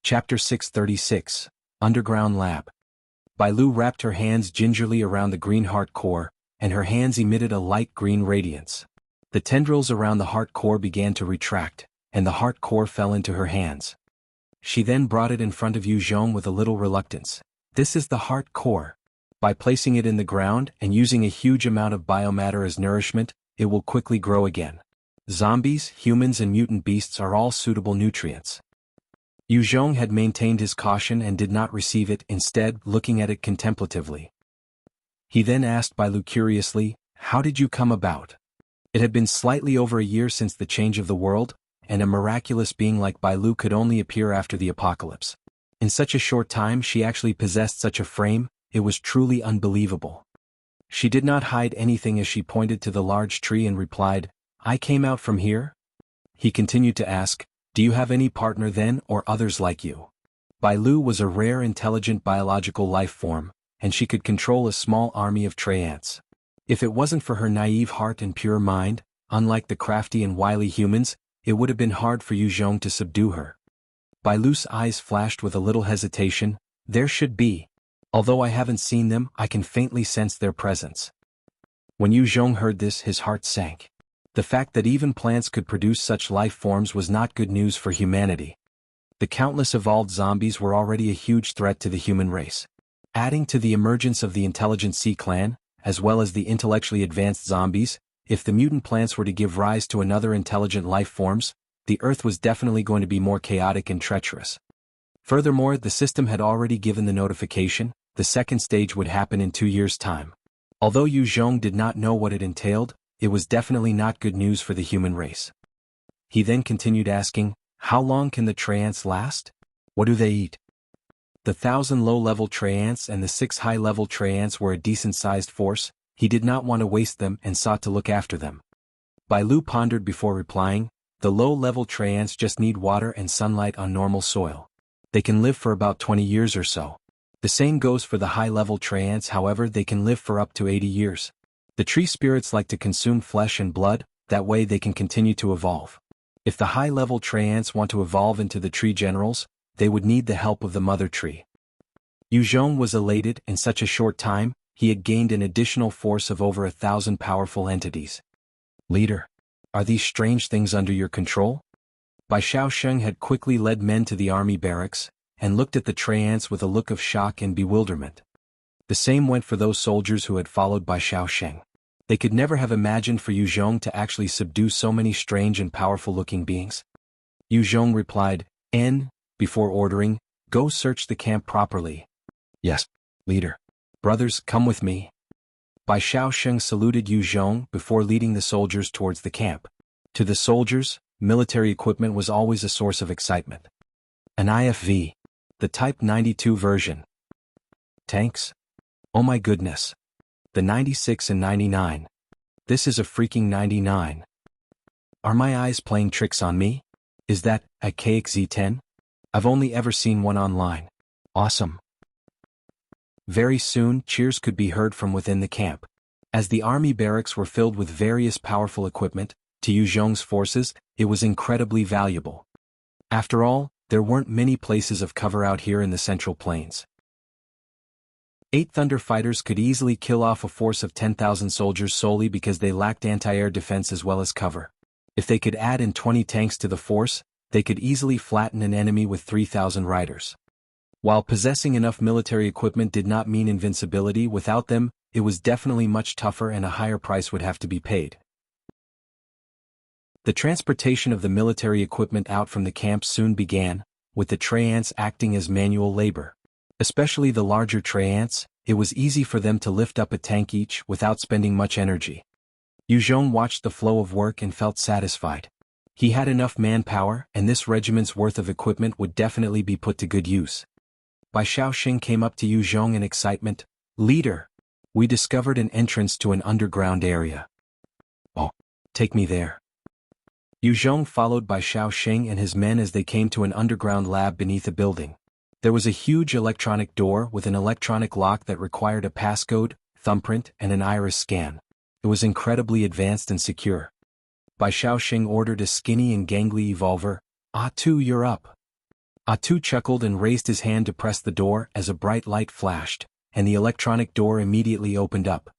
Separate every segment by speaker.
Speaker 1: Chapter 636, Underground Lab. Bai Lu wrapped her hands gingerly around the green heart core, and her hands emitted a light green radiance. The tendrils around the heart core began to retract, and the heart core fell into her hands. She then brought it in front of Yu Zhong with a little reluctance. This is the heart core. By placing it in the ground and using a huge amount of biomatter as nourishment, it will quickly grow again. Zombies, humans and mutant beasts are all suitable nutrients. Yu Zhong had maintained his caution and did not receive it, instead looking at it contemplatively. He then asked Bai Lu curiously, "How did you come about?" It had been slightly over a year since the change of the world, and a miraculous being like Bai Lu could only appear after the apocalypse. In such a short time she actually possessed such a frame, it was truly unbelievable. She did not hide anything as she pointed to the large tree and replied, "I came out from here?" He continued to ask, "Do you have any partner then or others like you?" Bai Lu was a rare intelligent biological life form, and she could control a small army of Treants. If it wasn't for her naive heart and pure mind, unlike the crafty and wily humans, it would have been hard for Yu Zhong to subdue her. Bai Lu's eyes flashed with a little hesitation. "There should be. Although I haven't seen them, I can faintly sense their presence." When Yu Zhong heard this, his heart sank. The fact that even plants could produce such life forms was not good news for humanity. The countless evolved zombies were already a huge threat to the human race. Adding to the emergence of the intelligent Sea clan, as well as the intellectually advanced zombies, if the mutant plants were to give rise to another intelligent life forms, the Earth was definitely going to be more chaotic and treacherous. Furthermore, the system had already given the notification, the second stage would happen in 2 years' time. Although Yu Zhong did not know what it entailed, it was definitely not good news for the human race. He then continued asking, "How long can the Treants last? What do they eat?" The 1,000 low-level Treants and the 6 high-level Treants were a decent-sized force. He did not want to waste them and sought to look after them. Bai Lu pondered before replying, "The low-level Treants just need water and sunlight on normal soil. They can live for about 20 years or so. The same goes for the high-level Treants, however they can live for up to 80 years. The tree spirits like to consume flesh and blood, that way they can continue to evolve. If the high-level Treants want to evolve into the tree generals, they would need the help of the mother tree." Yu Zhong was elated. In such a short time, he had gained an additional force of over 1,000 powerful entities. "Leader, are these strange things under your control?" Bai Shaosheng had quickly led men to the army barracks, and looked at the Treants with a look of shock and bewilderment. The same went for those soldiers who had followed Bai Shaosheng. They could never have imagined for Yu Zhong to actually subdue so many strange and powerful-looking beings. Yu Zhong replied, before ordering, "Go search the camp properly." "Yes, leader." "Brothers, come with me." Bai Shaosheng saluted Yu Zhong before leading the soldiers towards the camp. To the soldiers, military equipment was always a source of excitement. An IFV. The Type 92 version. Tanks? Oh my goodness. The 96 and 99. This is a freaking 99. Are my eyes playing tricks on me? Is that a KXZ-10? I've only ever seen one online. Awesome. Very soon, cheers could be heard from within the camp. As the army barracks were filled with various powerful equipment, to Yu Zhong's forces, it was incredibly valuable. After all, there weren't many places of cover out here in the Central Plains. 8 Thunder Fighters could easily kill off a force of 10,000 soldiers solely because they lacked anti-air defense as well as cover. If they could add in 20 tanks to the force, they could easily flatten an enemy with 3,000 riders. While possessing enough military equipment did not mean invincibility, without them, it was definitely much tougher and a higher price would have to be paid. The transportation of the military equipment out from the camp soon began, with the Treants acting as manual labor. Especially the larger Treants, it was easy for them to lift up a tank each without spending much energy. Yu Zhong watched the flow of work and felt satisfied. He had enough manpower, and this regiment's worth of equipment would definitely be put to good use. Bai Shaosheng came up to Yu Zhong in excitement. "Leader, we discovered an entrance to an underground area." "Oh, take me there." Yu Zhong followed Bai Shaosheng and his men as they came to an underground lab beneath a building. There was a huge electronic door with an electronic lock that required a passcode, thumbprint, and an iris scan. It was incredibly advanced and secure. Bai Shaosheng ordered a skinny and gangly evolver. "Ah, 2, you're up." Atu chuckled and raised his hand to press the door as a bright light flashed, and the electronic door immediately opened up.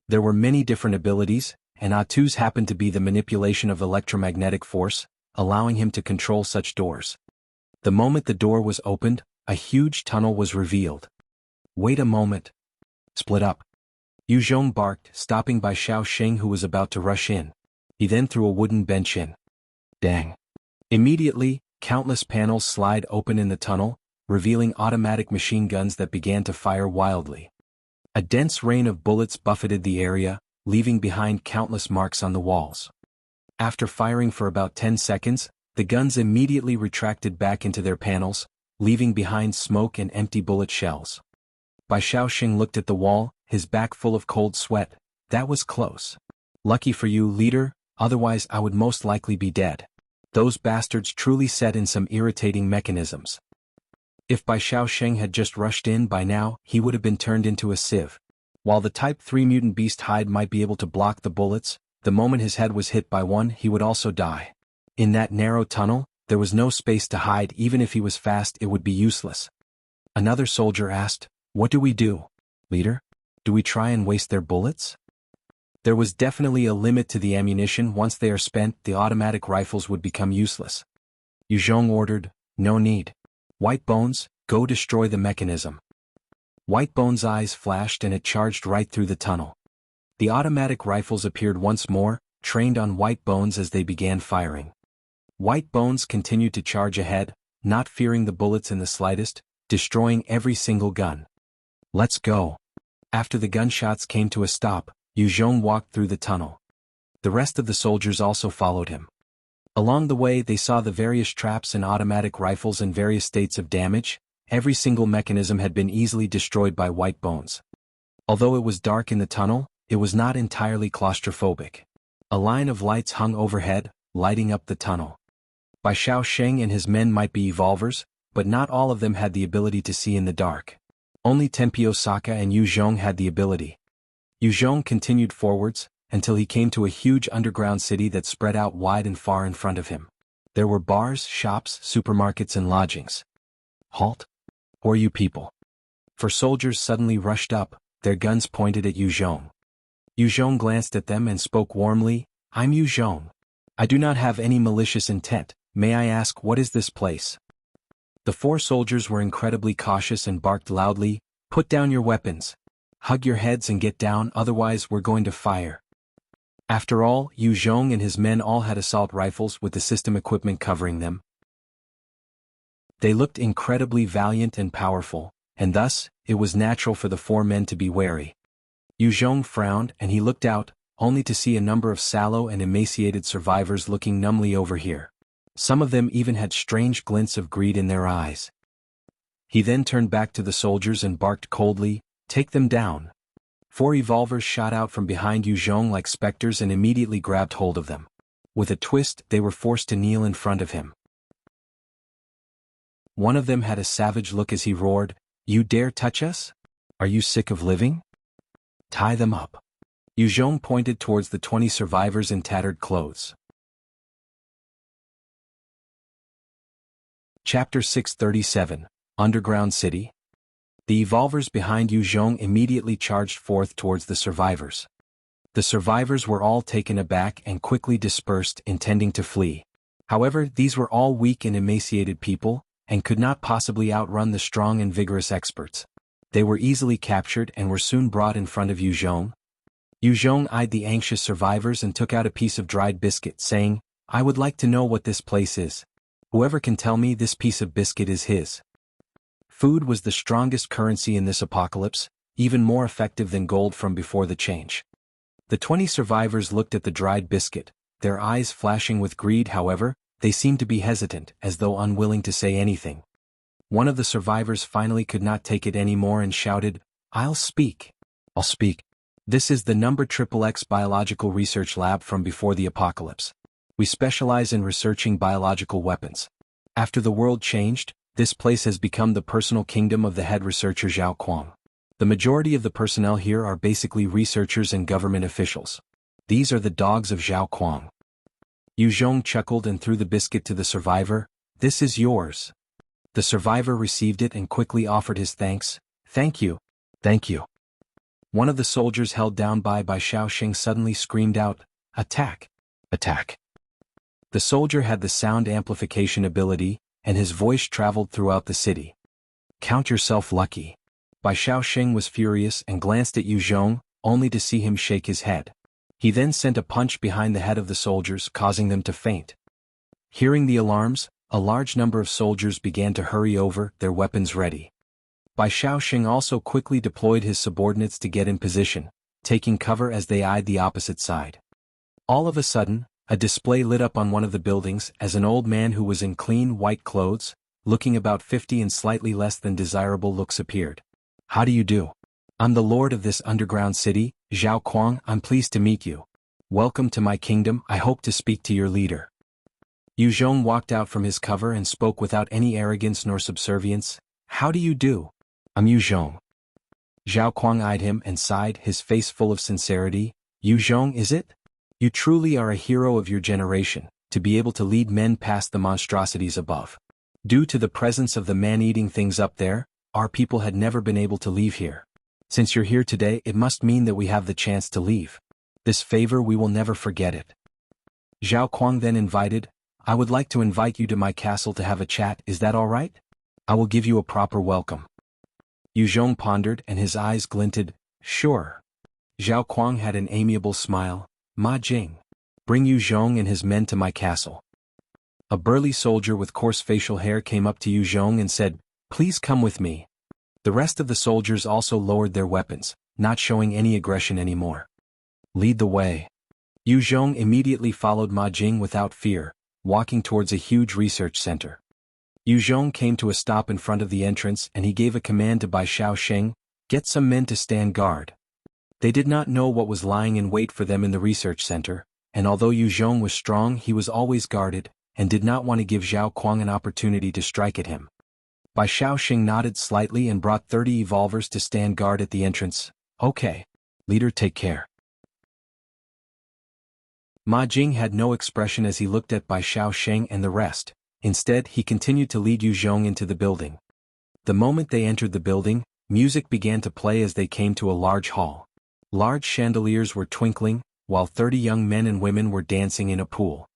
Speaker 1: There were many different abilities, and Atu's happened to be the manipulation of electromagnetic force, allowing him to control such doors. The moment the door was opened, a huge tunnel was revealed. Wait a moment. Split up. Yu Zhong barked, stopping by Xiao Sheng, who was about to rush in. He then threw a wooden bench in. Dang. Immediately, countless panels slide open in the tunnel, revealing automatic machine guns that began to fire wildly. A dense rain of bullets buffeted the area, leaving behind countless marks on the walls. After firing for about 10 seconds, the guns immediately retracted back into their panels, leaving behind smoke and empty bullet shells. Bai Shaoxing looked at the wall, his back full of cold sweat. That was close. Lucky for you, leader, otherwise I would most likely be dead. Those bastards truly set in some irritating mechanisms. If Bai Shaoxing had just rushed in by now, he would have been turned into a sieve. While the Type 3 mutant beast hide might be able to block the bullets, the moment his head was hit by one, he would also die. In that narrow tunnel, there was no space to hide. Even if he was fast, it would be useless. Another soldier asked, "What do we do, leader? Do we try and waste their bullets?" There was definitely a limit to the ammunition. Once they are spent, the automatic rifles would become useless. Yu Zhong ordered, "No need. White Bones, go destroy the mechanism." White Bones' eyes flashed and it charged right through the tunnel. The automatic rifles appeared once more, trained on White Bones as they began firing. White Bones continued to charge ahead, not fearing the bullets in the slightest, destroying every single gun. "Let's go." After the gunshots came to a stop, Yu Zhong walked through the tunnel. The rest of the soldiers also followed him. Along the way they saw the various traps and automatic rifles in various states of damage. Every single mechanism had been easily destroyed by White Bones. Although it was dark in the tunnel, it was not entirely claustrophobic. A line of lights hung overhead, lighting up the tunnel. Bai Shaoxing and his men might be evolvers, but not all of them had the ability to see in the dark. Only Tenpei Osaka and Yu Zhong had the ability. Yu Zhong continued forwards, until he came to a huge underground city that spread out wide and far in front of him. There were bars, shops, supermarkets and lodgings. "Halt! Who are you people?" Four soldiers suddenly rushed up, their guns pointed at Yu Zhong. Yu Zhong glanced at them and spoke warmly, "I'm Yu Zhong. I do not have any malicious intent. May I ask, what is this place?" The four soldiers were incredibly cautious and barked loudly, "Put down your weapons. Hug your heads and get down, otherwise we're going to fire." After all, Yu Zhong and his men all had assault rifles with the system equipment covering them. They looked incredibly valiant and powerful, and thus, it was natural for the four men to be wary. Yu Zhong frowned and he looked out, only to see a number of sallow and emaciated survivors looking numbly over here. Some of them even had strange glints of greed in their eyes. He then turned back to the soldiers and barked coldly, "Take them down." Four evolvers shot out from behind Yu Zhong like specters and immediately grabbed hold of them. With a twist, they were forced to kneel in front of him. One of them had a savage look as he roared, "You dare touch us? Are you sick of living? Tie them up." Yu Zhong pointed towards the 20 survivors in tattered clothes. Chapter 637, Underground City. The evolvers behind Yu Zhong immediately charged forth towards the survivors. The survivors were all taken aback and quickly dispersed, intending to flee. However, these were all weak and emaciated people, and could not possibly outrun the strong and vigorous experts. They were easily captured and were soon brought in front of Yu Zhong. Yu Zhong eyed the anxious survivors and took out a piece of dried biscuit, saying, "I would like to know what this place is. Whoever can tell me this piece of biscuit is his." Food was the strongest currency in this apocalypse, even more effective than gold from before the change. The 20 survivors looked at the dried biscuit, their eyes flashing with greed. However, they seemed to be hesitant, as though unwilling to say anything. One of the survivors finally could not take it anymore and shouted, "I'll speak. I'll speak. This is the number XXX Biological Research Lab from before the apocalypse. We specialize in researching biological weapons. After the world changed, this place has become the personal kingdom of the head researcher Zhao Kuang. The majority of the personnel here are basically researchers and government officials. These are the dogs of Zhao Kuang." Yu Zhong chuckled and threw the biscuit to the survivor. "This is yours." The survivor received it and quickly offered his thanks. Thank you. Thank you. One of the soldiers held down by Xiaoxing suddenly screamed out, Attack! Attack! The soldier had the sound amplification ability, and his voice traveled throughout the city. Count yourself lucky. Xiaoxing was furious and glanced at Yu Zhong, only to see him shake his head. He then sent a punch behind the head of the soldiers, causing them to faint. Hearing the alarms, a large number of soldiers began to hurry over, their weapons ready. Xiaoxing also quickly deployed his subordinates to get in position, taking cover as they eyed the opposite side. All of a sudden, a display lit up on one of the buildings as an old man who was in clean white clothes, looking about 50 and slightly less than desirable looks appeared. How do you do? I'm the lord of this underground city, Zhao Kuang. I'm pleased to meet you. Welcome to my kingdom. I hope to speak to your leader. Yu Zhong walked out from his cover and spoke without any arrogance nor subservience. How do you do? I'm Yu Zhong. Zhao Kuang eyed him and sighed, his face full of sincerity. Yu Zhong, is it? You truly are a hero of your generation, to be able to lead men past the monstrosities above. Due to the presence of the man-eating things up there, our people had never been able to leave here. Since you're here today, it must mean that we have the chance to leave. This favor, we will never forget it. Zhao Kuang then invited, I would like to invite you to my castle to have a chat, is that all right? I will give you a proper welcome. Yu Zhong pondered and his eyes glinted, sure. Zhao Kuang had an amiable smile, Ma Jing. Bring Yu Zhong and his men to my castle. A burly soldier with coarse facial hair came up to Yu Zhong and said, please come with me. The rest of the soldiers also lowered their weapons, not showing any aggression anymore. Lead the way. Yu Zhong immediately followed Ma Jing without fear, walking towards a huge research center. Yu Zhong came to a stop in front of the entrance and he gave a command to Bai Xiaoxing, get some men to stand guard. They did not know what was lying in wait for them in the research center, and although Yu Zhong was strong, he was always guarded, and did not want to give Zhao Kuang an opportunity to strike at him. Bai Xiaoxing nodded slightly and brought 30 evolvers to stand guard at the entrance. Okay. Leader, take care. Ma Jing had no expression as he looked at Bai Xiaoxing and the rest. Instead, he continued to lead Yu Zhong into the building. The moment they entered the building, music began to play as they came to a large hall. Large chandeliers were twinkling, while 30 young men and women were dancing in a pool.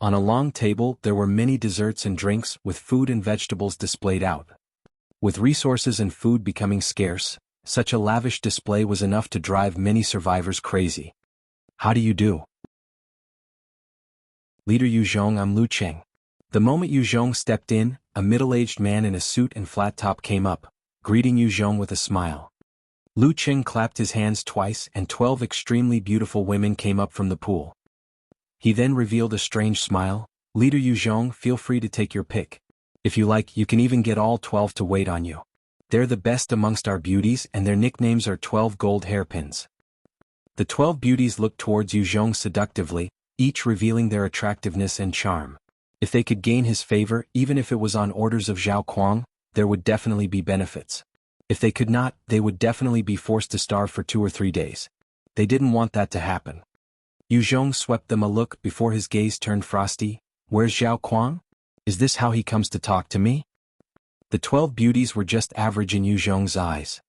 Speaker 1: On a long table, there were many desserts and drinks, with food and vegetables displayed out. With resources and food becoming scarce, such a lavish display was enough to drive many survivors crazy. How do you do? Leader Yu Zhong, I'm Lu Cheng. The moment Yu Zhong stepped in, a middle-aged man in a suit and flat top came up, greeting Yu Zhong with a smile. Lu Cheng clapped his hands twice and 12 extremely beautiful women came up from the pool. He then revealed a strange smile. Leader Yu Zhong, feel free to take your pick. If you like, you can even get all 12 to wait on you. They're the best amongst our beauties and their nicknames are 12 gold hairpins. The 12 beauties looked towards Yu Zhong seductively, each revealing their attractiveness and charm. If they could gain his favor, even if it was on orders of Zhao Kuang, there would definitely be benefits. If they could not, they would definitely be forced to starve for 2 or 3 days. They didn't want that to happen. Yu Zhong swept them a look before his gaze turned frosty. Where's Zhao Kuang? Is this how he comes to talk to me? The 12 beauties were just average in Yu Zhong's eyes.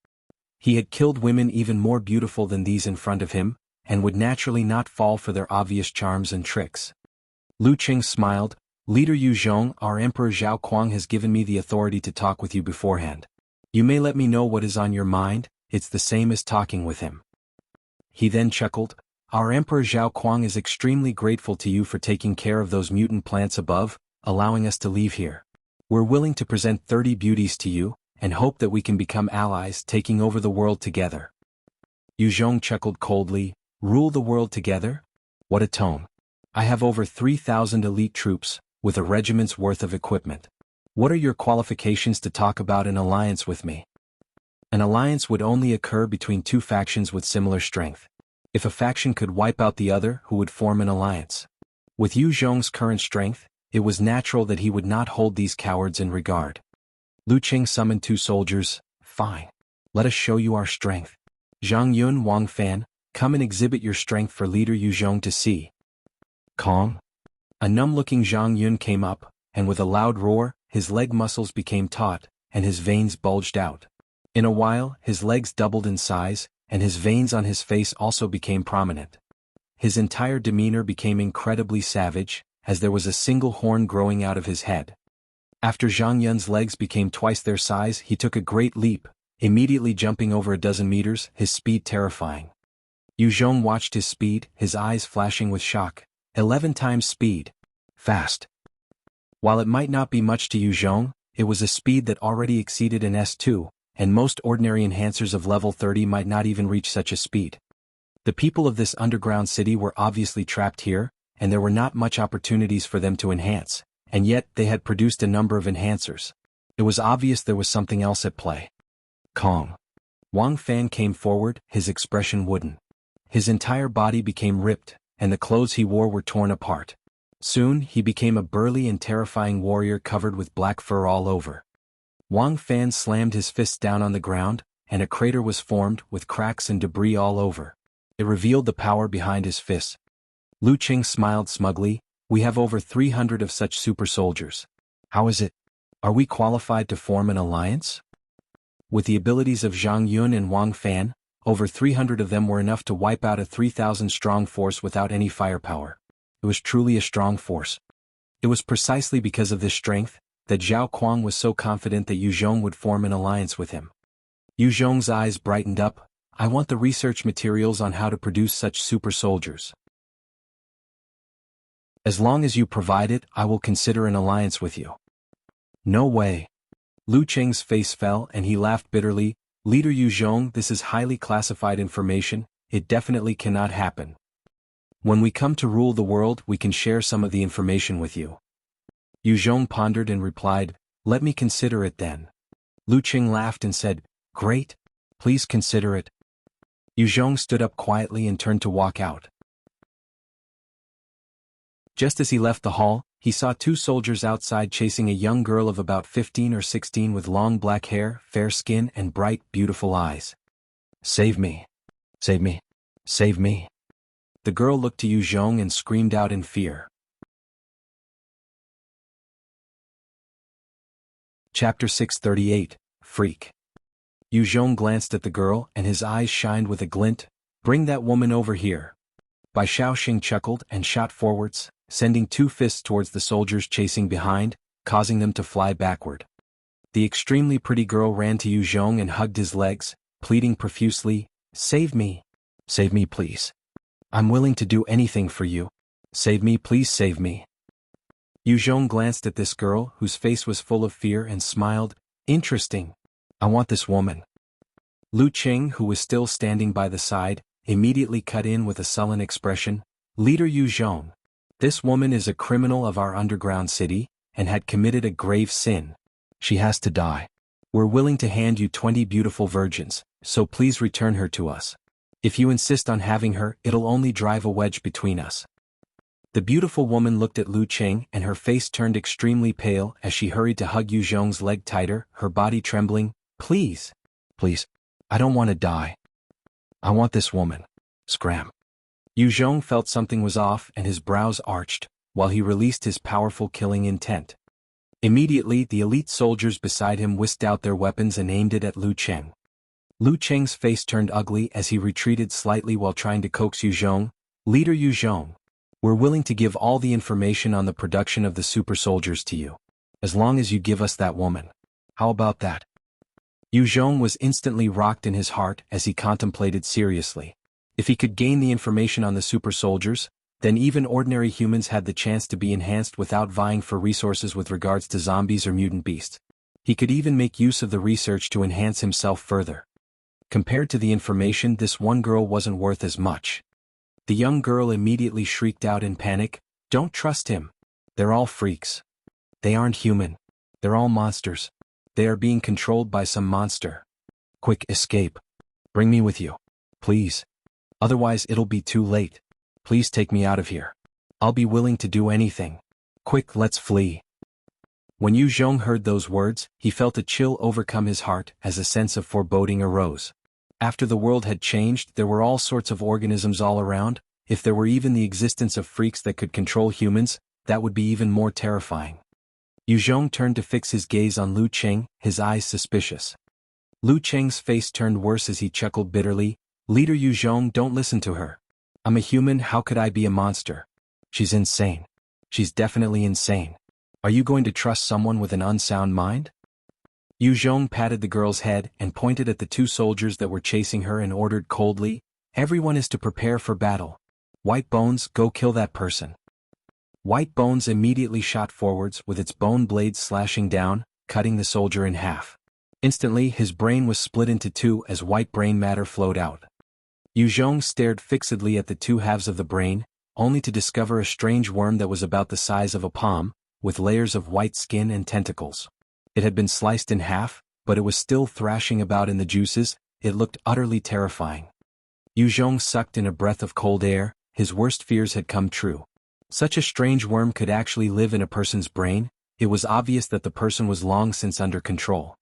Speaker 1: He had killed women even more beautiful than these in front of him, and would naturally not fall for their obvious charms and tricks. Lu Cheng smiled. Leader Yu Zhong, our Emperor Zhao Kuang has given me the authority to talk with you beforehand. You may let me know what is on your mind, it's the same as talking with him. He then chuckled. Our Emperor Zhao Kuang is extremely grateful to you for taking care of those mutant plants above, allowing us to leave here. We're willing to present 30 beauties to you, and hope that we can become allies, taking over the world together. Yu Zhong chuckled coldly. Rule the world together? What a tone. I have over 3,000 elite troops, with a regiment's worth of equipment. What are your qualifications to talk about an alliance with me? An alliance would only occur between 2 factions with similar strength. If a faction could wipe out the other, who would form an alliance? With Yu Zhong's current strength, it was natural that he would not hold these cowards in regard. Lu Cheng summoned 2 soldiers. Fine. Let us show you our strength. Zhang Yun, Wang Fan, come and exhibit your strength for Leader Yu Zhong to see. Kong? A numb-looking Zhang Yun came up, and with a loud roar, his leg muscles became taut, and his veins bulged out. In a while, his legs doubled in size, and his veins on his face also became prominent. His entire demeanor became incredibly savage, as there was a single horn growing out of his head. After Zhang Yun's legs became twice their size, he took a great leap, immediately jumping over a dozen meters, his speed terrifying. Yu Zhong watched his speed, his eyes flashing with shock. 11 times speed. Fast. While it might not be much to Yu Zhong, it was a speed that already exceeded an S2, and most ordinary enhancers of level 30 might not even reach such a speed. The people of this underground city were obviously trapped here, and there were not much opportunities for them to enhance, and yet they had produced a number of enhancers. It was obvious there was something else at play. Kong. Wang Fan came forward, his expression wooden. His entire body became ripped, and the clothes he wore were torn apart. Soon, he became a burly and terrifying warrior covered with black fur all over. Wang Fan slammed his fists down on the ground, and a crater was formed, with cracks and debris all over. It revealed the power behind his fists. Lu Qing smiled smugly. We have over 300 of such super soldiers. How is it? Are we qualified to form an alliance? With the abilities of Zhang Yun and Wang Fan, over 300 of them were enough to wipe out a 3,000-strong force without any firepower. It was truly a strong force. It was precisely because of this strength that Zhao Kuang was so confident that Yu Zhong would form an alliance with him. Yu Zhong's eyes brightened up. I want the research materials on how to produce such super soldiers. As long as you provide it, I will consider an alliance with you. No way. Lu Qing's face fell and he laughed bitterly. Leader Yu Zhong, this is highly classified information, it definitely cannot happen. When we come to rule the world, we can share some of the information with you. Yu Zhong pondered and replied, let me consider it then. Lu Qing laughed and said, great, please consider it. Yu Zhong stood up quietly and turned to walk out. Just as he left the hall, he saw two soldiers outside chasing a young girl of about 15 or 16 with long black hair, fair skin and bright, beautiful eyes. Save me. Save me. Save me. The girl looked to Yu Zhong and screamed out in fear. Chapter 638, Freak. Yu Zhong glanced at the girl and his eyes shined with a glint. Bring that woman over here. Bai Shaoxing chuckled and shot forwards, sending two fists towards the soldiers chasing behind, causing them to fly backward. The extremely pretty girl ran to Yu Zhong and hugged his legs, pleading profusely, save me. Save me please. I'm willing to do anything for you. Save me please save me. Yu Zhong glanced at this girl whose face was full of fear and smiled, interesting. I want this woman. Lu Qing, who was still standing by the side, immediately cut in with a sullen expression, Leader Yu Zhong. This woman is a criminal of our underground city, and had committed a grave sin. She has to die. We're willing to hand you 20 beautiful virgins, so please return her to us. If you insist on having her, it'll only drive a wedge between us. The beautiful woman looked at Lu Qing and her face turned extremely pale as she hurried to hug Yu Zhong's leg tighter, her body trembling. Please. Please. I don't want to die. I want this woman. Scram. Yu Zhong felt something was off and his brows arched, while he released his powerful killing intent. Immediately, the elite soldiers beside him whisked out their weapons and aimed it at Lu Qing. Lu Qing's face turned ugly as he retreated slightly while trying to coax Yu Zhong. Leader Yu Zhong. We're willing to give all the information on the production of the super soldiers to you. As long as you give us that woman. How about that? Yu Zhong was instantly rocked in his heart as he contemplated seriously. If he could gain the information on the super soldiers, then even ordinary humans had the chance to be enhanced without vying for resources with regards to zombies or mutant beasts. He could even make use of the research to enhance himself further. Compared to the information, this one girl wasn't worth as much. The young girl immediately shrieked out in panic, don't trust him. They're all freaks. They aren't human. They're all monsters. They are being controlled by some monster. Quick, escape. Bring me with you. Please. Otherwise it'll be too late. Please take me out of here. I'll be willing to do anything. Quick, let's flee. When Yu Zhong heard those words, he felt a chill overcome his heart as a sense of foreboding arose. After the world had changed, there were all sorts of organisms all around. If there were even the existence of freaks that could control humans, that would be even more terrifying. Yu Zhong turned to fix his gaze on Lu Cheng, his eyes suspicious. Lu Cheng's face turned worse as he chuckled bitterly. Leader Yu Zhong, don't listen to her. I'm a human, how could I be a monster? She's insane. She's definitely insane. Are you going to trust someone with an unsound mind? Yu Zhong patted the girl's head and pointed at the two soldiers that were chasing her and ordered coldly, everyone is to prepare for battle. White Bones, go kill that person. White Bones immediately shot forwards with its bone blades slashing down, cutting the soldier in half. Instantly his brain was split into two as white brain matter flowed out. Yu Zhong stared fixedly at the two halves of the brain, only to discover a strange worm that was about the size of a palm, with layers of white skin and tentacles. It had been sliced in half, but it was still thrashing about in the juices. It looked utterly terrifying. Yu Zhong sucked in a breath of cold air. His worst fears had come true. Such a strange worm could actually live in a person's brain. It was obvious that the person was long since under control.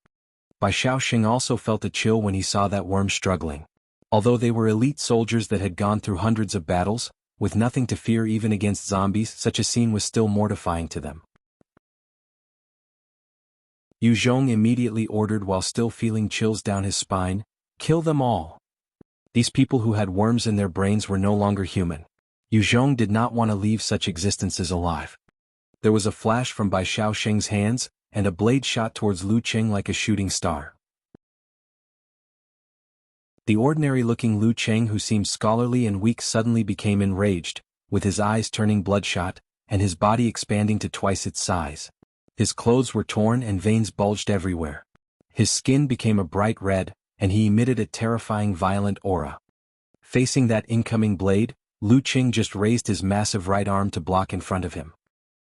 Speaker 1: Bai Shaoxing also felt a chill when he saw that worm struggling. Although they were elite soldiers that had gone through hundreds of battles, with nothing to fear even against zombies, such a scene was still mortifying to them. Yu Zhong immediately ordered while still feeling chills down his spine, kill them all. These people who had worms in their brains were no longer human. Yu Zhong did not want to leave such existences alive. There was a flash from Bai Shaoxing's hands, and a blade shot towards Lu Cheng like a shooting star. The ordinary-looking Lu Cheng, who seemed scholarly and weak, suddenly became enraged, with his eyes turning bloodshot, and his body expanding to twice its size. His clothes were torn and veins bulged everywhere. His skin became a bright red, and he emitted a terrifying violent aura. Facing that incoming blade, Lu Cheng just raised his massive right arm to block in front of him.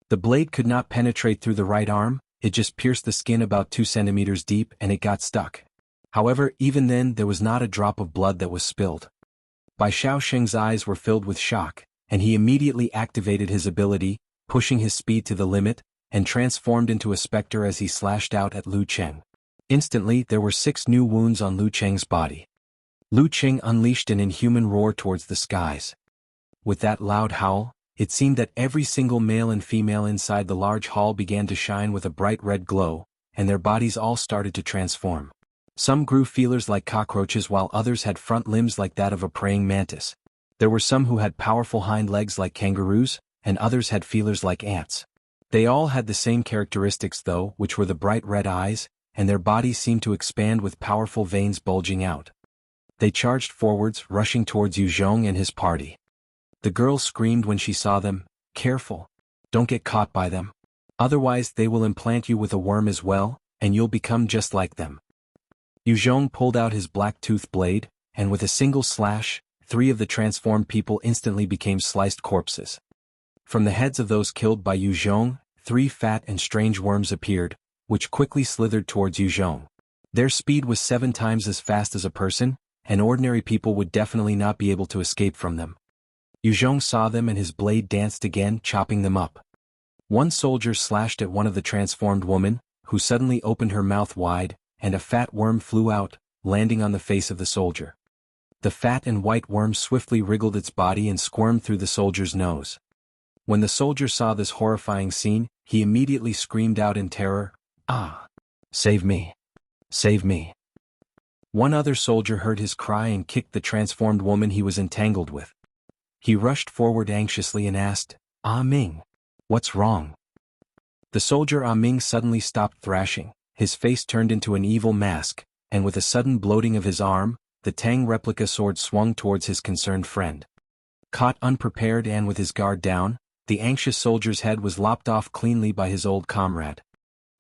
Speaker 1: The blade could not penetrate through the right arm, it just pierced the skin about 2 centimeters deep and it got stuck. However, even then there was not a drop of blood that was spilled. Bai Shaoxing's eyes were filled with shock, and he immediately activated his ability, pushing his speed to the limit, and transformed into a specter as he slashed out at Lu Cheng. Instantly there were 6 new wounds on Lu Cheng's body. Lu Cheng unleashed an inhuman roar towards the skies. With that loud howl, it seemed that every single male and female inside the large hall began to shine with a bright red glow, and their bodies all started to transform. Some grew feelers like cockroaches while others had front limbs like that of a praying mantis. There were some who had powerful hind legs like kangaroos, and others had feelers like ants. They all had the same characteristics though, which were the bright red eyes, and their bodies seemed to expand with powerful veins bulging out. They charged forwards, rushing towards Yu Zhong and his party. The girl screamed when she saw them, careful. Don't get caught by them. Otherwise they will implant you with a worm as well, and you'll become just like them. Yu Zhong pulled out his black-toothed blade, and with a single slash, 3 of the transformed people instantly became sliced corpses. From the heads of those killed by Yu Zhong, 3 fat and strange worms appeared, which quickly slithered towards Yu Zhong. Their speed was 7 times as fast as a person, and ordinary people would definitely not be able to escape from them. Yu Zhong saw them and his blade danced again, chopping them up. One soldier slashed at one of the transformed women, who suddenly opened her mouth wide, and a fat worm flew out, landing on the face of the soldier. The fat and white worm swiftly wriggled its body and squirmed through the soldier's nose. When the soldier saw this horrifying scene, he immediately screamed out in terror, "Ah! Save me! Save me!" One other soldier heard his cry and kicked the transformed woman he was entangled with. He rushed forward anxiously and asked, "Ah Ming, what's wrong?" The soldier Ah Ming suddenly stopped thrashing, his face turned into an evil mask, and with a sudden bloating of his arm, the Tang replica sword swung towards his concerned friend. Caught unprepared and with his guard down, the anxious soldier's head was lopped off cleanly by his old comrade.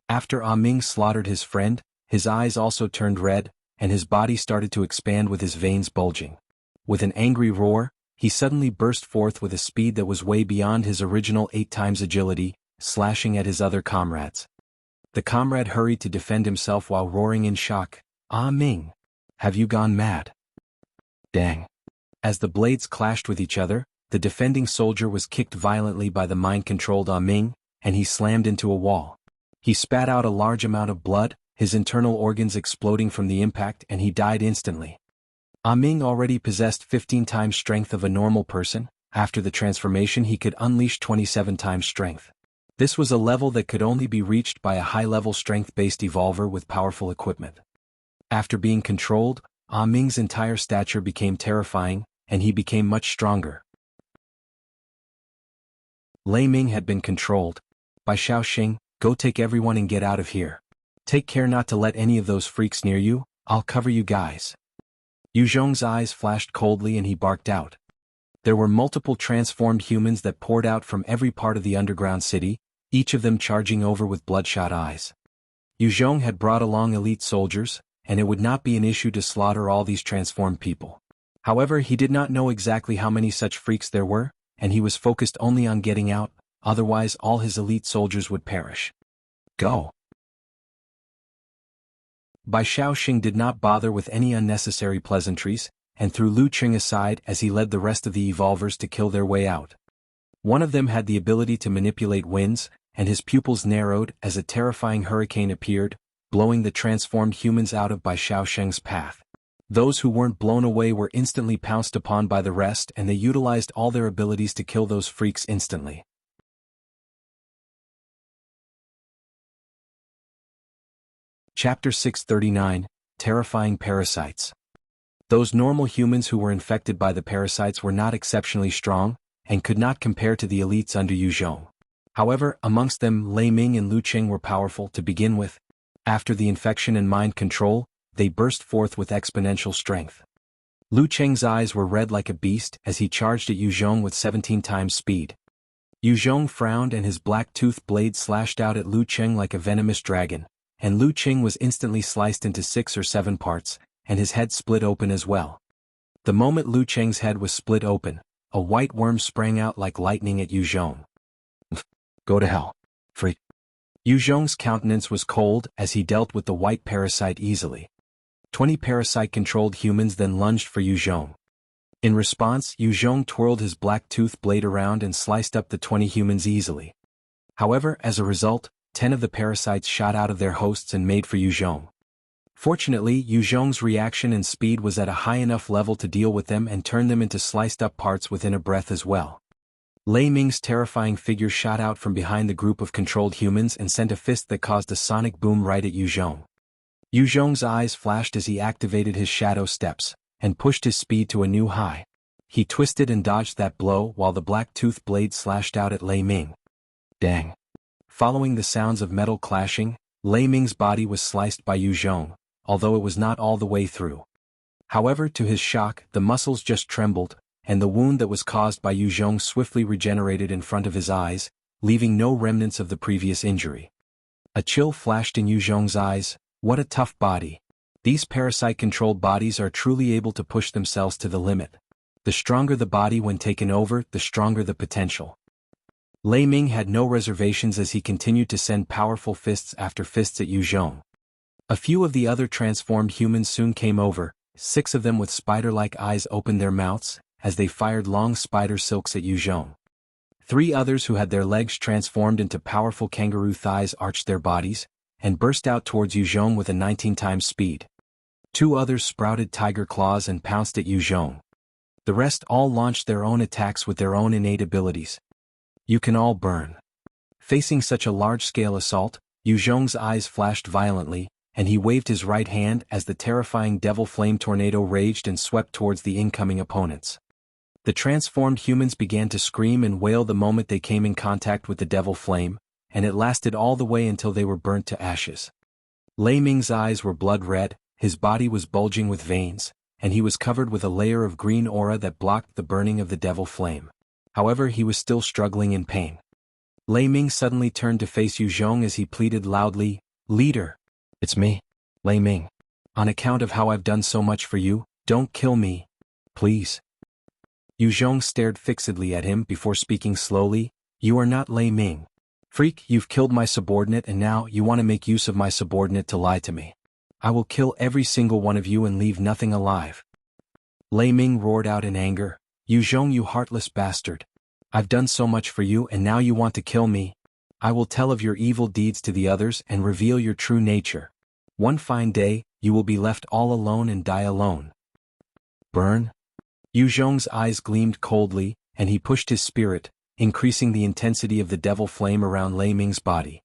Speaker 1: After Ah Ming slaughtered his friend, his eyes also turned red, and his body started to expand with his veins bulging. With an angry roar, he suddenly burst forth with a speed that was way beyond his original 8 times agility, slashing at his other comrades. The comrade hurried to defend himself while roaring in shock, "Ah Ming! Have you gone mad?" Dang! As the blades clashed with each other, the defending soldier was kicked violently by the mind-controlled Ah Ming, and he slammed into a wall. He spat out a large amount of blood, his internal organs exploding from the impact, and he died instantly. Ah Ming already possessed 15 times strength of a normal person. After the transformation he could unleash 27 times strength. This was a level that could only be reached by a high-level strength-based evolver with powerful equipment. After being controlled, Ah Ming's entire stature became terrifying, and he became much stronger. Lei Ming had been controlled. By Shaoxing, go take everyone and get out of here. Take care not to let any of those freaks near you, I'll cover you guys. Yu Zhong's eyes flashed coldly and he barked out. There were multiple transformed humans that poured out from every part of the underground city, each of them charging over with bloodshot eyes. Yu Zhong had brought along elite soldiers, and it would not be an issue to slaughter all these transformed people. However, he did not know exactly how many such freaks there were, and he was focused only on getting out, otherwise all his elite soldiers would perish. Go. Bai Shaoxing did not bother with any unnecessary pleasantries, and threw Lu Qing aside as he led the rest of the evolvers to kill their way out. One of them had the ability to manipulate winds, and his pupils narrowed as a terrifying hurricane appeared, blowing the transformed humans out of Bai Shaoxing's path. Those who weren't blown away were instantly pounced upon by the rest, and they utilized all their abilities to kill those freaks instantly. Chapter 639, Terrifying Parasites. Those normal humans who were infected by the parasites were not exceptionally strong, and could not compare to the elites under Yu Zhong. However, amongst them Lei Ming and Lu Qing were powerful to begin with. After the infection and mind control, they burst forth with exponential strength. Lu Qing's eyes were red like a beast as he charged at Yu Zhong with 17 times speed. Yu Zhong frowned and his black-toothed blade slashed out at Lu Qing like a venomous dragon, and Lu Qing was instantly sliced into 6 or 7 parts, and his head split open as well. The moment Lu Qing's head was split open, a white worm sprang out like lightning at Yu Zhong. Go to hell, freak. Yu Zhong's countenance was cold as he dealt with the white parasite easily. 20 parasite-controlled humans then lunged for Yu Zhong. In response, Yu Zhong twirled his black-toothed blade around and sliced up the 20 humans easily. However, as a result, 10 of the parasites shot out of their hosts and made for Yu Zhong. Fortunately, Yu Zhong's reaction and speed was at a high enough level to deal with them and turn them into sliced-up parts within a breath as well. Lei Ming's terrifying figure shot out from behind the group of controlled humans and sent a fist that caused a sonic boom right at Yu Zhong. Yu Zhong's eyes flashed as he activated his shadow steps, and pushed his speed to a new high. He twisted and dodged that blow while the black-toothed blade slashed out at Lei Ming. Dang. Following the sounds of metal clashing, Lei Ming's body was sliced by Yu Zhong, although it was not all the way through. However, to his shock, the muscles just trembled, and the wound that was caused by Yu Zhong swiftly regenerated in front of his eyes, leaving no remnants of the previous injury. A chill flashed in Yu Zhong's eyes. What a tough body. These parasite-controlled bodies are truly able to push themselves to the limit. The stronger the body when taken over, the stronger the potential. Lei Ming had no reservations as he continued to send powerful fists after fists at Yu Zhong. A few of the other transformed humans soon came over. 6 of them with spider-like eyes opened their mouths, as they fired long spider silks at Yu Zhong. 3 others who had their legs transformed into powerful kangaroo thighs arched their bodies, and burst out towards Yu Zhong with a 19 times speed. 2 others sprouted tiger claws and pounced at Yu Zhong. The rest all launched their own attacks with their own innate abilities. You can all burn. Facing such a large-scale assault, Yu Zhong's eyes flashed violently, and he waved his right hand as the terrifying devil flame tornado raged and swept towards the incoming opponents. The transformed humans began to scream and wail the moment they came in contact with the devil flame, and it lasted all the way until they were burnt to ashes. Lei Ming's eyes were blood red, his body was bulging with veins, and he was covered with a layer of green aura that blocked the burning of the devil flame. However, he was still struggling in pain. Lei Ming suddenly turned to face Yu Zhong as he pleaded loudly, "Leader! It's me, Lei Ming. On account of how I've done so much for you, don't kill me. Please." Yu Zhong stared fixedly at him before speaking slowly, "You are not Lei Ming. Freak, you've killed my subordinate and now you want to make use of my subordinate to lie to me. I will kill every single one of you and leave nothing alive." Lei Ming roared out in anger, "Yu Zhong, you heartless bastard. I've done so much for you and now you want to kill me. I will tell of your evil deeds to the others and reveal your true nature. One fine day, you will be left all alone and die alone." Burn? Yu Zhong's eyes gleamed coldly, and he pushed his spirit, increasing the intensity of the devil flame around Lei Ming's body.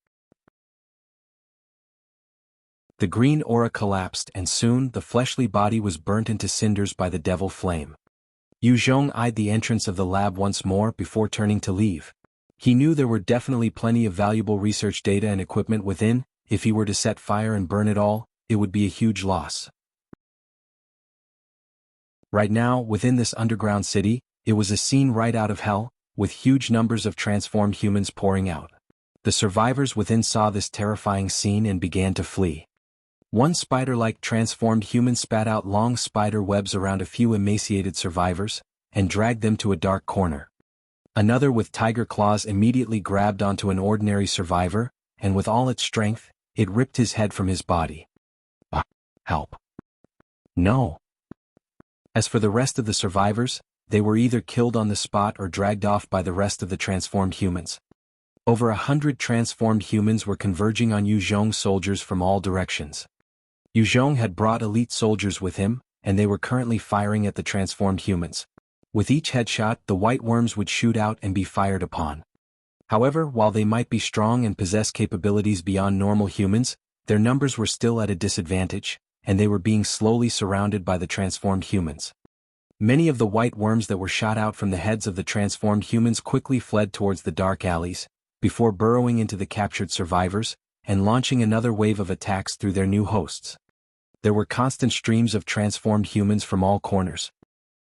Speaker 1: The green aura collapsed and soon the fleshly body was burnt into cinders by the devil flame. Yu Zhong eyed the entrance of the lab once more before turning to leave. He knew there were definitely plenty of valuable research data and equipment within. If he were to set fire and burn it all, it would be a huge loss. Right now, within this underground city, it was a scene right out of hell, with huge numbers of transformed humans pouring out. The survivors within saw this terrifying scene and began to flee. One spider-like transformed human spat out long spider webs around a few emaciated survivors, and dragged them to a dark corner. Another with tiger claws immediately grabbed onto an ordinary survivor, and with all its strength, it ripped his head from his body. Help. No. As for the rest of the survivors, they were either killed on the spot or dragged off by the rest of the transformed humans. Over 100 transformed humans were converging on Yu Zhong's soldiers from all directions. Yu Zhong had brought elite soldiers with him, and they were currently firing at the transformed humans. With each headshot, the white worms would shoot out and be fired upon. However, while they might be strong and possess capabilities beyond normal humans, their numbers were still at a disadvantage, and they were being slowly surrounded by the transformed humans. Many of the white worms that were shot out from the heads of the transformed humans quickly fled towards the dark alleys, before burrowing into the captured survivors, and launching another wave of attacks through their new hosts. There were constant streams of transformed humans from all corners.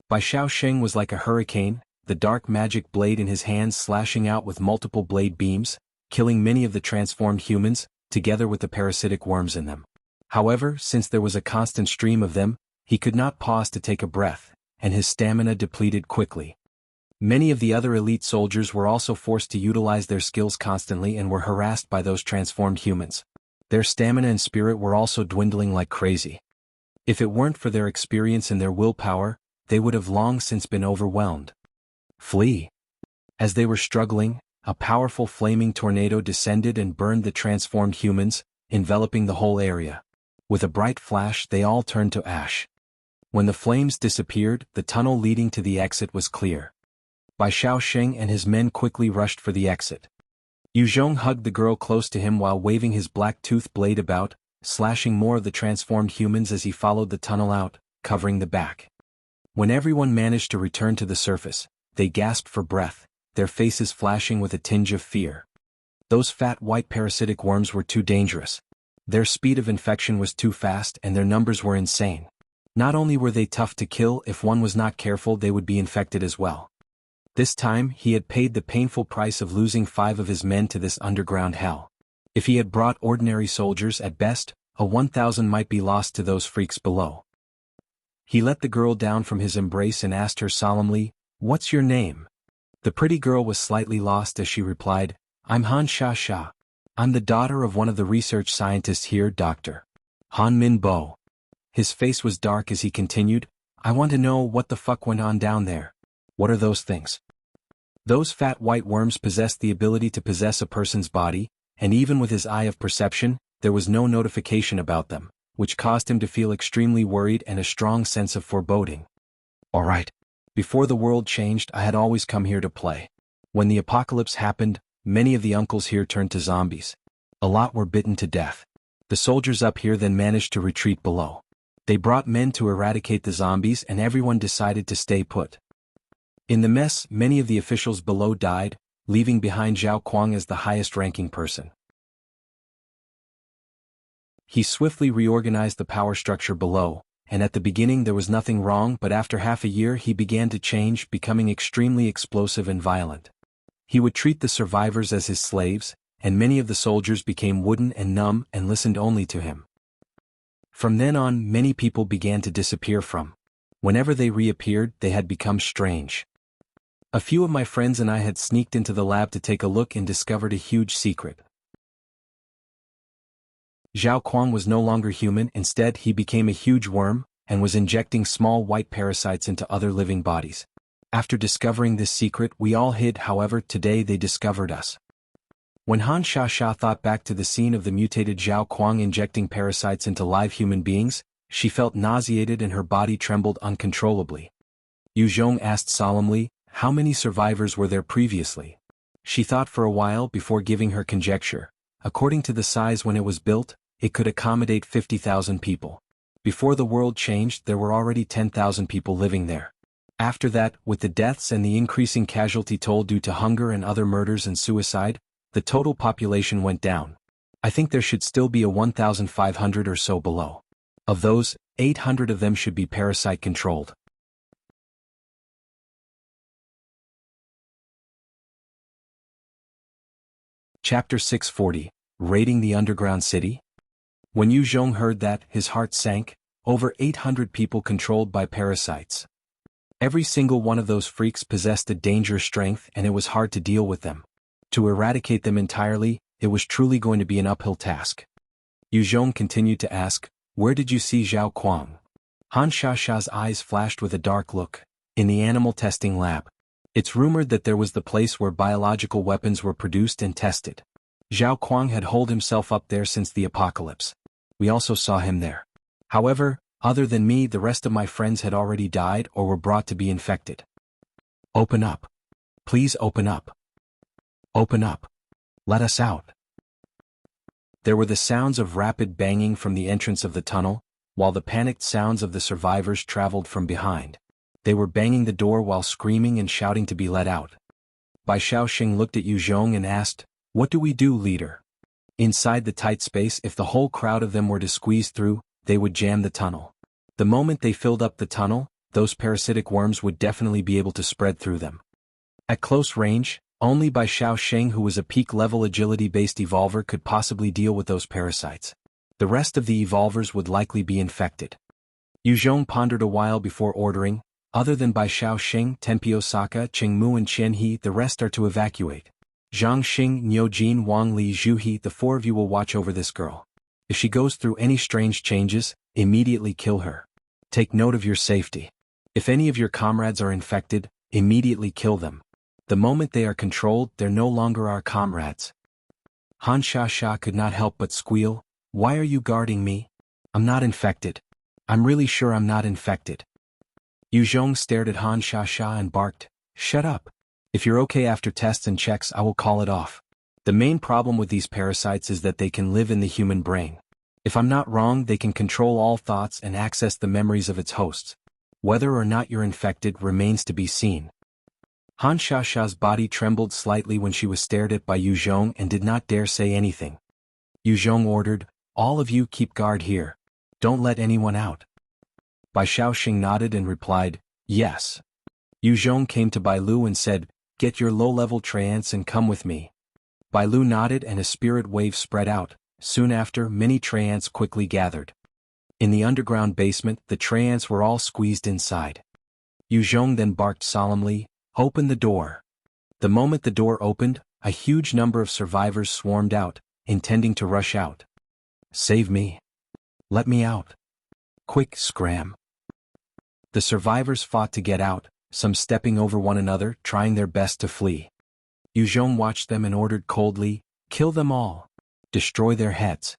Speaker 1: Bai Shaoxing was like a hurricane, the dark magic blade in his hands slashing out with multiple blade beams, killing many of the transformed humans, together with the parasitic worms in them. However, since there was a constant stream of them, he could not pause to take a breath, and his stamina depleted quickly. Many of the other elite soldiers were also forced to utilize their skills constantly and were harassed by those transformed humans. Their stamina and spirit were also dwindling like crazy. If it weren't for their experience and their willpower, they would have long since been overwhelmed. Flee. As they were struggling, a powerful flaming tornado descended and burned the transformed humans, enveloping the whole area. With a bright flash, they all turned to ash. When the flames disappeared, the tunnel leading to the exit was clear. Bai Shaoxing and his men quickly rushed for the exit. Yu Zhong hugged the girl close to him while waving his black-toothed blade about, slashing more of the transformed humans as he followed the tunnel out, covering the back. When everyone managed to return to the surface, they gasped for breath, their faces flashing with a tinge of fear. Those fat white parasitic worms were too dangerous. Their speed of infection was too fast and their numbers were insane. Not only were they tough to kill, if one was not careful they would be infected as well. This time, he had paid the painful price of losing 5 of his men to this underground hell. If he had brought ordinary soldiers, at best, a 1,000 might be lost to those freaks below. He let the girl down from his embrace and asked her solemnly, "What's your name?" The pretty girl was slightly lost as she replied, "I'm Han Sha. I'm the daughter of one of the research scientists here, Dr. Han Min Bo." His face was dark as he continued, "I want to know what the fuck went on down there. What are those things?" Those fat white worms possessed the ability to possess a person's body, and even with his eye of perception, there was no notification about them, which caused him to feel extremely worried and a strong sense of foreboding. "All right. Before the world changed, I had always come here to play. When the apocalypse happened, many of the uncles here turned to zombies. A lot were bitten to death. The soldiers up here then managed to retreat below. They brought men to eradicate the zombies and everyone decided to stay put. In the mess, many of the officials below died, leaving behind Zhao Kuang as the highest-ranking person. He swiftly reorganized the power structure below, and at the beginning there was nothing wrong, but after half a year he began to change, becoming extremely explosive and violent. He would treat the survivors as his slaves, and many of the soldiers became wooden and numb and listened only to him. From then on, many people began to disappear from. Whenever they reappeared, they had become strange. A few of my friends and I had sneaked into the lab to take a look and discovered a huge secret. Zhao Kuang was no longer human, instead he became a huge worm, and was injecting small white parasites into other living bodies. After discovering this secret we all hid, however today they discovered us. When Han Sha thought back to the scene of the mutated Zhao Kuang injecting parasites into live human beings, she felt nauseated and her body trembled uncontrollably. Yu Zhong asked solemnly, how many survivors were there previously? She thought for a while before giving her conjecture. According to the size when it was built, it could accommodate 50,000 people. Before the world changed, there were already 10,000 people living there. After that, with the deaths and the increasing casualty toll due to hunger and other murders and suicide, the total population went down. I think there should still be a 1,500 or so below. Of those, 800 of them should be parasite-controlled. Chapter 640, Raiding the Underground City? When Yu Zhong heard that, his heart sank. Over 800 people controlled by parasites. Every single one of those freaks possessed a dangerous strength, and it was hard to deal with them. To eradicate them entirely, it was truly going to be an uphill task. Yu Zhong continued to ask, "Where did you see Zhao Kuang?" Han Shasha's eyes flashed with a dark look. "In the animal testing lab. It's rumored that there was the place where biological weapons were produced and tested. Zhao Kuang had holed himself up there since the apocalypse. We also saw him there. However, other than me, the rest of my friends had already died or were brought to be infected." "Open up. Please open up. Open up. Let us out." There were the sounds of rapid banging from the entrance of the tunnel, while the panicked sounds of the survivors traveled from behind. They were banging the door while screaming and shouting to be let out. Bai Shaoxing looked at Yu Zhong and asked, "What do we do, leader?" Inside the tight space, if the whole crowd of them were to squeeze through, they would jam the tunnel. The moment they filled up the tunnel, those parasitic worms would definitely be able to spread through them. At close range, only Bai Shaoxing, who was a peak-level agility-based evolver, could possibly deal with those parasites. The rest of the evolvers would likely be infected. Yu Zhong pondered a while before ordering, "Other than Bai Shaoxing, Tenpi Osaka, Chengmu and Qianhe, the rest are to evacuate. Zhang Xing, Niujin, Wang Li, Zhuhe, the four of you will watch over this girl. If she goes through any strange changes, immediately kill her. Take note of your safety. If any of your comrades are infected, immediately kill them. The moment they are controlled, they're no longer our comrades." Han Shasha could not help but squeal, "Why are you guarding me? I'm not infected. I'm really sure I'm not infected." Yu Zhong stared at Han Shasha and barked, "Shut up. If you're okay after tests and checks, I will call it off. The main problem with these parasites is that they can live in the human brain. If I'm not wrong, they can control all thoughts and access the memories of its hosts. Whether or not you're infected remains to be seen." Han Shasha's body trembled slightly when she was stared at by Yu Zhong and did not dare say anything. Yu Zhong ordered, "All of you keep guard here. Don't let anyone out." Bai Shaoxing nodded and replied, "Yes." Yu Zhong came to Bai Lu and said, "Get your low-level treants and come with me." Bai Lu nodded and a spirit wave spread out. Soon after, many treants quickly gathered. In the underground basement, the treants were all squeezed inside. Yu Zhong then barked solemnly, "Open the door." The moment the door opened, a huge number of survivors swarmed out, intending to rush out. "Save me. Let me out. Quick, scram." The survivors fought to get out, some stepping over one another, trying their best to flee. Yu Zhong watched them and ordered coldly, "Kill them all. Destroy their heads."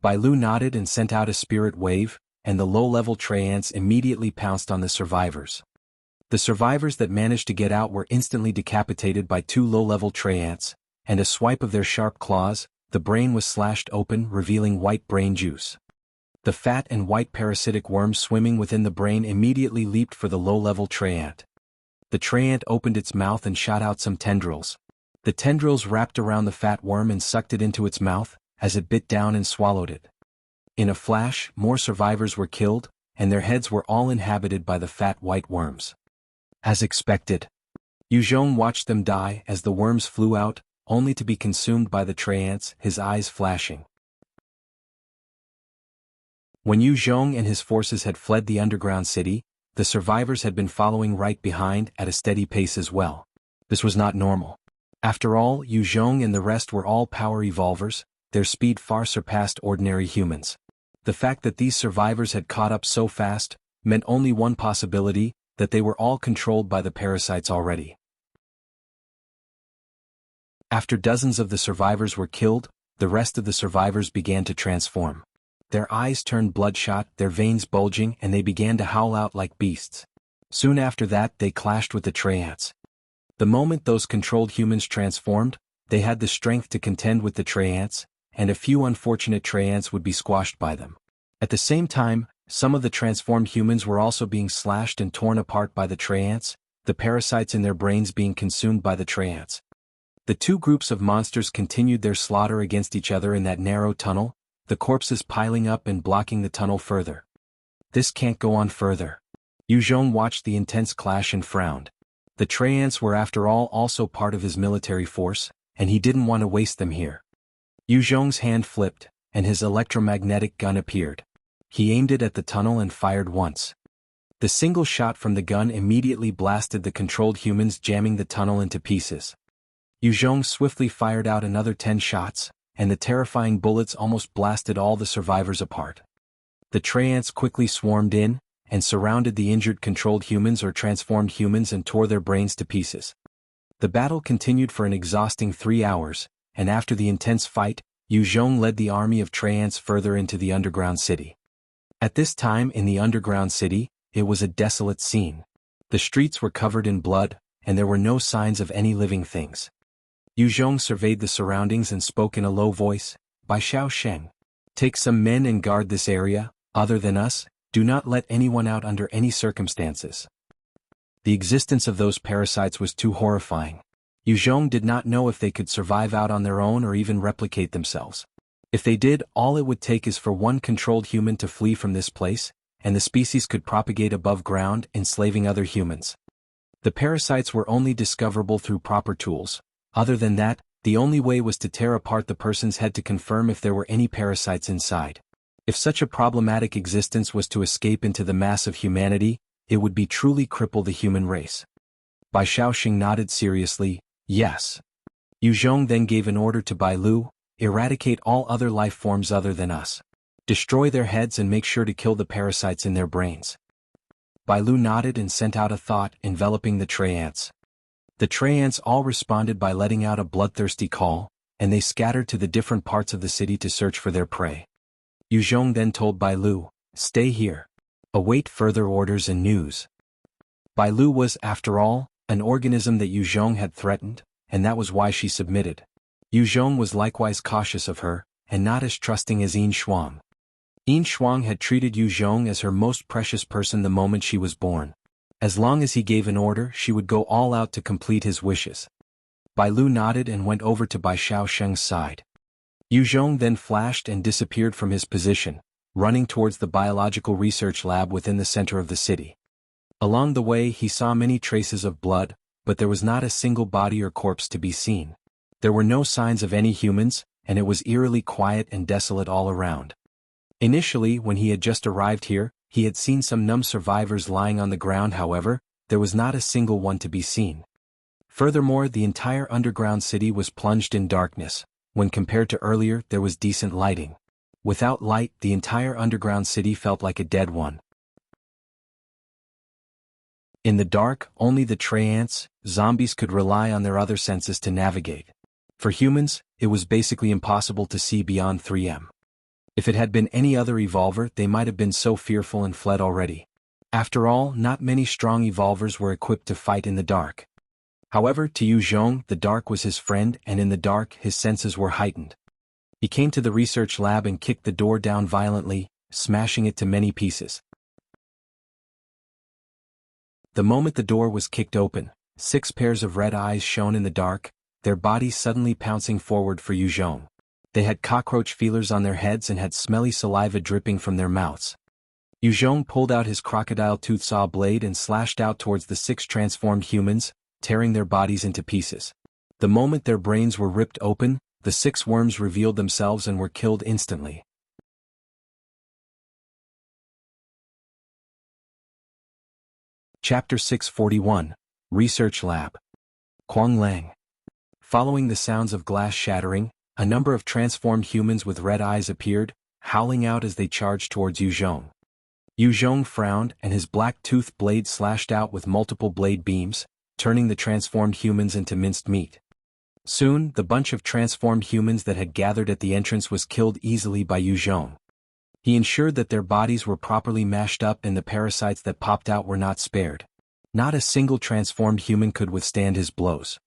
Speaker 1: Bai Lu nodded and sent out a spirit wave, and the low-level treants immediately pounced on the survivors. The survivors that managed to get out were instantly decapitated by two low-level treants, and a swipe of their sharp claws, the brain was slashed open, revealing white brain juice. The fat and white parasitic worms swimming within the brain immediately leaped for the low-level treant. The treant opened its mouth and shot out some tendrils. The tendrils wrapped around the fat worm and sucked it into its mouth, as it bit down and swallowed it. In a flash, more survivors were killed, and their heads were all inhabited by the fat white worms. As expected, Yu Zhong watched them die as the worms flew out, only to be consumed by the treants, his eyes flashing. When Yu Zhong and his forces had fled the underground city, the survivors had been following right behind at a steady pace as well. This was not normal. After all, Yu Zhong and the rest were all power evolvers, their speed far surpassed ordinary humans. The fact that these survivors had caught up so fast meant only one possibility, that they were all controlled by the parasites already. After dozens of the survivors were killed, the rest of the survivors began to transform. Their eyes turned bloodshot, their veins bulging, and they began to howl out like beasts. Soon after that they clashed with the Treants. The moment those controlled humans transformed, they had the strength to contend with the Treants, and a few unfortunate Treants would be squashed by them. At the same time, some of the transformed humans were also being slashed and torn apart by the Treants, the parasites in their brains being consumed by the Treants. The two groups of monsters continued their slaughter against each other in that narrow tunnel, the corpses piling up and blocking the tunnel further. This can't go on further. Yu Zhong watched the intense clash and frowned. The Treants were after all also part of his military force, and he didn't want to waste them here. Yu Zhong's hand flipped, and his electromagnetic gun appeared. He aimed it at the tunnel and fired once. The single shot from the gun immediately blasted the controlled humans, jamming the tunnel into pieces. Yu Zhong swiftly fired out another 10 shots, and the terrifying bullets almost blasted all the survivors apart. The Treants quickly swarmed in, and surrounded the injured controlled humans or transformed humans and tore their brains to pieces. The battle continued for an exhausting 3 hours, and after the intense fight, Yu Zhong led the army of Treants further into the underground city. At this time in the underground city, it was a desolate scene. The streets were covered in blood, and there were no signs of any living things. Yu Zhong surveyed the surroundings and spoke in a low voice, "Bai Xiao Sheng. Take some men and guard this area, other than us, do not let anyone out under any circumstances." The existence of those parasites was too horrifying. Yu Zhong did not know if they could survive out on their own or even replicate themselves. If they did, all it would take is for one controlled human to flee from this place, and the species could propagate above ground, enslaving other humans. The parasites were only discoverable through proper tools. Other than that, the only way was to tear apart the person's head to confirm if there were any parasites inside. If such a problematic existence was to escape into the mass of humanity, it would be truly cripple the human race. Bai Shaoxing nodded seriously, "Yes." Yu Zhong then gave an order to Bai Lu, "Eradicate all other life forms other than us. Destroy their heads and make sure to kill the parasites in their brains." Bai Lu nodded and sent out a thought enveloping the Treants. The Treants all responded by letting out a bloodthirsty call, and they scattered to the different parts of the city to search for their prey. Yu Zhong then told Bai Lu, "Stay here. Await further orders and news." Bai Lu was, after all, an organism that Yu Zhong had threatened, and that was why she submitted. Yu Zhong was likewise cautious of her, and not as trusting as Yin Shuang. Yin Shuang had treated Yu Zhong as her most precious person the moment she was born. As long as he gave an order, she would go all out to complete his wishes. Bai Lu nodded and went over to Bai Shaosheng's side. Yu Zhong then flashed and disappeared from his position, running towards the biological research lab within the center of the city. Along the way he saw many traces of blood, but there was not a single body or corpse to be seen. There were no signs of any humans, and it was eerily quiet and desolate all around. Initially, when he had just arrived here, he had seen some numb survivors lying on the ground. However, there was not a single one to be seen. Furthermore, the entire underground city was plunged in darkness. When compared to earlier, there was decent lighting. Without light, the entire underground city felt like a dead one. In the dark, only the Treants, zombies could rely on their other senses to navigate. For humans, it was basically impossible to see beyond 3 m. If it had been any other evolver, they might have been so fearful and fled already. After all, not many strong evolvers were equipped to fight in the dark. However, to Yu Zhong, the dark was his friend, and in the dark, his senses were heightened. He came to the research lab and kicked the door down violently, smashing it to many pieces. The moment the door was kicked open, 6 pairs of red eyes shone in the dark, their bodies suddenly pouncing forward for Yu Zhong. They had cockroach feelers on their heads and had smelly saliva dripping from their mouths. Yu Zhong pulled out his crocodile tooth saw blade and slashed out towards the 6 transformed humans, tearing their bodies into pieces. The moment their brains were ripped open, the 6 worms revealed themselves and were killed instantly. Chapter 641, Research Lab. Kuang Lang. Following the sounds of glass shattering, a number of transformed humans with red eyes appeared, howling out as they charged towards Yu Zhong. Yu Zhong frowned and his black tooth blade slashed out with multiple blade beams, turning the transformed humans into minced meat. Soon, the bunch of transformed humans that had gathered at the entrance was killed easily by Yu Zhong. He ensured that their bodies were properly mashed up and the parasites that popped out were not spared. Not a single transformed human could withstand his blows.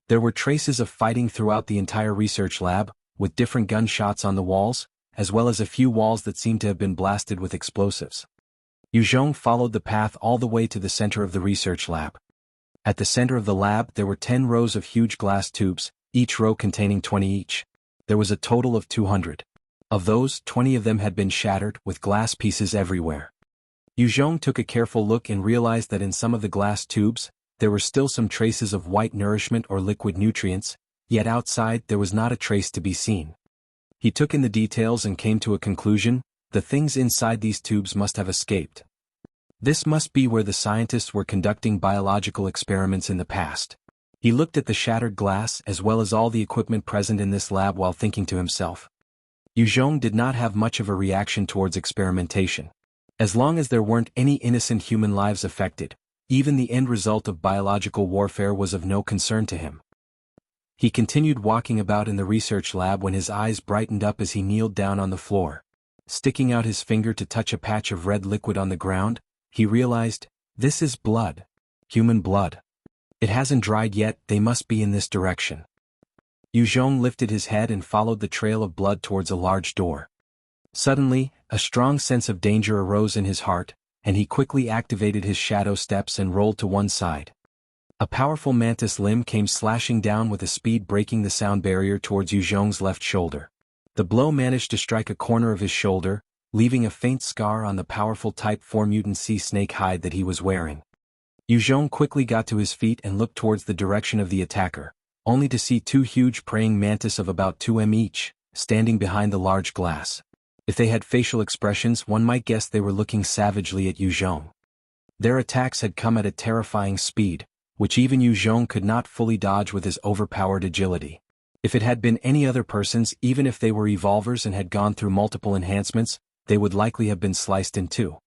Speaker 1: There were traces of fighting throughout the entire research lab, with different gunshots on the walls, as well as a few walls that seemed to have been blasted with explosives. Yu Zhong followed the path all the way to the center of the research lab. At the center of the lab there were 10 rows of huge glass tubes, each row containing 20 each. There was a total of 200. Of those, 20 of them had been shattered, with glass pieces everywhere. Yu Zhong took a careful look and realized that in some of the glass tubes, there were still some traces of white nourishment or liquid nutrients, yet outside there was not a trace to be seen. He took in the details and came to a conclusion: the things inside these tubes must have escaped. This must be where the scientists were conducting biological experiments in the past. He looked at the shattered glass as well as all the equipment present in this lab while thinking to himself. Yu Zhong did not have much of a reaction towards experimentation. As long as there weren't any innocent human lives affected, even the end result of biological warfare was of no concern to him. He continued walking about in the research lab when his eyes brightened up as he kneeled down on the floor. Sticking out his finger to touch a patch of red liquid on the ground, he realized, this is blood. Human blood. It hasn't dried yet, they must be in this direction. Yu Zhong lifted his head and followed the trail of blood towards a large door. Suddenly, a strong sense of danger arose in his heart, and he quickly activated his shadow steps and rolled to one side. A powerful mantis limb came slashing down with a speed breaking the sound barrier towards Yu Zhong's left shoulder. The blow managed to strike a corner of his shoulder, leaving a faint scar on the powerful Type 4 mutant sea snake hide that he was wearing. Yu Zhong quickly got to his feet and looked towards the direction of the attacker, only to see 2 huge praying mantis of about 2 m each, standing behind the large glass. If they had facial expressions, one might guess they were looking savagely at Yu Zhong. Their attacks had come at a terrifying speed, which even Yu Zhong could not fully dodge with his overpowered agility. If it had been any other person's, even if they were evolvers and had gone through multiple enhancements, they would likely have been sliced in two.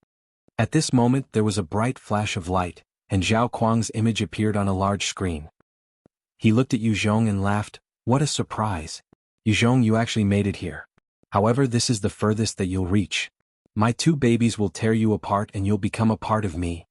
Speaker 1: At this moment there was a bright flash of light, and Zhao Kuang's image appeared on a large screen. He looked at Yu Zhong and laughed. What a surprise! Yu Zhong, you actually made it here. However, this is the furthest that you'll reach. My 2 babies will tear you apart and you'll become a part of me.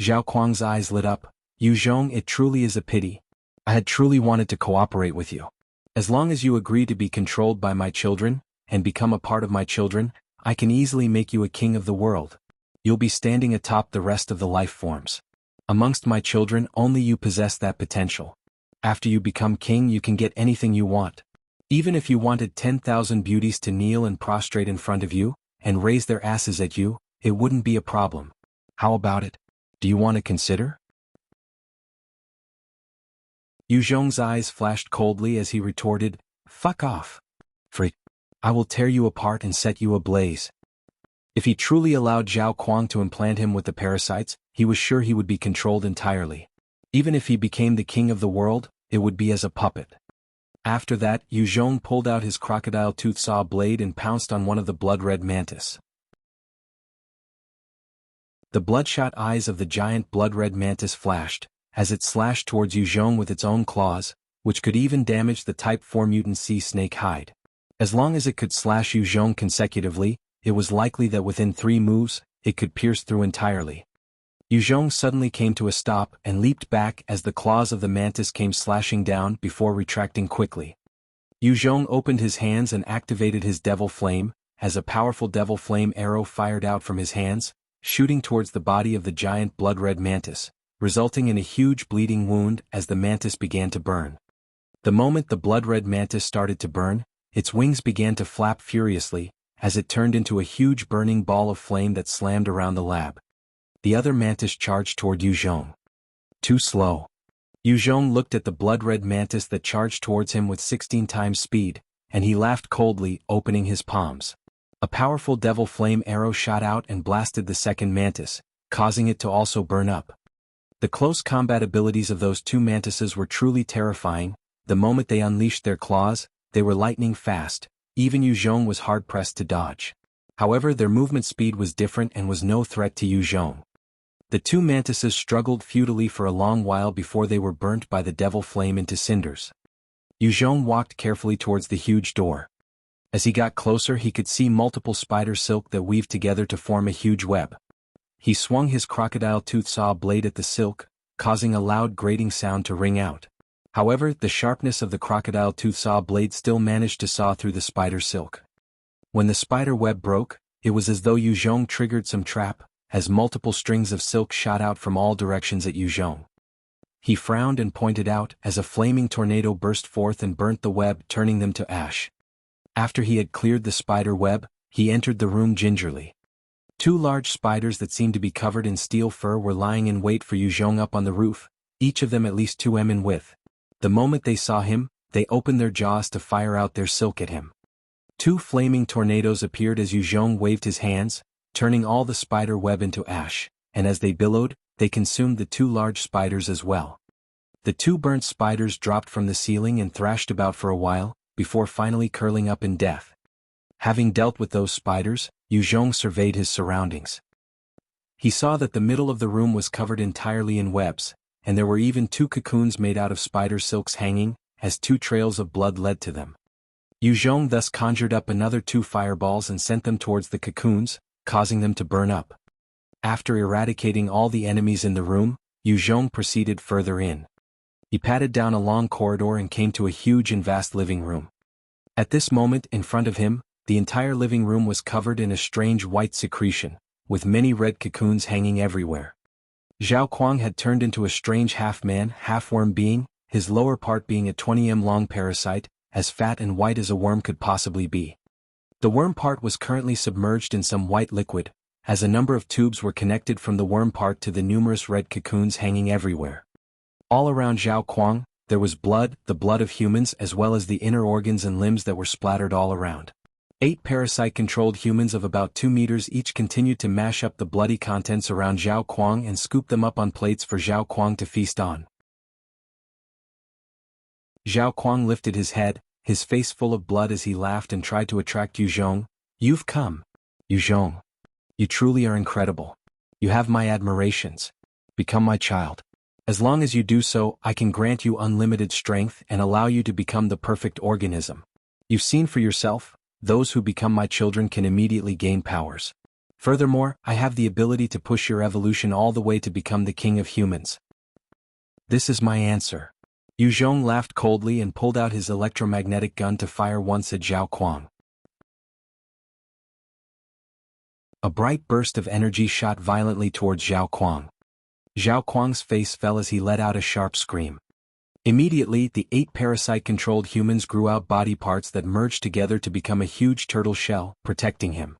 Speaker 1: Zhao Kuang's eyes lit up. Yu Zhong, it truly is a pity. I had truly wanted to cooperate with you. As long as you agree to be controlled by my children, and become a part of my children, I can easily make you a king of the world. You'll be standing atop the rest of the life forms. Amongst my children, only you possess that potential. After you become king, you can get anything you want. Even if you wanted 10,000 beauties to kneel and prostrate in front of you, and raise their asses at you, it wouldn't be a problem. How about it? Do you want to consider? Yu Zhong's eyes flashed coldly as he retorted, fuck off. Freak. I will tear you apart and set you ablaze. If he truly allowed Zhao Kuang to implant him with the parasites, he was sure he would be controlled entirely. Even if he became the king of the world, it would be as a puppet. After that, Yu Zhong pulled out his crocodile tooth saw blade and pounced on one of the blood-red mantis. The bloodshot eyes of the giant blood-red mantis flashed, as it slashed towards Yu Zhong with its own claws, which could even damage the Type 4 mutant sea snake hide. As long as it could slash Yu Zhong consecutively, it was likely that within 3 moves, it could pierce through entirely. Yu Zhong suddenly came to a stop and leaped back as the claws of the mantis came slashing down before retracting quickly. Yu Zhong opened his hands and activated his devil flame, as a powerful devil flame arrow fired out from his hands, shooting towards the body of the giant blood-red mantis, resulting in a huge bleeding wound as the mantis began to burn. The moment the blood-red mantis started to burn, its wings began to flap furiously, as it turned into a huge burning ball of flame that slammed around the lab. The other mantis charged toward Yu Zhong. Too slow. Yu Zhong looked at the blood-red mantis that charged towards him with 16 times speed, and he laughed coldly, opening his palms. A powerful devil flame arrow shot out and blasted the second mantis, causing it to also burn up. The close combat abilities of those 2 mantises were truly terrifying. The moment they unleashed their claws, they were lightning fast. Even Yu Zhong was hard-pressed to dodge. However, their movement speed was different and was no threat to Yu Zhong. The 2 mantises struggled futilely for a long while before they were burnt by the devil flame into cinders. Yu Zhong walked carefully towards the huge door. As he got closer, he could see multiple spider silk that weaved together to form a huge web. He swung his crocodile tooth saw blade at the silk, causing a loud grating sound to ring out. However, the sharpness of the crocodile tooth saw blade still managed to saw through the spider silk. When the spider web broke, it was as though Yu Zhong triggered some trap, as multiple strings of silk shot out from all directions at Yu Zhong. He frowned and pointed out as a flaming tornado burst forth and burnt the web, turning them to ash. After he had cleared the spider web, he entered the room gingerly. 2 large spiders that seemed to be covered in steel fur were lying in wait for Yu Zhong up on the roof, each of them at least 2 m in width. The moment they saw him, they opened their jaws to fire out their silk at him. 2 flaming tornadoes appeared as Yu Zhong waved his hands, turning all the spider web into ash, and as they billowed, they consumed the 2 large spiders as well. The 2 burnt spiders dropped from the ceiling and thrashed about for a while, before finally curling up in death. Having dealt with those spiders, Yu Zhong surveyed his surroundings. He saw that the middle of the room was covered entirely in webs, and there were even 2 cocoons made out of spider silks hanging, as 2 trails of blood led to them. Yu Zhong thus conjured up another 2 fireballs and sent them towards the cocoons, causing them to burn up. After eradicating all the enemies in the room, Yu Zhong proceeded further in. He padded down a long corridor and came to a huge and vast living room. At this moment, in front of him, the entire living room was covered in a strange white secretion, with many red cocoons hanging everywhere. Zhao Kuang had turned into a strange half-man, half-worm being, his lower part being a 20 m long parasite, as fat and white as a worm could possibly be. The worm part was currently submerged in some white liquid, as a number of tubes were connected from the worm part to the numerous red cocoons hanging everywhere. All around Zhao Kuang, there was blood, the blood of humans, as well as the inner organs and limbs that were splattered all around. 8 parasite-controlled humans of about 2 meters each continued to mash up the bloody contents around Zhao Kuang and scoop them up on plates for Zhao Kuang to feast on. Zhao Kuang lifted his head, his face full of blood as he laughed and tried to attract Yu Zhong. "You've come. Yu Zhong. You truly are incredible. You have my admirations. Become my child. As long as you do so, I can grant you unlimited strength and allow you to become the perfect organism. You've seen for yourself, those who become my children can immediately gain powers. Furthermore, I have the ability to push your evolution all the way to become the king of humans. This is my answer." Yu Zhong laughed coldly and pulled out his electromagnetic gun to fire once at Zhao Kuang. A bright burst of energy shot violently towards Zhao Kuang. Zhao Kuang's face fell as he let out a sharp scream. Immediately, the 8 parasite-controlled humans grew out body parts that merged together to become a huge turtle shell, protecting him.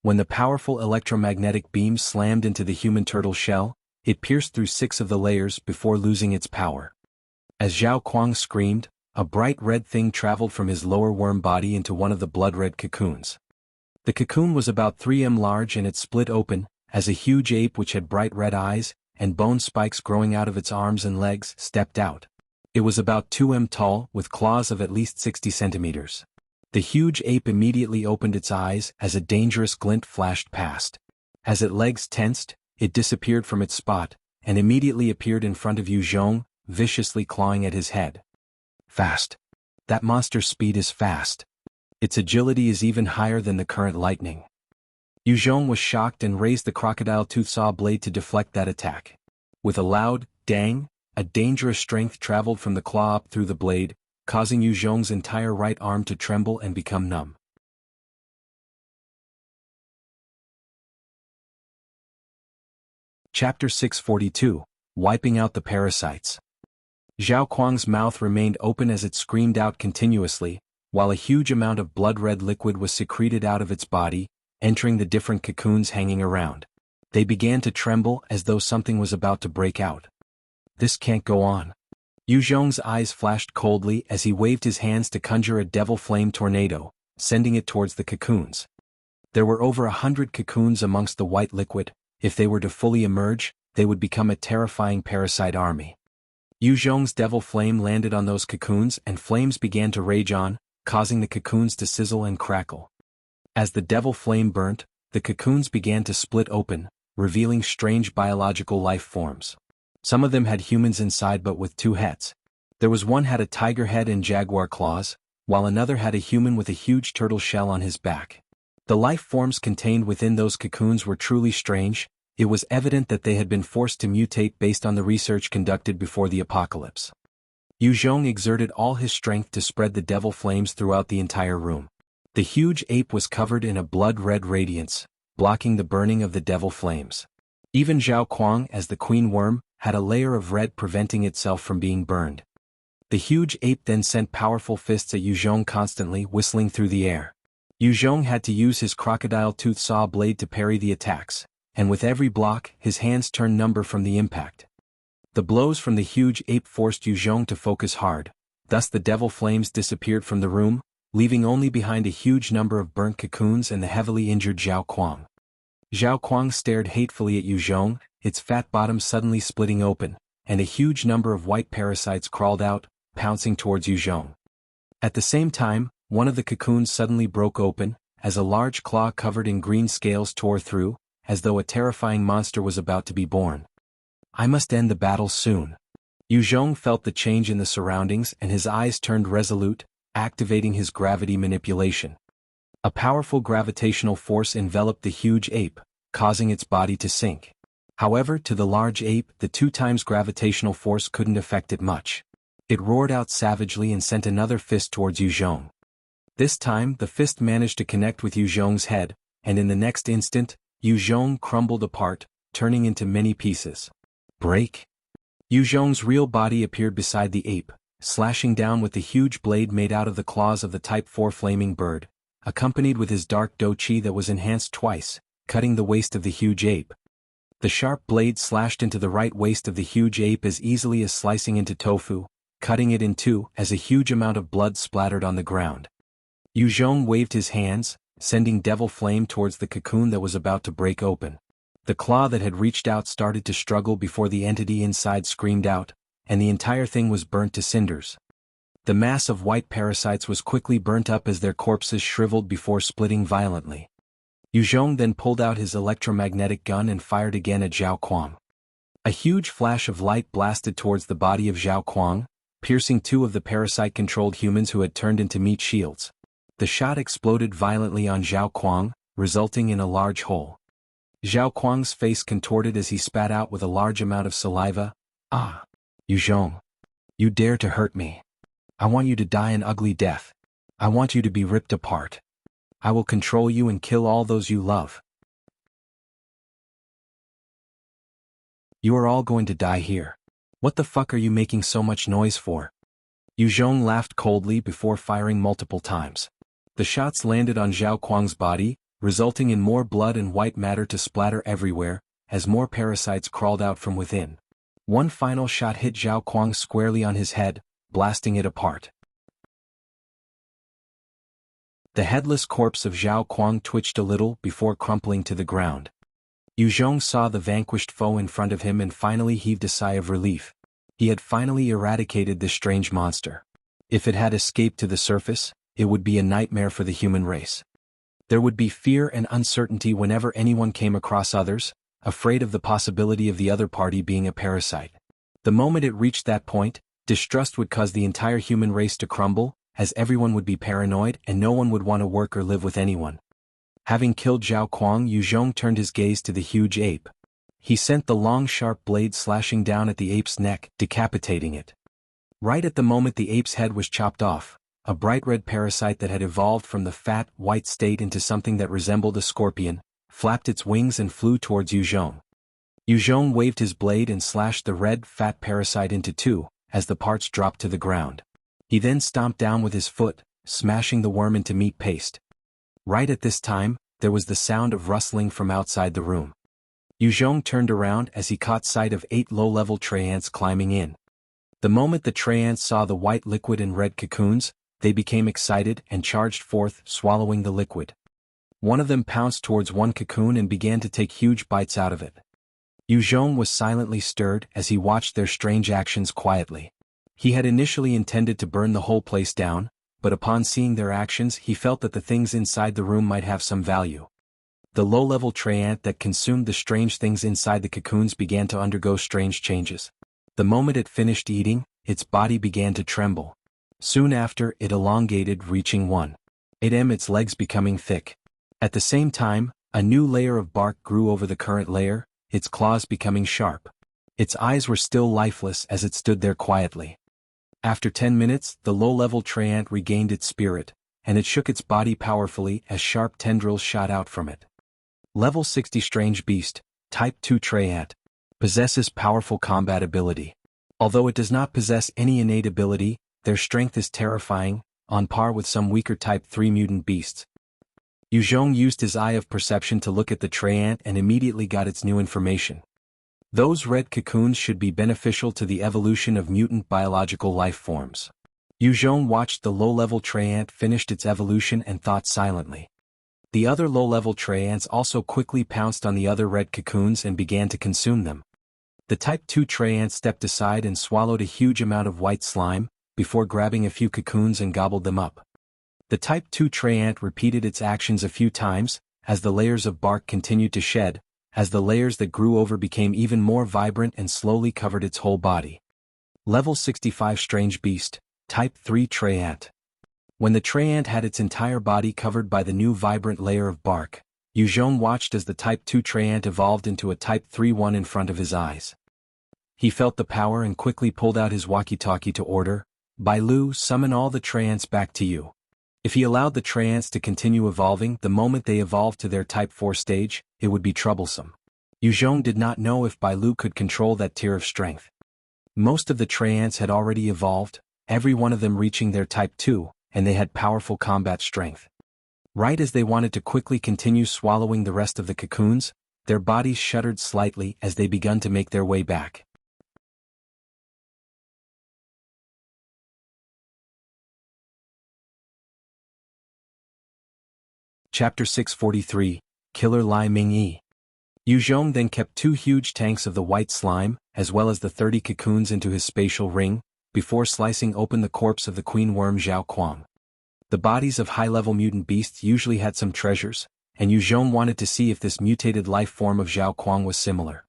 Speaker 1: When the powerful electromagnetic beam slammed into the human turtle shell, it pierced through 6 of the layers before losing its power. As Zhao Kuang screamed, a bright red thing traveled from his lower worm body into one of the blood-red cocoons. The cocoon was about 3 m large and it split open, as a huge ape which had bright red eyes, and bone spikes growing out of its arms and legs, stepped out. It was about 2 m tall, with claws of at least 60 centimeters. The huge ape immediately opened its eyes as a dangerous glint flashed past. As its legs tensed, it disappeared from its spot, and immediately appeared in front of Yu Zhong, viciously clawing at his head. Fast. That monster's speed is fast. Its agility is even higher than the current lightning. Yu Zhong was shocked and raised the crocodile tooth saw blade to deflect that attack. With a loud dang, a dangerous strength traveled from the claw up through the blade, causing Yu Zhong's entire right arm to tremble and become numb. Chapter 642, Wiping Out the Parasites. Zhao Kuang's mouth remained open as it screamed out continuously, while a huge amount of blood-red liquid was secreted out of its body, entering the different cocoons hanging around. They began to tremble as though something was about to break out. This can't go on. Yu Zhong's eyes flashed coldly as he waved his hands to conjure a devil flame tornado, sending it towards the cocoons. There were over 100 cocoons amongst the white liquid. If they were to fully emerge, they would become a terrifying parasite army. Yu Zhong's devil flame landed on those cocoons and flames began to rage on, causing the cocoons to sizzle and crackle. As the devil flame burnt, the cocoons began to split open, revealing strange biological life forms. Some of them had humans inside but with 2 heads. There was one had a tiger head and jaguar claws, while another had a human with a huge turtle shell on his back. The life forms contained within those cocoons were truly strange, It was evident that they had been forced to mutate based on the research conducted before the apocalypse. Yu Zhong exerted all his strength to spread the devil flames throughout the entire room. The huge ape was covered in a blood-red radiance, blocking the burning of the devil flames. Even Zhao Kuang, as the queen worm, had a layer of red preventing itself from being burned. The huge ape then sent powerful fists at Yu Zhong, constantly whistling through the air. Yu Zhong had to use his crocodile tooth saw blade to parry the attacks, and with every block, his hands turned number from the impact. The blows from the huge ape forced Yu Zhong to focus hard, thus the devil flames disappeared from the room, leaving only behind a huge number of burnt cocoons and the heavily injured Zhao Kuang. Zhao Kuang stared hatefully at Yu Zhong, its fat bottom suddenly splitting open, and a huge number of white parasites crawled out, pouncing towards Yu Zhong. At the same time, one of the cocoons suddenly broke open, as a large claw covered in green scales tore through, as though a terrifying monster was about to be born. I must end the battle soon. Yu Zhong felt the change in the surroundings and his eyes turned resolute, activating his gravity manipulation. A powerful gravitational force enveloped the huge ape, causing its body to sink. However, to the large ape, the 2 times gravitational force couldn't affect it much. It roared out savagely and sent another fist towards Yu Zhong. This time, the fist managed to connect with Yu Zhong's head, and in the next instant, Yu Zhong crumbled apart, turning into many pieces. Break! Yu Zhong's real body appeared beside the ape, slashing down with the huge blade made out of the claws of the Type 4 flaming bird, accompanied with his dark do chi that was enhanced twice, cutting the waist of the huge ape. The sharp blade slashed into the right waist of the huge ape as easily as slicing into tofu, cutting it in two as a huge amount of blood splattered on the ground. Yu Zhong waved his hands, sending devil flame towards the cocoon that was about to break open. The claw that had reached out started to struggle before the entity inside screamed out, and the entire thing was burnt to cinders. The mass of white parasites was quickly burnt up as their corpses shriveled before splitting violently. Yu Zhong then pulled out his electromagnetic gun and fired again at Zhao Kuang. A huge flash of light blasted towards the body of Zhao Kuang, piercing 2 of the parasite-controlled humans who had turned into meat shields. The shot exploded violently on Zhao Kuang, resulting in a large hole. Zhao Kuang's face contorted as he spat out with a large amount of saliva. Ah! Yu Zhong! You dare to hurt me! I want you to die an ugly death. I want you to be ripped apart. I will control you and kill all those you love. You are all going to die here. What the fuck are you making so much noise for? Yu Zhong laughed coldly before firing multiple times. The shots landed on Zhao Kuang's body, resulting in more blood and white matter to splatter everywhere, as more parasites crawled out from within. One final shot hit Zhao Kuang squarely on his head, blasting it apart. The headless corpse of Zhao Kuang twitched a little before crumpling to the ground. Yu Zhong saw the vanquished foe in front of him and finally heaved a sigh of relief. He had finally eradicated this strange monster. If it had escaped to the surface, it would be a nightmare for the human race. There would be fear and uncertainty whenever anyone came across others, afraid of the possibility of the other party being a parasite. The moment it reached that point, distrust would cause the entire human race to crumble, as everyone would be paranoid and no one would want to work or live with anyone. Having killed Zhao Kuang, Yu Zhong turned his gaze to the huge ape. He sent the long sharp blade slashing down at the ape's neck, decapitating it. Right at the moment the ape's head was chopped off, a bright red parasite that had evolved from the fat, white state into something that resembled a scorpion, flapped its wings and flew towards Yu Zhong. Yu Zhong waved his blade and slashed the red, fat parasite into 2, as the parts dropped to the ground. He then stomped down with his foot, smashing the worm into meat paste. Right at this time, there was the sound of rustling from outside the room. Yu Zhong turned around as he caught sight of 8 low-level tray ants climbing in. The moment the tray ants saw the white liquid and red cocoons, they became excited and charged forth, swallowing the liquid. One of them pounced towards one cocoon and began to take huge bites out of it. Yu Zhong was silently stirred as he watched their strange actions quietly. He had initially intended to burn the whole place down, but upon seeing their actions he felt that the things inside the room might have some value. The low-level tray ant that consumed the strange things inside the cocoons began to undergo strange changes. The moment it finished eating, its body began to tremble. Soon after, it elongated, reaching 1.8 m, its legs becoming thick. At the same time, a new layer of bark grew over the current layer, its claws becoming sharp. Its eyes were still lifeless as it stood there quietly. After 10 minutes, the low-level Treant regained its spirit, and it shook its body powerfully as sharp tendrils shot out from it. Level 60 Strange Beast, Type 2 Treant. Possesses powerful combat ability. Although it does not possess any innate ability, their strength is terrifying, on par with some weaker Type 3 mutant beasts. Yu Zhong used his eye of perception to look at the Treant and immediately got its new information. Those red cocoons should be beneficial to the evolution of mutant biological life forms. Yu Zhong watched the low-level Treant finish its evolution and thought silently. The other low-level Treants also quickly pounced on the other red cocoons and began to consume them. The Type 2 Treant stepped aside and swallowed a huge amount of white slime, before grabbing a few cocoons and gobbled them up. The Type 2 Treant repeated its actions a few times, as the layers of bark continued to shed, as the layers that grew over became even more vibrant and slowly covered its whole body. Level 65 Strange Beast, Type 3 Treant. When the Treant had its entire body covered by the new vibrant layer of bark, Yu Zhong watched as the Type 2 Treant evolved into a Type 3 one in front of his eyes. He felt the power and quickly pulled out his walkie-talkie to order, "Bai Lu, summon all the Treants back to you." If he allowed the Treants to continue evolving the moment they evolved to their Type 4 stage, it would be troublesome. Yu Zhong did not know if Bai Lu could control that tier of strength. Most of the Treants had already evolved, every one of them reaching their Type 2, and they had powerful combat strength. Right as they wanted to quickly continue swallowing the rest of the cocoons, their bodies shuddered slightly as they began to make their way back. Chapter 643, Killer Lai Ming-yi. Yu Zhong then kept 2 huge tanks of the white slime, as well as the 30 cocoons into his spatial ring, before slicing open the corpse of the queen worm Zhao Kuang. The bodies of high-level mutant beasts usually had some treasures, and Yu Zhong wanted to see if this mutated life form of Zhao Kuang was similar.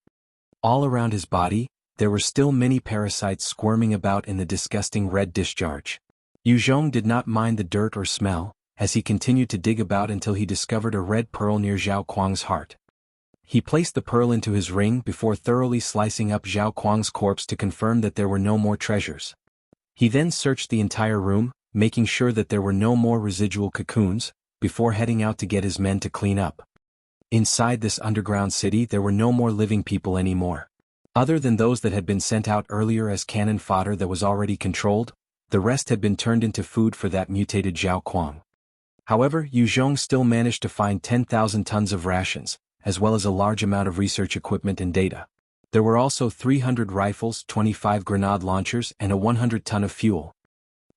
Speaker 1: All around his body, there were still many parasites squirming about in the disgusting red discharge. Yu Zhong did not mind the dirt or smell, as he continued to dig about until he discovered a red pearl near Zhao Kuang's heart. He placed the pearl into his ring before thoroughly slicing up Zhao Kuang's corpse to confirm that there were no more treasures. He then searched the entire room, making sure that there were no more residual cocoons, before heading out to get his men to clean up. Inside this underground city there were no more living people anymore. Other than those that had been sent out earlier as cannon fodder that was already controlled, the rest had been turned into food for that mutated Zhao Kuang. However, Yu Zhong still managed to find 10,000 tons of rations, as well as a large amount of research equipment and data. There were also 300 rifles, 25 grenade launchers, and a 100-ton of fuel.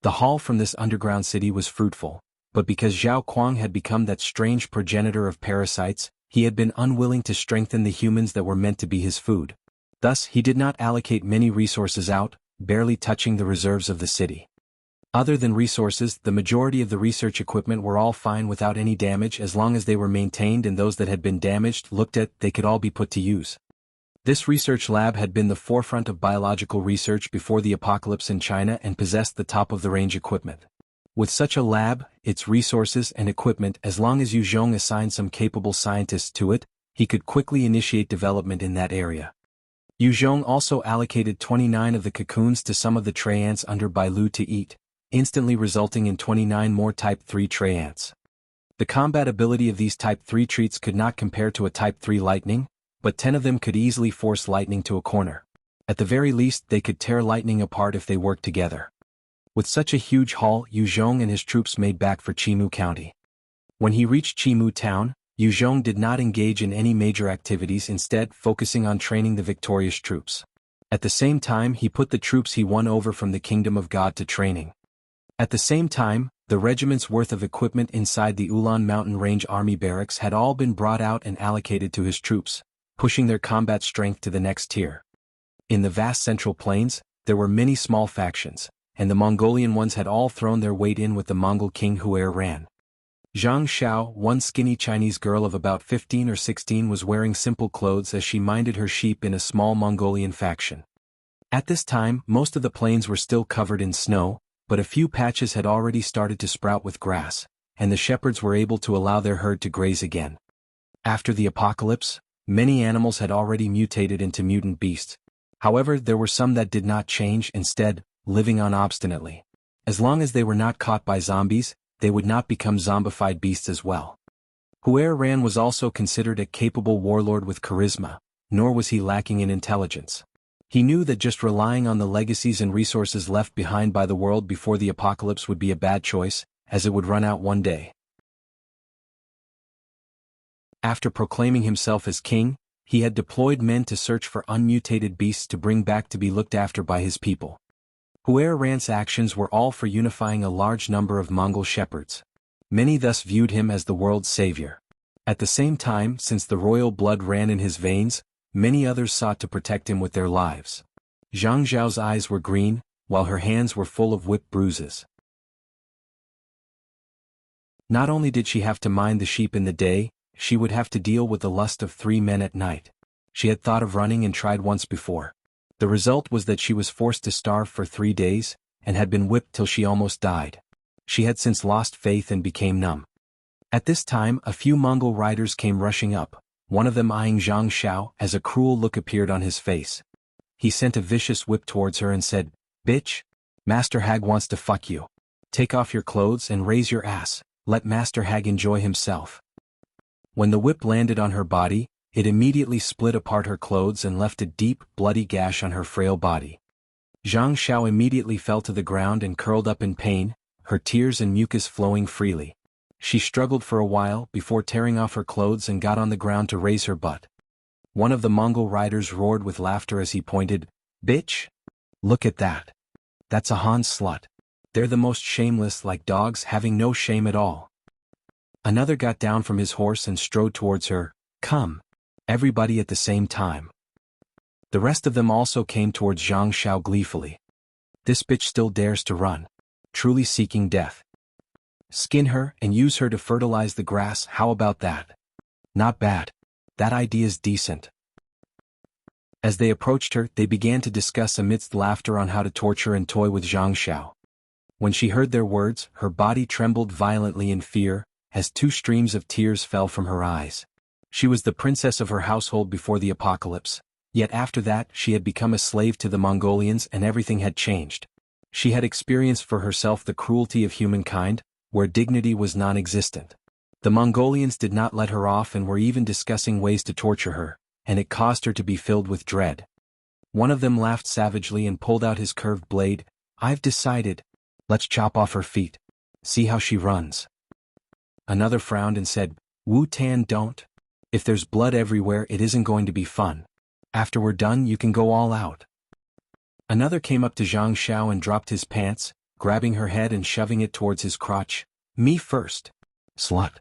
Speaker 1: The haul from this underground city was fruitful, but because Zhao Kuang had become that strange progenitor of parasites, he had been unwilling to strengthen the humans that were meant to be his food. Thus, he did not allocate many resources out, barely touching the reserves of the city. Other than resources, the majority of the research equipment were all fine without any damage as long as they were maintained, and those that had been damaged, looked at, they could all be put to use. This research lab had been the forefront of biological research before the apocalypse in China and possessed the top-of-the-range equipment. With such a lab, its resources and equipment, as long as Yu Zhong assigned some capable scientists to it, he could quickly initiate development in that area. Yu Zhong also allocated 29 of the cocoons to some of the Treants under Bai Lu to eat, instantly resulting in 29 more Type 3 Treants. The combat ability of these Type 3 treats could not compare to a Type 3 lightning, but 10 of them could easily force lightning to a corner. At the very least, they could tear lightning apart if they worked together. With such a huge haul, Yu Zhong and his troops made back for Chimu County. When he reached Chimu town, Yu Zhong did not engage in any major activities, instead focusing on training the victorious troops. At the same time, he put the troops he won over from the Kingdom of God to training. At the same time, the regiment's worth of equipment inside the Ulan Mountain Range Army barracks had all been brought out and allocated to his troops, pushing their combat strength to the next tier. In the vast central plains, there were many small factions, and the Mongolian ones had all thrown their weight in with the Mongol king Hu'er Ran. Zhang Xiao, one skinny Chinese girl of about 15 or 16, was wearing simple clothes as she minded her sheep in a small Mongolian faction. At this time, most of the plains were still covered in snow, but a few patches had already started to sprout with grass, and the shepherds were able to allow their herd to graze again. After the apocalypse, Many animals had already mutated into mutant beasts. However, there were some that did not change, instead, living on obstinately. As long as they were not caught by zombies, they would not become zombified beasts as well. Huer Ran was also considered a capable warlord with charisma, nor was he lacking in intelligence. He knew that just relying on the legacies and resources left behind by the world before the apocalypse would be a bad choice, as it would run out one day. After proclaiming himself as king, he had deployed men to search for unmutated beasts to bring back to be looked after by his people. Huer Ran's actions were all for unifying a large number of Mongol shepherds. Many thus viewed him as the world's savior. At the same time, since the royal blood ran in his veins, many others sought to protect him with their lives. Zhang Zhao's eyes were green, while her hands were full of whip bruises. Not only did she have to mind the sheep in the day, she would have to deal with the lust of 3 men at night. She had thought of running and tried once before. The result was that she was forced to starve for 3 days, and had been whipped till she almost died. She had since lost faith and became numb. At this time, a few Mongol riders came rushing up, one of them eyeing Zhang Xiao as a cruel look appeared on his face. He sent a vicious whip towards her and said, "Bitch! Master Hag wants to fuck you. Take off your clothes and raise your ass, let Master Hag enjoy himself." When the whip landed on her body, it immediately split apart her clothes and left a deep, bloody gash on her frail body. Zhang Xiao immediately fell to the ground and curled up in pain, her tears and mucus flowing freely. She struggled for a while before tearing off her clothes and got on the ground to raise her butt. One of the Mongol riders roared with laughter as he pointed, "Bitch! Look at that. That's a Han slut. They're the most shameless, like dogs having no shame at all." Another got down from his horse and strode towards her. "Come." Everybody at the same time. The rest of them also came towards Zhang Xiao gleefully. "This bitch still dares to run. Truly seeking death. Skin her and use her to fertilize the grass, how about that? Not bad. That idea's decent." As they approached her, they began to discuss amidst laughter on how to torture and toy with Zhang Xiao. When she heard their words, her body trembled violently in fear, as 2 streams of tears fell from her eyes. She was the princess of her household before the apocalypse, yet after that she had become a slave to the Mongolians and everything had changed. She had experienced for herself the cruelty of humankind, where dignity was non-existent. The Mongolians did not let her off and were even discussing ways to torture her, and it caused her to be filled with dread. One of them laughed savagely and pulled out his curved blade. "I've decided. Let's chop off her feet. See how she runs." Another frowned and said, "Wu Tan, don't. If there's blood everywhere, it isn't going to be fun. After we're done, you can go all out." Another came up to Zhang Xiao and dropped his pants, grabbing her head and shoving it towards his crotch. "Me first. Slut.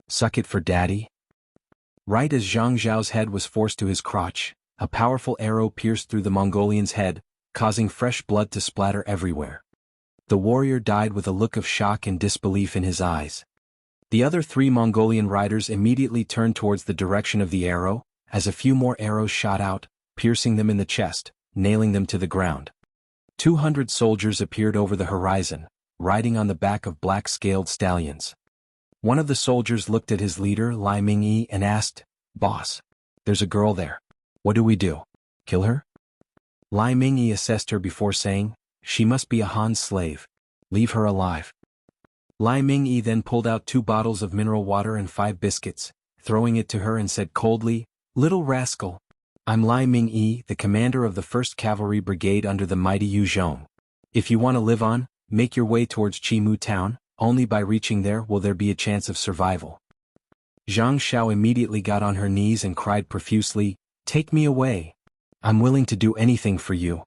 Speaker 1: Suck it for daddy." Right as Zhang Zhao's head was forced to his crotch, a powerful arrow pierced through the Mongolian's head, causing fresh blood to splatter everywhere. The warrior died with a look of shock and disbelief in his eyes. The other 3 Mongolian riders immediately turned towards the direction of the arrow, as a few more arrows shot out, piercing them in the chest, nailing them to the ground. 200 soldiers appeared over the horizon, riding on the back of black-scaled stallions. One of the soldiers looked at his leader, Lai Mingyi, and asked, "Boss, there's a girl there. What do we do? Kill her?" Lai Mingyi assessed her before saying, "She must be a Han slave. Leave her alive." Lai Mingyi then pulled out 2 bottles of mineral water and 5 biscuits, throwing it to her and said coldly, "Little rascal. I'm Lai Mingyi, the commander of the 1st Cavalry Brigade under the mighty Yu Zhong. If you want to live on, make your way towards Jianghu town. Only by reaching there will there be a chance of survival." Zhang Xiao immediately got on her knees and cried profusely, "Take me away. I'm willing to do anything for you.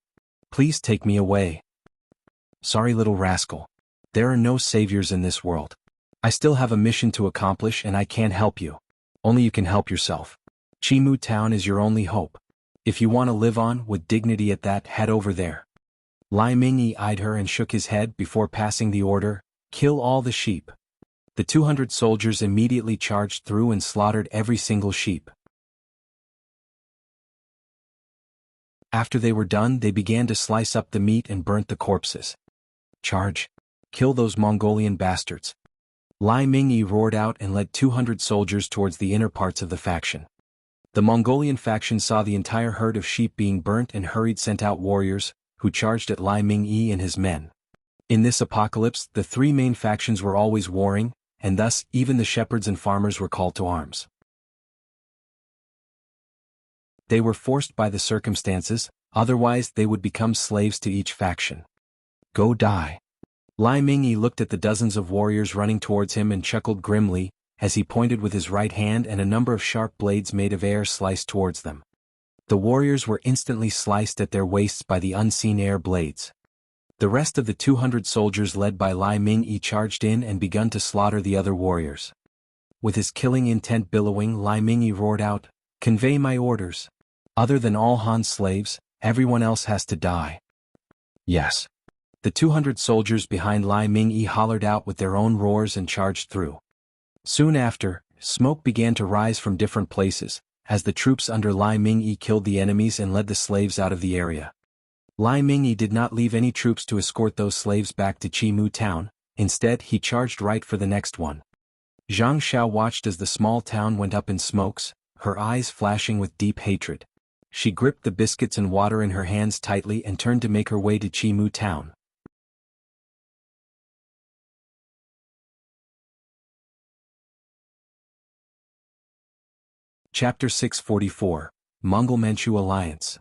Speaker 1: Please take me away." "Sorry, little rascal. There are no saviors in this world. I still have a mission to accomplish and I can't help you. Only you can help yourself. Jianghu town is your only hope. If you want to live on with dignity at that, head over there." Lai Mingyi eyed her and shook his head before passing the order, "Kill all the sheep." The 200 soldiers immediately charged through and slaughtered every single sheep. After they were done, they began to slice up the meat and burnt the corpses. "Charge! Kill those Mongolian bastards!" Lai Mingyi roared out and led 200 soldiers towards the inner parts of the faction. The Mongolian faction saw the entire herd of sheep being burnt and hurried sent out warriors, who charged at Lai Ming-yi and his men. In this apocalypse, the three main factions were always warring, and thus even the shepherds and farmers were called to arms. They were forced by the circumstances, otherwise they would become slaves to each faction. Go die. Lai Ming-yi looked at the dozens of warriors running towards him and chuckled grimly, as he pointed with his right hand and a number of sharp blades made of air sliced towards them. The warriors were instantly sliced at their waists by the unseen air blades. The rest of the 200 soldiers led by Lai Ming-yi charged in and begun to slaughter the other warriors. With his killing intent billowing, Lai Ming-yi roared out, "Convey my orders. Other than all Han slaves, everyone else has to die." Yes. The 200 soldiers behind Lai Ming-yi hollered out with their own roars and charged through. Soon after, smoke began to rise from different places, as the troops under Lai Ming-yi killed the enemies and led the slaves out of the area. Lai Ming-yi did not leave any troops to escort those slaves back to Jianghu town, instead he charged right for the next one. Zhang Xiao watched as the small town went up in smokes, her eyes flashing with deep hatred. She gripped the biscuits and water in her hands tightly and turned to make her way to Jianghu town. Chapter 644, Mongol-Manchu Alliance.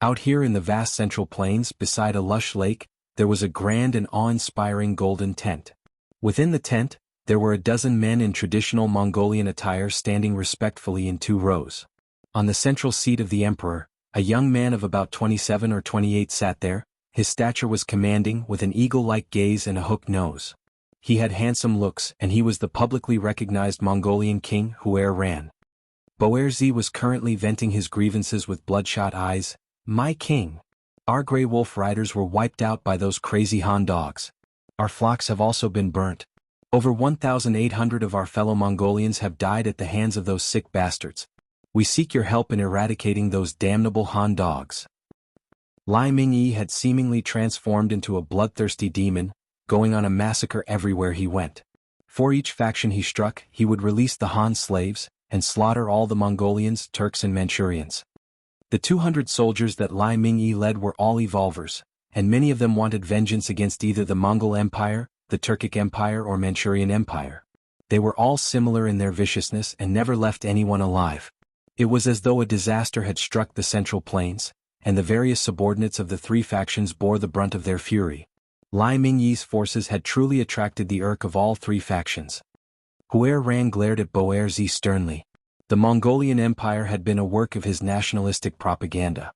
Speaker 1: Out here in the vast central plains beside a lush lake, there was a grand and awe-inspiring golden tent. Within the tent, there were a dozen men in traditional Mongolian attire standing respectfully in 2 rows. On the central seat of the emperor, a young man of about 27 or 28 sat there. His stature was commanding with an eagle-like gaze and a hooked nose. He had handsome looks and he was the publicly recognized Mongolian king Huer Ran. Boerzi was currently venting his grievances with bloodshot eyes. "My king. Our Grey Wolf riders were wiped out by those crazy Han dogs. Our flocks have also been burnt. Over 1,800 of our fellow Mongolians have died at the hands of those sick bastards. We seek your help in eradicating those damnable Han dogs." Lai Ming-yi had seemingly transformed into a bloodthirsty demon, going on a massacre everywhere he went. For each faction he struck, he would release the Han slaves, and slaughter all the Mongolians, Turks and Manchurians. The 200 soldiers that Lai Ming-yi led were all evolvers, and many of them wanted vengeance against either the Mongol Empire, the Turkic Empire or Manchurian Empire. They were all similar in their viciousness and never left anyone alive. It was as though a disaster had struck the central plains, and the various subordinates of the 3 factions bore the brunt of their fury. Lai Ming-yi's forces had truly attracted the irk of all 3 factions. Huer Ran glared at Boerzi sternly. The Mongolian Empire had been a work of his nationalistic propaganda.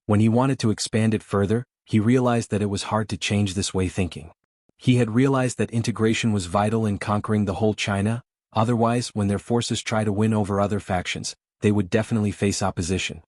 Speaker 1: When he wanted to expand it further, he realized that it was hard to change this way thinking. He had realized that integration was vital in conquering the whole China, otherwise when their forces try to win over other factions, they would definitely face opposition.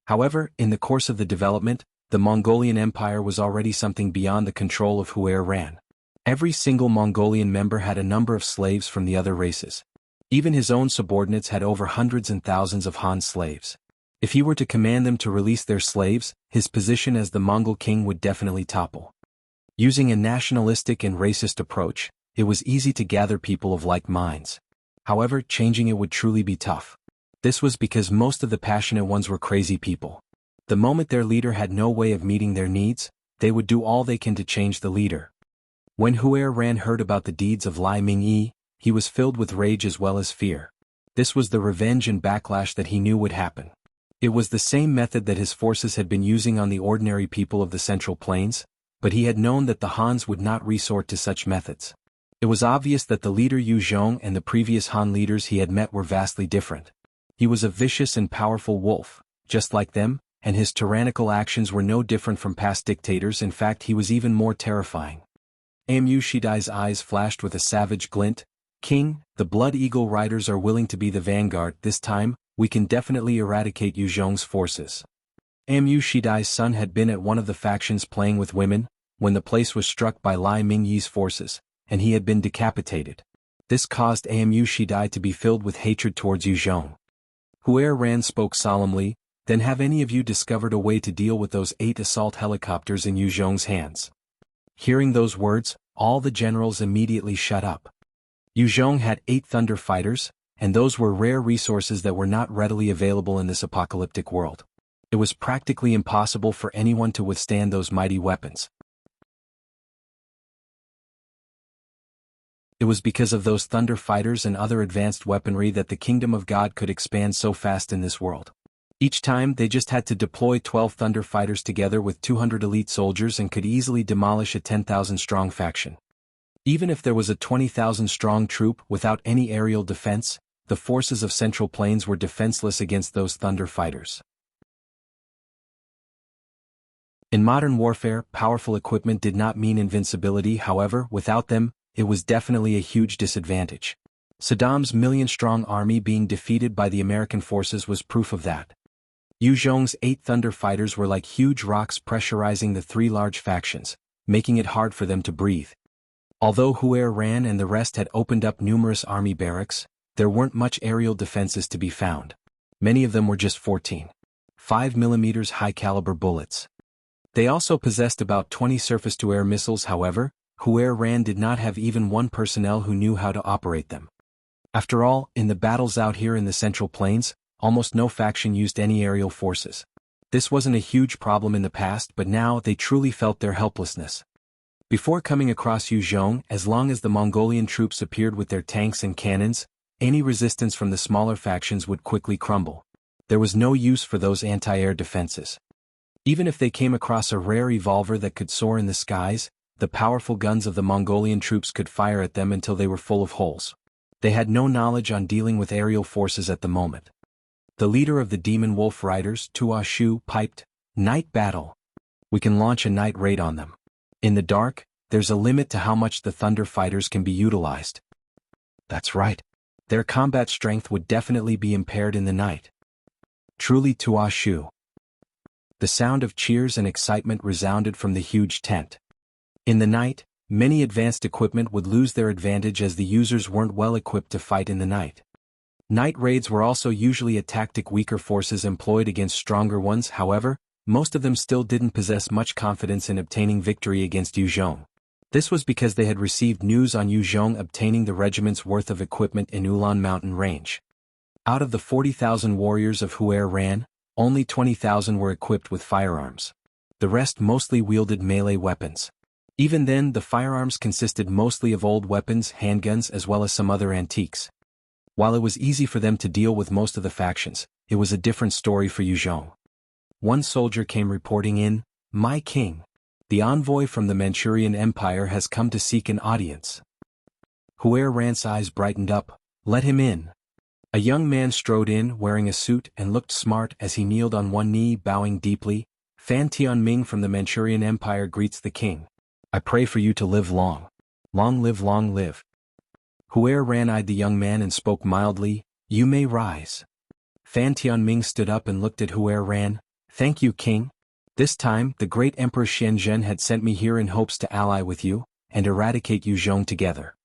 Speaker 1: However, in the course of the development, the Mongolian Empire was already something beyond the control of Huer Ran. Every single Mongolian member had a number of slaves from the other races. Even his own subordinates had over hundreds and thousands of Han slaves. If he were to command them to release their slaves, his position as the Mongol king would definitely topple. Using a nationalistic and racist approach, it was easy to gather people of like minds. However, changing it would truly be tough. This was because most of the passionate ones were crazy people. The moment their leader had no way of meeting their needs, they would do all they can to change the leader. When Huer Ran heard about the deeds of Lai Ming-yi, he was filled with rage as well as fear. This was the revenge and backlash that he knew would happen. It was the same method that his forces had been using on the ordinary people of the Central Plains, but he had known that the Hans would not resort to such methods. It was obvious that the leader Yu Zhong and the previous Han leaders he had met were vastly different. He was a vicious and powerful wolf, just like them, and his tyrannical actions were no different from past dictators. In fact, he was even more terrifying. Amu Shidai's eyes flashed with a savage glint. "King, the Blood Eagle Riders are willing to be the vanguard. This time, we can definitely eradicate Yu Zhong's forces." Amu Shidai's son had been at one of the factions playing with women, when the place was struck by Lai Ming-yi's forces, and he had been decapitated. This caused Amu Shidai to be filled with hatred towards Yu Zhong. Huer Ran spoke solemnly, "Then have any of you discovered a way to deal with those 8 assault helicopters in Yu Zhong's hands?" Hearing those words, all the generals immediately shut up. Yu Zhong had 8 Thunder fighters, and those were rare resources that were not readily available in this apocalyptic world. It was practically impossible for anyone to withstand those mighty weapons. It was because of those thunder fighters and other advanced weaponry that the kingdom of God could expand so fast in this world. Each time they just had to deploy 12 thunder fighters together with 200 elite soldiers and could easily demolish a 10,000-strong faction. Even if there was a 20,000-strong troop without any aerial defense, the forces of Central Plains were defenseless against those thunder fighters. In modern warfare, powerful equipment did not mean invincibility. However, without them, it was definitely a huge disadvantage. Saddam's million-strong army being defeated by the American forces was proof of that. Yu Zhong's 8 thunder fighters were like huge rocks pressurizing the 3 large factions, making it hard for them to breathe. Although Huer Ran and the rest had opened up numerous army barracks, there weren't much aerial defenses to be found. Many of them were just 14.5 mm high-caliber bullets. They also possessed about 20 surface-to-air missiles. However, Huer Ran did not have even one personnel who knew how to operate them. After all, in the battles out here in the Central Plains, almost no faction used any aerial forces. This wasn't a huge problem in the past, but now they truly felt their helplessness. Before coming across Yu Zhong, as long as the Mongolian troops appeared with their tanks and cannons, any resistance from the smaller factions would quickly crumble. There was no use for those anti-air defenses. Even if they came across a rare evolver that could soar in the skies, the powerful guns of the Mongolian troops could fire at them until they were full of holes. They had no knowledge on dealing with aerial forces at the moment. The leader of the Demon Wolf Riders, Tua Shu, piped, "Night battle. We can launch a night raid on them. In the dark, there's a limit to how much the Thunder Fighters can be utilized." That's right. Their combat strength would definitely be impaired in the night. Truly Tua Shu. The sound of cheers and excitement resounded from the huge tent. In the night, many advanced equipment would lose their advantage as the users weren't well equipped to fight in the night. Night raids were also usually a tactic weaker forces employed against stronger ones. However, most of them still didn't possess much confidence in obtaining victory against Yu Zhong. This was because they had received news on Yu Zhong obtaining the regiment's worth of equipment in Ulan Mountain Range. Out of the 40,000 warriors of Huer Ran, only 20,000 were equipped with firearms. The rest mostly wielded melee weapons. Even then, the firearms consisted mostly of old weapons, handguns, as well as some other antiques. While it was easy for them to deal with most of the factions, it was a different story for Yu Zhong. One soldier came reporting in, "My king, the envoy from the Manchurian Empire has come to seek an audience." Huer Ran's eyes brightened up. "Let him in." A young man strode in, wearing a suit and looked smart as he kneeled on one knee, bowing deeply. "Fan Tianming from the Manchurian Empire greets the king. I pray for you to live long. Long live, long live." Huer Ran eyed the young man and spoke mildly, "You may rise." Fan Tianming stood up and looked at Huer Ran. "Thank you, king. This time, the great Emperor Xianzhen had sent me here in hopes to ally with you, and eradicate Yu Zhong together."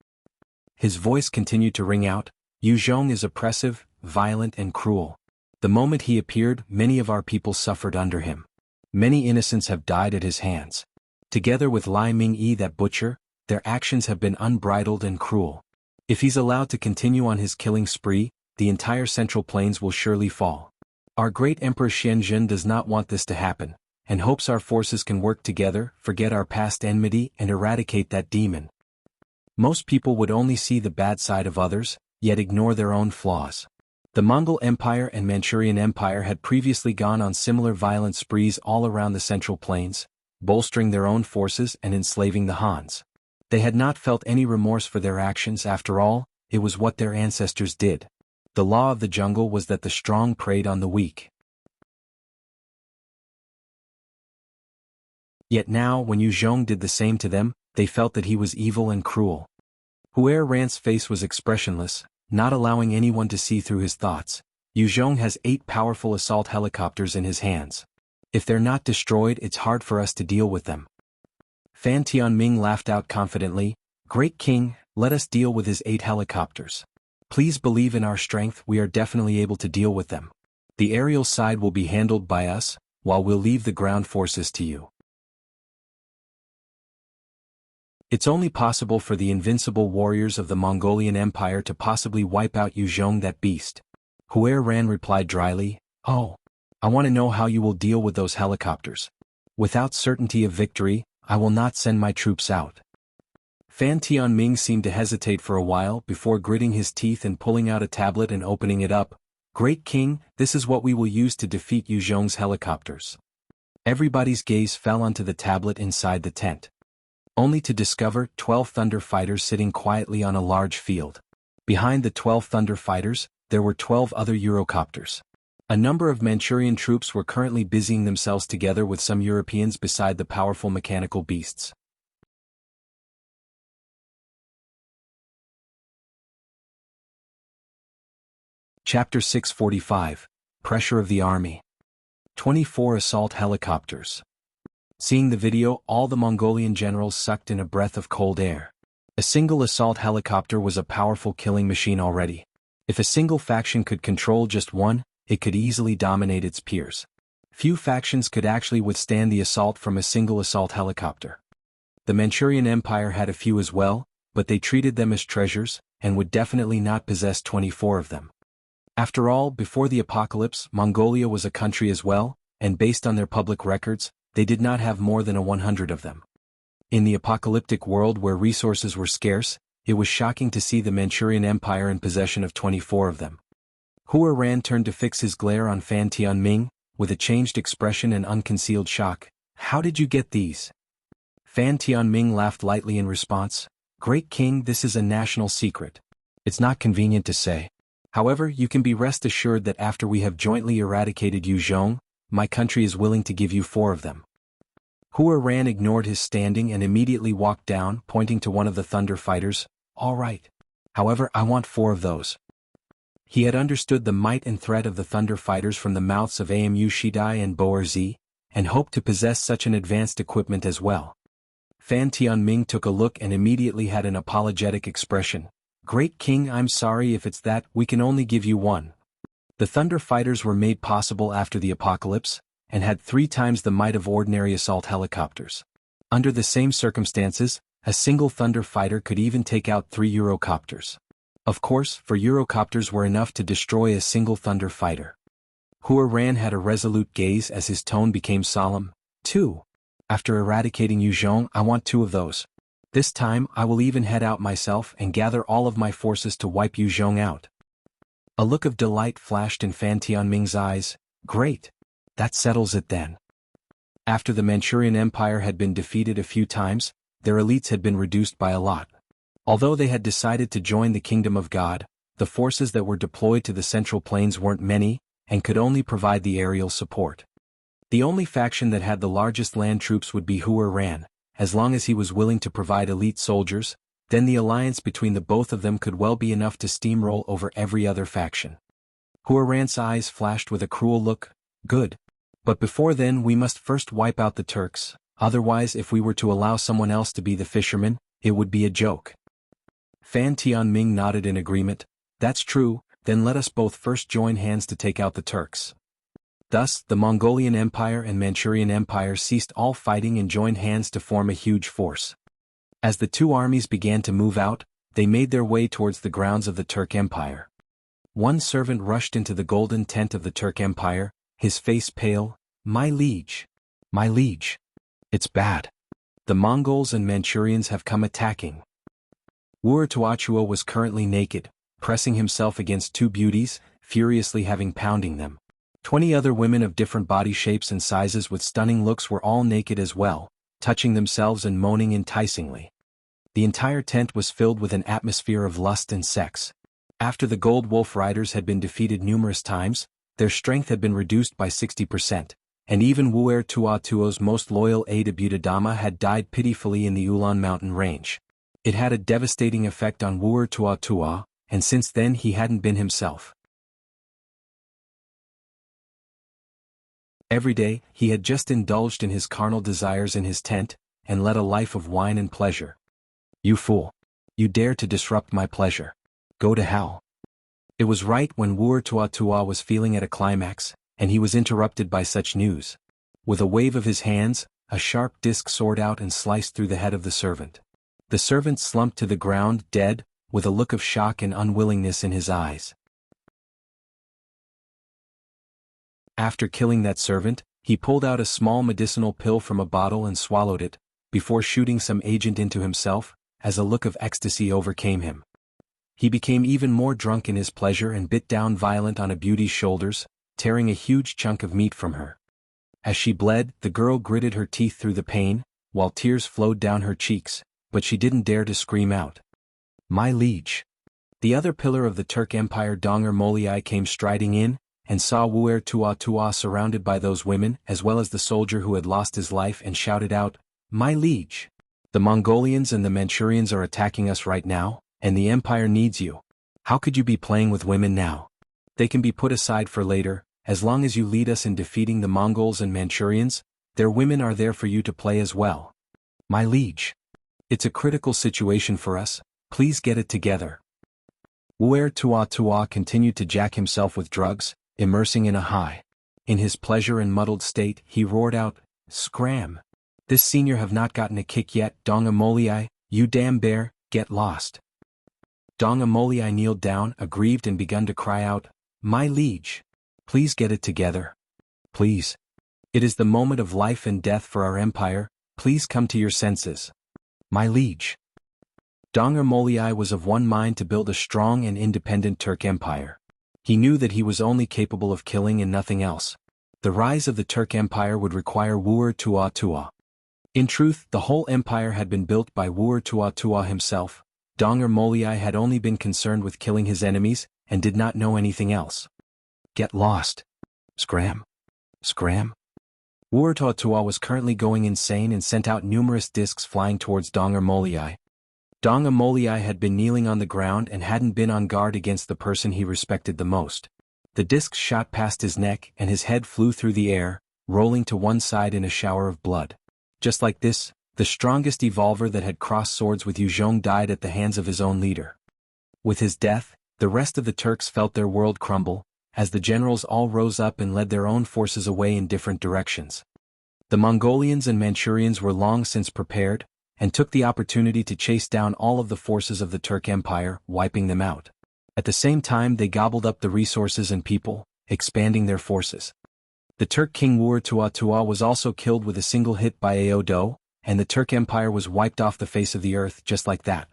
Speaker 1: His voice continued to ring out, "Yu Zhong is oppressive, violent and cruel. The moment he appeared, many of our people suffered under him. Many innocents have died at his hands. Together with Lai Ming-yi, that butcher, their actions have been unbridled and cruel. If he's allowed to continue on his killing spree, the entire Central Plains will surely fall. Our great Emperor Xianzhen does not want this to happen, and hopes our forces can work together, forget our past enmity, and eradicate that demon." Most people would only see the bad side of others, yet ignore their own flaws. The Mongol Empire and Manchurian Empire had previously gone on similar violent sprees all around the Central Plains, bolstering their own forces and enslaving the Hans. They had not felt any remorse for their actions. After all, it was what their ancestors did. The law of the jungle was that the strong preyed on the weak. Yet now, when Yu Zhong did the same to them, they felt that he was evil and cruel. Huer Ran's face was expressionless, not allowing anyone to see through his thoughts. Yu Zhong has 8 powerful assault helicopters in his hands. If they're not destroyed, it's hard for us to deal with them. Fan Tianming laughed out confidently, "Great king, let us deal with his 8 helicopters. Please believe in our strength, we are definitely able to deal with them. The aerial side will be handled by us, while we'll leave the ground forces to you." It's only possible for the invincible warriors of the Mongolian Empire to possibly wipe out Yuzhong, that beast. Huer Ran replied dryly, "Oh. I want to know how you will deal with those helicopters. Without certainty of victory, I will not send my troops out." Fan Tianming seemed to hesitate for a while before gritting his teeth and pulling out a tablet and opening it up. "Great King, this is what we will use to defeat Yuzhong's helicopters." Everybody's gaze fell onto the tablet inside the tent, only to discover 12 Thunder Fighters sitting quietly on a large field. Behind the 12 Thunder Fighters, there were 12 other Eurocopters. A number of Manchurian troops were currently busying themselves together with some Europeans beside the powerful mechanical beasts. Chapter 645. Pressure of the Army. 24 Assault Helicopters. Seeing the video, all the Mongolian generals sucked in a breath of cold air. A single assault helicopter was a powerful killing machine already. If a single faction could control just one, it could easily dominate its peers. Few factions could actually withstand the assault from a single assault helicopter. The Manchurian Empire had a few as well, but they treated them as treasures, and would definitely not possess 24 of them. After all, before the apocalypse, Mongolia was a country as well, and based on their public records, they did not have more than 100 of them. In the apocalyptic world where resources were scarce, it was shocking to see the Manchurian Empire in possession of 24 of them. Huer Ran turned to fix his glare on Fan Tianming, with a changed expression and unconcealed shock. "How did you get these?" Fan Tianming laughed lightly in response. "Great King, this is a national secret. It's not convenient to say. However, you can be rest assured that after we have jointly eradicated Yuzhong, my country is willing to give you 4 of them." Huer Ran ignored his standing and immediately walked down, pointing to one of the Thunder Fighters. "All right. However, I want 4 of those." He had understood the might and threat of the Thunder Fighters from the mouths of Amu Shidai and Boerzi, and hoped to possess such an advanced equipment as well. Fan Tianming took a look and immediately had an apologetic expression. "Great King, I'm sorry if it's that, we can only give you 1. The Thunder Fighters were made possible after the apocalypse, and had 3 times the might of ordinary assault helicopters. Under the same circumstances, a single Thunder Fighter could even take out 3 Eurocopters. Of course, for Eurocopters were enough to destroy a single Thunder Fighter." Huer Ran had a resolute gaze as his tone became solemn. "2. After eradicating Yuzhong, I want 2 of those. This time, I will even head out myself and gather all of my forces to wipe Yuzhong out." A look of delight flashed in Fan Tianming's eyes. "Great. That settles it then." After the Manchurian Empire had been defeated a few times, their elites had been reduced by a lot. Although they had decided to join the Kingdom of God, the forces that were deployed to the Central Plains weren't many, and could only provide the aerial support. The only faction that had the largest land troops would be Huer Ran. As long as he was willing to provide elite soldiers, then the alliance between the both of them could well be enough to steamroll over every other faction. Huer Ran's eyes flashed with a cruel look. "Good. But before then we must first wipe out the Turks, otherwise if we were to allow someone else to be the fisherman, it would be a joke." Fan Tianming nodded in agreement. "That's true, then let us both first join hands to take out the Turks." Thus, the Mongolian Empire and Manchurian Empire ceased all fighting and joined hands to form a huge force. As the 2 armies began to move out, they made their way towards the grounds of the Turk Empire. One servant rushed into the golden tent of the Turk Empire, his face pale. My liege. It's bad. The Mongols and Manchurians have come attacking." Wuer Tuachua was currently naked, pressing himself against 2 beauties, furiously having pounding them. 20 other women of different body shapes and sizes with stunning looks were all naked as well, touching themselves and moaning enticingly. The entire tent was filled with an atmosphere of lust and sex. After the Gold Wolf Riders had been defeated numerous times, their strength had been reduced by 60%, and even Wuer Tuatuo's most loyal aide Abutadama had died pitifully in the Ulan mountain range. It had a devastating effect on Wuer Tuatua, and since then he hadn't been himself. Every day, he had just indulged in his carnal desires in his tent, and led a life of wine and pleasure. "You fool! You dare to disrupt my pleasure. Go to hell." It was right when Wuer Tuatua was feeling at a climax, and he was interrupted by such news. With a wave of his hands, a sharp disc soared out and sliced through the head of the servant. The servant slumped to the ground, dead, with a look of shock and unwillingness in his eyes. After killing that servant, he pulled out a small medicinal pill from a bottle and swallowed it, before shooting some agent into himself, as a look of ecstasy overcame him. He became even more drunk in his pleasure and bit down violent on a beauty's shoulders, tearing a huge chunk of meat from her. As she bled, the girl gritted her teeth through the pain, while tears flowed down her cheeks, but she didn't dare to scream out. "My liege!" The other pillar of the Turk Empire, Donger Molei, came striding in, and saw Wuer Tua Tua surrounded by those women as well as the soldier who had lost his life, and shouted out, "My liege! The Mongolians and the Manchurians are attacking us right now, and the Empire needs you. How could you be playing with women now? They can be put aside for later, as long as you lead us in defeating the Mongols and Manchurians. Their women are there for you to play as well. My liege! It's a critical situation for us, please get it together." Wuer Tua Tua continued to jack himself with drugs, immersing in a high. In his pleasure and muddled state, he roared out, "Scram! This senior have not gotten a kick yet, Donga Molei, you damn bear, get lost." Donga Molei kneeled down, aggrieved, and begun to cry out, "My liege! Please get it together. Please. It is the moment of life and death for our empire, please come to your senses. My liege." Donga Molei was of one mind to build a strong and independent Turk Empire. He knew that he was only capable of killing and nothing else. The rise of the Turk Empire would require Wuer Tua Tua. In truth, the whole empire had been built by Wuer Tua Tua himself. Donga Molei had only been concerned with killing his enemies, and did not know anything else. Get lost. Scram. Scram. Wuer Tua Tua was currently going insane and sent out numerous discs flying towards Donga Molei. Donga Molei had been kneeling on the ground and hadn't been on guard against the person he respected the most. The discs shot past his neck and his head flew through the air, rolling to one side in a shower of blood. Just like this, the strongest evolver that had crossed swords with Yuzhong died at the hands of his own leader. With his death, the rest of the Turks felt their world crumble, as the generals all rose up and led their own forces away in different directions. The Mongolians and Manchurians were long since prepared, and took the opportunity to chase down all of the forces of the Turk Empire, wiping them out. At the same time, they gobbled up the resources and people, expanding their forces. The Turk king Wuer Tua Tua was also killed with a single hit by Ao Do, and the Turk Empire was wiped off the face of the earth just like that.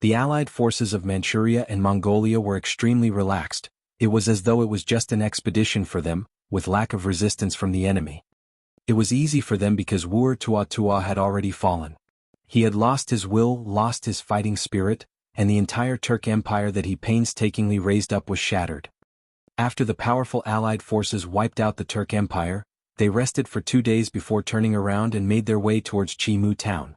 Speaker 1: The allied forces of Manchuria and Mongolia were extremely relaxed. It was as though it was just an expedition for them, with lack of resistance from the enemy. It was easy for them because Wuer Tua Tua had already fallen. He had lost his will, lost his fighting spirit, and the entire Turk Empire that he painstakingly raised up was shattered. After the powerful allied forces wiped out the Turk Empire, they rested for 2 days before turning around and made their way towards Chimu Town.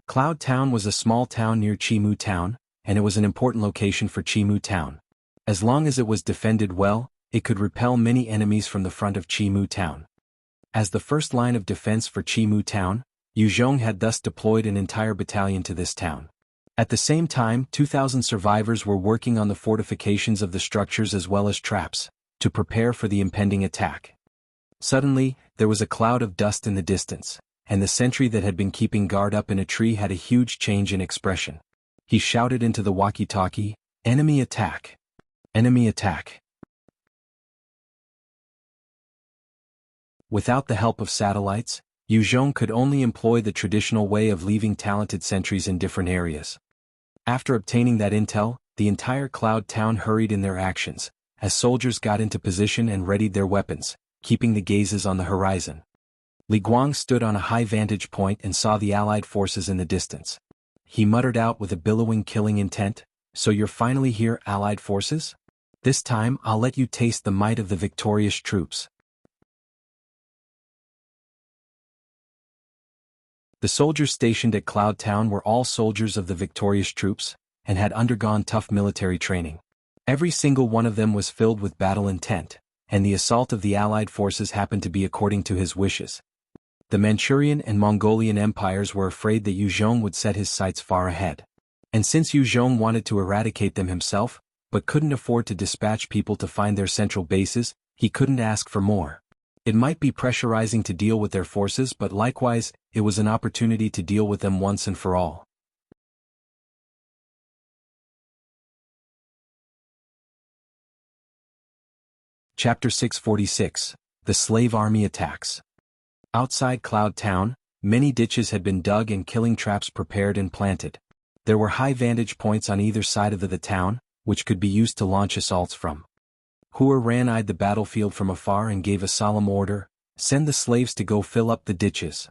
Speaker 1: Cloud Town was a small town near Chimu Town, and it was an important location for Chimu Town. As long as it was defended well, it could repel many enemies from the front of Chimu Town. As the first line of defense for Chimu Town, Yuzhong had thus deployed an entire battalion to this town. At the same time, 2,000 survivors were working on the fortifications of the structures as well as traps, to prepare for the impending attack. Suddenly, there was a cloud of dust in the distance, and the sentry that had been keeping guard up in a tree had a huge change in expression. He shouted into the walkie-talkie, "Enemy attack! Enemy attack!" Without the help of satellites, Yuzhong could only employ the traditional way of leaving talented sentries in different areas. After obtaining that intel, the entire Cloud Town hurried in their actions, as soldiers got into position and readied their weapons, keeping the gazes on the horizon. Li Guang stood on a high vantage point and saw the allied forces in the distance. He muttered out with a billowing killing intent, "So you're finally here, allied forces? This time I'll let you taste the might of the victorious troops." The soldiers stationed at Cloud Town were all soldiers of the victorious troops, and had undergone tough military training. Every single one of them was filled with battle intent, and the assault of the allied forces happened to be according to his wishes. The Manchurian and Mongolian empires were afraid that Yuzhong would set his sights far ahead. And since Yuzhong wanted to eradicate them himself, but couldn't afford to dispatch people to find their central bases, he couldn't ask for more. It might be pressurizing to deal with their forces, but likewise, it was an opportunity to deal with them once and for all. Chapter 646, The Slave Army Attacks. Outside Cloud Town, many ditches had been dug and killing traps prepared and planted. There were high vantage points on either side of the town, which could be used to launch assaults from. Hua Ran eyed the battlefield from afar and gave a solemn order, "Send the slaves to go fill up the ditches."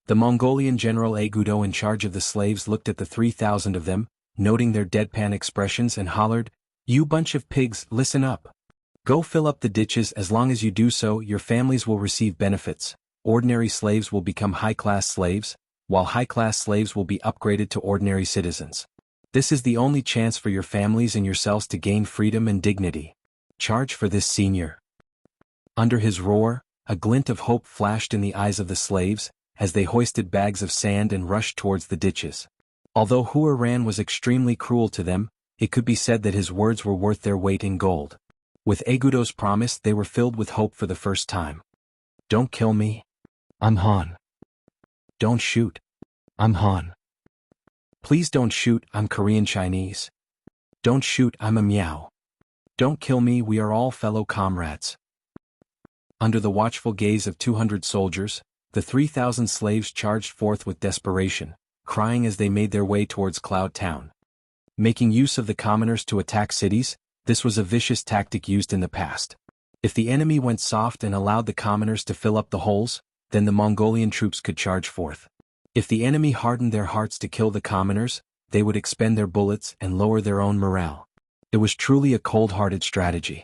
Speaker 1: The Mongolian general Agudo in charge of the slaves looked at the 3,000 of them, noting their deadpan expressions and hollered, "You bunch of pigs, listen up. Go fill up the ditches. As long as you do so, your families will receive benefits. Ordinary slaves will become high-class slaves, while high-class slaves will be upgraded to ordinary citizens. This is the only chance for your families and yourselves to gain freedom and dignity. Charge for this, senior." Under his roar, a glint of hope flashed in the eyes of the slaves, as they hoisted bags of sand and rushed towards the ditches. Although Hua Ran was extremely cruel to them, it could be said that his words were worth their weight in gold. With Agudo's promise, they were filled with hope for the first time. "Don't kill me. I'm Han. Don't shoot. I'm Han. Please don't shoot, I'm Korean Chinese. Don't shoot, I'm a Miao. Don't kill me, we are all fellow comrades." Under the watchful gaze of 200 soldiers, the 3,000 slaves charged forth with desperation, crying as they made their way towards Cloud Town. Making use of the commoners to attack cities, this was a vicious tactic used in the past. If the enemy went soft and allowed the commoners to fill up the holes, then the Mongolian troops could charge forth. If the enemy hardened their hearts to kill the commoners, they would expend their bullets and lower their own morale. It was truly a cold-hearted strategy.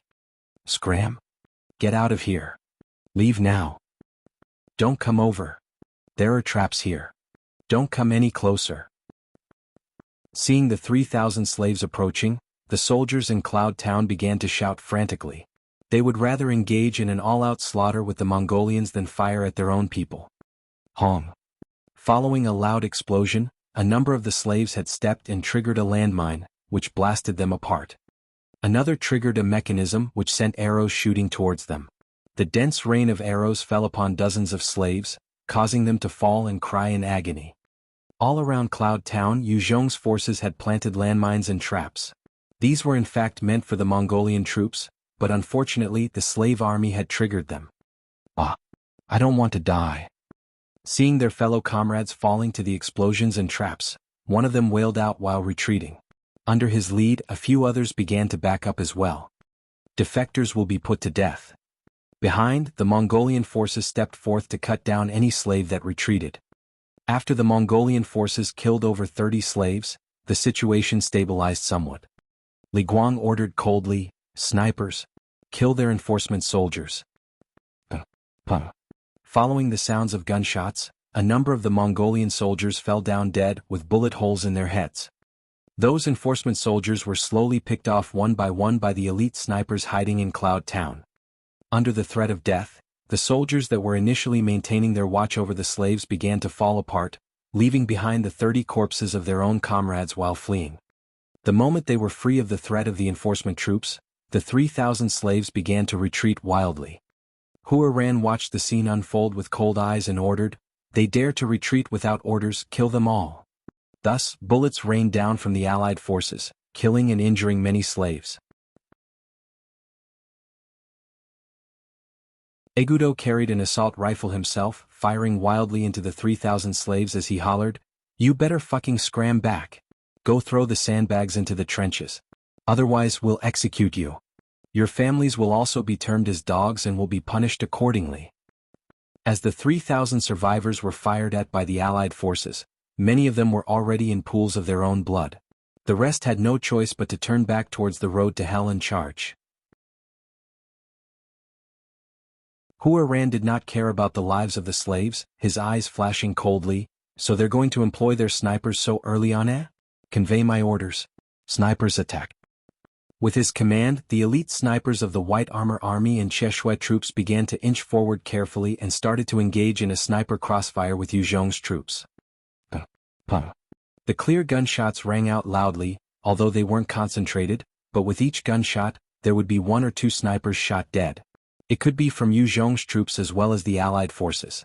Speaker 1: "Scram! Get out of here. Leave now. Don't come over. There are traps here. Don't come any closer." Seeing the 3,000 slaves approaching, the soldiers in Cloud Town began to shout frantically. They would rather engage in an all-out slaughter with the Mongolians than fire at their own people. Hong. Following a loud explosion, a number of the slaves had stepped and triggered a landmine, which blasted them apart. Another triggered a mechanism which sent arrows shooting towards them. The dense rain of arrows fell upon dozens of slaves, causing them to fall and cry in agony. All around Cloud Town, Yu Zhong's forces had planted landmines and traps. These were in fact meant for the Mongolian troops, but unfortunately the slave army had triggered them. "Ah! I don't want to die." Seeing their fellow comrades falling to the explosions and traps, one of them wailed out while retreating. Under his lead, a few others began to back up as well. "Defectors will be put to death." Behind, the Mongolian forces stepped forth to cut down any slave that retreated. After the Mongolian forces killed over 30 slaves, the situation stabilized somewhat. Li Guang ordered coldly, "Snipers, kill their enforcement soldiers." Following the sounds of gunshots, a number of the Mongolian soldiers fell down dead with bullet holes in their heads. Those enforcement soldiers were slowly picked off one by the elite snipers hiding in Cloud Town. Under the threat of death, the soldiers that were initially maintaining their watch over the slaves began to fall apart, leaving behind the 30 corpses of their own comrades while fleeing. The moment they were free of the threat of the enforcement troops, the 3,000 slaves began to retreat wildly. Hua Ran watched the scene unfold with cold eyes and ordered, "They dare to retreat without orders, kill them all." Thus, bullets rained down from the Allied forces, killing and injuring many slaves. Agudo carried an assault rifle himself, firing wildly into the 3,000 slaves as he hollered, "You better fucking scram back. Go throw the sandbags into the trenches. Otherwise we'll execute you. Your families will also be termed as dogs and will be punished accordingly." As the 3,000 survivors were fired at by the Allied forces, many of them were already in pools of their own blood. The rest had no choice but to turn back towards the road to hell and charge. Hua Ran did not care about the lives of the slaves, his eyes flashing coldly. "So they're going to employ their snipers so early on, eh? Convey my orders. Snipers attack." With his command, the elite snipers of the White Armor Army and Cheshui troops began to inch forward carefully and started to engage in a sniper crossfire with Yu Zhong's troops. The clear gunshots rang out loudly, although they weren't concentrated, but with each gunshot, there would be 1 or 2 snipers shot dead. It could be from Yu Zhong's troops as well as the Allied forces.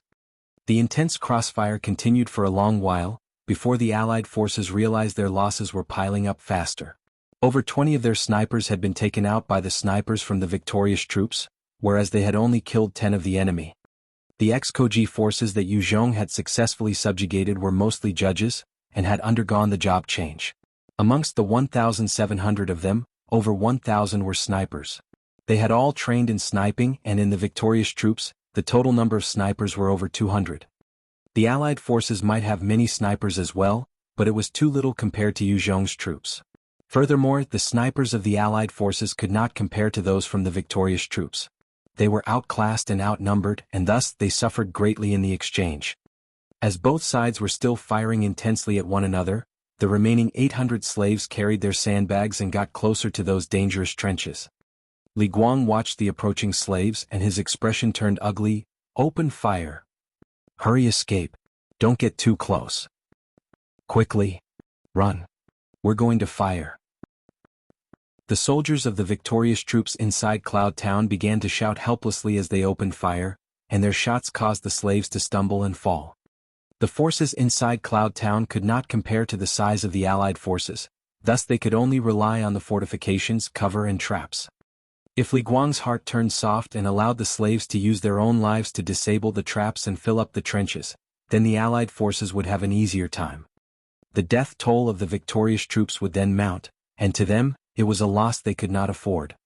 Speaker 1: The intense crossfire continued for a long while, before the Allied forces realized their losses were piling up faster. Over 20 of their snipers had been taken out by the snipers from the victorious troops, whereas they had only killed 10 of the enemy. The ex-Koji forces that Yu Zhong had successfully subjugated were mostly judges, and had undergone the job change. Amongst the 1,700 of them, over 1,000 were snipers. They had all trained in sniping, and in the victorious troops, the total number of snipers were over 200. The Allied forces might have many snipers as well, but it was too little compared to Yu Zhong's troops. Furthermore, the snipers of the Allied forces could not compare to those from the victorious troops. They were outclassed and outnumbered, and thus they suffered greatly in the exchange. As both sides were still firing intensely at one another, the remaining 800 slaves carried their sandbags and got closer to those dangerous trenches. Li Guang watched the approaching slaves and his expression turned ugly. Open fire. Hurry, escape. Don't get too close. Quickly. Run. We're going to fire. The soldiers of the victorious troops inside Cloud Town began to shout helplessly as they opened fire, and their shots caused the slaves to stumble and fall. The forces inside Cloud Town could not compare to the size of the Allied forces, thus they could only rely on the fortifications, cover and traps. If Li Guang's heart turned soft and allowed the slaves to use their own lives to disable the traps and fill up the trenches, then the Allied forces would have an easier time. The death toll of the victorious troops would then mount, and to them, it was a loss they could not afford.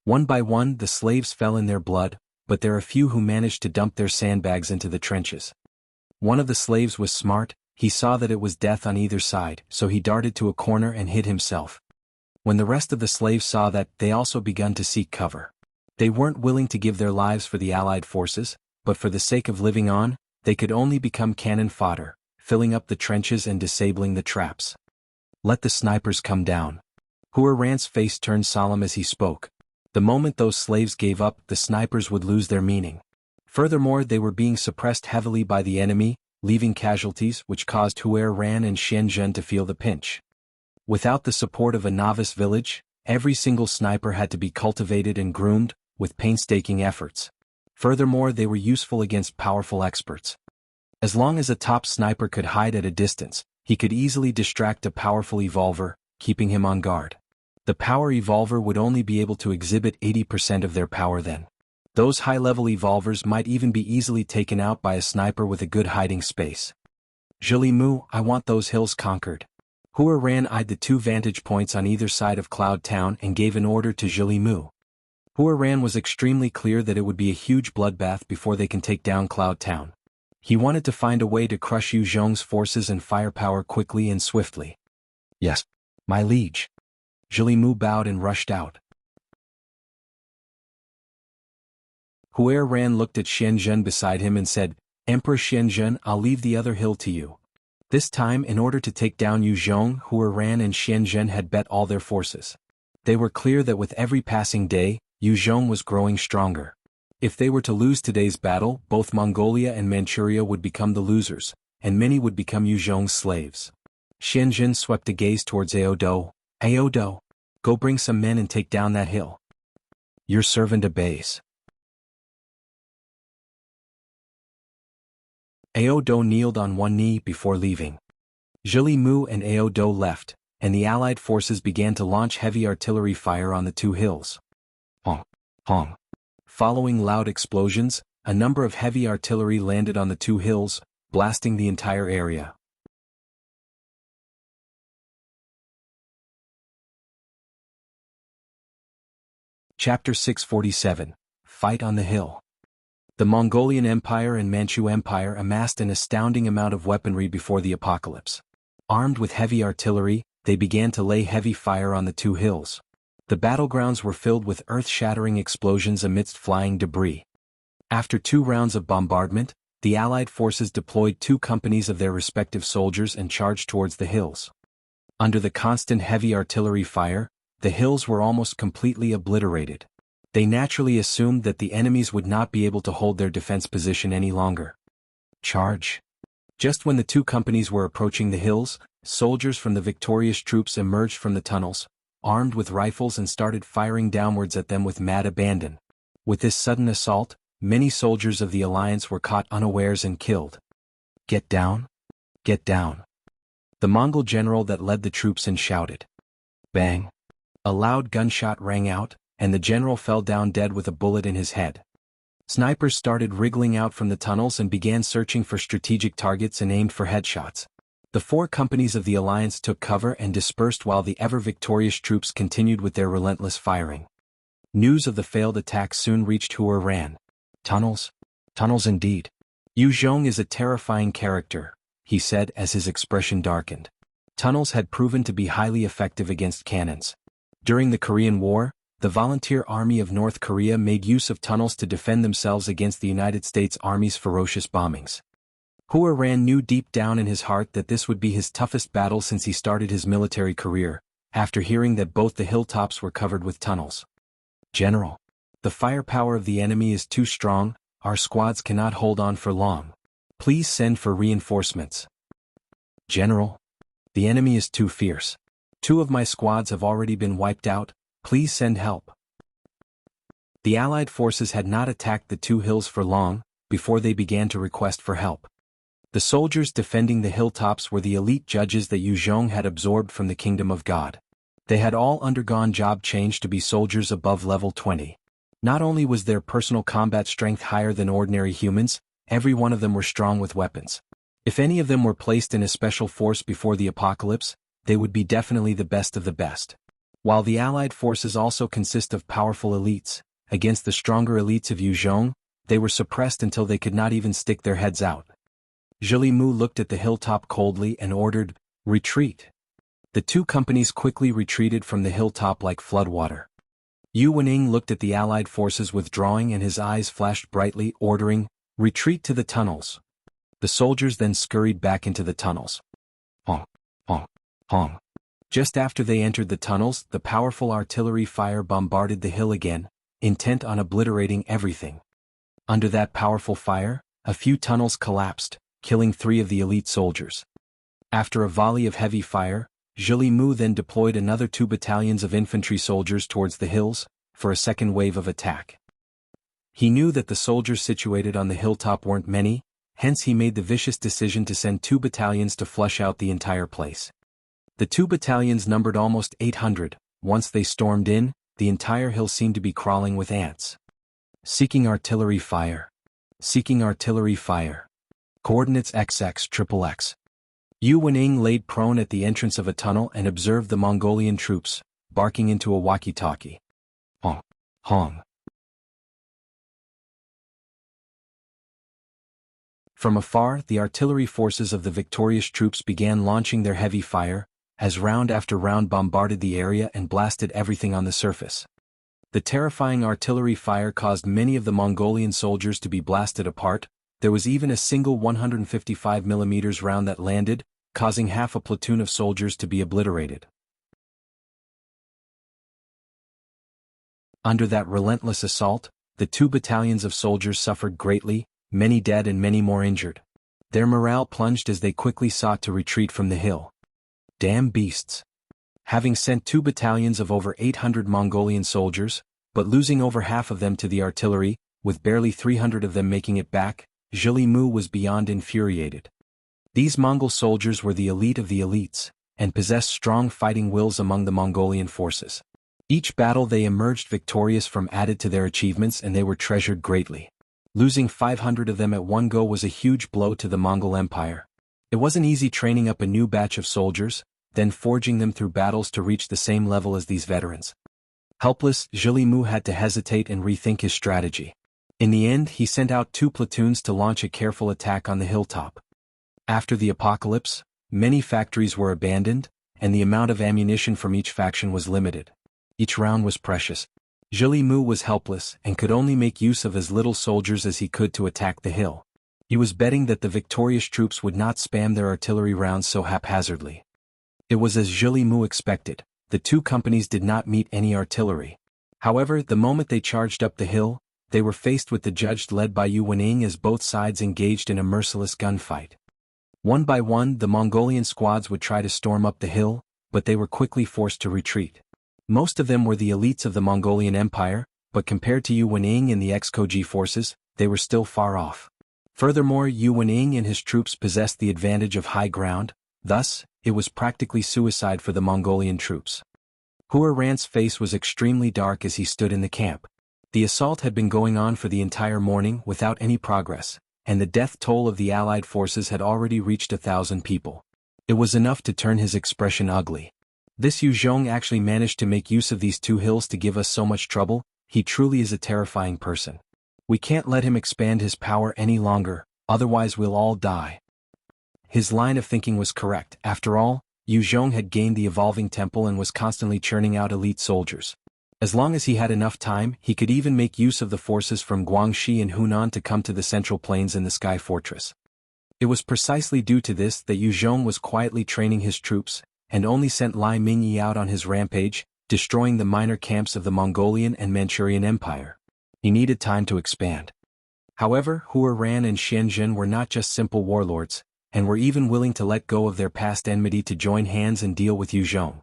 Speaker 1: One by one the slaves fell in their blood, but there are few who managed to dump their sandbags into the trenches. One of the slaves was smart, he saw that it was death on either side, so he darted to a corner and hid himself. When the rest of the slaves saw that, they also begun to seek cover. They weren't willing to give their lives for the Allied forces, but for the sake of living on, they could only become cannon fodder, filling up the trenches and disabling the traps. Let the snipers come down. Hua Ran's face turned solemn as he spoke. The moment those slaves gave up, the snipers would lose their meaning. Furthermore, they were being suppressed heavily by the enemy, leaving casualties which caused Hua Ran and Xianzhen to feel the pinch. Without the support of a novice village, every single sniper had to be cultivated and groomed, with painstaking efforts. Furthermore, they were useful against powerful experts. As long as a top sniper could hide at a distance, he could easily distract a powerful evolver, keeping him on guard. The power evolver would only be able to exhibit 80% of their power then. Those high-level evolvers might even be easily taken out by a sniper with a good hiding space. Zhili, I want those hills conquered. Hua Ran eyed the 2 vantage points on either side of Cloud Town and gave an order to Zhili. Hua Ran was extremely clear that it would be a huge bloodbath before they can take down Cloud Town. He wanted to find a way to crush Yu Zhong's forces and firepower quickly and swiftly. Yes, my liege. Zhili bowed and rushed out. Hua Ran looked at Xianzhen beside him and said, Emperor Xianzhen, I'll leave the other hill to you. This time, in order to take down Yu Zhong, Hua Ran and Xianzhen had bet all their forces. They were clear that with every passing day, Yu Zhong was growing stronger. If they were to lose today's battle, both Mongolia and Manchuria would become the losers, and many would become Yu Zhong's slaves. Xianzhen swept a gaze towards Aodo. Aodo, go bring some men and take down that hill. Your servant obeys. Aodo kneeled on one knee before leaving. Zhili and Aodo left, and the Allied forces began to launch heavy artillery fire on the 2 hills. Honk, honk. Following loud explosions, a number of heavy artillery landed on the 2 hills, blasting the entire area. Chapter 647. Fight on the Hill. The Mongolian Empire and Manchu Empire amassed an astounding amount of weaponry before the apocalypse. Armed with heavy artillery, they began to lay heavy fire on the 2 hills. The battlegrounds were filled with earth-shattering explosions amidst flying debris. After 2 rounds of bombardment, the Allied forces deployed 2 companies of their respective soldiers and charged towards the hills. Under the constant heavy artillery fire, the hills were almost completely obliterated. They naturally assumed that the enemies would not be able to hold their defense position any longer. Charge! Just when the 2 companies were approaching the hills, soldiers from the victorious troops emerged from the tunnels, armed with rifles and started firing downwards at them with mad abandon. With this sudden assault, many soldiers of the Alliance were caught unawares and killed. Get down! Get down! The Mongol general that led the troops in shouted. Bang! A loud gunshot rang out, and the general fell down dead with a bullet in his head. Snipers started wriggling out from the tunnels and began searching for strategic targets and aimed for headshots. The 4 companies of the alliance took cover and dispersed while the ever-victorious troops continued with their relentless firing. News of the failed attack soon reached Huaran. Tunnels? Tunnels indeed. Yu Zhong is a terrifying character, he said as his expression darkened. Tunnels had proven to be highly effective against cannons. During the Korean War, the Volunteer Army of North Korea made use of tunnels to defend themselves against the United States Army's ferocious bombings. Huaran knew deep down in his heart that this would be his toughest battle since he started his military career, after hearing that both the hilltops were covered with tunnels. General, the firepower of the enemy is too strong, our squads cannot hold on for long. Please send for reinforcements. General, the enemy is too fierce. 2 of my squads have already been wiped out, please send help. The Allied forces had not attacked the 2 hills for long, before they began to request for help. The soldiers defending the hilltops were the elite judges that Yu Zhong had absorbed from the Kingdom of God. They had all undergone job change to be soldiers above level 20. Not only was their personal combat strength higher than ordinary humans, every one of them were strong with weapons. If any of them were placed in a special force before the apocalypse, they would be definitely the best of the best. While the Allied forces also consist of powerful elites, against the stronger elites of Yu Zhong, they were suppressed until they could not even stick their heads out. Zhili Mu looked at the hilltop coldly and ordered, "Retreat." The 2 companies quickly retreated from the hilltop like floodwater. Yu Wening looked at the Allied forces withdrawing and his eyes flashed brightly, ordering, "Retreat to the tunnels." The soldiers then scurried back into the tunnels. Honk, honk, honk. Just after they entered the tunnels, the powerful artillery fire bombarded the hill again, intent on obliterating everything. Under that powerful fire, a few tunnels collapsed, killing 3 of the elite soldiers. After a volley of heavy fire, Zhili Mu then deployed another 2 battalions of infantry soldiers towards the hills, for a second wave of attack. He knew that the soldiers situated on the hilltop weren't many, hence he made the vicious decision to send 2 battalions to flush out the entire place. The 2 battalions numbered almost 800, once they stormed in, the entire hill seemed to be crawling with ants. Seeking artillery fire. Seeking artillery fire. Coordinates XXXXX. Yu Wening laid prone at the entrance of a tunnel and observed the Mongolian troops, barking into a walkie-talkie. Honk, honk. From afar, the artillery forces of the victorious troops began launching their heavy fire, as round after round bombarded the area and blasted everything on the surface. The terrifying artillery fire caused many of the Mongolian soldiers to be blasted apart. There was even a single 155mm round that landed, causing half a platoon of soldiers to be obliterated. Under that relentless assault, the 2 battalions of soldiers suffered greatly, many dead and many more injured. Their morale plunged as they quickly sought to retreat from the hill. Damn beasts. Having sent 2 battalions of over 800 Mongolian soldiers, but losing over half of them to the artillery, with barely 300 of them making it back, Zhili Mu was beyond infuriated. These Mongol soldiers were the elite of the elites, and possessed strong fighting wills among the Mongolian forces. Each battle they emerged victorious from added to their achievements and they were treasured greatly. Losing 500 of them at one go was a huge blow to the Mongol Empire. It wasn't easy training up a new batch of soldiers, then forging them through battles to reach the same level as these veterans. Helpless, Zhili Mu had to hesitate and rethink his strategy. In the end, he sent out 2 platoons to launch a careful attack on the hilltop. After the apocalypse, many factories were abandoned, and the amount of ammunition from each faction was limited. Each round was precious. Zhili Mu was helpless and could only make use of as little soldiers as he could to attack the hill. He was betting that the victorious troops would not spam their artillery rounds so haphazardly. It was as Zhili Mu expected. The 2 companies did not meet any artillery. However, the moment they charged up the hill, they were faced with the judge led by Yu Wening as both sides engaged in a merciless gunfight. One by one, the Mongolian squads would try to storm up the hill, but they were quickly forced to retreat. Most of them were the elites of the Mongolian Empire, but compared to Yu Wening and the ex-Koji forces, they were still far off. Furthermore, Yu Wening and his troops possessed the advantage of high ground, thus, it was practically suicide for the Mongolian troops. Hua Ran's face was extremely dark as he stood in the camp. The assault had been going on for the entire morning without any progress, and the death toll of the Allied forces had already reached 1,000 people. It was enough to turn his expression ugly. This Yu Zhong actually managed to make use of these two hills to give us so much trouble. He truly is a terrifying person. We can't let him expand his power any longer, otherwise we'll all die. His line of thinking was correct. After all, Yu Zhong had gained the evolving temple and was constantly churning out elite soldiers. As long as he had enough time, he could even make use of the forces from Guangxi and Hunan to come to the central plains in the Sky Fortress. It was precisely due to this that Yu Zhong was quietly training his troops, and only sent Lai Mingyi out on his rampage, destroying the minor camps of the Mongolian and Manchurian Empire. He needed time to expand. However, Hua Ran and Xianzhen were not just simple warlords, and were even willing to let go of their past enmity to join hands and deal with Yu Zhong.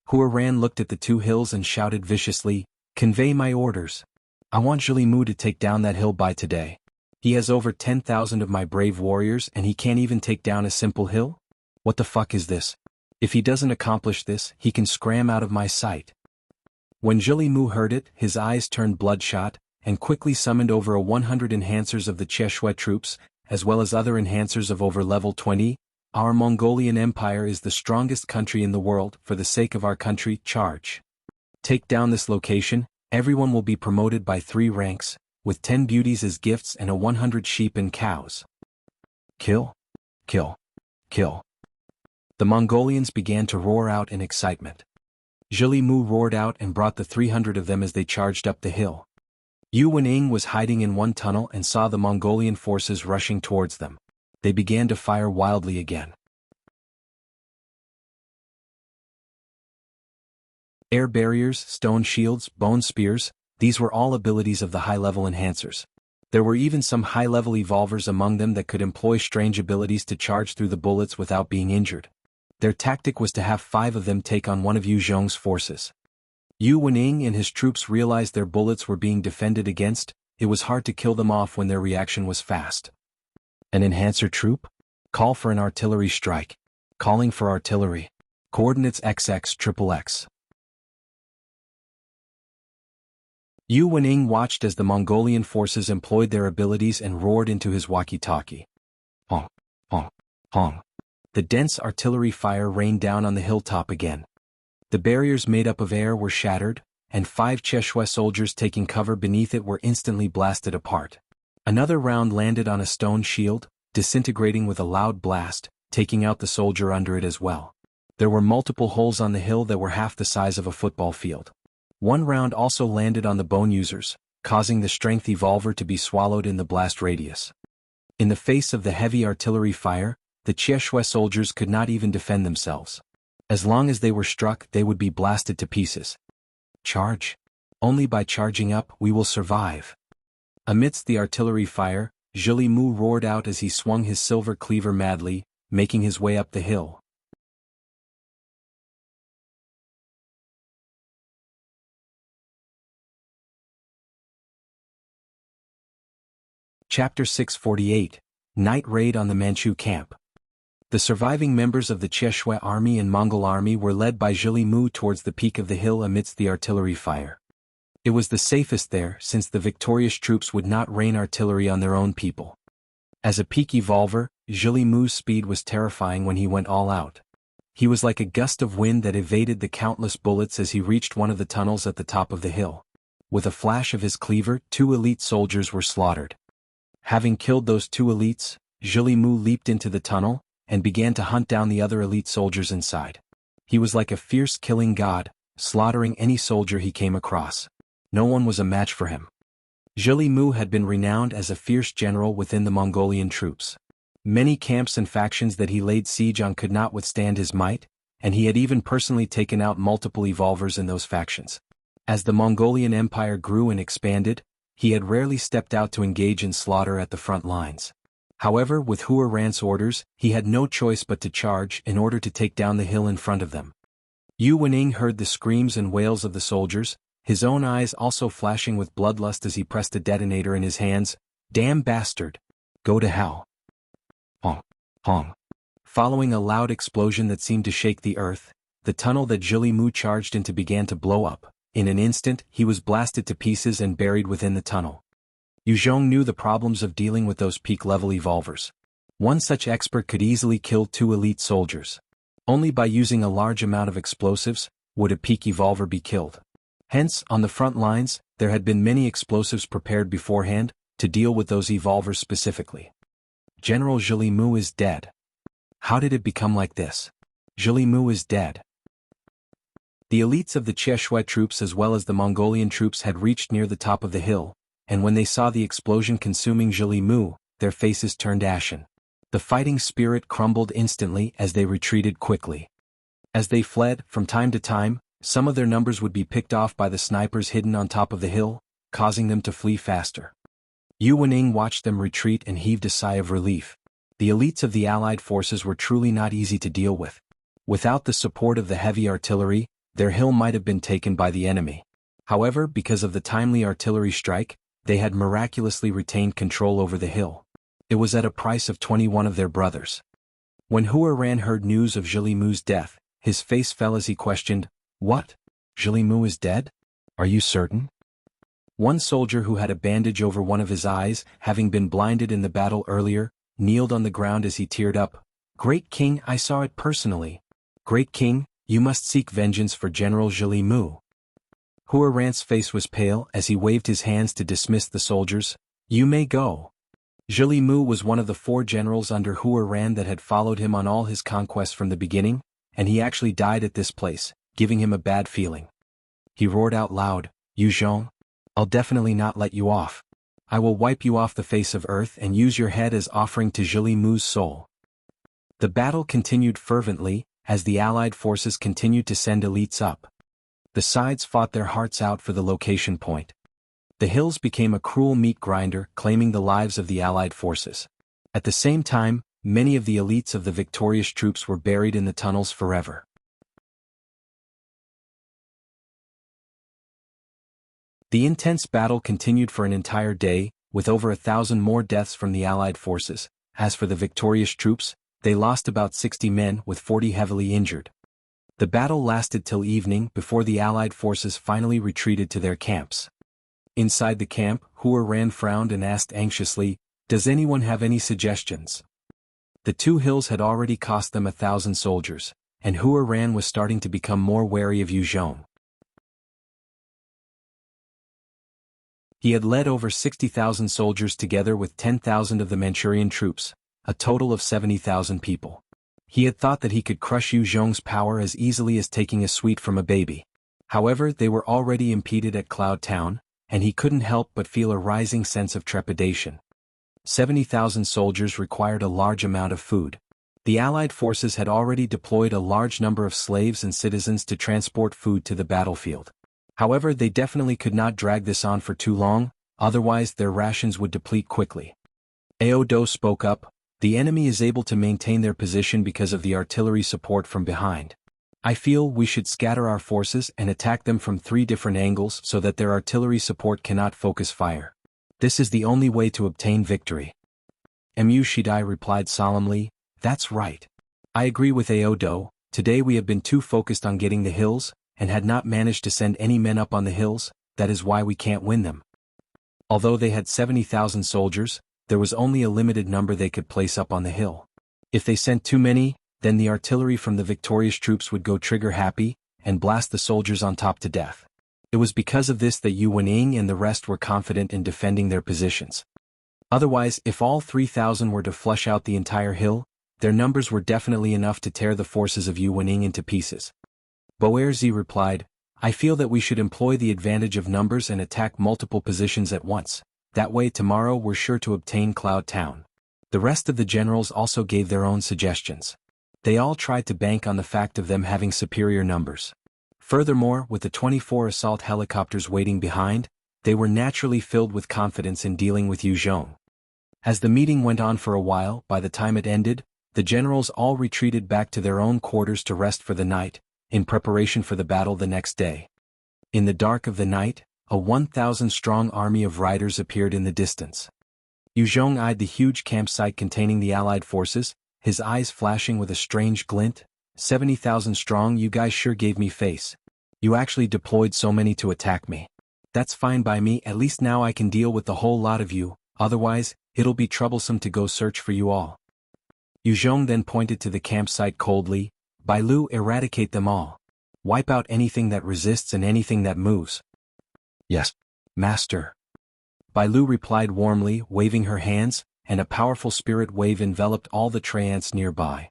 Speaker 1: Hua Ran looked at the two hills and shouted viciously, "Convey my orders. I want Zhili Mu to take down that hill by today. He has over 10,000 of my brave warriors and he can't even take down a simple hill? What the fuck is this? If he doesn't accomplish this, he can scram out of my sight." When Zhili Mu heard it, his eyes turned bloodshot, and quickly summoned over 100 enhancers of the Cheshire troops, as well as other enhancers of over level 20. "Our Mongolian Empire is the strongest country in the world. For the sake of our country, charge. Take down this location. Everyone will be promoted by 3 ranks, with 10 beauties as gifts and 100 sheep and cows. Kill. Kill. Kill." The Mongolians began to roar out in excitement. Zhili Mu roared out and brought the 300 of them as they charged up the hill. Yu Wening was hiding in one tunnel and saw the Mongolian forces rushing towards them. They began to fire wildly again. Air barriers, stone shields, bone spears, these were all abilities of the high-level enhancers. There were even some high-level evolvers among them that could employ strange abilities to charge through the bullets without being injured. Their tactic was to have 5 of them take on one of Yu Zhong's forces. Yu Wening and his troops realized their bullets were being defended against. It was hard to kill them off when their reaction was fast. An enhancer troop? Call for an artillery strike. Calling for artillery. Coordinates XXXXX. Yu Wening watched as the Mongolian forces employed their abilities and roared into his walkie-talkie. Hong, hong, hong. The dense artillery fire rained down on the hilltop again. The barriers made up of air were shattered, and 5 Cheshire soldiers taking cover beneath it were instantly blasted apart. Another round landed on a stone shield, disintegrating with a loud blast, taking out the soldier under it as well. There were multiple holes on the hill that were half the size of a football field. One round also landed on the bone users, causing the strength evolver to be swallowed in the blast radius. In the face of the heavy artillery fire, the Cheshire soldiers could not even defend themselves. As long as they were struck, they would be blasted to pieces. Charge. Only by charging up, we will survive. Amidst the artillery fire, Zhili Mu roared out as he swung his silver cleaver madly, making his way up the hill. Chapter 648, Night Raid on the Manchu Camp. The surviving members of the Cheshire army and Mongol army were led by Zhili Mu towards the peak of the hill amidst the artillery fire. It was the safest there since the victorious troops would not rain artillery on their own people. As a peak evolver, Zhili Mu's speed was terrifying when he went all out. He was like a gust of wind that evaded the countless bullets as he reached one of the tunnels at the top of the hill. With a flash of his cleaver, 2 elite soldiers were slaughtered. Having killed those 2 elites, Zhili Mu leaped into the tunnel, and began to hunt down the other elite soldiers inside. He was like a fierce killing god, slaughtering any soldier he came across. No one was a match for him. Zhili Mu had been renowned as a fierce general within the Mongolian troops. Many camps and factions that he laid siege on could not withstand his might, and he had even personally taken out multiple evolvers in those factions. As the Mongolian Empire grew and expanded, he had rarely stepped out to engage in slaughter at the front lines. However, with Hua Ran's orders, he had no choice but to charge in order to take down the hill in front of them. Yu Wening heard the screams and wails of the soldiers, his own eyes also flashing with bloodlust as he pressed a detonator in his hands. "Damn bastard! Go to hell!" Hong, hong. Following a loud explosion that seemed to shake the earth, the tunnel that Zhili Mu charged into began to blow up. In an instant, he was blasted to pieces and buried within the tunnel. Yu Zhong knew the problems of dealing with those peak-level evolvers. One such expert could easily kill 2 elite soldiers. Only by using a large amount of explosives would a peak evolver be killed. Hence, on the front lines, there had been many explosives prepared beforehand to deal with those evolvers specifically. General Zhili Mu is dead. How did it become like this? Zhili Mu is dead. The elites of the Cheshui troops as well as the Mongolian troops had reached near the top of the hill, and when they saw the explosion consuming Zhili Mu, their faces turned ashen. The fighting spirit crumbled instantly as they retreated quickly. As they fled, from time to time, some of their numbers would be picked off by the snipers hidden on top of the hill, causing them to flee faster. Yu Wening watched them retreat and heaved a sigh of relief. The elites of the Allied forces were truly not easy to deal with. Without the support of the heavy artillery, their hill might have been taken by the enemy. However, because of the timely artillery strike, they had miraculously retained control over the hill. It was at a price of 21 of their brothers. When Hua Ran heard news of Zhili Mu's death, his face fell as he questioned, "What? Zhili Mu is dead? Are you certain?" One soldier who had a bandage over one of his eyes, having been blinded in the battle earlier, kneeled on the ground as he teared up. "Great King, I saw it personally. Great King, you must seek vengeance for General Zhili Mu." Hua Ran's face was pale as he waved his hands to dismiss the soldiers. "You may go." Zhili Mu was one of the 4 generals under Hua Ran that had followed him on all his conquests from the beginning, and he actually died at this place, giving him a bad feeling. He roared out loud, "Yu Zhong, I'll definitely not let you off. I will wipe you off the face of earth and use your head as offering to Zhili Mu's soul." The battle continued fervently, as the Allied forces continued to send elites up. The sides fought their hearts out for the location point. The hills became a cruel meat grinder, claiming the lives of the Allied forces. At the same time, many of the elites of the victorious troops were buried in the tunnels forever. The intense battle continued for an entire day, with over 1,000 more deaths from the Allied forces. As for the victorious troops, they lost about 60 men with 40 heavily injured. The battle lasted till evening before the Allied forces finally retreated to their camps. Inside the camp, Hua Ran frowned and asked anxiously, "Does anyone have any suggestions?" The 2 hills had already cost them 1,000 soldiers, and Hua Ran was starting to become more wary of Yu Zhong. He had led over 60,000 soldiers together with 10,000 of the Manchurian troops, a total of 70,000 people. He had thought that he could crush Yu Zhong's power as easily as taking a sweet from a baby. However, they were already impeded at Cloud Town, and he couldn't help but feel a rising sense of trepidation. 70,000 soldiers required a large amount of food. The Allied forces had already deployed a large number of slaves and citizens to transport food to the battlefield. However, they definitely could not drag this on for too long, otherwise their rations would deplete quickly. Aodo spoke up, "The enemy is able to maintain their position because of the artillery support from behind. I feel we should scatter our forces and attack them from 3 different angles so that their artillery support cannot focus fire. This is the only way to obtain victory." Mu Shidai replied solemnly, "That's right. I agree with Aodo. Today we have been too focused on getting the hills, and had not managed to send any men up on the hills. That is why we can't win them." Although they had 70,000 soldiers, there was only a limited number they could place up on the hill. If they sent too many, then the artillery from the victorious troops would go trigger-happy, and blast the soldiers on top to death. It was because of this that Yu Wening and the rest were confident in defending their positions. Otherwise, if all 3,000 were to flush out the entire hill, their numbers were definitely enough to tear the forces of Yu Wening into pieces. Boerzi replied, "I feel that we should employ the advantage of numbers and attack multiple positions at once. That way tomorrow we're sure to obtain Cloud Town." The rest of the generals also gave their own suggestions. They all tried to bank on the fact of them having superior numbers. Furthermore, with the 24 assault helicopters waiting behind, they were naturally filled with confidence in dealing with Yu Zhong. As the meeting went on for a while, by the time it ended, the generals all retreated back to their own quarters to rest for the night, in preparation for the battle the next day. In the dark of the night, a 1,000-strong army of riders appeared in the distance. Yu Zhong eyed the huge campsite containing the Allied forces, his eyes flashing with a strange glint. 70,000 strong, you guys sure gave me face. You actually deployed so many to attack me. That's fine by me, at least now I can deal with the whole lot of you, otherwise, it'll be troublesome to go search for you all. Yu Zhong then pointed to the campsite coldly. Bai Lu, eradicate them all. Wipe out anything that resists and anything that moves. Yes, Master. Bai Lu replied warmly, waving her hands, and a powerful spirit wave enveloped all the Treants nearby.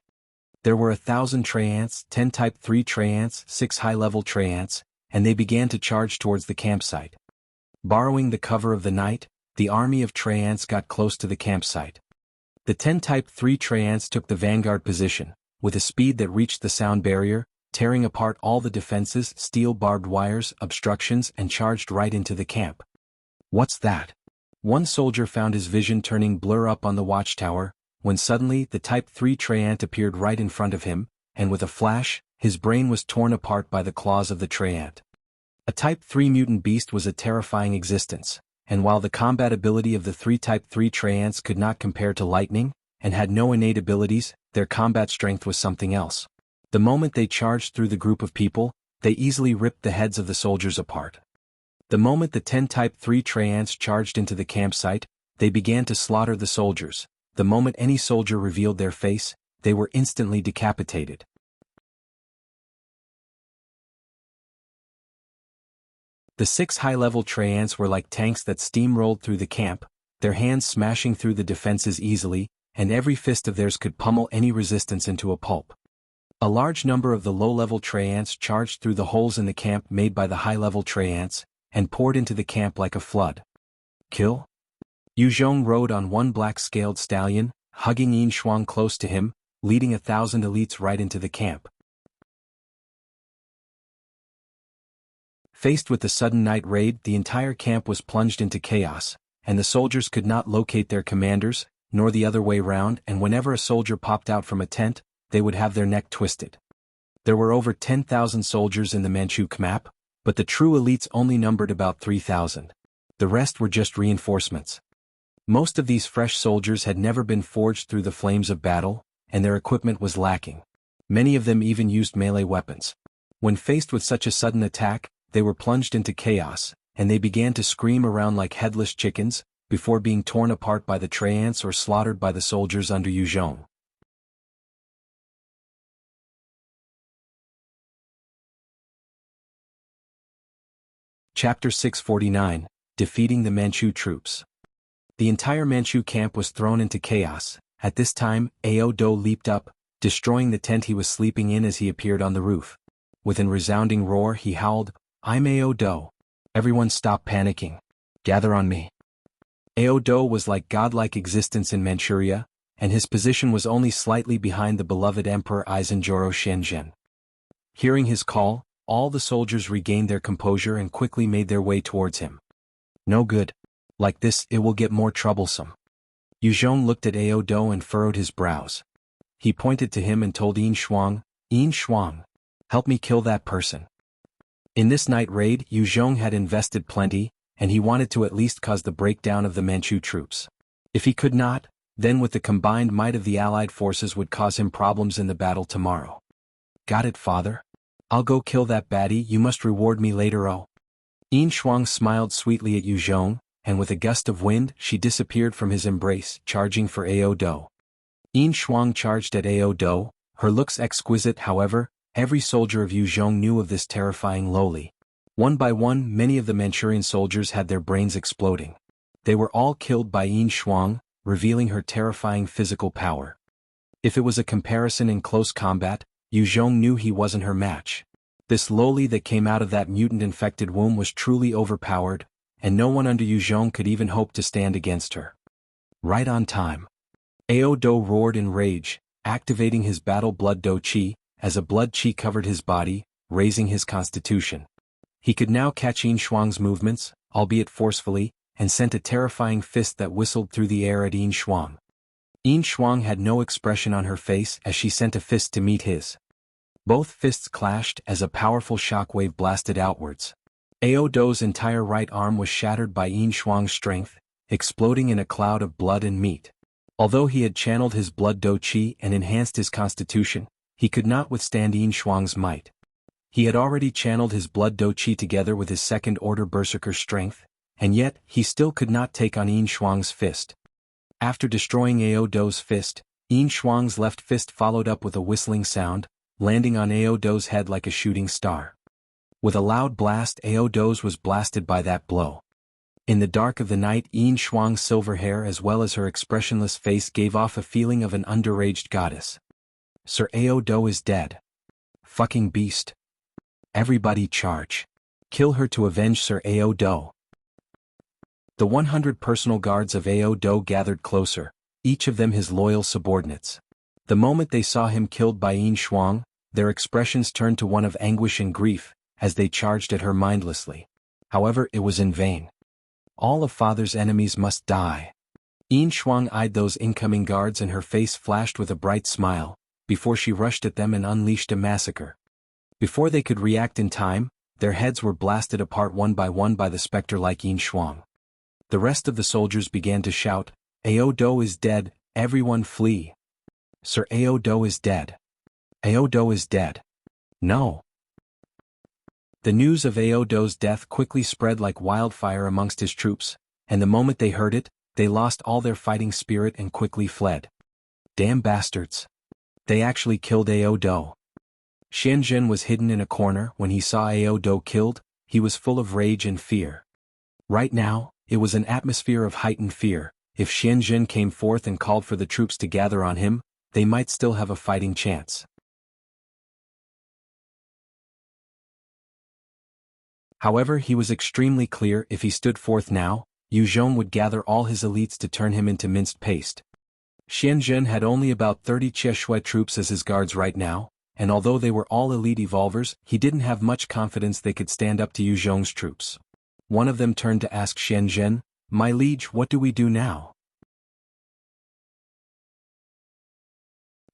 Speaker 1: There were 1,000 Treants, 10 Type 3 Treants, 6 high-level Treants, and they began to charge towards the campsite. Borrowing the cover of the night, the army of Treants got close to the campsite. The 10 Type 3 Treants took the vanguard position, with a speed that reached the sound barrier, tearing apart all the defenses, steel barbed wires, obstructions, and charged right into the camp. What's that? One soldier found his vision turning blur up on the watchtower, when suddenly the Type 3 Treant appeared right in front of him, and with a flash, his brain was torn apart by the claws of the Treant. A Type 3 mutant beast was a terrifying existence, and while the combat ability of the 3 Type 3 Treants could not compare to lightning, and had no innate abilities, their combat strength was something else. The moment they charged through the group of people, they easily ripped the heads of the soldiers apart. The moment the 10 Type 3 Treants charged into the campsite, they began to slaughter the soldiers. The moment any soldier revealed their face, they were instantly decapitated. The 6 high-level Treants were like tanks that steamrolled through the camp, their hands smashing through the defenses easily, and every fist of theirs could pummel any resistance into a pulp. A large number of the low-level Treants charged through the holes in the camp made by the high-level Treants, and poured into the camp like a flood. Kill? Yu Zhong rode on one black-scaled stallion, hugging Yin Shuang close to him, leading 1,000 elites right into the camp. Faced with the sudden night raid, the entire camp was plunged into chaos, and the soldiers could not locate their commanders, nor the other way round, and whenever a soldier popped out from a tent, they would have their neck twisted. There were over 10,000 soldiers in the Manchu camp, but the true elites only numbered about 3,000. The rest were just reinforcements. Most of these fresh soldiers had never been forged through the flames of battle, and their equipment was lacking. Many of them even used melee weapons. When faced with such a sudden attack, they were plunged into chaos, and they began to scream around like headless chickens, before being torn apart by the Treants or slaughtered by the soldiers under Yu Zhong. Chapter 649, Defeating the Manchu Troops. The entire Manchu camp was thrown into chaos. At this time, Ao Do leaped up, destroying the tent he was sleeping in as he appeared on the roof. With a resounding roar he howled, "I'm Ao Do. Everyone stop panicking. Gather on me." Ao Do was like godlike existence in Manchuria, and his position was only slightly behind the beloved Emperor Eisenjoro Shenzhen. Hearing his call, all the soldiers regained their composure and quickly made their way towards him. No good. Like this, it will get more troublesome. Yu Zhong looked at Ao Do and furrowed his brows. He pointed to him and told Yin Shuang, help me kill that person. In this night raid, Yu Zhong had invested plenty, and he wanted to at least cause the breakdown of the Manchu troops. If he could not, then with the combined might of the allied forces would cause him problems in the battle tomorrow. Got it, father? I'll go kill that baddie, you must reward me later. Oh. Yin Shuang smiled sweetly at Yu Zhong, and with a gust of wind, she disappeared from his embrace, charging for Ao Do. Yin Shuang charged at Ao Do, her looks exquisite. However, every soldier of Yu Zhong knew of this terrifying lowly. One by one, many of the Manchurian soldiers had their brains exploding. They were all killed by Yin Shuang, revealing her terrifying physical power. If it was a comparison in close combat, Yu Zhong knew he wasn't her match. This lowly that came out of that mutant-infected womb was truly overpowered, and no one under Yu Zhong could even hope to stand against her. Right on time. Ao Do roared in rage, activating his battle blood Do Chi, as a blood Chi covered his body, raising his constitution. He could now catch Yin Shuang's movements, albeit forcefully, and sent a terrifying fist that whistled through the air at Yin Shuang. Yin Shuang had no expression on her face as she sent a fist to meet his. Both fists clashed as a powerful shockwave blasted outwards. Ao Do's entire right arm was shattered by Yin Shuang's strength, exploding in a cloud of blood and meat. Although he had channeled his blood Do Chi and enhanced his constitution, he could not withstand Yin Shuang's might. He had already channeled his blood do qi together with his second-order berserker strength, and yet he still could not take on Yin Shuang's fist. After destroying Ao Do's fist, Yin Shuang's left fist followed up with a whistling sound, landing on Ao Do's head like a shooting star. With a loud blast, Ao Do's was blasted by that blow. In the dark of the night, Yin Shuang's silver hair as well as her expressionless face gave off a feeling of an underaged goddess. Sir Ao Do is dead. Fucking beast. Everybody charge. Kill her to avenge Sir Ao Do. The 100 personal guards of Ao Do gathered closer, each of them his loyal subordinates. The moment they saw him killed by Yin Shuang, their expressions turned to one of anguish and grief, as they charged at her mindlessly. However, it was in vain. All of Father's enemies must die. Yin Shuang eyed those incoming guards and her face flashed with a bright smile, before she rushed at them and unleashed a massacre. Before they could react in time, their heads were blasted apart one by the spectre-like Yin Shuang. The rest of the soldiers began to shout, Ao Do is dead, everyone flee. Sir Ao Do is dead. Ao Do is dead. No. The news of Ao Do's death quickly spread like wildfire amongst his troops, and the moment they heard it, they lost all their fighting spirit and quickly fled. Damn bastards. They actually killed Ao Do. Xianzhen was hidden in a corner. When he saw Ao Do killed, he was full of rage and fear. Right now, it was an atmosphere of heightened fear. If Xianzhen came forth and called for the troops to gather on him, they might still have a fighting chance. However, he was extremely clear: if he stood forth now, Yu Zhong would gather all his elites to turn him into minced paste. Xianzhen had only about 30 Che troops as his guards right now, and although they were all elite evolvers, he didn't have much confidence they could stand up to Yu Zhong's troops. One of them turned to ask Xianzhen, "My liege, what do we do now?"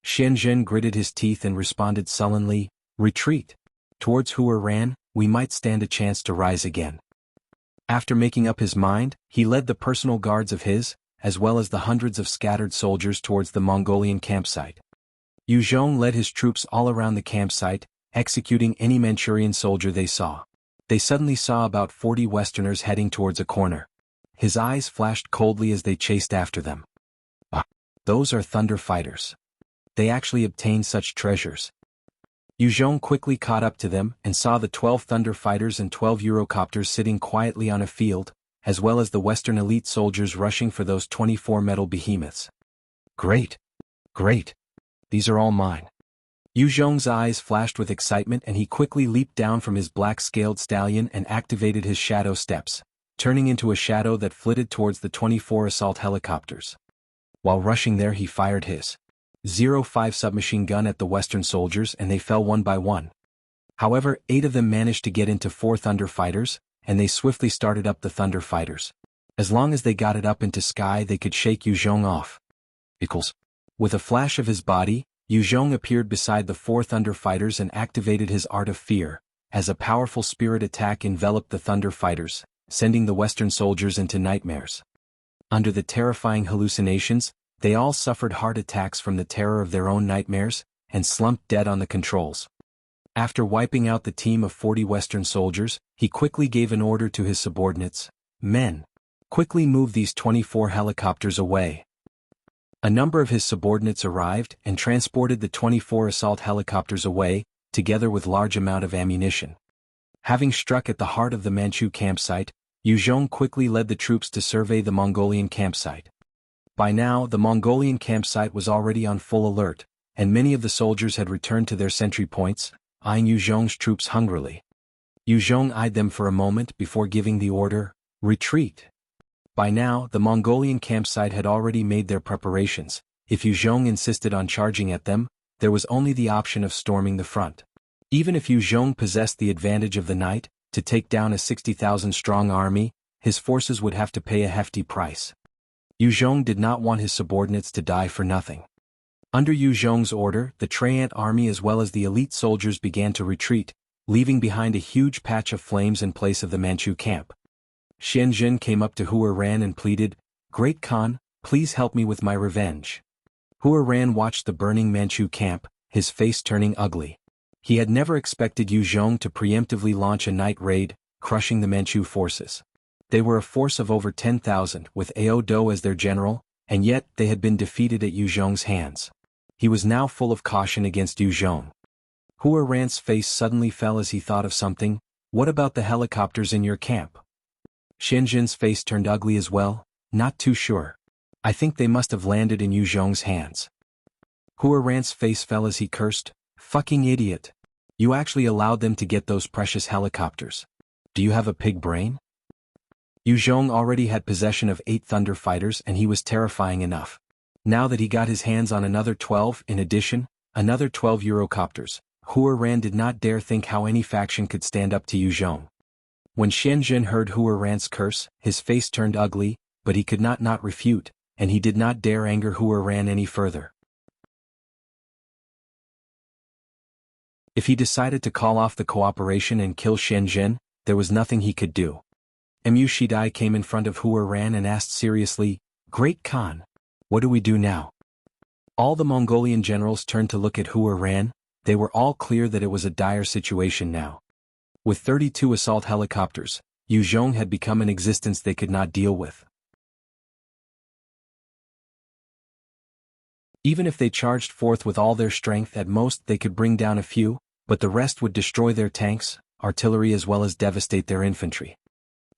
Speaker 1: Xianzhen gritted his teeth and responded sullenly, "Retreat. Towards Huer Ran, we might stand a chance to rise again." After making up his mind, he led the personal guards of his, as well as the hundreds of scattered soldiers towards the Mongolian campsite. Yu Zhong led his troops all around the campsite, executing any Manchurian soldier they saw. They suddenly saw about 40 Westerners heading towards a corner. His eyes flashed coldly as they chased after them. Ah, those are Thunder Fighters. They actually obtained such treasures. Yu Zhong quickly caught up to them and saw the 12 Thunder Fighters and 12 Eurocopters sitting quietly on a field, as well as the Western elite soldiers rushing for those 24 metal behemoths. Great! Great! These are all mine. Yu Zhong's eyes flashed with excitement and he quickly leaped down from his black-scaled stallion and activated his shadow steps, turning into a shadow that flitted towards the 24 assault helicopters. While rushing there, he fired his 05 submachine gun at the Western soldiers and they fell one by one. However, 8 of them managed to get into 4 Thunder Fighters, and they swiftly started up the Thunder Fighters. As long as they got it up into sky, they could shake Yu Zhong off. With a flash of his body, Yu Zhong appeared beside the 4 Thunder Fighters and activated his Art of Fear, as a powerful spirit attack enveloped the Thunder Fighters, sending the Western soldiers into nightmares. Under the terrifying hallucinations, they all suffered heart attacks from the terror of their own nightmares, and slumped dead on the controls. After wiping out the team of 40 Western soldiers, he quickly gave an order to his subordinates: "Men, quickly move these 24 helicopters away." A number of his subordinates arrived and transported the 24 assault helicopters away, together with large amount of ammunition. Having struck at the heart of the Manchu campsite, Yu Zhong quickly led the troops to survey the Mongolian campsite. By now, the Mongolian campsite was already on full alert, and many of the soldiers had returned to their sentry points, eyeing Yu Zhong's troops hungrily. Yu Zhong eyed them for a moment before giving the order, "Retreat." By now, the Mongolian campsite had already made their preparations. If Yu Zhong insisted on charging at them, there was only the option of storming the front. Even if Yu Zhong possessed the advantage of the night, to take down a 60,000-strong army, his forces would have to pay a hefty price. Yu Zhong did not want his subordinates to die for nothing. Under Yu Zhong's order, the Traiant army as well as the elite soldiers began to retreat, leaving behind a huge patch of flames in place of the Manchu camp. Xianzhen came up to Huer Ran and pleaded, "Great Khan, please help me with my revenge." Huer Ran watched the burning Manchu camp, his face turning ugly. He had never expected Yu Zhong to preemptively launch a night raid, crushing the Manchu forces. They were a force of over 10,000 with Ao Do as their general, and yet they had been defeated at Yu Zhong's hands. He was now full of caution against Yu Zhong. Hua Ran's face suddenly fell as he thought of something. What about the helicopters in your camp? Shenzhen's face turned ugly as well. Not too sure. I think they must have landed in Yu Zhong's hands. Hua Ran's face fell as he cursed. Fucking idiot. You actually allowed them to get those precious helicopters. Do you have a pig brain? Yu Zhong already had possession of 8 Thunder Fighters and he was terrifying enough. Now that he got his hands on another 12, in addition, another 12 Eurocopters, Hua Ran did not dare think how any faction could stand up to Yu Zhong. When Shenzhen heard Hua Ran's curse, his face turned ugly, but he could not refute, and he did not dare anger Hua Ran any further. If he decided to call off the cooperation and kill Shenzhen, there was nothing he could do. Mu Shidai came in front of Hua Ran and asked seriously, Great Khan, what do we do now? All the Mongolian generals turned to look at Hua Ran. They were all clear that it was a dire situation now. With 32 assault helicopters, Yu Zhong had become an existence they could not deal with. Even if they charged forth with all their strength, at most they could bring down a few, but the rest would destroy their tanks, artillery as well as devastate their infantry.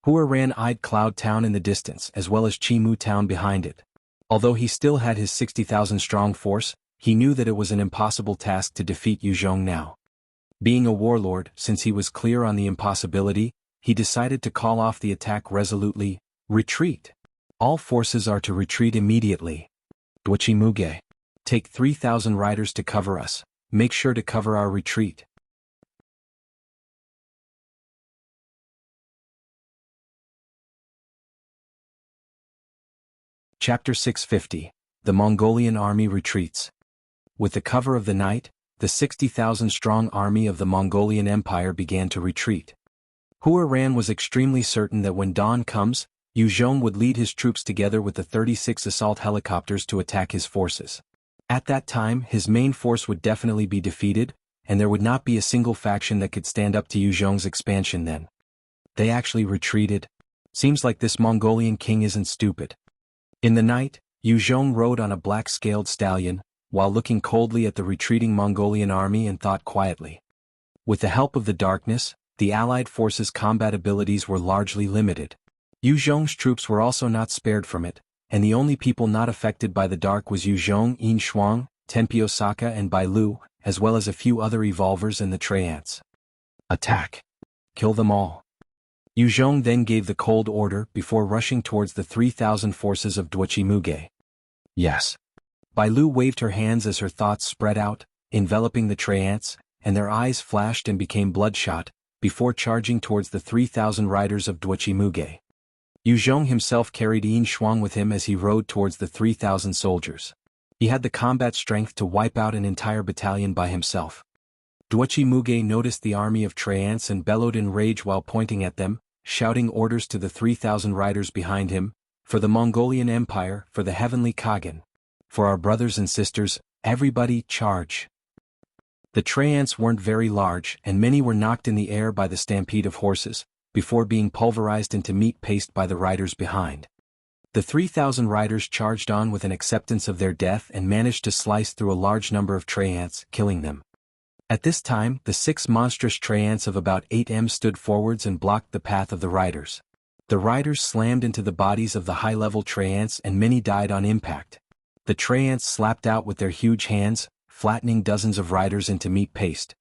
Speaker 1: Hua Ran eyed Cloud Town in the distance as well as Chimu Town behind it. Although he still had his 60,000 strong force, he knew that it was an impossible task to defeat Yu Zhong now. Being a warlord, since he was clear on the impossibility, he decided to call off the attack resolutely. Retreat. All forces are to retreat immediately. Duochi Muge. Take 3,000 riders to cover us. Make sure to cover our retreat. Chapter 650. The Mongolian Army Retreats. With the cover of the night, the 60,000-strong army of the Mongolian Empire began to retreat. Hua Ran was extremely certain that when dawn comes, Yu Zhong would lead his troops together with the 36 assault helicopters to attack his forces. At that time, his main force would definitely be defeated, and there would not be a single faction that could stand up to Yu Zhong's expansion then. They actually retreated. Seems like this Mongolian king isn't stupid. In the night, Yu Zhong rode on a black-scaled stallion, while looking coldly at the retreating Mongolian army and thought quietly. With the help of the darkness, the Allied forces' combat abilities were largely limited. Yu Zhong's troops were also not spared from it, and the only people not affected by the dark was Yu Zhong, Yin Shuang, Tenpi Osaka and Bai Lu, as well as a few other evolvers and the Traiants. Attack! Kill them all! Yu Zhong then gave the cold order before rushing towards the 3,000 forces of Duochi Muge. Yes. Bai Lu waved her hands as her thoughts spread out, enveloping the Traiants, and their eyes flashed and became bloodshot, before charging towards the 3,000 riders of Duochi Muge. Yu Zhong himself carried Yin Shuang with him as he rode towards the 3,000 soldiers. He had the combat strength to wipe out an entire battalion by himself. Duochi Muge noticed the army of Traiants and bellowed in rage while pointing at them, shouting orders to the 3,000 riders behind him, for the Mongolian Empire, for the Heavenly Kagan. For our brothers and sisters, everybody charge. The Traiants weren't very large and many were knocked in the air by the stampede of horses, before being pulverized into meat paste by the riders behind. The 3,000 riders charged on with an acceptance of their death and managed to slice through a large number of Traiants, killing them. At this time, the 6 monstrous Traiants of about 8 m stood forwards and blocked the path of the riders. The riders slammed into the bodies of the high-level Traiants and many died on impact. The Traiants slapped out with their huge hands, flattening dozens of riders into meat paste.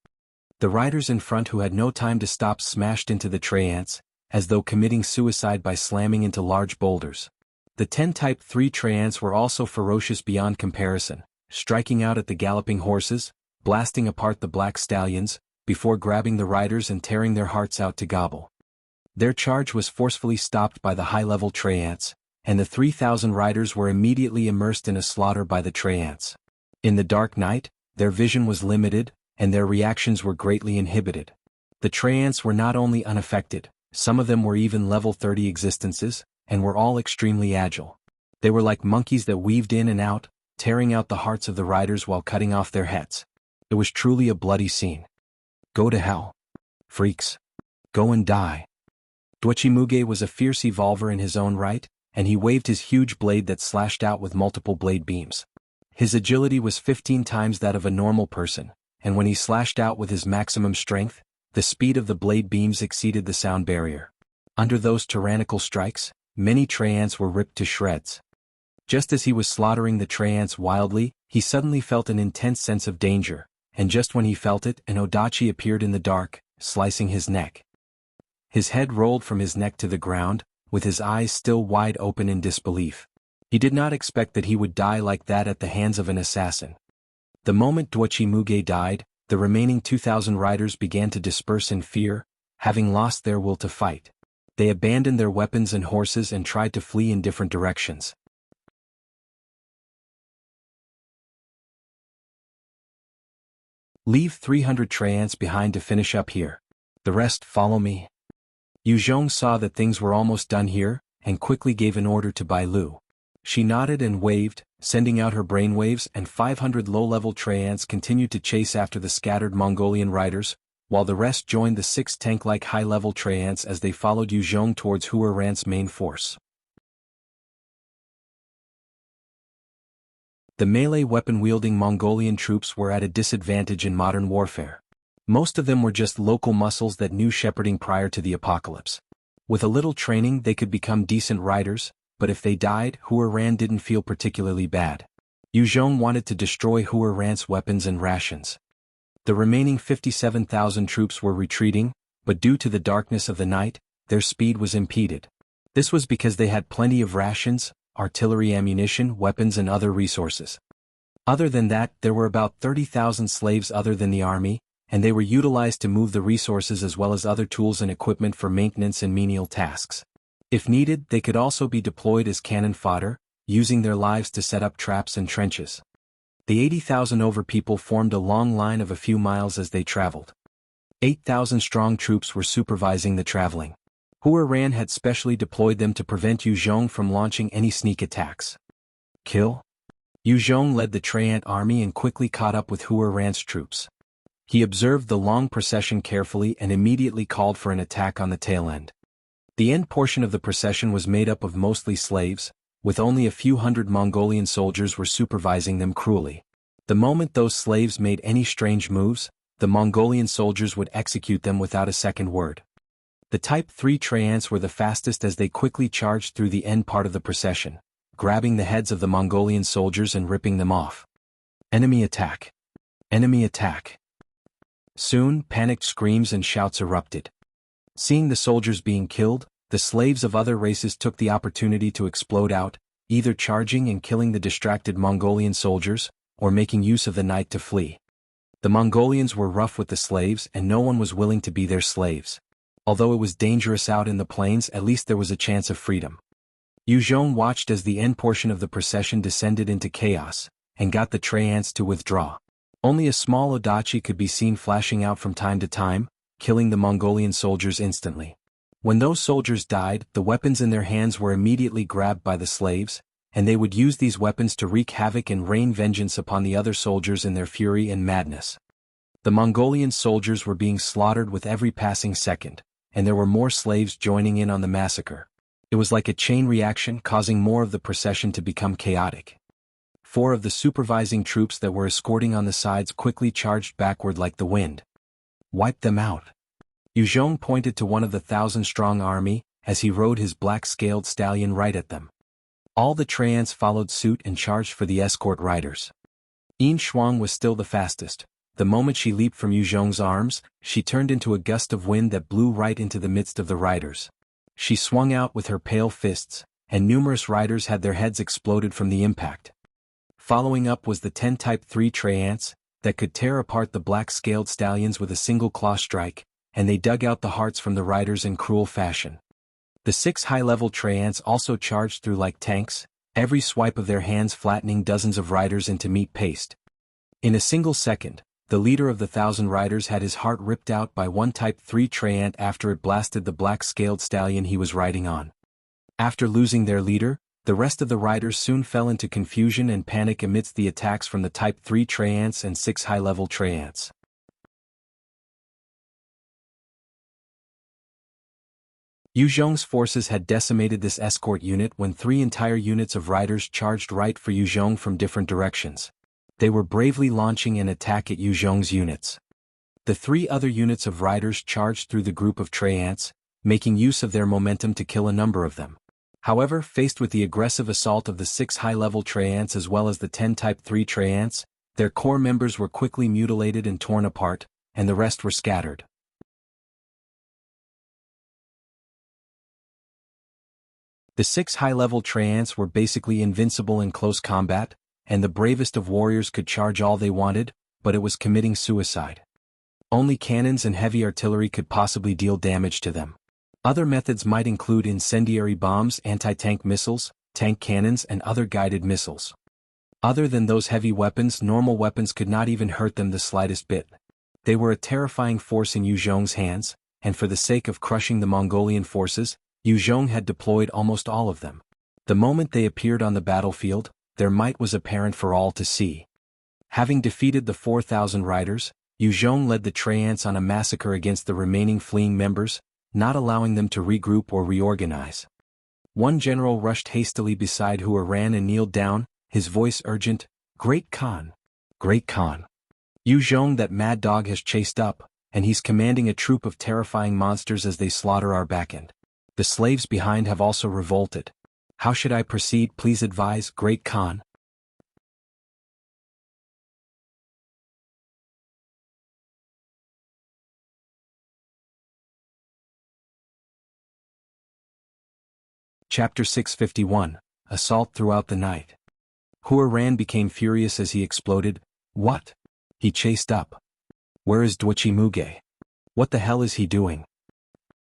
Speaker 1: The riders in front who had no time to stop smashed into the Traiants, as though committing suicide by slamming into large boulders. The 10 Type 3 Traiants were also ferocious beyond comparison, striking out at the galloping horses, blasting apart the black stallions, before grabbing the riders and tearing their hearts out to gobble. Their charge was forcefully stopped by the high-level Traiants, and the 3,000 riders were immediately immersed in a slaughter by the Traiants. In the dark night, their vision was limited, and their reactions were greatly inhibited. The Traiants were not only unaffected, some of them were even level 30 existences, and were all extremely agile. They were like monkeys that weaved in and out, tearing out the hearts of the riders while cutting off their heads. It was truly a bloody scene. Go to hell. Freaks. Go and die. Muge was a fierce evolver in his own right, and he waved his huge blade that slashed out with multiple blade beams. His agility was 15 times that of a normal person, and when he slashed out with his maximum strength, the speed of the blade beams exceeded the sound barrier. Under those tyrannical strikes, many Treants were ripped to shreds. Just as he was slaughtering the Treants wildly, he suddenly felt an intense sense of danger, and just when he felt it, an Odachi appeared in the dark, slicing his neck. His head rolled from his neck to the ground, with his eyes still wide open in disbelief. He did not expect that he would die like that at the hands of an assassin. The moment Muge died, the remaining 2,000 riders began to disperse in fear, having lost their will to fight. They abandoned their weapons and horses and tried to flee in different directions. Leave 300 Treants behind to finish up here. The rest follow me. Yu Zhong saw that things were almost done here, and quickly gave an order to Bai Lu. She nodded and waved, sending out her brainwaves, and 500 low-level Treants continued to chase after the scattered Mongolian riders, while the rest joined the 6 tank-like high-level Treants as they followed Yu Zhong towards Hua Ran's main force. The melee weapon-wielding Mongolian troops were at a disadvantage in modern warfare. Most of them were just local muscles that knew shepherding prior to the apocalypse. With a little training they could become decent riders, but if they died, Hua Ran didn't feel particularly bad. Yu Zhong wanted to destroy Hua Ran's weapons and rations. The remaining 57,000 troops were retreating, but due to the darkness of the night, their speed was impeded. This was because they had plenty of rations, artillery ammunition, weapons and other resources. Other than that, there were about 30,000 slaves other than the army, and they were utilized to move the resources as well as other tools and equipment for maintenance and menial tasks. If needed, they could also be deployed as cannon fodder, using their lives to set up traps and trenches. The 80,000 over people formed a long line of a few miles as they traveled. 8,000 strong troops were supervising the traveling. Hua Ran had specially deployed them to prevent Yu Zhong from launching any sneak attacks. Kill? Yu Zhong led the Treant army and quickly caught up with Hua Ran's troops. He observed the long procession carefully and immediately called for an attack on the tail end. The end portion of the procession was made up of mostly slaves, with only a few hundred Mongolian soldiers were supervising them cruelly. The moment those slaves made any strange moves, the Mongolian soldiers would execute them without a second word. The Type 3 Treants were the fastest as they quickly charged through the end part of the procession, grabbing the heads of the Mongolian soldiers and ripping them off. Enemy attack! Enemy attack! Soon, panicked screams and shouts erupted. Seeing the soldiers being killed, the slaves of other races took the opportunity to explode out, either charging and killing the distracted Mongolian soldiers, or making use of the night to flee. The Mongolians were rough with the slaves and no one was willing to be their slaves. Although it was dangerous out in the plains, at least there was a chance of freedom. Yu Zhong watched as the end portion of the procession descended into chaos, and got the Treants to withdraw. Only a small Odachi could be seen flashing out from time to time, killing the Mongolian soldiers instantly. When those soldiers died, the weapons in their hands were immediately grabbed by the slaves, and they would use these weapons to wreak havoc and rain vengeance upon the other soldiers in their fury and madness. The Mongolian soldiers were being slaughtered with every passing second, and there were more slaves joining in on the massacre. It was like a chain reaction, causing more of the procession to become chaotic. 4 of the supervising troops that were escorting on the sides quickly charged backward like the wind. Wipe them out. Yu Zhong pointed to one of the 1,000-strong army, as he rode his black-scaled stallion right at them. All the Treants followed suit and charged for the escort riders. Yin Shuang was still the fastest. The moment she leaped from Yu Zhong's arms, she turned into a gust of wind that blew right into the midst of the riders. She swung out with her pale fists, and numerous riders had their heads exploded from the impact. Following up was the 10 Type 3 Treants, that could tear apart the black-scaled stallions with a single claw strike, and they dug out the hearts from the riders in cruel fashion. The 6 high-level Treants also charged through like tanks, every swipe of their hands flattening dozens of riders into meat paste. In a single second, the leader of the 1,000 riders had his heart ripped out by one Type 3 Treant after it blasted the black-scaled stallion he was riding on. After losing their leader, The rest of the riders soon fell into confusion and panic amidst the attacks from the Type 3 Traiants and 6 high-level Traiants. Yu Zhong's forces had decimated this escort unit when 3 entire units of riders charged right for Yu Zhong from different directions. They were bravely launching an attack at Yu Zhong's units. The 3 other units of riders charged through the group of Traiants, making use of their momentum to kill a number of them. However, faced with the aggressive assault of the 6 high-level Traiants as well as the 10 Type 3 Traiants, their core members were quickly mutilated and torn apart, and the rest were scattered. The 6 high-level Traiants were basically invincible in close combat, and the bravest of warriors could charge all they wanted, but it was committing suicide. Only cannons and heavy artillery could possibly deal damage to them. Other methods might include incendiary bombs, anti-tank missiles, tank cannons and other guided missiles. Other than those heavy weapons, normal weapons could not even hurt them the slightest bit. They were a terrifying force in Yu Zhong's hands, and for the sake of crushing the Mongolian forces, Yu Zhong had deployed almost all of them. The moment they appeared on the battlefield, their might was apparent for all to see. Having defeated the 4,000 riders, Yu Zhong led the Traiants on a massacre against the remaining fleeing members, not allowing them to regroup or reorganize. One general rushed hastily beside Hua Ran and kneeled down, his voice urgent, "Great Khan! Great Khan! Yu Zhong, that mad dog, has chased up, and he's commanding a troop of terrifying monsters as they slaughter our backend. The slaves behind have also revolted. How should I proceed? Please advise, Great Khan." Chapter 651, Assault Throughout the Night. Hua Ran became furious as he exploded, "What? He chased up. Where is Duoqi Muge? What the hell is he doing?"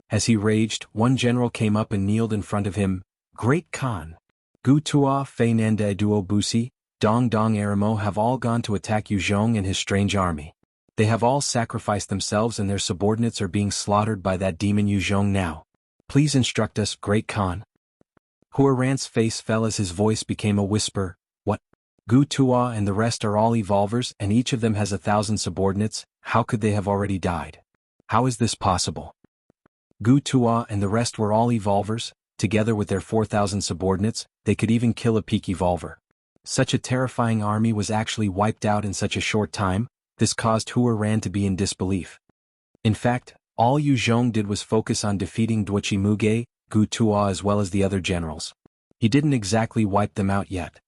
Speaker 1: As he raged, one general came up and kneeled in front of him, "Great Khan! Gu Tua, Fei Nanda Duo Busi, Dong Dong Aramo have all gone to attack Yu Zhong and his strange army. They have all sacrificed themselves and their subordinates are being slaughtered by that demon Yu Zhong now. Please instruct us, Great Khan." Hua Ran's face fell as his voice became a whisper, "What? Gu Tua and the rest are all evolvers and each of them has 1,000 subordinates, how could they have already died? How is this possible? Gu Tua and the rest were all evolvers, together with their 4,000 subordinates, they could even kill a peak evolver. Such a terrifying army was actually wiped out in such a short time, this caused Hua Ran to be in disbelief. In fact, all Yu Zhong did was focus on defeating Duoqi Muge, Gu Tua as well as the other generals. He didn't exactly wipe them out yet.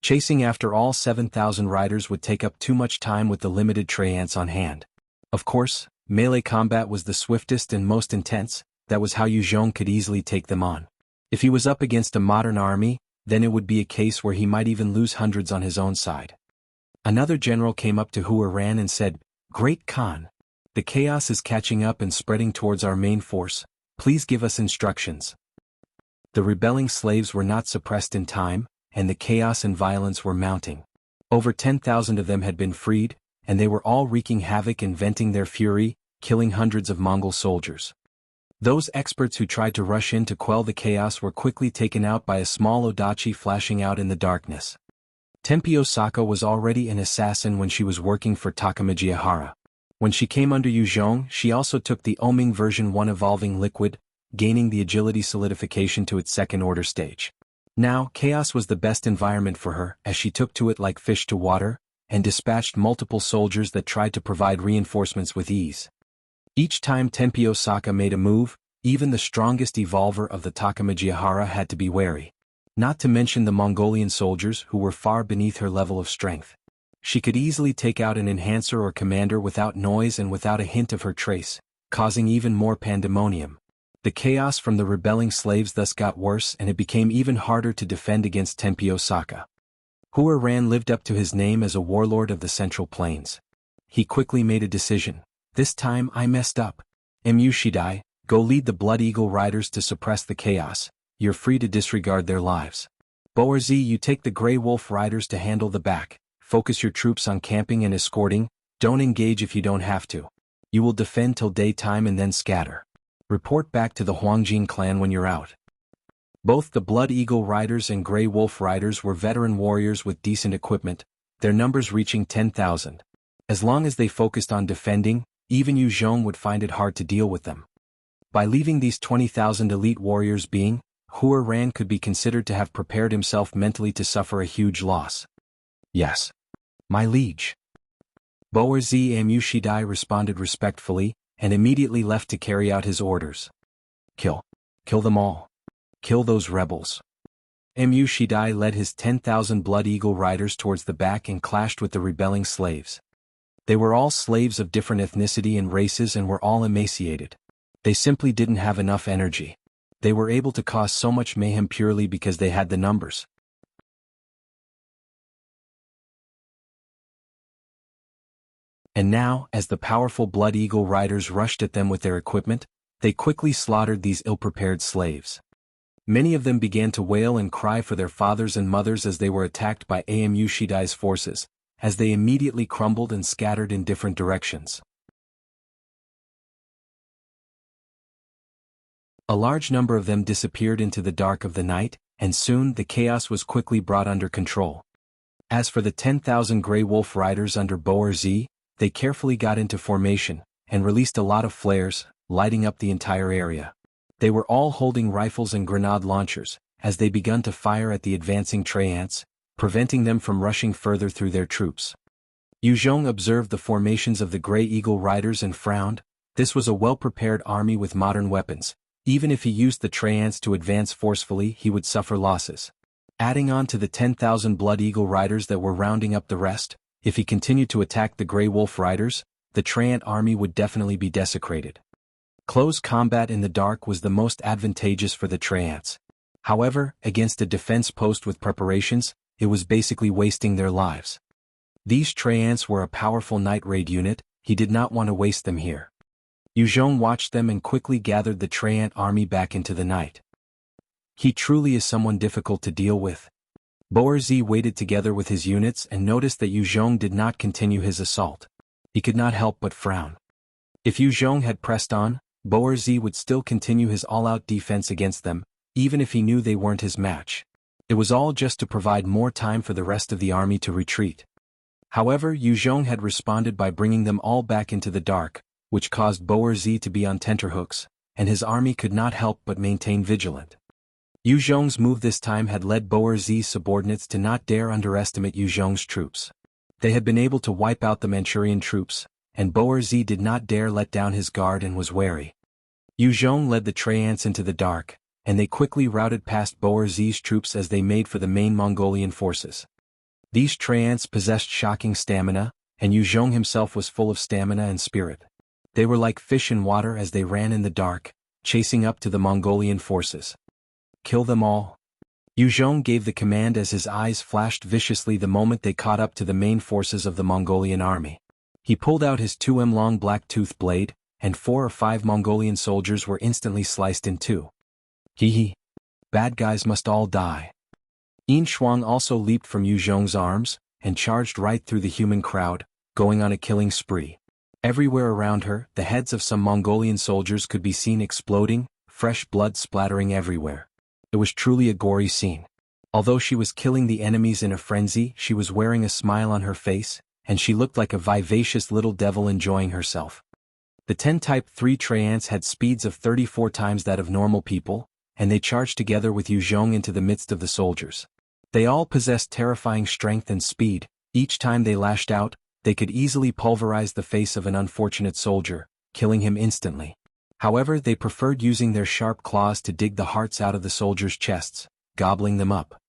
Speaker 1: Chasing after all 7,000 riders would take up too much time with the limited Traiants on hand. Of course, melee combat was the swiftest and most intense, that was how Yu Zhong could easily take them on. If he was up against a modern army, then it would be a case where he might even lose hundreds on his own side. Another general came up to Hua Ran and said, "Great Khan! The chaos is catching up and spreading towards our main force, please give us instructions." The rebelling slaves were not suppressed in time, and the chaos and violence were mounting. Over 10,000 of them had been freed, and they were all wreaking havoc and venting their fury, killing hundreds of Mongol soldiers. Those experts who tried to rush in to quell the chaos were quickly taken out by a small odachi flashing out in the darkness. Tempi Osaka was already an assassin when she was working for Takamajihara. When she came under Yu Zhong, she also took the Oming version 1 evolving liquid, gaining the agility solidification to its second-order stage. Now, chaos was the best environment for her, as she took to it like fish to water, and dispatched multiple soldiers that tried to provide reinforcements with ease. Each time Tempi Osaka made a move, even the strongest evolver of the Takamajihara had to be wary. Not to mention the Mongolian soldiers who were far beneath her level of strength. She could easily take out an enhancer or commander without noise and without a hint of her trace, causing even more pandemonium. The chaos from the rebelling slaves thus got worse and it became even harder to defend against Tempi Osaka. Hua Ran lived up to his name as a warlord of the Central Plains. He quickly made a decision. "This time I messed up. Mu Shidai, go lead the Blood Eagle riders to suppress the chaos. You're free to disregard their lives. Boerzi, you take the Grey Wolf riders to handle the back. Focus your troops on camping and escorting, don't engage if you don't have to. You will defend till daytime and then scatter. Report back to the Huangjing clan when you're out." Both the Blood Eagle Riders and Grey Wolf Riders were veteran warriors with decent equipment, their numbers reaching 10,000. As long as they focused on defending, even Yu Zhong would find it hard to deal with them. By leaving these 20,000 elite warriors being, Hua Ran could be considered to have prepared himself mentally to suffer a huge loss. Yes. My liege. Boerzi Amushidai responded respectfully, and immediately left to carry out his orders. Kill. Kill them all. Kill those rebels. Amushidai led his 10,000 Blood Eagle Riders towards the back and clashed with the rebelling slaves. They were all slaves of different ethnicity and races and were all emaciated. They simply didn't have enough energy. They were able to cause so much mayhem purely because they had the numbers. And now, as the powerful Blood Eagle Riders rushed at them with their equipment, they quickly slaughtered these ill-prepared slaves. Many of them began to wail and cry for their fathers and mothers as they were attacked by Amushidai's forces, as they immediately crumbled and scattered in different directions. A large number of them disappeared into the dark of the night, and soon the chaos was quickly brought under control. As for the 10,000 Grey Wolf Riders under Boerzi, they carefully got into formation, and released a lot of flares, lighting up the entire area. They were all holding rifles and grenade launchers, as they begun to fire at the advancing Treants, preventing them from rushing further through their troops. Yu Zhong observed the formations of the Grey Eagle Riders and frowned. This was a well-prepared army with modern weapons. Even if he used the Treants to advance forcefully, he would suffer losses. Adding on to the 10,000 Blood Eagle Riders that were rounding up the rest, if he continued to attack the Grey Wolf Riders, the Treant army would definitely be desecrated. Close combat in the dark was the most advantageous for the Treants. However, against a defense post with preparations, it was basically wasting their lives. These Treants were a powerful night raid unit, he did not want to waste them here. Yu Zhong watched them and quickly gathered the Treant army back into the night. He truly is someone difficult to deal with. Boerzi waited together with his units and noticed that Yu Zhong did not continue his assault. He could not help but frown. If Yu Zhong had pressed on, Boerzi would still continue his all-out defense against them, even if he knew they weren't his match. It was all just to provide more time for the rest of the army to retreat. However, Yu Zhong had responded by bringing them all back into the dark, which caused Boerzi to be on tenterhooks, and his army could not help but maintain vigilant. Yu Zhong's move this time had led Boerzi's subordinates to not dare underestimate Yu Zhong's troops. They had been able to wipe out the Manchurian troops, and Boerzi did not dare let down his guard and was wary. Yu Zhong led the Treants into the dark, and they quickly routed past Boerzi's troops as they made for the main Mongolian forces. These Treants possessed shocking stamina, and Yu Zhong himself was full of stamina and spirit. They were like fish in water as they ran in the dark, chasing up to the Mongolian forces. Kill them all. Yu Zhong gave the command as his eyes flashed viciously the moment they caught up to the main forces of the Mongolian army. He pulled out his 2m long black-toothed blade, and 4 or 5 Mongolian soldiers were instantly sliced in two. Hee. Bad guys must all die. Yin Shuang also leaped from Yu Zhong's arms, and charged right through the human crowd, going on a killing spree. Everywhere around her, the heads of some Mongolian soldiers could be seen exploding, fresh blood splattering everywhere. It was truly a gory scene. Although she was killing the enemies in a frenzy, she was wearing a smile on her face, and she looked like a vivacious little devil enjoying herself. The 10 Type 3 Treants had speeds of 34 times that of normal people, and they charged together with Yu Zhong into the midst of the soldiers. They all possessed terrifying strength and speed. Each time they lashed out, they could easily pulverize the face of an unfortunate soldier, killing him instantly. However, they preferred using their sharp claws to dig the hearts out of the soldiers' chests, gobbling them up.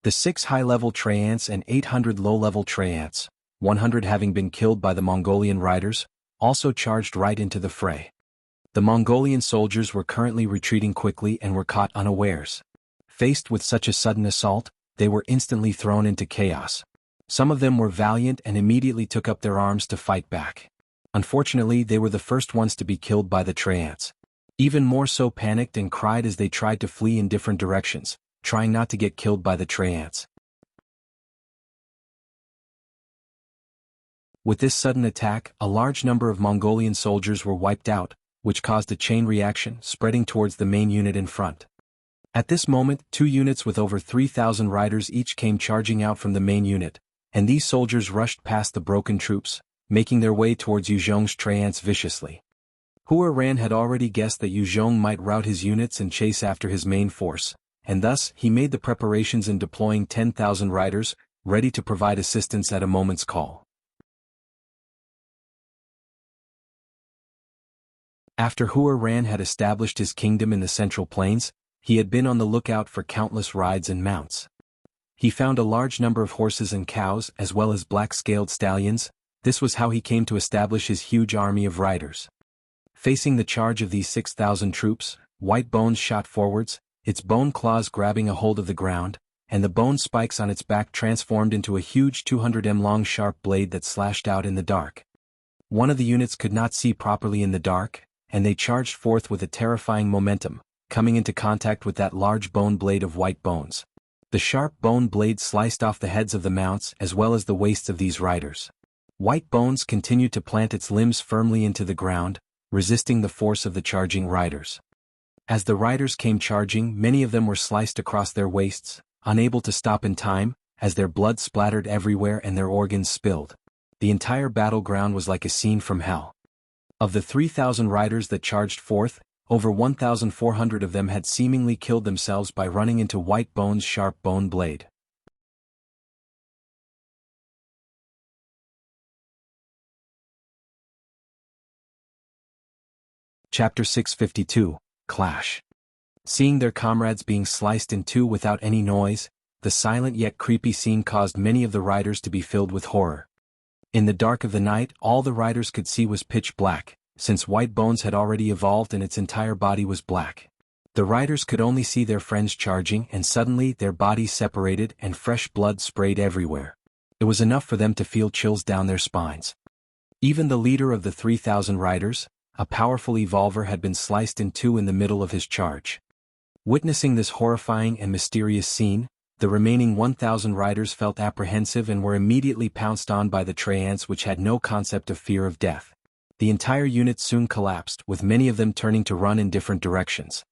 Speaker 1: The 6 high-level Treants and 800 low-level Treants, 100 having been killed by the Mongolian riders, also charged right into the fray. The Mongolian soldiers were currently retreating quickly and were caught unawares. Faced with such a sudden assault, they were instantly thrown into chaos. Some of them were valiant and immediately took up their arms to fight back. Unfortunately, they were the first ones to be killed by the Treants. Even more so panicked and cried as they tried to flee in different directions, trying not to get killed by the Treants. With this sudden attack, a large number of Mongolian soldiers were wiped out, which caused a chain reaction, spreading towards the main unit in front. At this moment, 2 units with over 3,000 riders each came charging out from the main unit, and these soldiers rushed past the broken troops, making their way towards Yu Zhong's treants viciously. Hua Ran had already guessed that Yu Zhong might rout his units and chase after his main force, and thus he made the preparations in deploying 10,000 riders, ready to provide assistance at a moment's call. After Hua Ran had established his kingdom in the Central Plains, he had been on the lookout for countless rides and mounts. He found a large number of horses and cows as well as black-scaled stallions. This was how he came to establish his huge army of riders. Facing the charge of these 6,000 troops, White Bones shot forwards, its bone claws grabbing a hold of the ground, and the bone spikes on its back transformed into a huge 200 m long sharp blade that slashed out in the dark. One of the units could not see properly in the dark, and they charged forth with a terrifying momentum, coming into contact with that large bone blade of White Bones. The sharp bone blade sliced off the heads of the mounts as well as the waists of these riders. White Bones continued to plant its limbs firmly into the ground, resisting the force of the charging riders. As the riders came charging, many of them were sliced across their waists, unable to stop in time, as their blood splattered everywhere and their organs spilled. The entire battleground was like a scene from hell. Of the 3,000 riders that charged forth, over 1,400 of them had seemingly killed themselves by running into White Bones' sharp bone blade. Chapter 652, Clash. Seeing their comrades being sliced in two without any noise, the silent yet creepy scene caused many of the riders to be filled with horror. In the dark of the night, all the riders could see was pitch black, since White Bones had already evolved and its entire body was black. The riders could only see their friends charging, and suddenly their bodies separated and fresh blood sprayed everywhere. It was enough for them to feel chills down their spines. Even the leader of the 3,000 riders, a powerful evolver, had been sliced in two in the middle of his charge. Witnessing this horrifying and mysterious scene, the remaining 1,000 riders felt apprehensive and were immediately pounced on by the treants, which had no concept of fear of death. The entire unit soon collapsed, with many of them turning to run in different directions.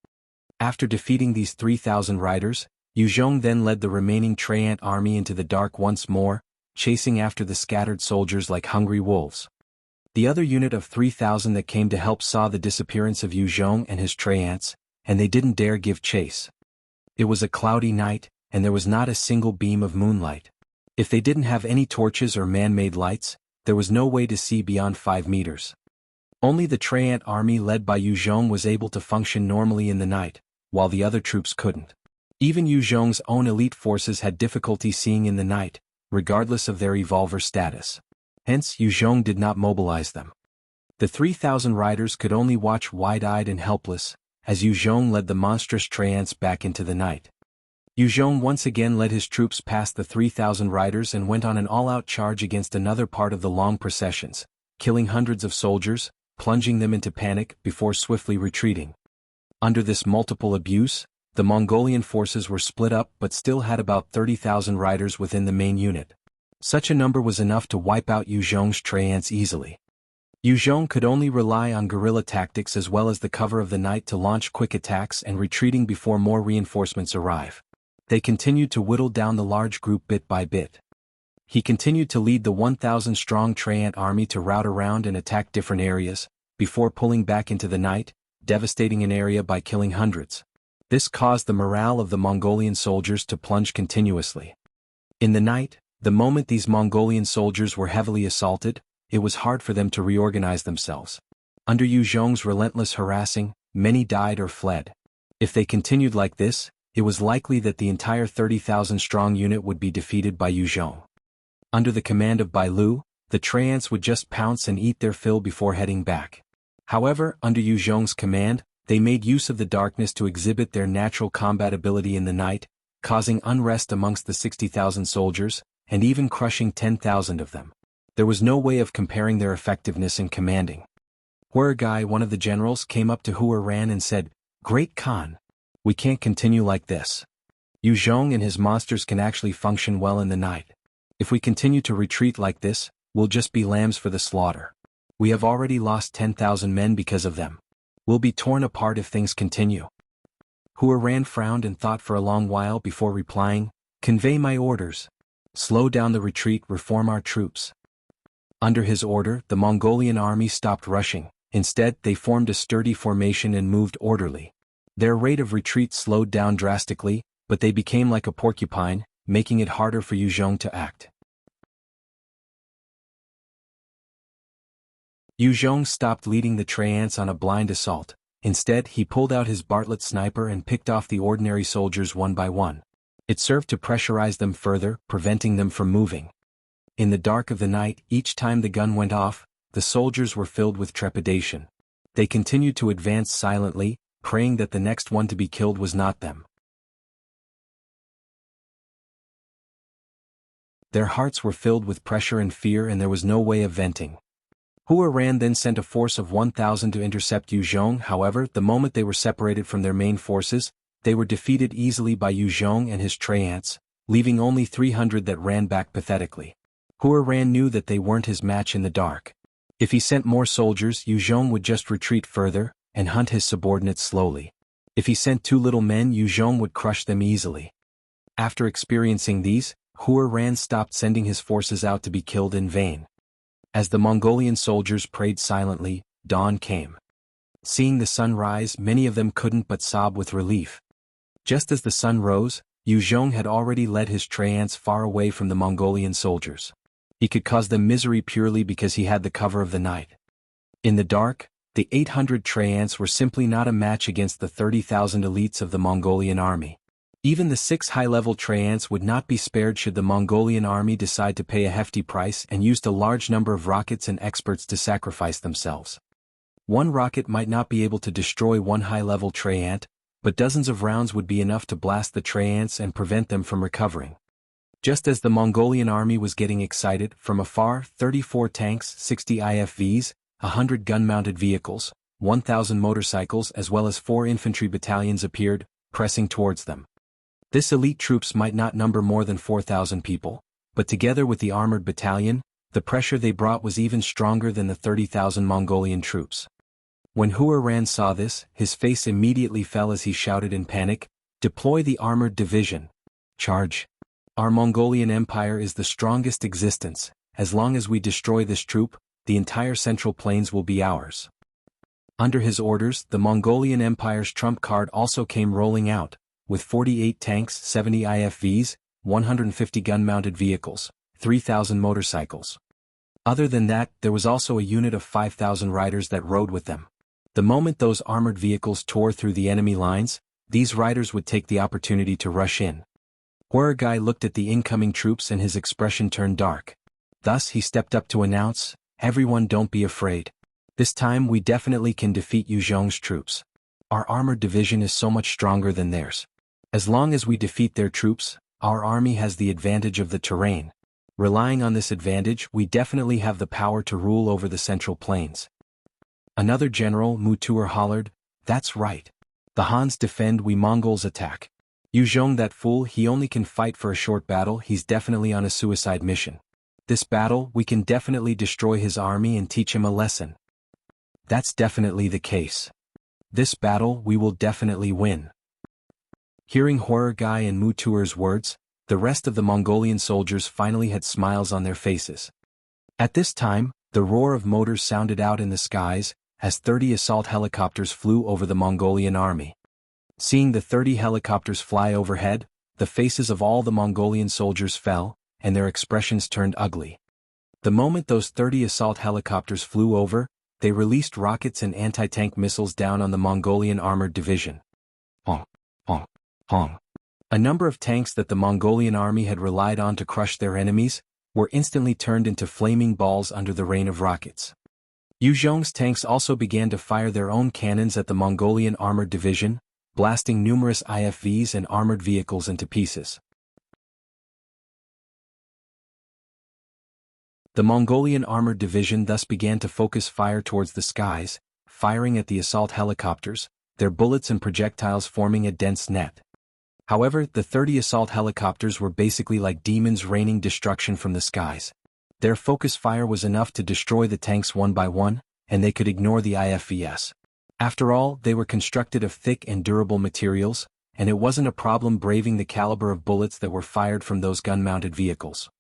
Speaker 1: After defeating these 3,000 riders, Yu Zhong then led the remaining treant army into the dark once more, chasing after the scattered soldiers like hungry wolves. The other unit of 3,000 that came to help saw the disappearance of Yu Zhong and his treants, and they didn't dare give chase. It was a cloudy night, and there was not a single beam of moonlight. If they didn't have any torches or man-made lights, there was no way to see beyond 5 meters. Only the treant army led by Yu Zhong was able to function normally in the night, while the other troops couldn't. Even Yu Zhong's own elite forces had difficulty seeing in the night, regardless of their evolver status. Hence, Yu Zhong did not mobilize them. The 3,000 riders could only watch wide-eyed and helpless, as Yu Zhong led the monstrous treants back into the night. Yu Zhong once again led his troops past the 3,000 riders and went on an all-out charge against another part of the long processions, killing hundreds of soldiers, plunging them into panic before swiftly retreating. Under this multiple abuse, the Mongolian forces were split up but still had about 30,000 riders within the main unit. Such a number was enough to wipe out Yu Zhong's treants easily. Yu Zhong could only rely on guerrilla tactics as well as the cover of the night to launch quick attacks and retreating before more reinforcements arrive. They continued to whittle down the large group bit by bit. He continued to lead the 1,000-strong treant army to rout around and attack different areas, before pulling back into the night, devastating an area by killing hundreds. This caused the morale of the Mongolian soldiers to plunge continuously. In the night, the moment these Mongolian soldiers were heavily assaulted, it was hard for them to reorganize themselves. Under Yu Zhong's relentless harassing, many died or fled. If they continued like this, it was likely that the entire 30,000-strong unit would be defeated by Yu Zhong. Under the command of Bai Lu, the treants would just pounce and eat their fill before heading back. However, under Yu Zhong's command, they made use of the darkness to exhibit their natural combat ability in the night, causing unrest amongst the 60,000 soldiers, and even crushing 10,000 of them. There was no way of comparing their effectiveness in commanding. Hua Gai, one of the generals, came up to Hua Ran and said, "Great Khan, we can't continue like this. Yu Zhong and his monsters can actually function well in the night. If we continue to retreat like this, we'll just be lambs for the slaughter. We have already lost 10,000 men because of them. We'll be torn apart if things continue." Hua Ran frowned and thought for a long while before replying, "Convey my orders. Slow down the retreat, reform our troops." Under his order, the Mongolian army stopped rushing. Instead, they formed a sturdy formation and moved orderly. Their rate of retreat slowed down drastically, but they became like a porcupine, making it harder for Yu Zhong to act. Yu Zhong stopped leading the Traians on a blind assault. Instead, he pulled out his Bartlett sniper and picked off the ordinary soldiers one by one. It served to pressurize them further, preventing them from moving. In the dark of the night, each time the gun went off, the soldiers were filled with trepidation. They continued to advance silently, praying that the next one to be killed was not them. Their hearts were filled with pressure and fear, and there was no way of venting. Hua Ran then sent a force of 1,000 to intercept Yu Zhong. However, the moment they were separated from their main forces, they were defeated easily by Yu Zhong and his Traians, leaving only 300 that ran back pathetically. Hua Ran knew that they weren't his match in the dark. If he sent more soldiers, Yu Zhong would just retreat further, and hunt his subordinates slowly. If he sent too little men, Yu Zhong would crush them easily. After experiencing these, Hua Ran stopped sending his forces out to be killed in vain. As the Mongolian soldiers prayed silently, dawn came. Seeing the sun rise, many of them couldn't but sob with relief. Just as the sun rose, Yu Zhong had already led his Traians far away from the Mongolian soldiers. He could cause them misery purely because he had the cover of the night. In the dark, the 800 Traians were simply not a match against the 30,000 elites of the Mongolian army. Even the 6 high-level Traians would not be spared should the Mongolian army decide to pay a hefty price, and used a large number of rockets and experts to sacrifice themselves. One rocket might not be able to destroy one high-level Traian, but dozens of rounds would be enough to blast the Traians and prevent them from recovering. Just as the Mongolian army was getting excited, from afar, 34 tanks, 60 IFVs, 100 gun-mounted vehicles, 1,000 motorcycles as well as 4 infantry battalions appeared, pressing towards them. This elite troops might not number more than 4,000 people, but together with the armored battalion, the pressure they brought was even stronger than the 30,000 Mongolian troops. When Hua Ran saw this, his face immediately fell as he shouted in panic, "Deploy the armored division! Charge! Our Mongolian Empire is the strongest existence. As long as we destroy this troop, the entire Central Plains will be ours." Under his orders, the Mongolian Empire's trump card also came rolling out, with 48 tanks, 70 IFVs, 150 gun-mounted vehicles, 3,000 motorcycles. Other than that, there was also a unit of 5,000 riders that rode with them. The moment those armored vehicles tore through the enemy lines, these riders would take the opportunity to rush in. Hua Gai looked at the incoming troops and his expression turned dark. Thus he stepped up to announce, "Everyone, don't be afraid. This time we definitely can defeat Yu Zhong's troops. Our armored division is so much stronger than theirs. As long as we defeat their troops, our army has the advantage of the terrain. Relying on this advantage, we definitely have the power to rule over the Central Plains." Another general, Mu Tuer, hollered, "That's right. The Hans defend, we Mongols attack. Yu Zhong, that fool, he only can fight for a short battle. He's definitely on a suicide mission. This battle, we can definitely destroy his army and teach him a lesson." "That's definitely the case. This battle, we will definitely win." Hearing Hua Gai and Mu Tuer's words, the rest of the Mongolian soldiers finally had smiles on their faces. At this time, the roar of motors sounded out in the skies, as 30 assault helicopters flew over the Mongolian army. Seeing the 30 helicopters fly overhead, the faces of all the Mongolian soldiers fell, and their expressions turned ugly. The moment those 30 assault helicopters flew over, they released rockets and anti-tank missiles down on the Mongolian armored division. Honk, honk, honk. A number of tanks that the Mongolian army had relied on to crush their enemies were instantly turned into flaming balls under the rain of rockets. Yu Zhong's tanks also began to fire their own cannons at the Mongolian armored division, blasting numerous IFVs and armored vehicles into pieces. The Mongolian armored division thus began to focus fire towards the skies, firing at the assault helicopters, their bullets and projectiles forming a dense net. However, the 30 assault helicopters were basically like demons raining destruction from the skies. Their focus fire was enough to destroy the tanks one by one, and they could ignore the IFVs. After all, they were constructed of thick and durable materials, and it wasn't a problem braving the caliber of bullets that were fired from those gun-mounted vehicles.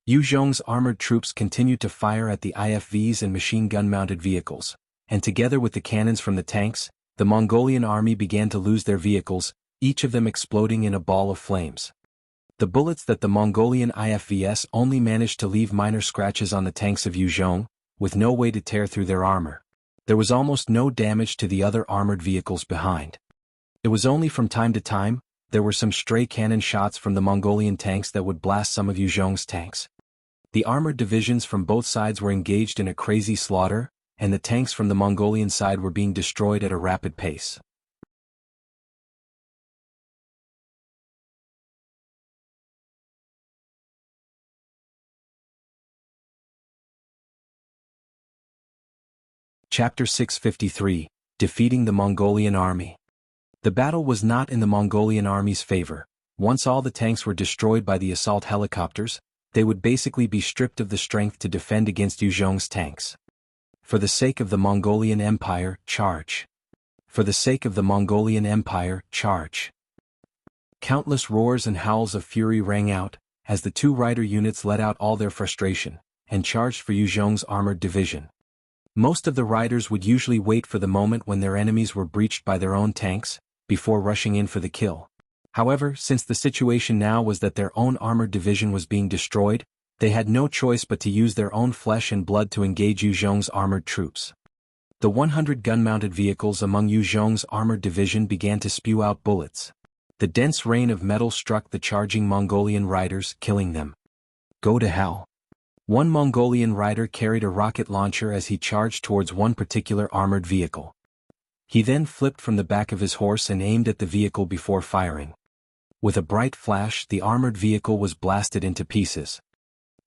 Speaker 1: Yu Zhong's armored troops continued to fire at the IFVs and machine gun-mounted vehicles, and together with the cannons from the tanks, the Mongolian army began to lose their vehicles, each of them exploding in a ball of flames. The bullets that the Mongolian IFVs only managed to leave minor scratches on the tanks of Yu Zhong, with no way to tear through their armor. There was almost no damage to the other armored vehicles behind. It was only from time to time, there were some stray cannon shots from the Mongolian tanks that would blast some of Yu Zhong's tanks. The armored divisions from both sides were engaged in a crazy slaughter, and the tanks from the Mongolian side were being destroyed at a rapid pace. Chapter 653, Defeating the Mongolian Army. The battle was not in the Mongolian army's favor. Once all the tanks were destroyed by the assault helicopters, they would basically be stripped of the strength to defend against Yu Zhong's tanks. For the sake of the Mongolian Empire, charge! For the sake of the Mongolian Empire, charge! Countless roars and howls of fury rang out, as the two rider units let out all their frustration, and charged for Yu Zhong's armored division. Most of the riders would usually wait for the moment when their enemies were breached by their own tanks, before rushing in for the kill. However, since the situation now was that their own armored division was being destroyed, they had no choice but to use their own flesh and blood to engage Yu Zhong's armored troops. The 100 gun-mounted vehicles among Yu Zhong's armored division began to spew out bullets. The dense rain of metal struck the charging Mongolian riders, killing them. Go to hell! One Mongolian rider carried a rocket launcher as he charged towards one particular armored vehicle. He then flipped from the back of his horse and aimed at the vehicle before firing. With a bright flash, the armored vehicle was blasted into pieces.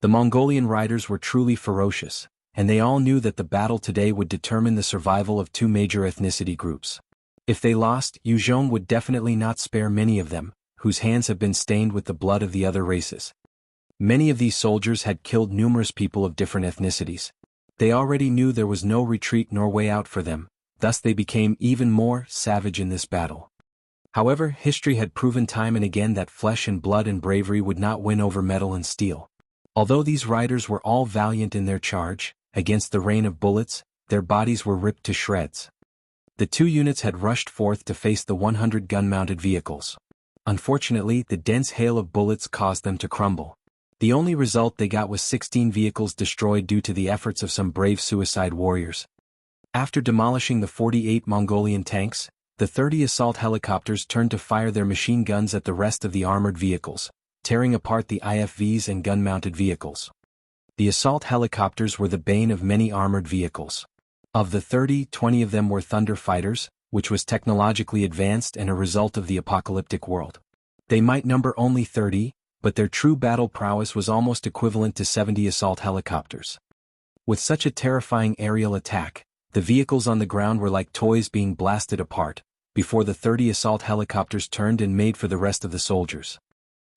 Speaker 1: The Mongolian riders were truly ferocious, and they all knew that the battle today would determine the survival of two major ethnicity groups. If they lost, Yu Zhong would definitely not spare many of them, whose hands have been stained with the blood of the other races. Many of these soldiers had killed numerous people of different ethnicities. They already knew there was no retreat nor way out for them, thus they became even more savage in this battle. However, history had proven time and again that flesh and blood and bravery would not win over metal and steel. Although these riders were all valiant in their charge, against the rain of bullets, their bodies were ripped to shreds. The two units had rushed forth to face the 100 gun-mounted vehicles. Unfortunately, the dense hail of bullets caused them to crumble. The only result they got was 16 vehicles destroyed due to the efforts of some brave suicide warriors. After demolishing the 48 Mongolian tanks, the 30 assault helicopters turned to fire their machine guns at the rest of the armored vehicles, tearing apart the IFVs and gun-mounted vehicles. The assault helicopters were the bane of many armored vehicles. Of the 30, 20 of them were Thunder Fighters, which was technologically advanced and a result of the apocalyptic world. They might number only 30, but their true battle prowess was almost equivalent to 70 assault helicopters. With such a terrifying aerial attack, the vehicles on the ground were like toys being blasted apart, before the 30 assault helicopters turned and made for the rest of the soldiers.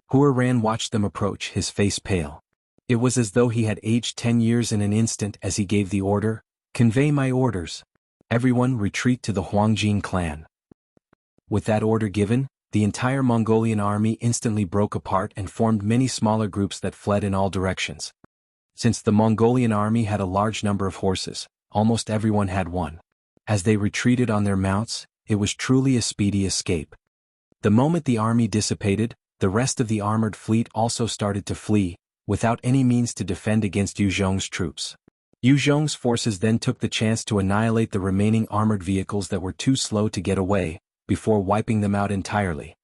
Speaker 1: Hua Ran watched them approach, his face pale. It was as though he had aged 10 years in an instant as he gave the order, "Convey my orders. Everyone retreat to the Huangjing clan." With that order given, the entire Mongolian army instantly broke apart and formed many smaller groups that fled in all directions. Since the Mongolian army had a large number of horses, almost everyone had one. As they retreated on their mounts, it was truly a speedy escape. The moment the army dissipated, the rest of the armored fleet also started to flee, without any means to defend against Yu Zhong's troops. Yu Zhong's forces then took the chance to annihilate the remaining armored vehicles that were too slow to get away, before wiping them out entirely.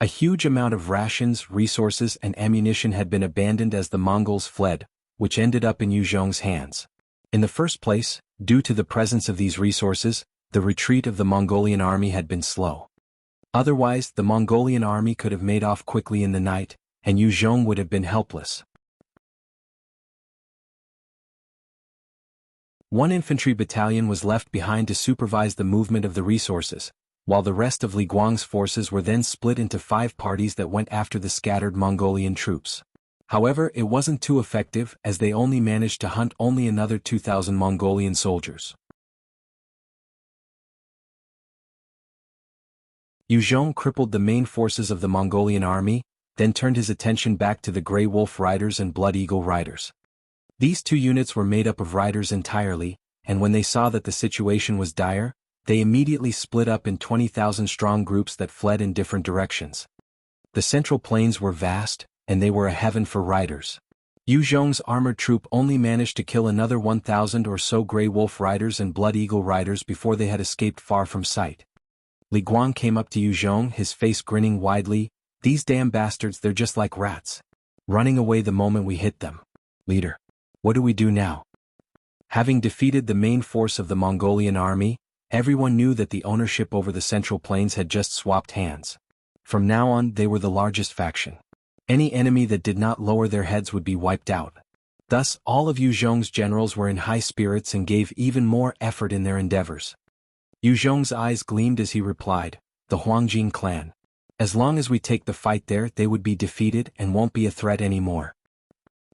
Speaker 1: A huge amount of rations, resources and ammunition had been abandoned as the Mongols fled, which ended up in Yu Zhong's hands. In the first place, due to the presence of these resources, the retreat of the Mongolian army had been slow. Otherwise, the Mongolian army could have made off quickly in the night, and Yu Zhong would have been helpless. One infantry battalion was left behind to supervise the movement of the resources, while the rest of Li Guang's forces were then split into 5 parties that went after the scattered Mongolian troops. However, it wasn't too effective as they only managed to hunt only another 2,000 Mongolian soldiers. Yuzhong crippled the main forces of the Mongolian army, then turned his attention back to the Grey Wolf Riders and Blood Eagle Riders. These two units were made up of riders entirely, and when they saw that the situation was dire, they immediately split up in 20,000-strong groups that fled in different directions. The Central Plains were vast, and they were a heaven for riders. Yuzhong's armored troop only managed to kill another 1,000 or so Grey Wolf Riders and Blood Eagle Riders before they had escaped far from sight. Li Guang came up to Yuzhong, his face grinning widely. "These damn bastards, they're just like rats. Running away the moment we hit them. Leader, what do we do now?" Having defeated the main force of the Mongolian army, everyone knew that the ownership over the Central Plains had just swapped hands. From now on, they were the largest faction. Any enemy that did not lower their heads would be wiped out. Thus, all of Yuzhong's generals were in high spirits and gave even more effort in their endeavors. Yuzhong's eyes gleamed as he replied, "The Huangjing clan. As long as we take the fight there, they would be defeated and won't be a threat anymore.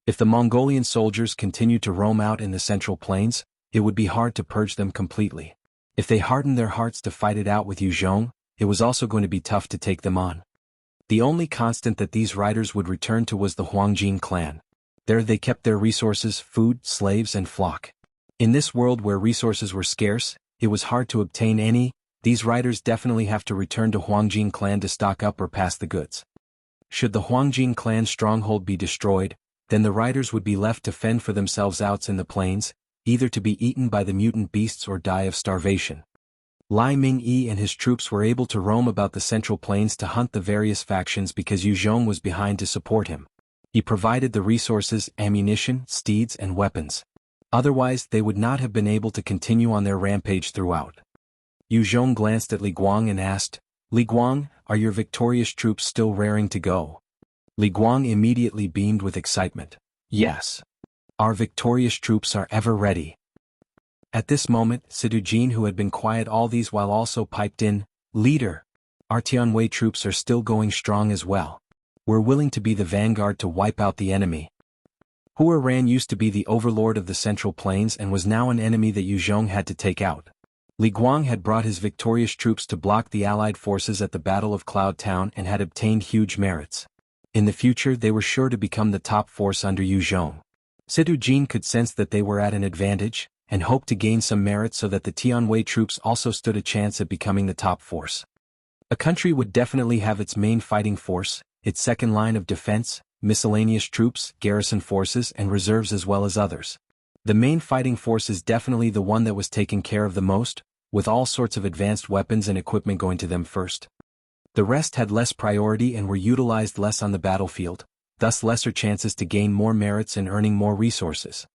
Speaker 1: If the Mongolian soldiers continue to roam out in the Central Plains, it would be hard to purge them completely. If they hardened their hearts to fight it out with Yuzhong, it was also going to be tough to take them on." The only constant that these riders would return to was the Huangjing clan. There they kept their resources, food, slaves and flock. In this world where resources were scarce, it was hard to obtain any. These riders definitely have to return to Huangjing clan to stock up or pass the goods. Should the Huangjing clan stronghold be destroyed, then the riders would be left to fend for themselves out in the plains, either to be eaten by the mutant beasts or die of starvation. Lai Ming-yi and his troops were able to roam about the Central Plains to hunt the various factions because Yuzhong was behind to support him. He provided the resources, ammunition, steeds and weapons. Otherwise, they would not have been able to continue on their rampage throughout. Yuzhong glanced at Li Guang and asked, "Li Guang, are your victorious troops still raring to go?" Li Guang immediately beamed with excitement. "Yes. Our victorious troops are ever ready." At this moment, Sidu Jin, who had been quiet all these while, also piped in, "Leader, our Tianwei troops are still going strong as well. We're willing to be the vanguard to wipe out the enemy." Hua Ran used to be the overlord of the Central Plains and was now an enemy that Yuzhong had to take out. Li Guang had brought his victorious troops to block the Allied forces at the Battle of Cloud Town and had obtained huge merits. In the future, they were sure to become the top force under Yuzhong. Sidu Jin could sense that they were at an advantage, and hoped to gain some merit so that the Tianwei troops also stood a chance at becoming the top force. A country would definitely have its main fighting force, its second line of defense, miscellaneous troops, garrison forces and reserves as well as others. The main fighting force is definitely the one that was taken care of the most, with all sorts of advanced weapons and equipment going to them first. The rest had less priority and were utilized less on the battlefield, thus lesser chances to gain more merits and earning more resources.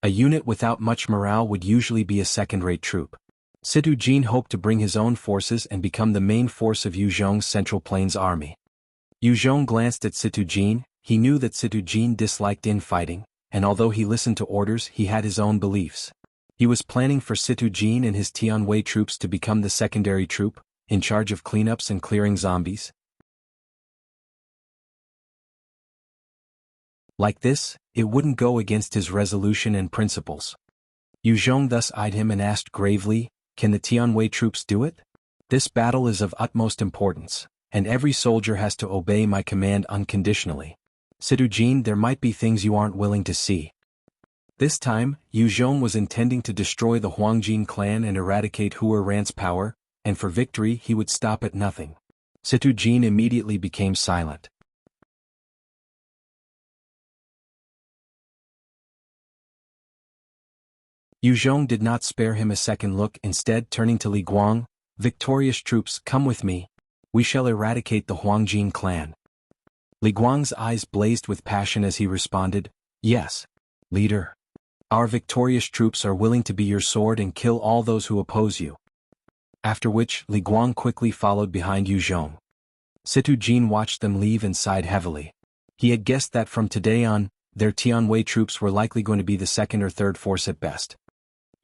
Speaker 1: A unit without much morale would usually be a second-rate troop. Sidu Jin hoped to bring his own forces and become the main force of Yuzhong's Central Plains army. Yuzhong glanced at Sidu Jin. He knew that Sidu Jin disliked infighting, and although he listened to orders, he had his own beliefs. He was planning for Sidu Jin and his Tianwei troops to become the secondary troop, in charge of cleanups and clearing zombies. Like this, it wouldn't go against his resolution and principles. Yuzhong thus eyed him and asked gravely, "Can the Tianwei troops do it? This battle is of utmost importance, and every soldier has to obey my command unconditionally. Sidu Jin, there might be things you aren't willing to see." This time, Yuzhong was intending to destroy the Huangjing clan and eradicate Hua Ran's power, and for victory he would stop at nothing. Sidu Jin immediately became silent. Yuzhong did not spare him a second look, instead turning to Li Guang, "Victorious troops, come with me. We shall eradicate the Huangjing clan." Li Guang's eyes blazed with passion as he responded, "Yes, leader. Our victorious troops are willing to be your sword and kill all those who oppose you." After which, Li Guang quickly followed behind Yuzhong. Sidu Jin watched them leave and sighed heavily. He had guessed that from today on, their Tianwei troops were likely going to be the second or third force at best.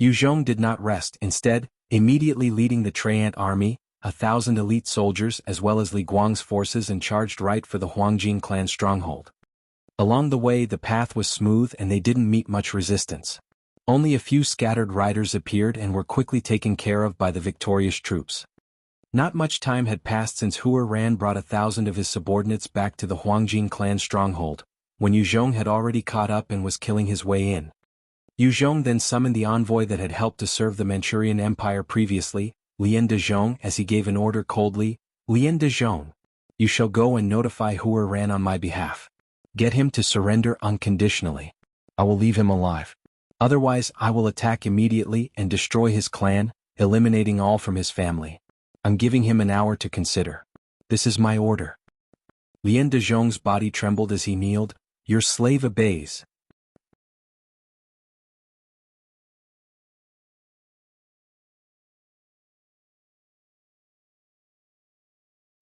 Speaker 1: Yuzhong did not rest, instead, immediately leading the Traiant army, 1,000 elite soldiers as well as Li Guang's forces, and charged right for the Huangjing clan stronghold. Along the way the path was smooth and they didn't meet much resistance. Only a few scattered riders appeared and were quickly taken care of by the victorious troops. Not much time had passed since Hua Ran brought 1,000 of his subordinates back to the Huangjing clan stronghold, when Yu Zhong had already caught up and was killing his way in. Yu Zhong then summoned the envoy that had helped to serve the Manchurian Empire previously, Lien de Zhong, as he gave an order coldly, "Lien de Zhong, you shall go and notify Hua Ran on my behalf. Get him to surrender unconditionally. I will leave him alive. Otherwise I will attack immediately and destroy his clan, eliminating all from his family. I'm giving him an hour to consider. This is my order." Lien de Zhong's body trembled as he kneeled. "Your slave obeys."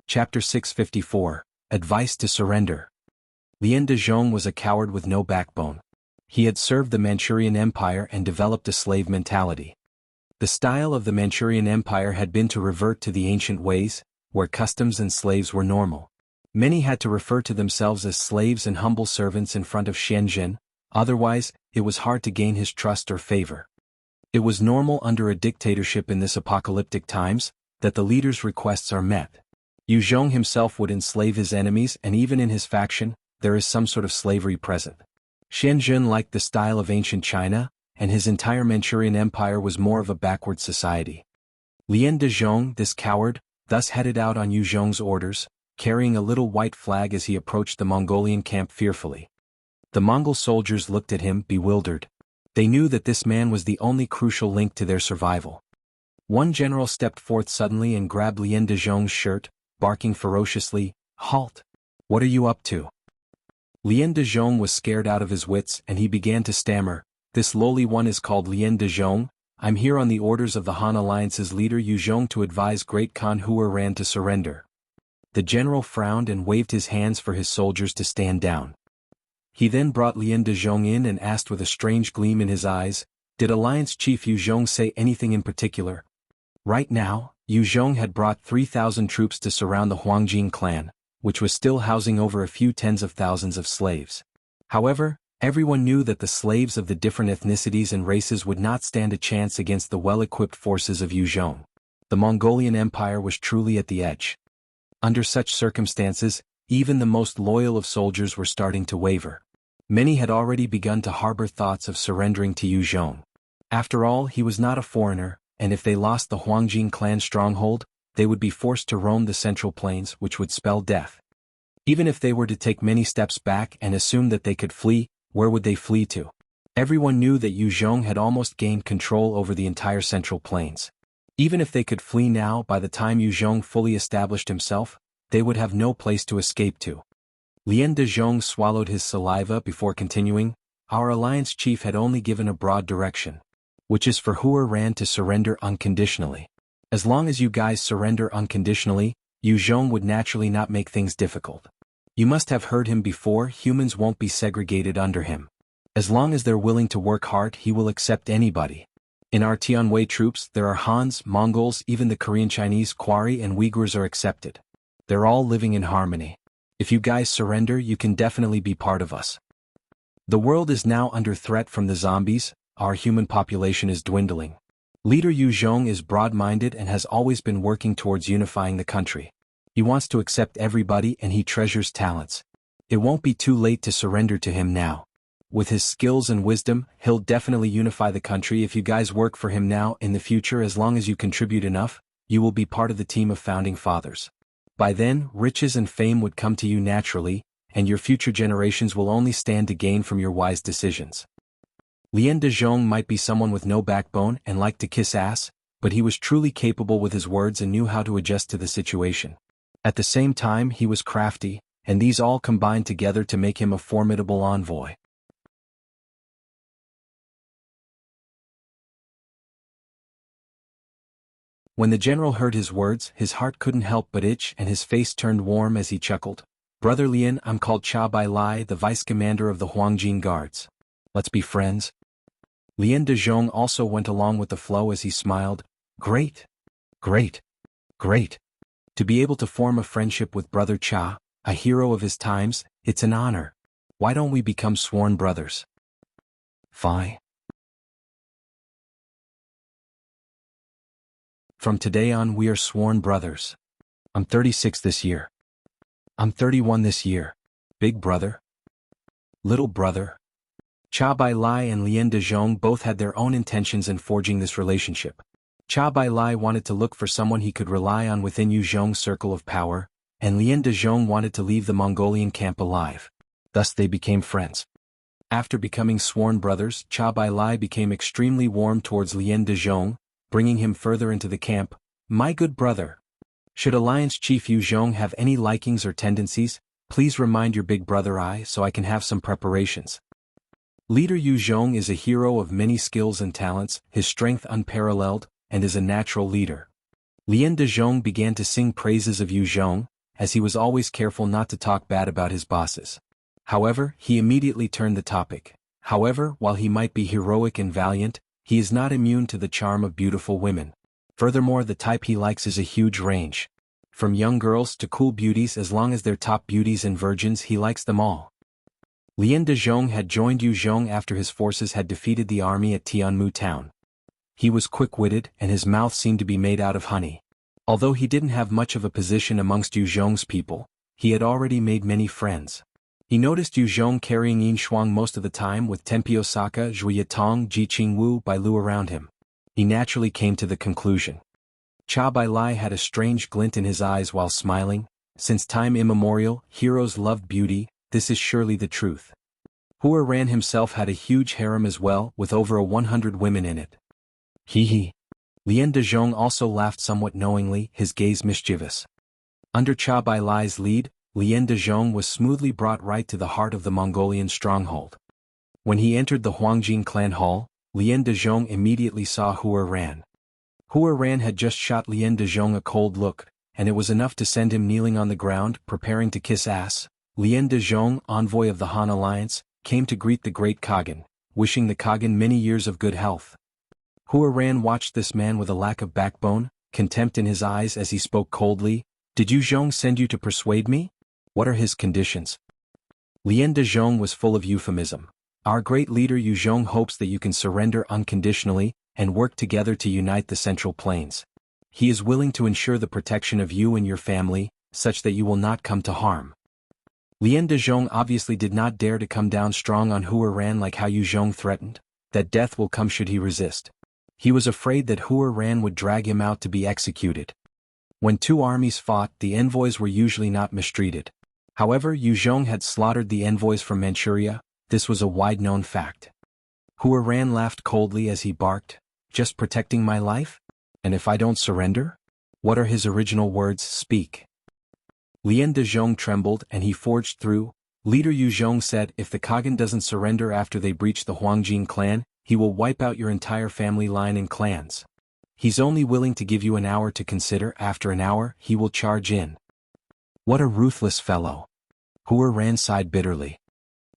Speaker 1: Chapter 654, Advice to Surrender. Lien de Zhong was a coward with no backbone. He had served the Manchurian Empire and developed a slave mentality. The style of the Manchurian Empire had been to revert to the ancient ways, where customs and slaves were normal. Many had to refer to themselves as slaves and humble servants in front of Shenzhen, otherwise, it was hard to gain his trust or favor. It was normal under a dictatorship in this apocalyptic times, that the leader's requests are met. Yu Zhong himself would enslave his enemies, and even in his faction, there is some sort of slavery present. Shenzhen liked the style of ancient China, and his entire Manchurian Empire was more of a backward society. Lien de Zhong, this coward, thus headed out on Yu Zhong's orders, carrying a little white flag as he approached the Mongolian camp fearfully. The Mongol soldiers looked at him, bewildered. They knew that this man was the only crucial link to their survival. One general stepped forth suddenly and grabbed Lien de Zhong's shirt, barking ferociously, "Halt! What are you up to?" Lien de Zhong was scared out of his wits and he began to stammer, "This lowly one is called Lien de Zhong. I'm here on the orders of the Han Alliance's leader Yu Zhong to advise Great Khan Hua Ran to surrender." The general frowned and waved his hands for his soldiers to stand down. He then brought Lien de Zhong in and asked with a strange gleam in his eyes, "Did Alliance Chief Yu Zhong say anything in particular?" Right now, Yu Zhong had brought 3,000 troops to surround the Huangjing clan, which was still housing over a few tens of thousands of slaves. However, everyone knew that the slaves of the different ethnicities and races would not stand a chance against the well-equipped forces of Yu Zhong. The Mongolian Empire was truly at the edge. Under such circumstances, even the most loyal of soldiers were starting to waver. Many had already begun to harbor thoughts of surrendering to Yu Zhong. After all, he was not a foreigner, and if they lost the Huangjing clan stronghold, they would be forced to roam the Central Plains, which would spell death. Even if they were to take many steps back and assume that they could flee, where would they flee to? Everyone knew that Yu Zhong had almost gained control over the entire Central Plains. Even if they could flee now, by the time Yu Zhong fully established himself, they would have no place to escape to. Lien de Zhong swallowed his saliva before continuing, "Our alliance chief had only given a broad direction, which is for Hua Ran to surrender unconditionally. As long as you guys surrender unconditionally, Yu Zhong would naturally not make things difficult. You must have heard him before, humans won't be segregated under him. As long as they're willing to work hard, he will accept anybody. In our Tianwei troops, there are Hans, Mongols, even the Korean Chinese, Quarry and Uyghurs are accepted. They're all living in harmony. If you guys surrender, you can definitely be part of us. The world is now under threat from the zombies. Our human population is dwindling. Leader Yu Zhong is broad-minded and has always been working towards unifying the country. He wants to accept everybody and he treasures talents. It won't be too late to surrender to him now. With his skills and wisdom, he'll definitely unify the country. If you guys work for him now, in the future, as long as you contribute enough, you will be part of the team of founding fathers. By then, riches and fame would come to you naturally, and your future generations will only stand to gain from your wise decisions." Lien de Zhong might be someone with no backbone and liked to kiss ass, but he was truly capable with his words and knew how to adjust to the situation. At the same time, he was crafty, and these all combined together to make him a formidable envoy. When the general heard his words, his heart couldn't help but itch and his face turned warm as he chuckled. "Brother Lien, I'm called Cha Bai Lai, the vice commander of the Huangjing Guards. Let's be friends." Lien de Zhong also went along with the flow as he smiled. "Great! Great! Great! To be able to form a friendship with Brother Cha, a hero of his times, it's an honor. Why don't we become sworn brothers? Fine. From today on we are sworn brothers. I'm 36 this year. I'm 31 this year. Big brother? Little brother? Cha Bai Lai and Lien Dezhong both had their own intentions in forging this relationship. Cha Bai Lai wanted to look for someone he could rely on within Yu Zhong's circle of power, and Lien Dezhong wanted to leave the Mongolian camp alive. Thus they became friends. After becoming sworn brothers, Cha Bai Lai became extremely warm towards Lien Dezhong, bringing him further into the camp. My good brother. Should Alliance Chief Yu Zhong have any likings or tendencies, please remind your big brother so I can have some preparations. Leader Yu Zhong is a hero of many skills and talents, his strength unparalleled, and is a natural leader. Lien Dezhong began to sing praises of Yu Zhong, as he was always careful not to talk bad about his bosses. However, he immediately turned the topic. However, while he might be heroic and valiant, he is not immune to the charm of beautiful women. Furthermore, the type he likes is a huge range. From young girls to cool beauties, as long as they're top beauties and virgins, he likes them all. Lien Dezhong had joined Yu Zhong after his forces had defeated the army at Tianmu town. He was quick-witted and his mouth seemed to be made out of honey. Although he didn't have much of a position amongst Yu Zhong's people, he had already made many friends. He noticed Yu Zhong carrying Yin Shuang most of the time with Tenpi Osaka, Zhu Yitong, Ji Qingwu, Bai Lu around him. He naturally came to the conclusion. Cha Bai Lai had a strange glint in his eyes while smiling. Since time immemorial, heroes loved beauty, this is surely the truth. Hua Ran himself had a huge harem as well, with over 100 women in it. Hee hee. Lien Dezhong also laughed somewhat knowingly, his gaze mischievous. Under Cha Bai Lai's lead, Lien Dezhong was smoothly brought right to the heart of the Mongolian stronghold. When he entered the Huangjing clan hall, Lien Dezhong immediately saw Hua Ran. Hua Ran had just shot Lien Dezhong a cold look, and it was enough to send him kneeling on the ground, preparing to kiss ass. Lien Dezhong, envoy of the Han Alliance, came to greet the great Khagan, wishing the Khagan many years of good health. Hua Ran watched this man with a lack of backbone, contempt in his eyes as he spoke coldly. Did Yu Zhong send you to persuade me? What are his conditions? Lien Dezhong was full of euphemism. Our great leader Yu Zhong hopes that you can surrender unconditionally, and work together to unite the Central Plains. He is willing to ensure the protection of you and your family, such that you will not come to harm. Lien Dezhong obviously did not dare to come down strong on Hua Ran like how Yu Zhong threatened, that death will come should he resist. He was afraid that Hua Ran would drag him out to be executed. When two armies fought, the envoys were usually not mistreated. However, Yu Zhong had slaughtered the envoys from Manchuria. This was a wide-known fact. Hua Ran laughed coldly as he barked, "Just protecting my life? And if I don't surrender?" What are his original words? Speak. Lien Dezhong trembled and he forged through. Leader Yu Zhong said, if the Khagan doesn't surrender after they breach the Huangjing clan, he will wipe out your entire family line and clans. He's only willing to give you an hour to consider. After an hour, he will charge in. What a ruthless fellow. Hua Ran sighed bitterly.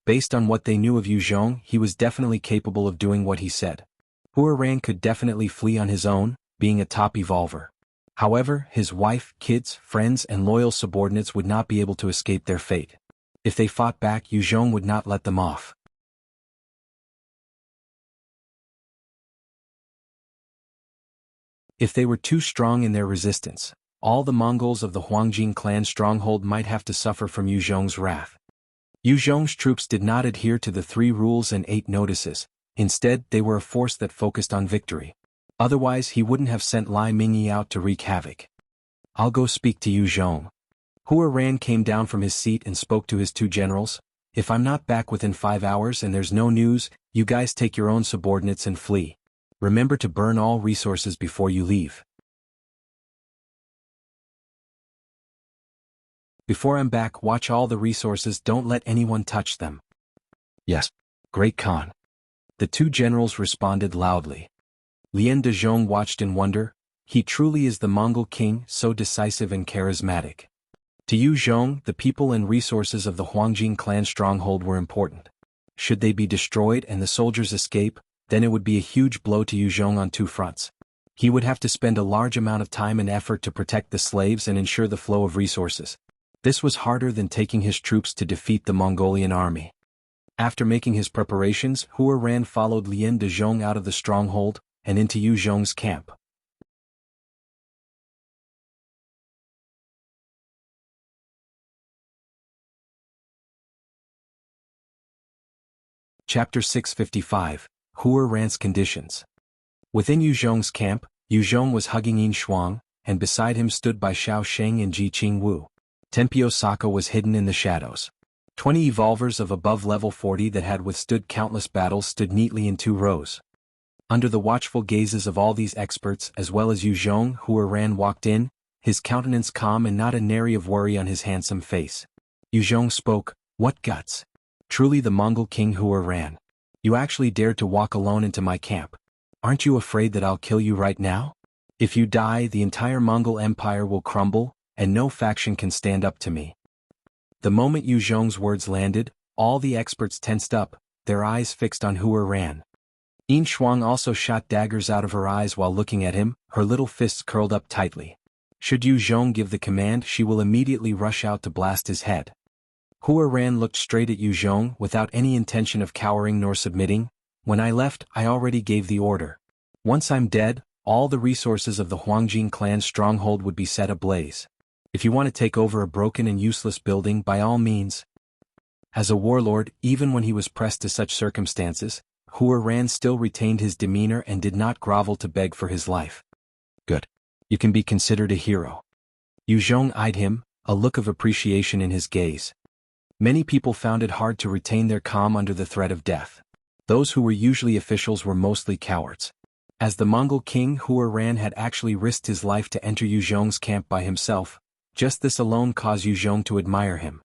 Speaker 1: Based on what they knew of Yu Zhong, he was definitely capable of doing what he said. Hua Ran could definitely flee on his own, being a top evolver. However, his wife, kids, friends and loyal subordinates would not be able to escape their fate. If they fought back, Yu Zhong would not let them off. If they were too strong in their resistance, all the Mongols of the Huangjing clan stronghold might have to suffer from Yu Zhong's wrath. Yu Zhong's troops did not adhere to the 3 rules and 8 notices. Instead, they were a force that focused on victory. Otherwise, he wouldn't have sent Lai Mingyi out to wreak havoc. I'll go speak to Yu Zhong. Hua Ran came down from his seat and spoke to his 2 generals. If I'm not back within 5 hours and there's no news, you guys take your own subordinates and flee. Remember to burn all resources before you leave. Before I'm back, watch all the resources, don't let anyone touch them. Yes, Great Khan. The 2 generals responded loudly. Lien Dezhong watched in wonder. He truly is the Mongol king, so decisive and charismatic. To Yu Zhong, the people and resources of the Huangjing clan stronghold were important. Should they be destroyed and the soldiers escape, then it would be a huge blow to Yu Zhong on 2 fronts. He would have to spend a large amount of time and effort to protect the slaves and ensure the flow of resources. This was harder than taking his troops to defeat the Mongolian army. After making his preparations, Hua Ran followed Lien de Zhong out of the stronghold, and into Yu Zhong's camp. Chapter 655, Hua Ran's Conditions. Within Yu Zhong's camp, Yu Zhong was hugging Yin Shuang, and beside him stood by Xiao Sheng and Ji Qingwu. Tenpyo Saka was hidden in the shadows. 20 evolvers of above level 40 that had withstood countless battles stood neatly in 2 rows. Under the watchful gazes of all these experts as well as Yu Zhong, Hua Ran walked in, his countenance calm and not a nary of worry on his handsome face. Yu Zhong spoke, "What guts! Truly the Mongol king Hua Ran. You actually dared to walk alone into my camp. Aren't you afraid that I'll kill you right now? If you die, the entire Mongol Empire will crumble, and no faction can stand up to me." The moment Yu Zhong's words landed, all the experts tensed up, their eyes fixed on Hua Ran. Yin Shuang also shot daggers out of her eyes while looking at him, her little fists curled up tightly. Should Yu Zhong give the command, she will immediately rush out to blast his head. Hua Ran looked straight at Yu Zhong without any intention of cowering nor submitting. "When I left, I already gave the order. Once I'm dead, all the resources of the Huangjing clan's stronghold would be set ablaze. If you want to take over a broken and useless building, by all means." As a warlord, even when he was pressed to such circumstances, Hua Ran still retained his demeanor and did not grovel to beg for his life. "Good. You can be considered a hero." Yu Zhong eyed him, a look of appreciation in his gaze. Many people found it hard to retain their calm under the threat of death. Those who were usually officials were mostly cowards. As the Mongol king, Hua Ran had actually risked his life to enter Yu Zhong's camp by himself. Just this alone caused Yu Zhong to admire him.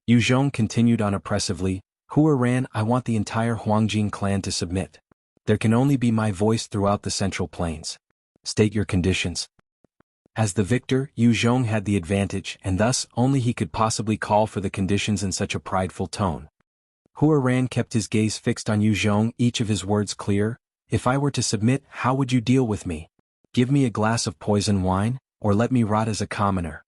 Speaker 1: Yu Zhong continued on oppressively, "Hua Ran, I want the entire Huangjing clan to submit. There can only be my voice throughout the Central Plains. State your conditions." As the victor, Yu Zhong had the advantage, and thus only he could possibly call for the conditions in such a prideful tone. Hua Ran kept his gaze fixed on Yu Zhong, each of his words clear. "If I were to submit, how would you deal with me? Give me a glass of poison wine, or let me rot as a commoner?"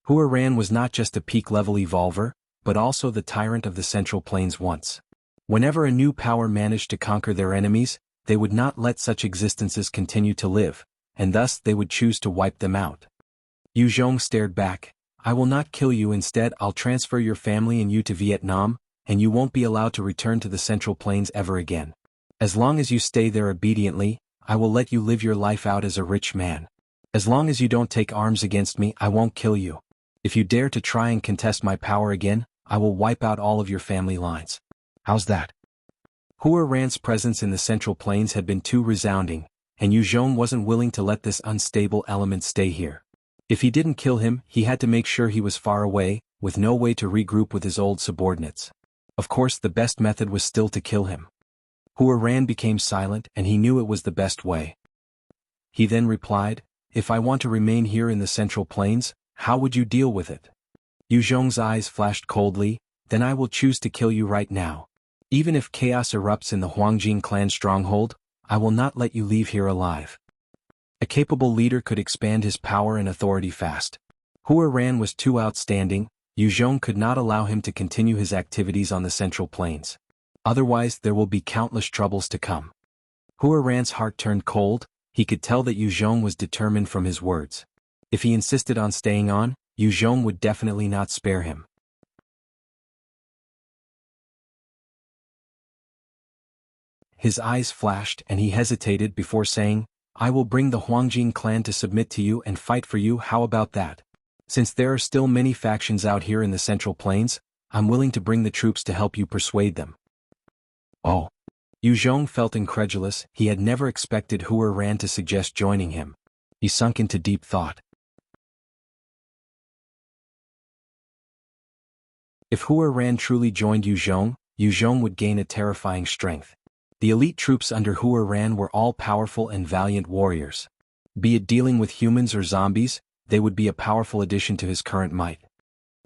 Speaker 1: Hua Ran was not just a peak-level evolver, but also the tyrant of the Central Plains once. Whenever a new power managed to conquer their enemies, they would not let such existences continue to live, and thus they would choose to wipe them out. Yu Zhong stared back. "I will not kill you, instead I'll transfer your family and you to Vietnam, and you won't be allowed to return to the Central Plains ever again. As long as you stay there obediently, I will let you live your life out as a rich man. As long as you don't take arms against me, I won't kill you. If you dare to try and contest my power again, I will wipe out all of your family lines. How's that?" Hua Ran's presence in the Central Plains had been too resounding, and Yu Zhong wasn't willing to let this unstable element stay here. If he didn't kill him, he had to make sure he was far away, with no way to regroup with his old subordinates. Of course, the best method was still to kill him. Hua Ran became silent, and he knew it was the best way. He then replied, "If I want to remain here in the Central Plains, how would you deal with it?" Yu Zhong's eyes flashed coldly. "Then I will choose to kill you right now. Even if chaos erupts in the Huangjing clan stronghold, I will not let you leave here alive." A capable leader could expand his power and authority fast. Hua Ran was too outstanding. Yu Zhong could not allow him to continue his activities on the Central Plains. Otherwise, there will be countless troubles to come. Hua Ran's heart turned cold. He could tell that Yu Zhong was determined from his words. If he insisted on staying on, Yu Zhong would definitely not spare him. His eyes flashed and he hesitated before saying, "I will bring the Huangjing clan to submit to you and fight for you. How about that? Since there are still many factions out here in the Central Plains, I'm willing to bring the troops to help you persuade them." "Oh." Yu Zhong felt incredulous. He had never expected Hua Ran to suggest joining him. He sunk into deep thought. If Hua Ran truly joined Yu Zhong would gain a terrifying strength. The elite troops under Hua Ran were all powerful and valiant warriors. Be it dealing with humans or zombies, they would be a powerful addition to his current might.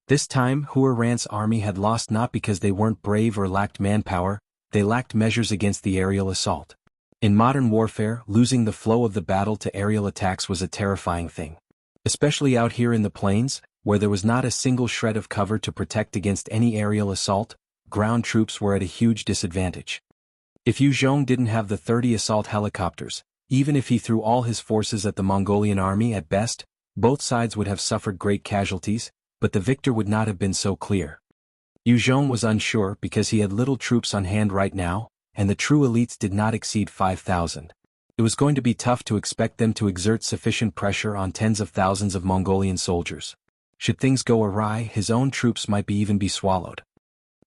Speaker 1: This time, Hua Ran's army had lost not because they weren't brave or lacked manpower, they lacked measures against the aerial assault. In modern warfare, losing the flow of the battle to aerial attacks was a terrifying thing. Especially out here in the plains, where there was not a single shred of cover to protect against any aerial assault, ground troops were at a huge disadvantage. If Yu Zhong didn't have the 30 assault helicopters, even if he threw all his forces at the Mongolian army at best, both sides would have suffered great casualties, but the victor would not have been so clear. Yu Zhong was unsure because he had little troops on hand right now, and the true elites did not exceed 5,000. It was going to be tough to expect them to exert sufficient pressure on tens of thousands of Mongolian soldiers. Should things go awry, his own troops might even be swallowed.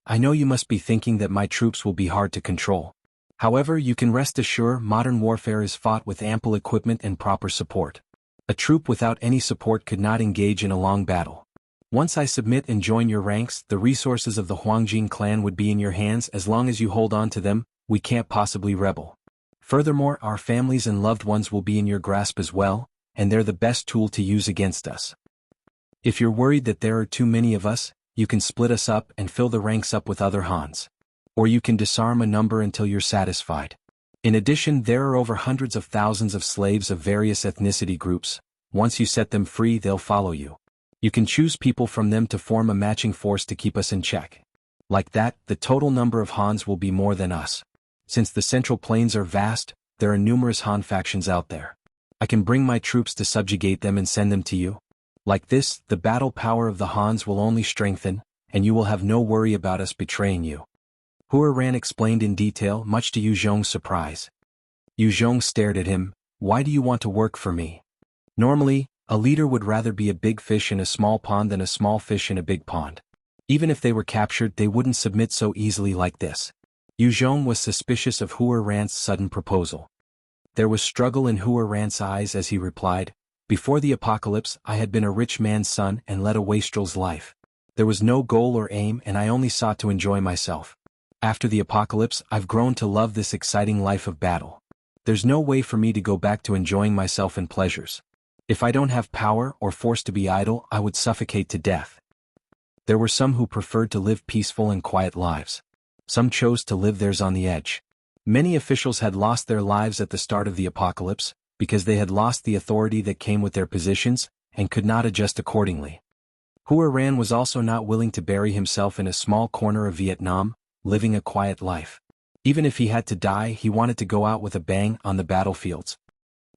Speaker 1: I know you must be thinking that my troops will be hard to control. However, you can rest assured modern warfare is fought with ample equipment and proper support. A troop without any support could not engage in a long battle. Once I submit and join your ranks, the resources of the Huangjing clan would be in your hands. As long as you hold on to them, we can't possibly rebel. Furthermore, our families and loved ones will be in your grasp as well, and they're the best tool to use against us. If you're worried that there are too many of us, you can split us up and fill the ranks up with other Hans. Or you can disarm a number until you're satisfied. In addition, there are over hundreds of thousands of slaves of various ethnicity groups. Once you set them free, they'll follow you. You can choose people from them to form a matching force to keep us in check. Like that, the total number of Hans will be more than us. Since the Central Plains are vast, there are numerous Han factions out there. I can bring my troops to subjugate them and send them to you. Like this, the battle power of the Hans will only strengthen, and you will have no worry about us betraying you. Hua Ran explained in detail, much to Yu Zhong's surprise. Yu Zhong stared at him. Why do you want to work for me? Normally, a leader would rather be a big fish in a small pond than a small fish in a big pond. Even if they were captured, they wouldn't submit so easily like this. Yu Zhong was suspicious of Hua Ran's sudden proposal. There was struggle in Hua Ran's eyes as he replied, before the apocalypse, I had been a rich man's son and led a wastrel's life. There was no goal or aim, and I only sought to enjoy myself. After the apocalypse, I've grown to love this exciting life of battle. There's no way for me to go back to enjoying myself and pleasures. If I don't have power or forced to be idle, I would suffocate to death. There were some who preferred to live peaceful and quiet lives. Some chose to live theirs on the edge. Many officials had lost their lives at the start of the apocalypse, because they had lost the authority that came with their positions, and could not adjust accordingly. Hua Ran was also not willing to bury himself in a small corner of Vietnam, living a quiet life. Even if he had to die, he wanted to go out with a bang on the battlefields.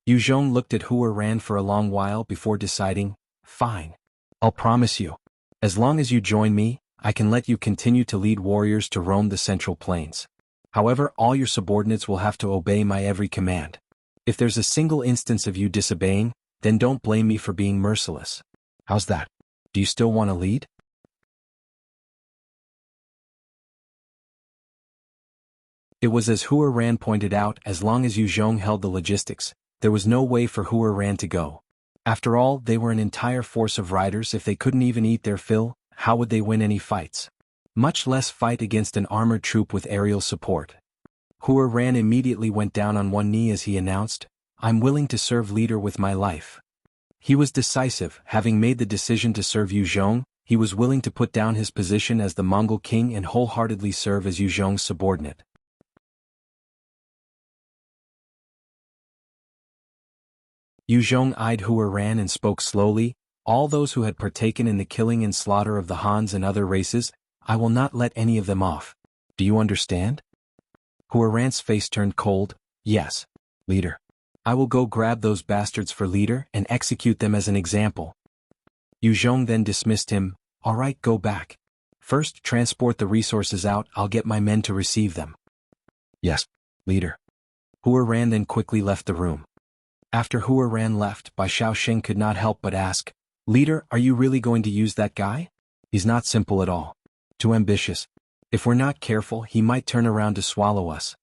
Speaker 1: Yu Zhong looked at Hua Ran for a long while before deciding, fine. I'll promise you. As long as you join me, I can let you continue to lead warriors to roam the Central Plains. However, all your subordinates will have to obey my every command. If there's a single instance of you disobeying, then don't blame me for being merciless. How's that? Do you still want to lead? It was as Hua Ran pointed out, as long as Yu Zhong held the logistics, there was no way for Hua Ran to go. After all, they were an entire force of riders. If they couldn't even eat their fill, how would they win any fights? Much less fight against an armored troop with aerial support. Hua Ran immediately went down on one knee as he announced, I'm willing to serve leader with my life. He was decisive. Having made the decision to serve Yu Zhong, he was willing to put down his position as the Mongol king and wholeheartedly serve as Yu Zhong's subordinate. Yu Zhong eyed Hua Ran and spoke slowly, all those who had partaken in the killing and slaughter of the Hans and other races, I will not let any of them off. Do you understand? Hua Ran's face turned cold. Yes, leader. I will go grab those bastards for leader and execute them as an example. Yu Zhong then dismissed him. All right, go back. First, transport the resources out. I'll get my men to receive them. Yes, leader. Hua Ran then quickly left the room. After Hua Ran left, Bai Shaoxing could not help but ask, Leader, are you really going to use that guy? He's not simple at all. Too ambitious. If we're not careful, he might turn around to swallow us.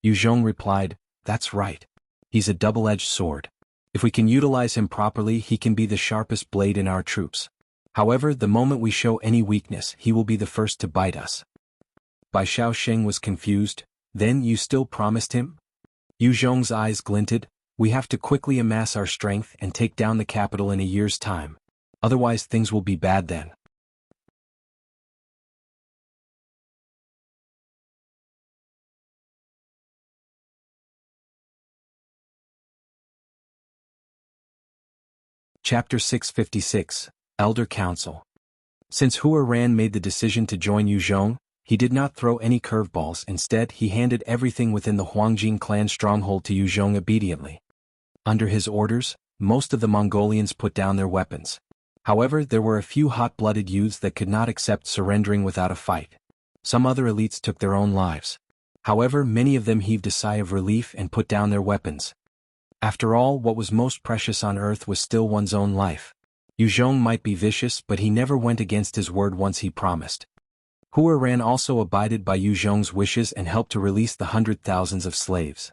Speaker 1: Yu Zhong replied, That's right. He's a double-edged sword. If we can utilize him properly, he can be the sharpest blade in our troops. However, the moment we show any weakness, he will be the first to bite us. Bai Shaoxing was confused. Then you still promised him? Yu Zhong's eyes glinted. We have to quickly amass our strength and take down the capital in a year's time. Otherwise things will be bad then. Chapter 656, Elder Council. Since Hua Ran made the decision to join Yu Zhong, he did not throw any curveballs. Instead, he handed everything within the Huangjing clan stronghold to Yu Zhong obediently. Under his orders, most of the Mongolians put down their weapons. However, there were a few hot-blooded youths that could not accept surrendering without a fight. Some other elites took their own lives. However, many of them heaved a sigh of relief and put down their weapons. After all, what was most precious on earth was still one's own life. Yu Zhong might be vicious, but he never went against his word once he promised. Hua Ran also abided by Yu Zhong's wishes and helped to release the 100,000s of slaves.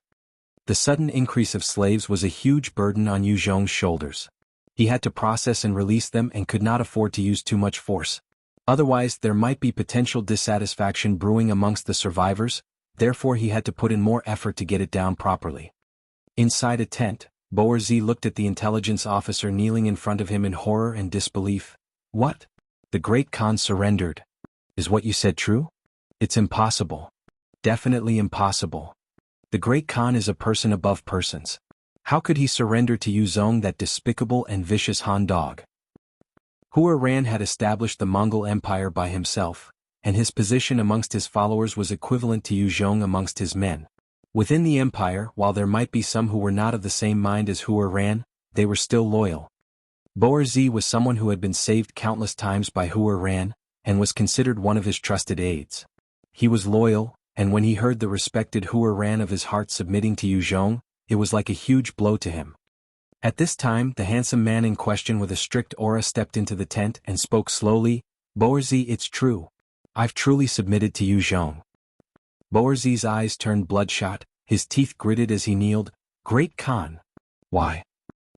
Speaker 1: The sudden increase of slaves was a huge burden on Yu Zhong's shoulders. He had to process and release them and could not afford to use too much force. Otherwise, there might be potential dissatisfaction brewing amongst the survivors, therefore he had to put in more effort to get it down properly. Inside a tent, Boerzi looked at the intelligence officer kneeling in front of him in horror and disbelief. What? The Great Khan surrendered. Is what you said true? It's impossible. Definitely impossible. The Great Khan is a person above persons. How could he surrender to Yu Zhong, that despicable and vicious Han dog? Hua Ran had established the Mongol Empire by himself, and his position amongst his followers was equivalent to Yu Zhong amongst his men. Within the empire, while there might be some who were not of the same mind as Hua Ran, they were still loyal. Boerzi was someone who had been saved countless times by Hua Ran, and was considered one of his trusted aides. He was loyal, and when he heard the respected Hua Ran of his heart submitting to Yu Zhong, it was like a huge blow to him. At this time, the handsome man in question with a strict aura stepped into the tent and spoke slowly. Boerzi, it's true. I've truly submitted to Yu Zhong. Boerzi's eyes turned bloodshot, his teeth gritted as he kneeled. Great Khan. Why?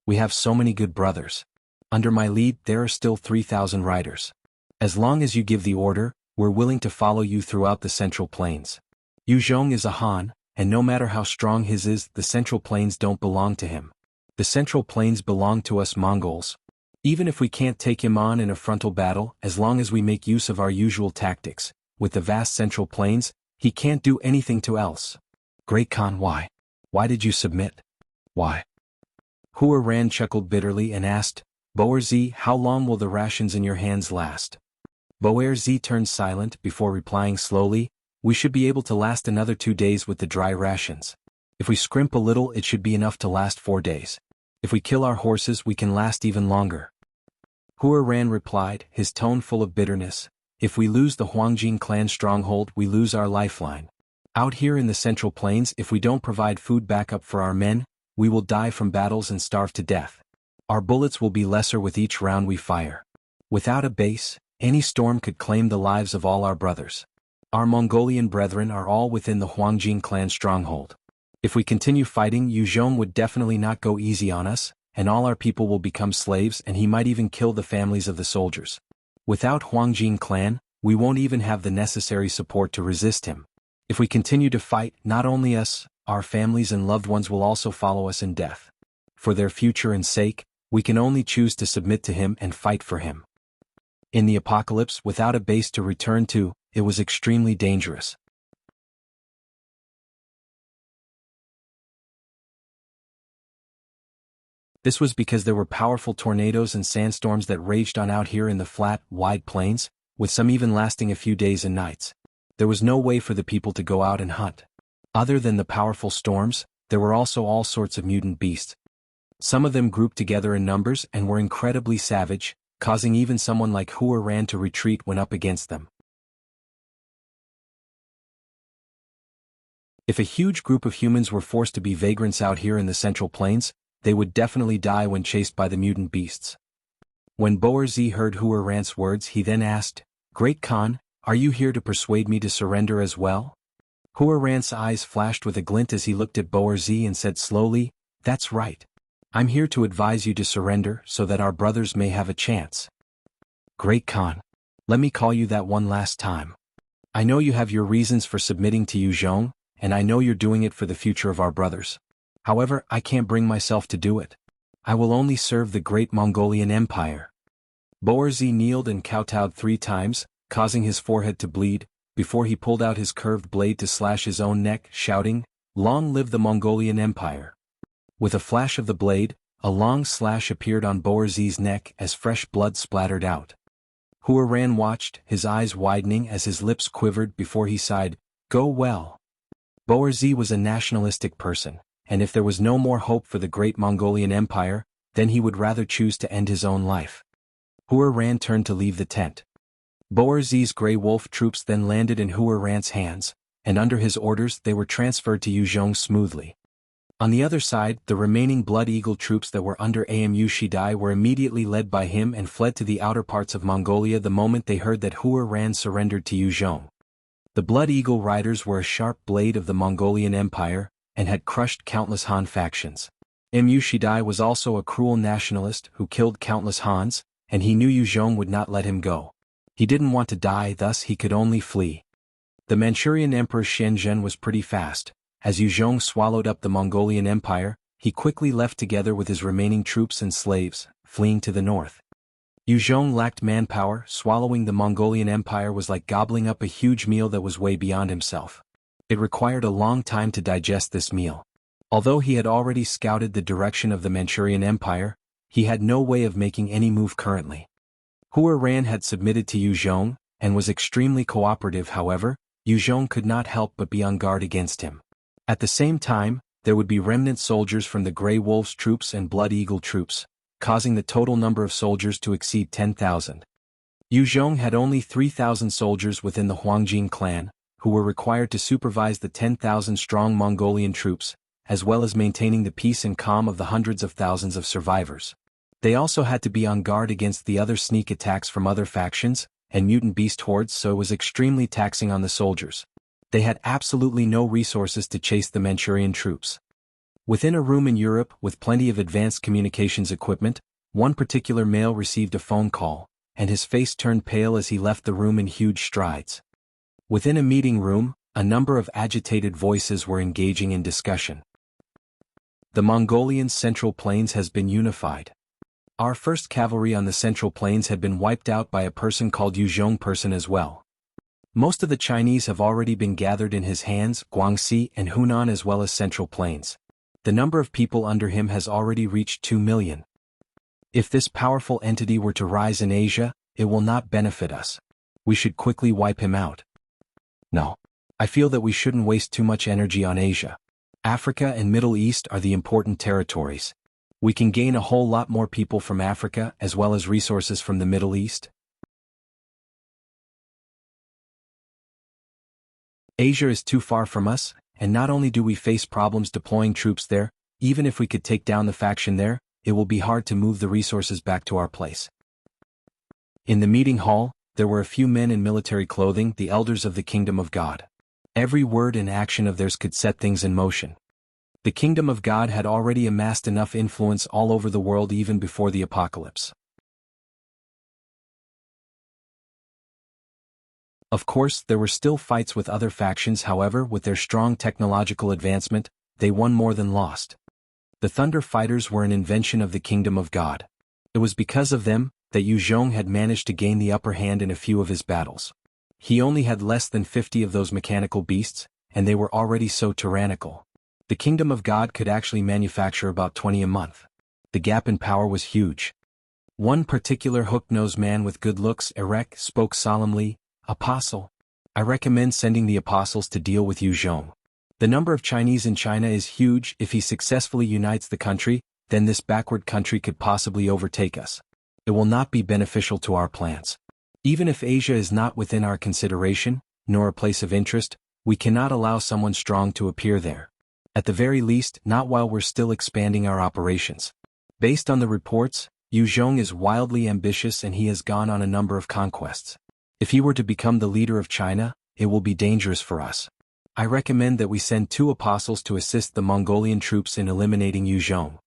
Speaker 1: We have so many good brothers. Under my lead, there are still 3,000 riders. As long as you give the order, we're willing to follow you throughout the Central Plains. Yu Zhong is a Han, and no matter how strong his is, the Central Plains don't belong to him. The Central Plains belong to us Mongols. Even if we can't take him on in a frontal battle, as long as we make use of our usual tactics, with the vast Central Plains, he can't do anything to else. Great Khan, why? Why did you submit? Why? Hua Ran chuckled bitterly and asked, Boerzi, how long will the rations in your hands last? Boerzi turned silent before replying slowly, we should be able to last another 2 days with the dry rations. If we scrimp a little, it should be enough to last 4 days. If we kill our horses, we can last even longer. Hua Ran replied, his tone full of bitterness, if we lose the Huangjing clan stronghold, we lose our lifeline. Out here in the Central Plains, if we don't provide food backup for our men, we will die from battles and starve to death. Our bullets will be lesser with each round we fire. Without a base, any storm could claim the lives of all our brothers. Our Mongolian brethren are all within the Huangjing clan stronghold. If we continue fighting, Yu Zhong would definitely not go easy on us, and all our people will become slaves, and he might even kill the families of the soldiers. Without Huangjing clan, we won't even have the necessary support to resist him. If we continue to fight, not only us, our families and loved ones will also follow us in death. For their future and sake, we can only choose to submit to him and fight for him. In the apocalypse, without a base to return to, it was extremely dangerous. This was because there were powerful tornadoes and sandstorms that raged on out here in the flat, wide plains, with some even lasting a few days and nights. There was no way for the people to go out and hunt. Other than the powerful storms, there were also all sorts of mutant beasts. Some of them grouped together in numbers and were incredibly savage, causing even someone like Hua Ran to retreat when up against them. If a huge group of humans were forced to be vagrants out here in the Central Plains, they would definitely die when chased by the mutant beasts. When Boerzi heard Hua Ran's words, he then asked, Great Khan, are you here to persuade me to surrender as well? Hua Ran's eyes flashed with a glint as he looked at Boerzi and said slowly, That's right. I'm here to advise you to surrender so that our brothers may have a chance. Great Khan, let me call you that one last time. I know you have your reasons for submitting to Yu Zhong, and I know you're doing it for the future of our brothers. However, I can't bring myself to do it. I will only serve the great Mongolian Empire. Boerzi kneeled and kowtowed 3 times, causing his forehead to bleed, before he pulled out his curved blade to slash his own neck, shouting, Long live the Mongolian Empire! With a flash of the blade, a long slash appeared on Boerzi's neck as fresh blood splattered out. Hua Ran watched, his eyes widening as his lips quivered before he sighed, "Go well." Boerzi was a nationalistic person, and if there was no more hope for the great Mongolian Empire, then he would rather choose to end his own life. Hua Ran turned to leave the tent. Boerzi's Grey Wolf troops then landed in Hua Ran's hands, and under his orders they were transferred to Yuzhong smoothly. On the other side, the remaining Blood Eagle troops that were under Amu Shidai were immediately led by him and fled to the outer parts of Mongolia the moment they heard that Hua Ran surrendered to Yuzhong. The Blood Eagle riders were a sharp blade of the Mongolian Empire, and had crushed countless Han factions. Amu Shidai was also a cruel nationalist who killed countless Hans, and he knew Yuzhong would not let him go. He didn't want to die, thus he could only flee. The Manchurian Emperor Shenzhen was pretty fast. As Yuzhong swallowed up the Mongolian Empire, he quickly left together with his remaining troops and slaves, fleeing to the north. Yuzhong lacked manpower. Swallowing the Mongolian Empire was like gobbling up a huge meal that was way beyond himself. It required a long time to digest this meal. Although he had already scouted the direction of the Manchurian Empire, he had no way of making any move currently. Hua Ran had submitted to Yuzhong, and was extremely cooperative. However, Yuzhong could not help but be on guard against him. At the same time, there would be remnant soldiers from the Grey Wolf's troops and Blood Eagle troops, causing the total number of soldiers to exceed 10,000. Yuzhong had only 3,000 soldiers within the Huangjing clan, who were required to supervise the 10,000-strong Mongolian troops, as well as maintaining the peace and calm of the hundreds of thousands of survivors. They also had to be on guard against the other sneak attacks from other factions, and mutant beast hordes, so it was extremely taxing on the soldiers. They had absolutely no resources to chase the Manchurian troops. Within a room in Europe with plenty of advanced communications equipment, one particular male received a phone call, and his face turned pale as he left the room in huge strides. Within a meeting room, a number of agitated voices were engaging in discussion. The Mongolian Central Plains has been unified. Our first cavalry on the Central Plains had been wiped out by a person called Yuzhong person as well. Most of the Chinese have already been gathered in his hands, Guangxi and Hunan as well as Central Plains. The number of people under him has already reached 2 million. If this powerful entity were to rise in Asia, it will not benefit us. We should quickly wipe him out. No. I feel that we shouldn't waste too much energy on Asia. Africa and Middle East are the important territories. We can gain a whole lot more people from Africa as well as resources from the Middle East. Asia is too far from us, and not only do we face problems deploying troops there, even if we could take down the faction there, it will be hard to move the resources back to our place. In the meeting hall, there were a few men in military clothing, the elders of the Kingdom of God. Every word and action of theirs could set things in motion. The Kingdom of God had already amassed enough influence all over the world even before the apocalypse. Of course, there were still fights with other factions. However, with their strong technological advancement, they won more than lost. The Thunder Fighters were an invention of the Kingdom of God. It was because of them that Yuzhong had managed to gain the upper hand in a few of his battles. He only had less than 50 of those mechanical beasts, and they were already so tyrannical. The Kingdom of God could actually manufacture about 20 a month. The gap in power was huge. One particular hook-nosed man with good looks, Erek, spoke solemnly, "Apostle, I recommend sending the apostles to deal with Yuzhong. The number of Chinese in China is huge. If he successfully unites the country, then this backward country could possibly overtake us. It will not be beneficial to our plans. Even if Asia is not within our consideration, nor a place of interest, we cannot allow someone strong to appear there. At the very least, not while we're still expanding our operations. Based on the reports, Yuzhong is wildly ambitious and he has gone on a number of conquests. If he were to become the leader of China, it will be dangerous for us. I recommend that we send 2 apostles to assist the Mongolian troops in eliminating Yuzhong."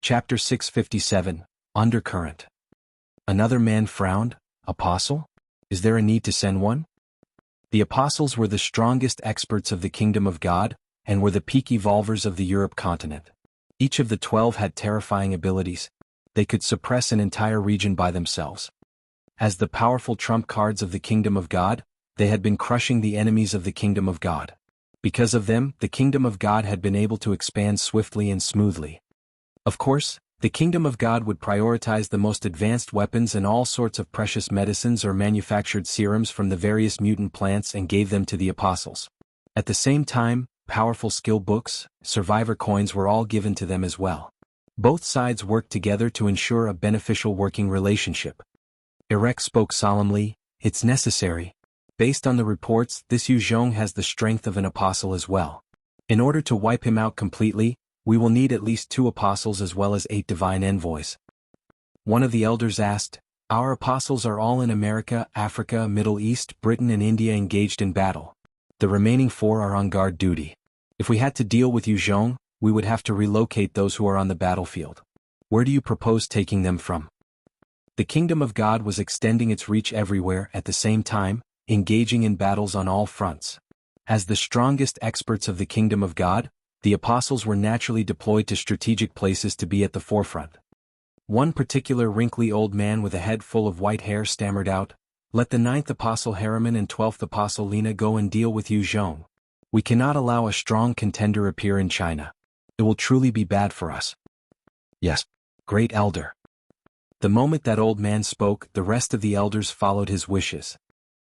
Speaker 1: Chapter 657, Undercurrent. Another man frowned. "Apostle? Is there a need to send one?" The apostles were the strongest experts of the Kingdom of God, and were the peak evolvers of the Europe continent. Each of the 12 had terrifying abilities. They could suppress an entire region by themselves. As the powerful trump cards of the Kingdom of God, they had been crushing the enemies of the Kingdom of God. Because of them, the kingdom of God had been able to expand swiftly and smoothly. Of course, the kingdom of God would prioritize the most advanced weapons and all sorts of precious medicines or manufactured serums from the various mutant plants and gave them to the apostles. At the same time, powerful skill books, survivor coins were all given to them as well. Both sides worked together to ensure a beneficial working relationship. Erek spoke solemnly, "It's necessary. Based on the reports, this Yu Zhong has the strength of an apostle as well. In order to wipe him out completely, we will need at least 2 apostles as well as 8 divine envoys." One of the elders asked, "Our apostles are all in America, Africa, Middle East, Britain and India engaged in battle. The remaining 4 are on guard duty. If we had to deal with Yu Zhong, we would have to relocate those who are on the battlefield. Where do you propose taking them from?" The kingdom of God was extending its reach everywhere at the same time, engaging in battles on all fronts. As the strongest experts of the kingdom of God, the apostles were naturally deployed to strategic places to be at the forefront. One particular wrinkly old man with a head full of white hair stammered out, "Let the 9th apostle Harriman and 12th apostle Lina go and deal with Yu Zhong. We cannot allow a strong contender appear in China. It will truly be bad for us." "Yes, great elder." The moment that old man spoke, the rest of the elders followed his wishes.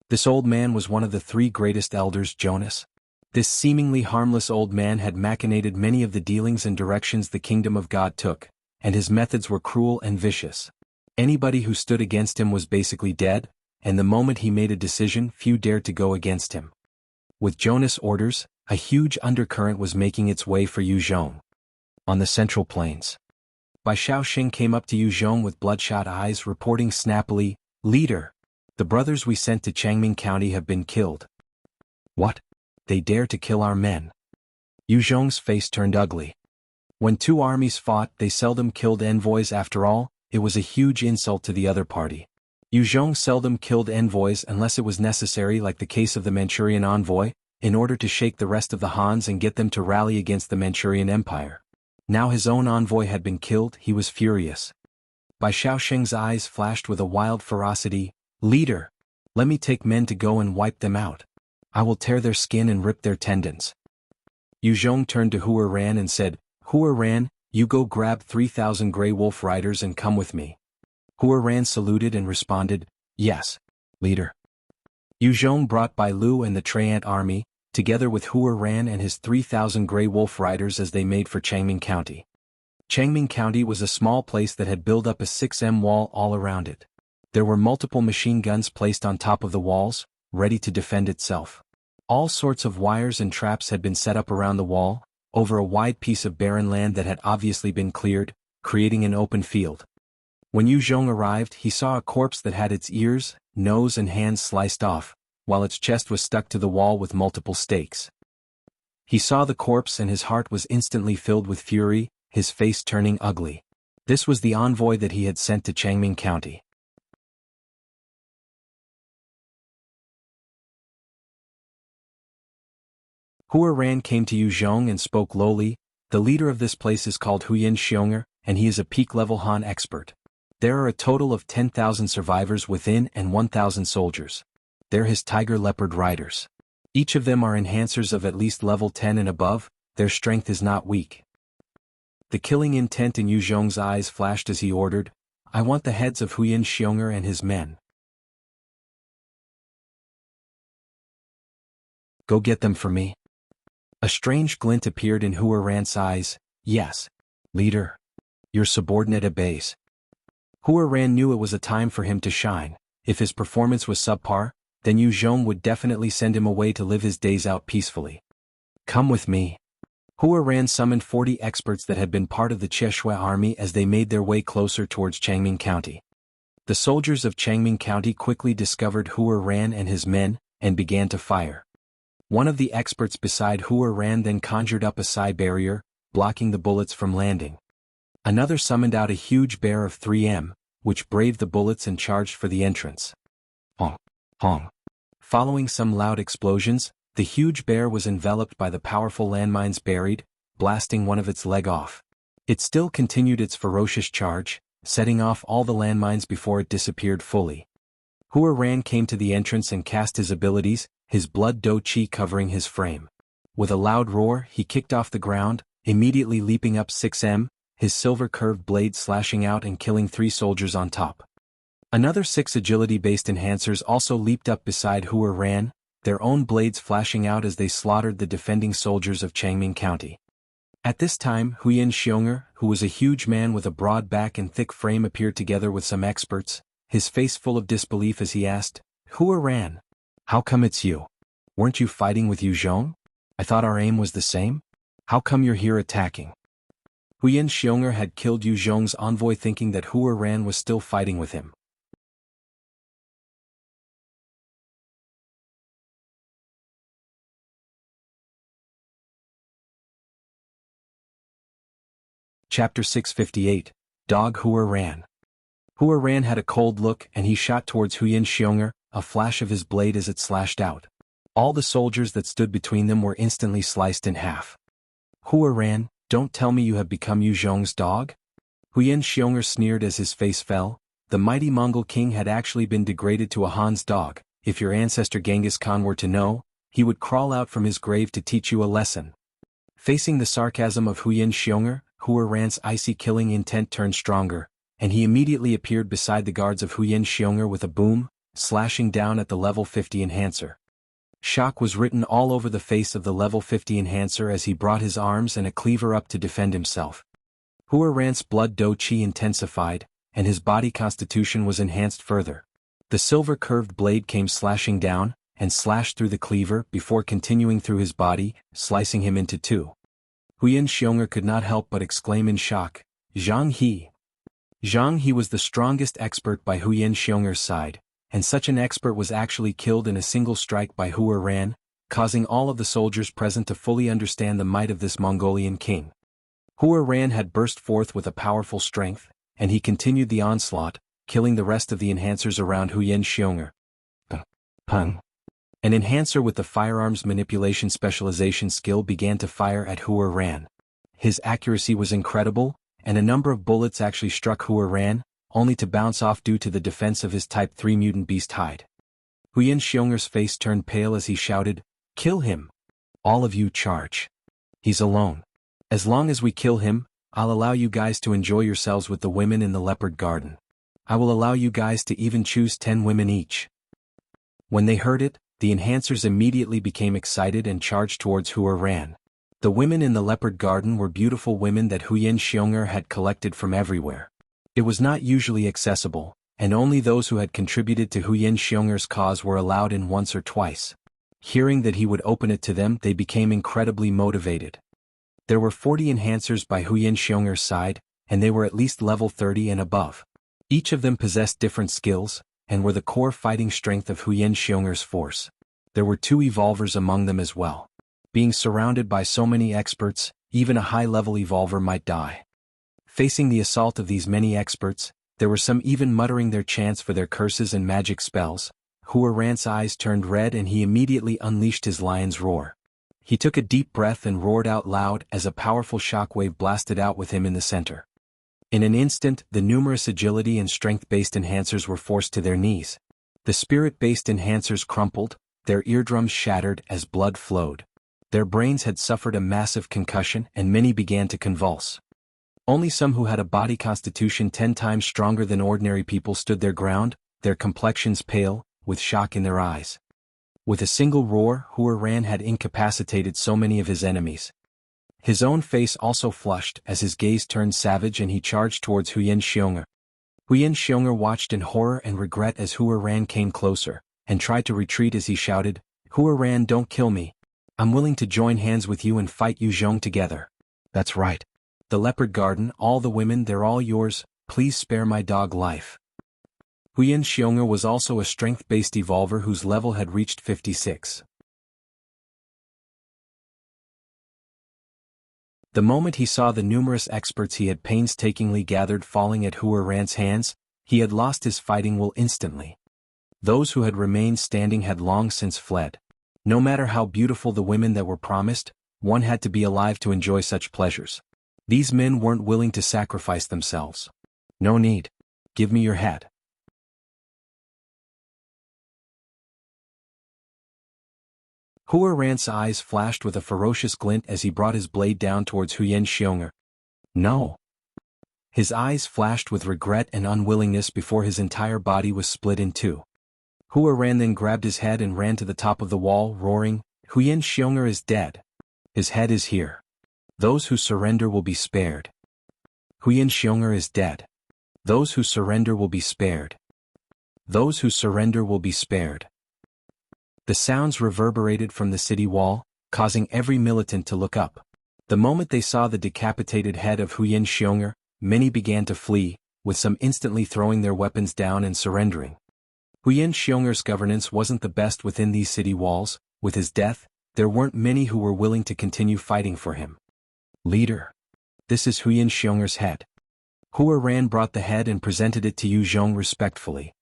Speaker 1: This old man was one of the 3 greatest elders, Jonas. This seemingly harmless old man had machinated many of the dealings and directions the kingdom of God took, and his methods were cruel and vicious. Anybody who stood against him was basically dead, and the moment he made a decision, few dared to go against him. With Jonas' orders, a huge undercurrent was making its way for Yu Zhong. On the Central Plains, Bai Shaoxing came up to Yu Zhong with bloodshot eyes, reporting snappily, "Leader, the brothers we sent to Changming County have been killed." "What? They dare to kill our men?" Yu Zhong's face turned ugly. When 2 armies fought, they seldom killed envoys after all. It was a huge insult to the other party. Yu Zhong seldom killed envoys unless it was necessary, like the case of the Manchurian envoy, in order to shake the rest of the Hans and get them to rally against the Manchurian Empire. Now his own envoy had been killed, he was furious. Bai Shaoxing's eyes flashed with a wild ferocity, "Leader, let me take men to go and wipe them out. I will tear their skin and rip their tendons." Yu Zhong turned to Hua Ran and said, "Hua Ran, you go grab 3,000 Grey Wolf riders and come with me." Hua Ran saluted and responded, "Yes, leader." Yu Zhong brought Bai Lu and the Treant army, together with Hua Ran and his 3,000 Grey Wolf riders as they made for Changming County. Changming County was a small place that had built up a 6m wall all around it. There were multiple machine guns placed on top of the walls, ready to defend itself. All sorts of wires and traps had been set up around the wall, over a wide piece of barren land that had obviously been cleared, creating an open field. When Yu Zhong arrived, he saw a corpse that had its ears, nose and hands sliced off, while its chest was stuck to the wall with multiple stakes. He saw the corpse and his heart was instantly filled with fury, his face turning ugly. This was the envoy that he had sent to Changming County. Hua Ran came to Yu Zhong and spoke lowly, "The leader of this place is called Huyin Xiong'er, and he is a peak-level Han expert. There are a total of 10,000 survivors within and 1,000 soldiers. They're his tiger leopard riders. Each of them are enhancers of at least level 10 and above, their strength is not weak." The killing intent in Yu Zhong's eyes flashed as he ordered, "I want the heads of Huyin Xiong'er and his men. Go get them for me." A strange glint appeared in Hua Ran's eyes. "Yes, leader. Your subordinate obeys." Hua Ran knew it was a time for him to shine. If his performance was subpar, then Yu Zhong would definitely send him away to live his days out peacefully. "Come with me." Hua Ran summoned 40 experts that had been part of the Cheshire army as they made their way closer towards Changming County. The soldiers of Changming County quickly discovered Hua Ran and his men, and began to fire. One of the experts beside Hua Ran then conjured up a side barrier, blocking the bullets from landing. Another summoned out a huge bear of 3m, which braved the bullets and charged for the entrance. Honk, honk. Following some loud explosions, the huge bear was enveloped by the powerful landmines buried, blasting one of its leg off. It still continued its ferocious charge, setting off all the landmines before it disappeared fully. Hua Ran came to the entrance and cast his abilities, his blood do chi covering his frame. With a loud roar, he kicked off the ground, immediately leaping up 6 m, his silver curved blade slashing out and killing 3 soldiers on top. Another 6 agility-based enhancers also leaped up beside Hua Ran, their own blades flashing out as they slaughtered the defending soldiers of Changming County. At this time, Huyan Xiong'er, who was a huge man with a broad back and thick frame, appeared together with some experts, his face full of disbelief as he asked, "Hua Ran, how come it's you? Weren't you fighting with Yu Zhong? I thought our aim was the same? How come you're here attacking?" Huyan Xiong'er had killed Yu Zhong's envoy thinking that Hua Ran was still fighting with him. Chapter 658, Dog Hua Ran. Hua Ran had a cold look and he shot towards Huyan Xiong'er, a flash of his blade as it slashed out. All the soldiers that stood between them were instantly sliced in half. "Hua Ran, don't tell me you have become Yu Zhong's dog?" Huyan Xiong'er sneered as his face fell. The mighty Mongol king had actually been degraded to a Han's dog. If your ancestor Genghis Khan were to know, he would crawl out from his grave to teach you a lesson. Facing the sarcasm of Huyan Xiong'er, Hua Ran's icy killing intent turned stronger, and he immediately appeared beside the guards of Huyan Xiong'er with a boom, slashing down at the level 50 enhancer. Shock was written all over the face of the level 50 enhancer as he brought his arms and a cleaver up to defend himself. Hua Ran's blood do chi intensified, and his body constitution was enhanced further. The silver curved blade came slashing down, and slashed through the cleaver before continuing through his body, slicing him into 2. Huyan Xiong'er could not help but exclaim in shock, "Zhang He!" Zhang He was the strongest expert by Huyan Xiong'er's side, and such an expert was actually killed in a single strike by Hua Ran, causing all of the soldiers present to fully understand the might of this Mongolian king. Hua Ran had burst forth with a powerful strength, and he continued the onslaught, killing the rest of the enhancers around Huyan Xiong'er. Pung. An enhancer with the firearms manipulation specialization skill began to fire at Hua Ran. His accuracy was incredible, and a number of bullets actually struck Hua Ran, only to bounce off due to the defense of his Type 3 mutant beast hide. Huyan Xiong'er's face turned pale as he shouted, "Kill him! All of you charge! He's alone. As long as we kill him, I'll allow you guys to enjoy yourselves with the women in the leopard garden. I will allow you guys to even choose 10 women each." When they heard it, the enhancers immediately became excited and charged towards Hua Ran. The women in the leopard garden were beautiful women that Huyan Xiong'er had collected from everywhere. It was not usually accessible, and only those who had contributed to Huyan Xiong'er's cause were allowed in once or twice. Hearing that he would open it to them, they became incredibly motivated. There were 40 enhancers by Huyan Xiong'er's side, and they were at least level 30 and above. Each of them possessed different skills, and were the core fighting strength of Huyan Xiong'er's force. There were 2 evolvers among them as well. Being surrounded by so many experts, even a high-level evolver might die. Facing the assault of these many experts, there were some even muttering their chants for their curses and magic spells. Hua Ran's eyes turned red and he immediately unleashed his lion's roar. He took a deep breath and roared out loud as a powerful shockwave blasted out with him in the center. In an instant, the numerous agility and strength-based enhancers were forced to their knees. The spirit-based enhancers crumpled, their eardrums shattered as blood flowed. Their brains had suffered a massive concussion and many began to convulse. Only some who had a body constitution 10 times stronger than ordinary people stood their ground, their complexions pale, with shock in their eyes. With a single roar, Hua Ran had incapacitated so many of his enemies. His own face also flushed as his gaze turned savage and he charged towards Huyan Xiong'er. Huyan Xiong'er watched in horror and regret as Hua Ran came closer, and tried to retreat as he shouted, "Hua Ran, don't kill me. I'm willing to join hands with you and fight Yu Zhong together." "That's right. The leopard garden, all the women, they're all yours, please spare my dog life." Huyan Xiong'er was also a strength-based evolver whose level had reached 56. The moment he saw the numerous experts he had painstakingly gathered falling at Hua Ran's hands, he had lost his fighting will instantly. Those who had remained standing had long since fled. No matter how beautiful the women that were promised, one had to be alive to enjoy such pleasures. These men weren't willing to sacrifice themselves. "No need. Give me your head." Hua Ran's eyes flashed with a ferocious glint as he brought his blade down towards Huyen Xiong'er. No. His eyes flashed with regret and unwillingness before his entire body was split in two. Hua Ran then grabbed his head and ran to the top of the wall, roaring, Huyen Xiong'er is dead. His head is here. Those who surrender will be spared. Huyen Xiong'er is dead. Those who surrender will be spared. Those who surrender will be spared. The sounds reverberated from the city wall, causing every militant to look up. The moment they saw the decapitated head of Huyen Xiong'er, many began to flee, with some instantly throwing their weapons down and surrendering. Huyen Xiong'er's governance wasn't the best within these city walls. With his death, there weren't many who were willing to continue fighting for him. Leader. This is Huyen Xiong'er's head. Hua Ran brought the head and presented it to Yu Zhong respectfully.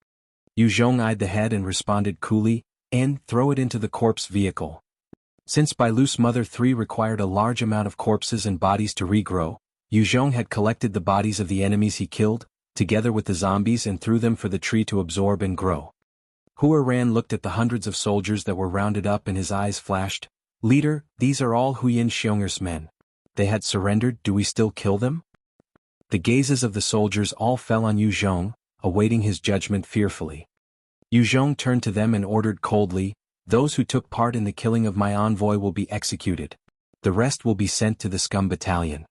Speaker 1: Yu Zhong eyed the head and responded coolly, and throw it into the corpse vehicle. Since Bailu's mother 3 required a large amount of corpses and bodies to regrow, Yu Zhong had collected the bodies of the enemies he killed, together with the zombies, and threw them for the tree to absorb and grow. Hua Ran looked at the hundreds of soldiers that were rounded up and his eyes flashed. Leader, these are all Huyen Xiong'er's men. They had surrendered, do we still kill them? The gazes of the soldiers all fell on Yu Zhong, awaiting his judgment fearfully. Yu Zhong turned to them and ordered coldly, those who took part in the killing of my envoy will be executed. The rest will be sent to the scum battalion.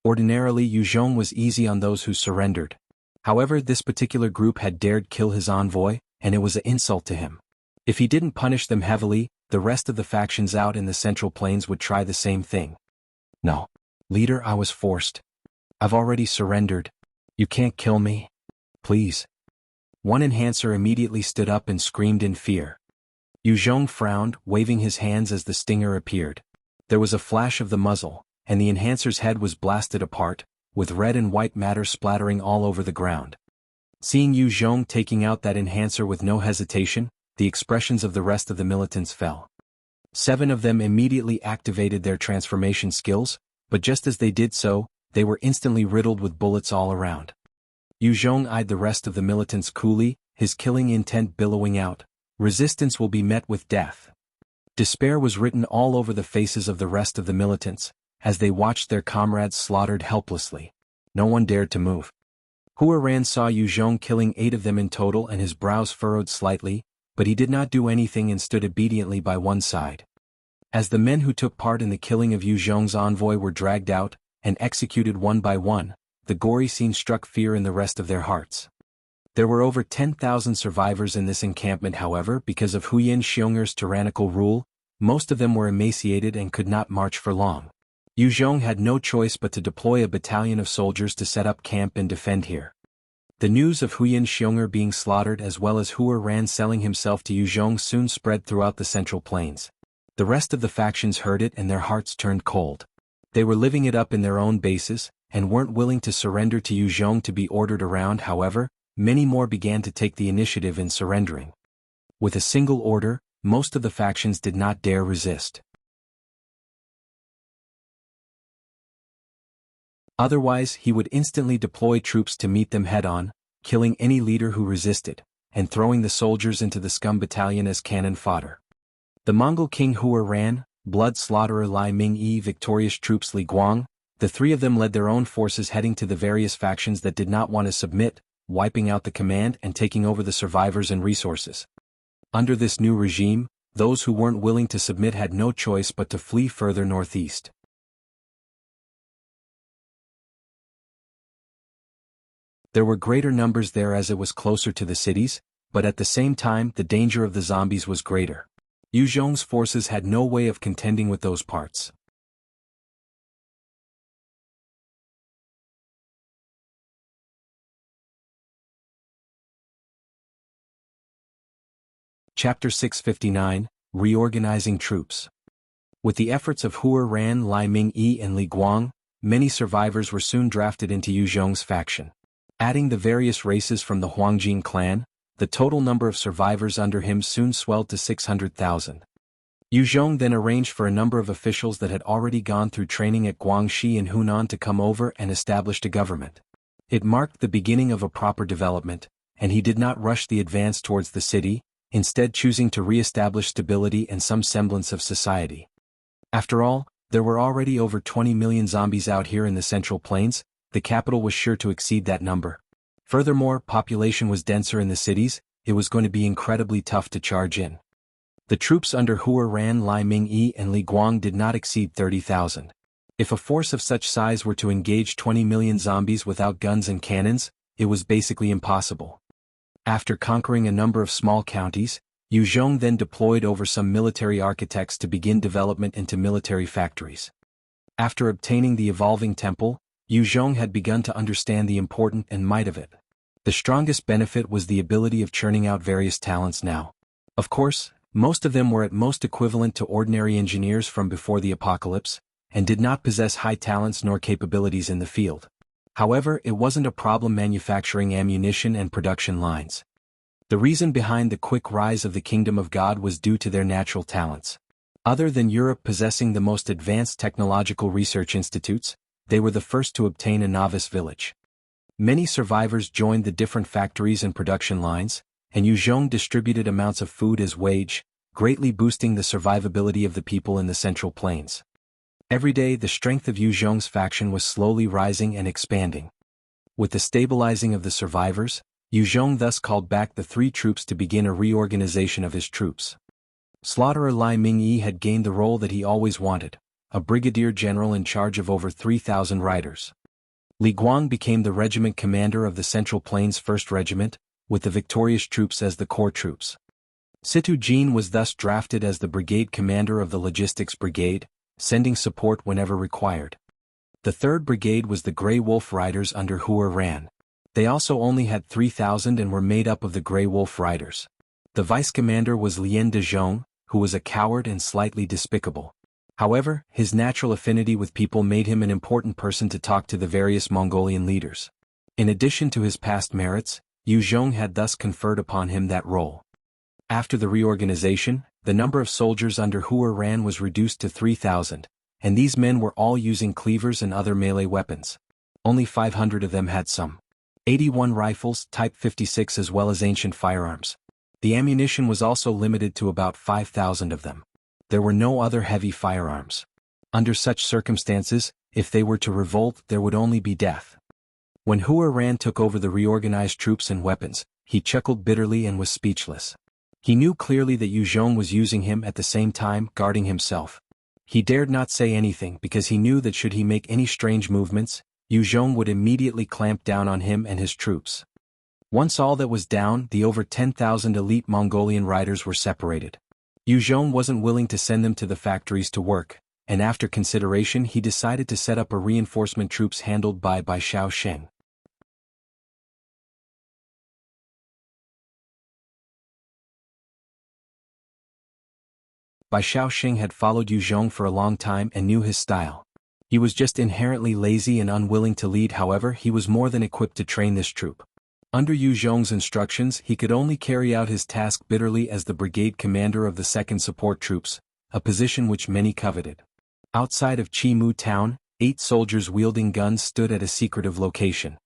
Speaker 1: Ordinarily Yu Zhong was easy on those who surrendered. However, this particular group had dared kill his envoy, and it was an insult to him. If he didn't punish them heavily, the rest of the factions out in the Central Plains would try the same thing. No. Leader, I was forced. I've already surrendered. You can't kill me. Please. One enhancer immediately stood up and screamed in fear. Yu Zhong frowned, waving his hands as the stinger appeared. There was a flash of the muzzle, and the enhancer's head was blasted apart, with red and white matter splattering all over the ground. Seeing Yu Zhong taking out that enhancer with no hesitation, the expressions of the rest of the militants fell. 7 of them immediately activated their transformation skills, but just as they did so, they were instantly riddled with bullets all around. Yu Zhong eyed the rest of the militants coolly, his killing intent billowing out. Resistance will be met with death. Despair was written all over the faces of the rest of the militants, as they watched their comrades slaughtered helplessly. No one dared to move. Hua Ran saw Yu Zhong killing 8 of them in total and his brows furrowed slightly, but he did not do anything and stood obediently by one side. As the men who took part in the killing of Yu Zhong's envoy were dragged out and executed one by one, the gory scene struck fear in the rest of their hearts. There were over 10,000 survivors in this encampment. However, because of Huyen Xiong'er's tyrannical rule, most of them were emaciated and could not march for long. Yu Zhong had no choice but to deploy a battalion of soldiers to set up camp and defend here. The news of Huyen Xiong'er being slaughtered as well as Hua Ran selling himself to Yu Zhong soon spread throughout the Central Plains. The rest of the factions heard it and their hearts turned cold. They were living it up in their own bases, and weren't willing to surrender to Yu Zhong to be ordered around. However, many more began to take the initiative in surrendering. With a single order, most of the factions did not dare resist. Otherwise, he would instantly deploy troops to meet them head-on, killing any leader who resisted, and throwing the soldiers into the scum battalion as cannon fodder. The Mongol king Hua Ran, blood slaughterer Lai Ming-yi, victorious troops Li Guang, the 3 of them led their own forces heading to the various factions that did not want to submit, wiping out the command and taking over the survivors and resources. Under this new regime, those who weren't willing to submit had no choice but to flee further northeast. There were greater numbers there as it was closer to the cities, but at the same time the danger of the zombies was greater. Yu Zhong's forces had no way of contending with those parts. Chapter 659, Reorganizing Troops. With the efforts of Hua Ran, Lai Ming-yi and Li Guang, many survivors were soon drafted into Yu Zhong's faction. Adding the various races from the Huangjing clan, the total number of survivors under him soon swelled to 600,000. Yu Zhong then arranged for a number of officials that had already gone through training at Guangxi and Hunan to come over and established a government. It marked the beginning of a proper development, and he did not rush the advance towards the city. instead choosing to re-establish stability and some semblance of society. After all, there were already over 20 million zombies out here in the Central Plains. The capital was sure to exceed that number. Furthermore, population was denser in the cities. It was going to be incredibly tough to charge in. The troops under Hua Ran, Lai Ming-yi and Li Guang did not exceed 30,000. If a force of such size were to engage 20 million zombies without guns and cannons, it was basically impossible. After conquering a number of small counties, Yu Zhong then deployed over some military architects to begin development into military factories. After obtaining the evolving temple, Yu Zhong had begun to understand the importance and might of it. The strongest benefit was the ability of churning out various talents now. Of course, most of them were at most equivalent to ordinary engineers from before the apocalypse, and did not possess high talents nor capabilities in the field. However, it wasn't a problem manufacturing ammunition and production lines. The reason behind the quick rise of the Kingdom of God was due to their natural talents. Other than Europe possessing the most advanced technological research institutes, they were the first to obtain a novice village. Many survivors joined the different factories and production lines, and Yu Zhong distributed amounts of food as wage, greatly boosting the survivability of the people in the Central Plains. Every day the strength of Yu Zhong's faction was slowly rising and expanding. With the stabilizing of the survivors, Yu Zhong thus called back the 3 troops to begin a reorganization of his troops. Slaughterer Lai Ming-yi had gained the role that he always wanted, a brigadier general in charge of over 3,000 riders. Li Guang became the regiment commander of the Central Plains 1st Regiment, with the victorious troops as the core troops. Situ Jin was thus drafted as the brigade commander of the Logistics Brigade, sending support whenever required. The 3rd Brigade was the Grey Wolf Riders under Hua Ran. They also only had 3,000 and were made up of the Grey Wolf Riders. The vice commander was Lien de Zhong, who was a coward and slightly despicable. However, his natural affinity with people made him an important person to talk to the various Mongolian leaders. In addition to his past merits, Yu Zhong had thus conferred upon him that role. After the reorganization, the number of soldiers under Hua Ran was reduced to 3,000, and these men were all using cleavers and other melee weapons. Only 500 of them had some 81 rifles, Type 56 as well as ancient firearms. The ammunition was also limited to about 5,000 of them. There were no other heavy firearms. Under such circumstances, if they were to revolt, there would only be death. When Hua Ran took over the reorganized troops and weapons, he chuckled bitterly and was speechless. He knew clearly that Yu Zhong was using him at the same time guarding himself. He dared not say anything because he knew that should he make any strange movements, Yu Zhong would immediately clamp down on him and his troops. Once all that was down, the over 10,000 elite Mongolian riders were separated. Yu Zhong wasn't willing to send them to the factories to work, and after consideration he decided to set up a reinforcement troops handled by Xiao Sheng. Xiao Sheng had followed Yu Zhong for a long time and knew his style. He was just inherently lazy and unwilling to lead. However, he was more than equipped to train this troop. Under Yu Zhong's instructions, he could only carry out his task bitterly as the brigade commander of the 2nd Support Troops, a position which many coveted. Outside of Chimu town, 8 soldiers wielding guns stood at a secretive location.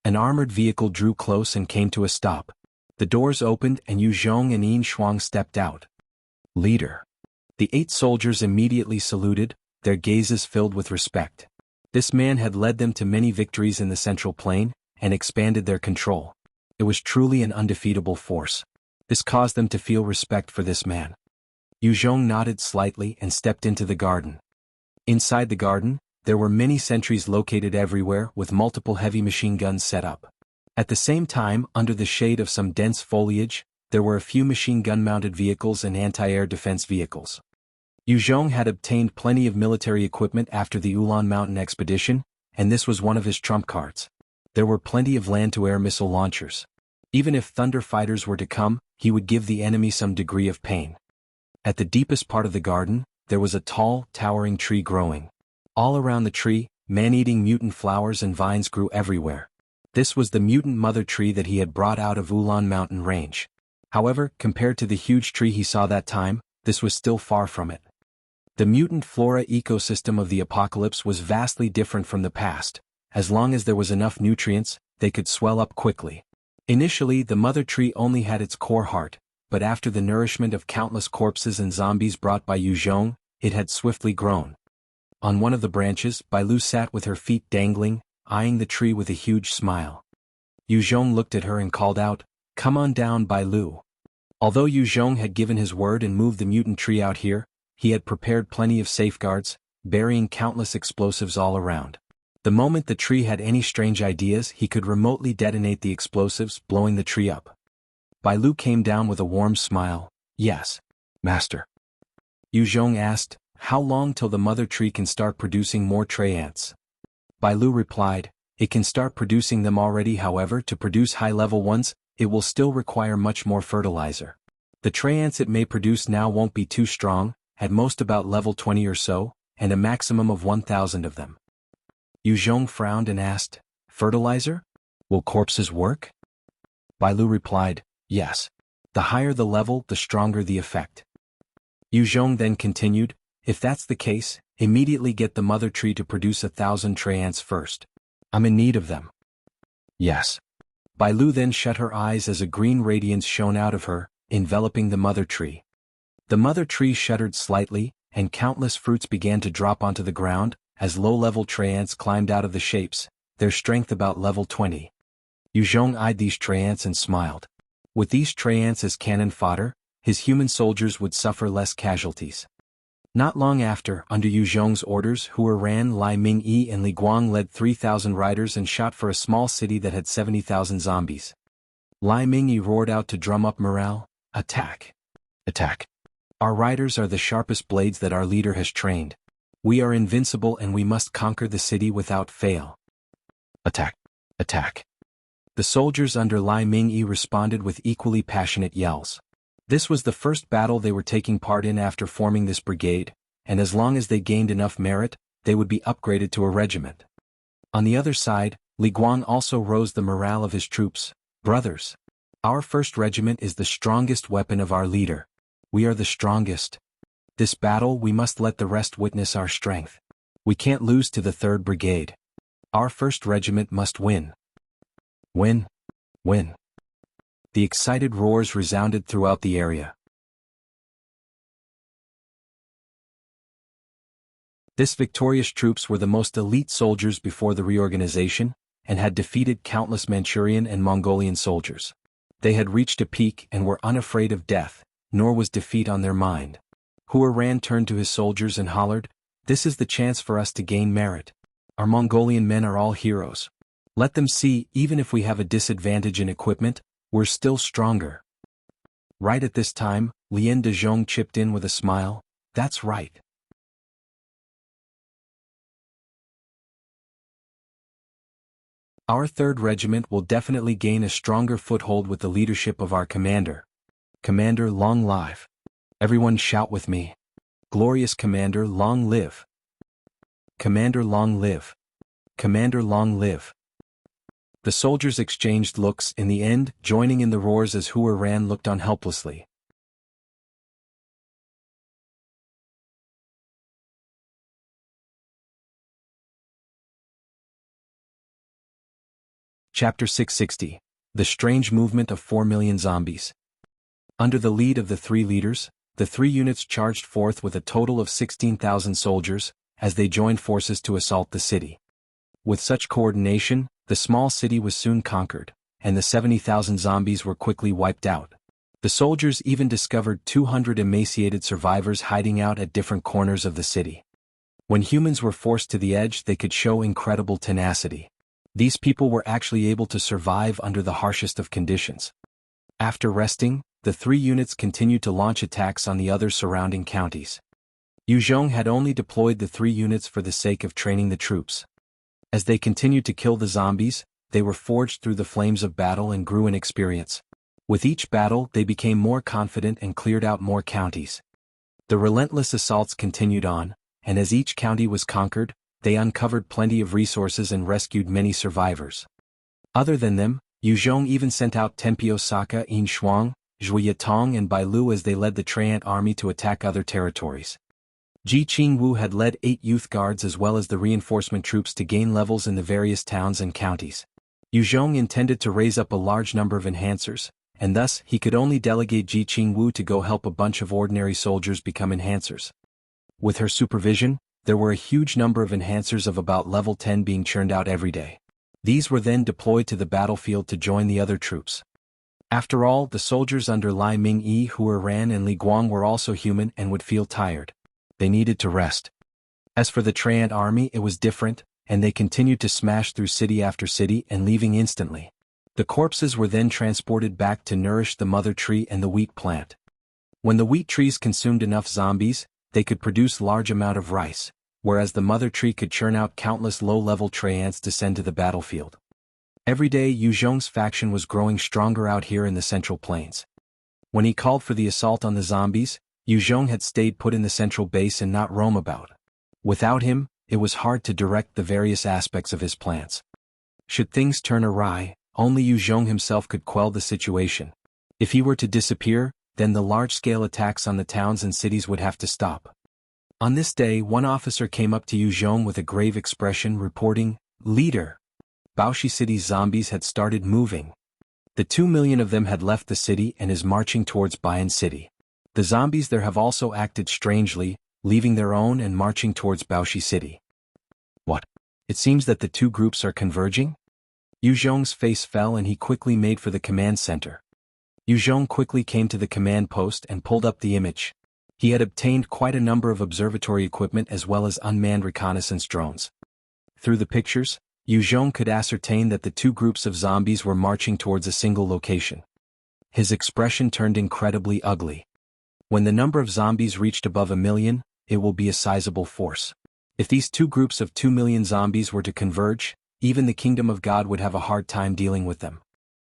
Speaker 1: An armored vehicle drew close and came to a stop. The doors opened and Yu Zhong and Yin Shuang stepped out. Leader. The 8 soldiers immediately saluted, their gazes filled with respect. This man had led them to many victories in the Central Plain, and expanded their control. It was truly an undefeatable force. This caused them to feel respect for this man. Yu Zhong nodded slightly and stepped into the garden. Inside the garden, there were many sentries located everywhere with multiple heavy machine guns set up. At the same time, under the shade of some dense foliage, there were a few machine gun-mounted vehicles and anti-air defense vehicles. Yu Zhong had obtained plenty of military equipment after the Ulan Mountain expedition, and this was one of his trump cards. There were plenty of land-to-air missile launchers. Even if thunder fighters were to come, he would give the enemy some degree of pain. At the deepest part of the garden, there was a tall, towering tree growing. All around the tree, man-eating mutant flowers and vines grew everywhere. This was the mutant mother tree that he had brought out of Ulan Mountain range. However, compared to the huge tree he saw that time, this was still far from it. The mutant flora ecosystem of the apocalypse was vastly different from the past. As long as there was enough nutrients, they could swell up quickly. Initially, the mother tree only had its core heart, but after the nourishment of countless corpses and zombies brought by Yu Zhong, it had swiftly grown. On one of the branches, Bai Lu sat with her feet dangling, eyeing the tree with a huge smile. Yu Zhong looked at her and called out, "Come on down, Bai Lu." Although Yu Zhong had given his word and moved the mutant tree out here, he had prepared plenty of safeguards, burying countless explosives all around. The moment the tree had any strange ideas, he could remotely detonate the explosives, blowing the tree up. Bai Lu came down with a warm smile. "Yes, Master." Yu Zhong asked, "How long till the mother tree can start producing more tree ants?" Bai Lu replied, "It can start producing them already. However, to produce high-level ones, it will still require much more fertilizer. The tree ants it may produce now won't be too strong, at most about level 20 or so, and a maximum of 1,000 of them." Yu Zhong frowned and asked, "Fertilizer? Will corpses work?" Bai Lu replied, "Yes. The higher the level, the stronger the effect." Yu Zhong then continued, "If that's the case, immediately get the mother tree to produce 1,000 tree ants first. I'm in need of them." "Yes." Bai Lu then shut her eyes as a green radiance shone out of her, enveloping the mother tree. The mother tree shuddered slightly, and countless fruits began to drop onto the ground, as low-level tree ants climbed out of the shapes, their strength about level 20. Yu Zhong eyed these tree ants and smiled. With these tree ants as cannon fodder, his human soldiers would suffer less casualties. Not long after, under Yu Zhong's orders, Hua Ran, Lai Mingyi and Li Guang led 3,000 riders and shot for a small city that had 70,000 zombies. Lai Mingyi roared out to drum up morale, "Attack! Attack! Our riders are the sharpest blades that our leader has trained. We are invincible and we must conquer the city without fail. Attack! Attack!" The soldiers under Lai Mingyi responded with equally passionate yells. This was the first battle they were taking part in after forming this brigade, and as long as they gained enough merit, they would be upgraded to a regiment. On the other side, Li Guang also rose the morale of his troops. "Brothers, our first regiment is the strongest weapon of our leader. We are the strongest. This battle we must let the rest witness our strength. We can't lose to the 3rd Brigade. Our first regiment must win. Win! Win!" The excited roars resounded throughout the area. This victorious troops were the most elite soldiers before the reorganization, and had defeated countless Manchurian and Mongolian soldiers. They had reached a peak and were unafraid of death, nor was defeat on their mind. Hua Ran turned to his soldiers and hollered, "This is the chance for us to gain merit. Our Mongolian men are all heroes. Let them see, even if we have a disadvantage in equipment, we're still stronger." Right at this time, Lien de Zhong chipped in with a smile, "That's right. Our 3rd Regiment will definitely gain a stronger foothold with the leadership of our commander. Commander, long live. Everyone shout with me. Glorious Commander, long live. Commander, long live. Commander, long live." The soldiers exchanged looks, in the end, joining in the roars as Hua Ran looked on helplessly. Chapter 660. The Strange Movement of 4 Million Zombies. Under the lead of the 3 leaders, the 3 units charged forth with a total of 16,000 soldiers, as they joined forces to assault the city. With such coordination, the small city was soon conquered, and the 70,000 zombies were quickly wiped out. The soldiers even discovered 200 emaciated survivors hiding out at different corners of the city. When humans were forced to the edge, they could show incredible tenacity. These people were actually able to survive under the harshest of conditions. After resting, the 3 units continued to launch attacks on the other surrounding counties. Yu Zhong had only deployed the 3 units for the sake of training the troops. As they continued to kill the zombies, they were forged through the flames of battle and grew in experience. With each battle, they became more confident and cleared out more counties. The relentless assaults continued on, and as each county was conquered, they uncovered plenty of resources and rescued many survivors. Other than them, Yu Zhong even sent out Tenpyo Saka, Yin Shuang, Zhuye Tong and Bai Lu as they led the Treant army to attack other territories. Jianghu had led 8 youth guards as well as the reinforcement troops to gain levels in the various towns and counties. Yu Zhong intended to raise up a large number of enhancers, and thus he could only delegate Jianghu to go help a bunch of ordinary soldiers become enhancers. With her supervision, there were a huge number of enhancers of about level 10 being churned out every day. These were then deployed to the battlefield to join the other troops. After all, the soldiers under Lai Mingyi, Hu Ran and Li Guang were also human and would feel tired. They needed to rest. As for the Traiant army, it was different, and they continued to smash through city after city and leaving instantly. The corpses were then transported back to nourish the mother tree and the wheat plant. When the wheat trees consumed enough zombies, they could produce large amount of rice, whereas the mother tree could churn out countless low-level Traiants to send to the battlefield. Every day Yu Zhong's faction was growing stronger out here in the Central Plains. When he called for the assault on the zombies, Yu Zhong had stayed put in the central base and not roam about. Without him, it was hard to direct the various aspects of his plans. Should things turn awry, only Yu Zhong himself could quell the situation. If he were to disappear, then the large-scale attacks on the towns and cities would have to stop. On this day, one officer came up to Yu Zhong with a grave expression reporting, "Leader, Baoshi City's zombies had started moving. The 2 million of them had left the city and is marching towards Bayan City. The zombies there have also acted strangely, leaving their own and marching towards Baoshi City." What? It seems that the two groups are converging? Yu Zhong's face fell and he quickly made for the command center. Yu Zhong quickly came to the command post and pulled up the image. He had obtained quite a number of observatory equipment as well as unmanned reconnaissance drones. Through the pictures, Yu Zhong could ascertain that the two groups of zombies were marching towards a single location. His expression turned incredibly ugly. When the number of zombies reached above 1 million, it will be a sizable force. If these two groups of 2 million zombies were to converge, even the Kingdom of God would have a hard time dealing with them.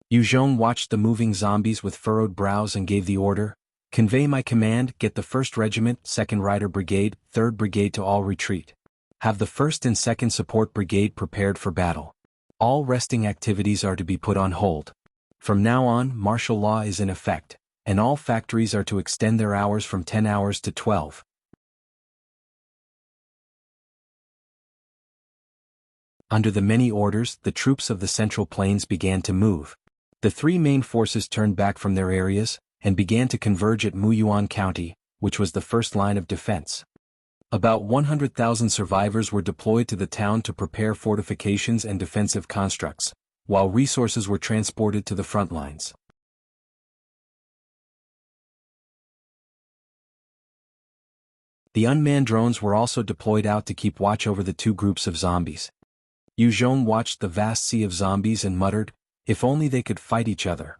Speaker 1: Yu Zhong watched the moving zombies with furrowed brows and gave the order, "Convey my command, get the 1st Regiment, 2nd Rider Brigade, 3rd Brigade to all retreat. Have the 1st and 2nd Support Brigade prepared for battle. All resting activities are to be put on hold. From now on, martial law is in effect, and all factories are to extend their hours from 10 hours to 12. Under the many orders, the troops of the Central Plains began to move. The 3 main forces turned back from their areas, and began to converge at Muyuan County, which was the first line of defense. About 100,000 survivors were deployed to the town to prepare fortifications and defensive constructs, while resources were transported to the front lines. The unmanned drones were also deployed out to keep watch over the two groups of zombies. Yu Zhong watched the vast sea of zombies and muttered, "If only they could fight each other."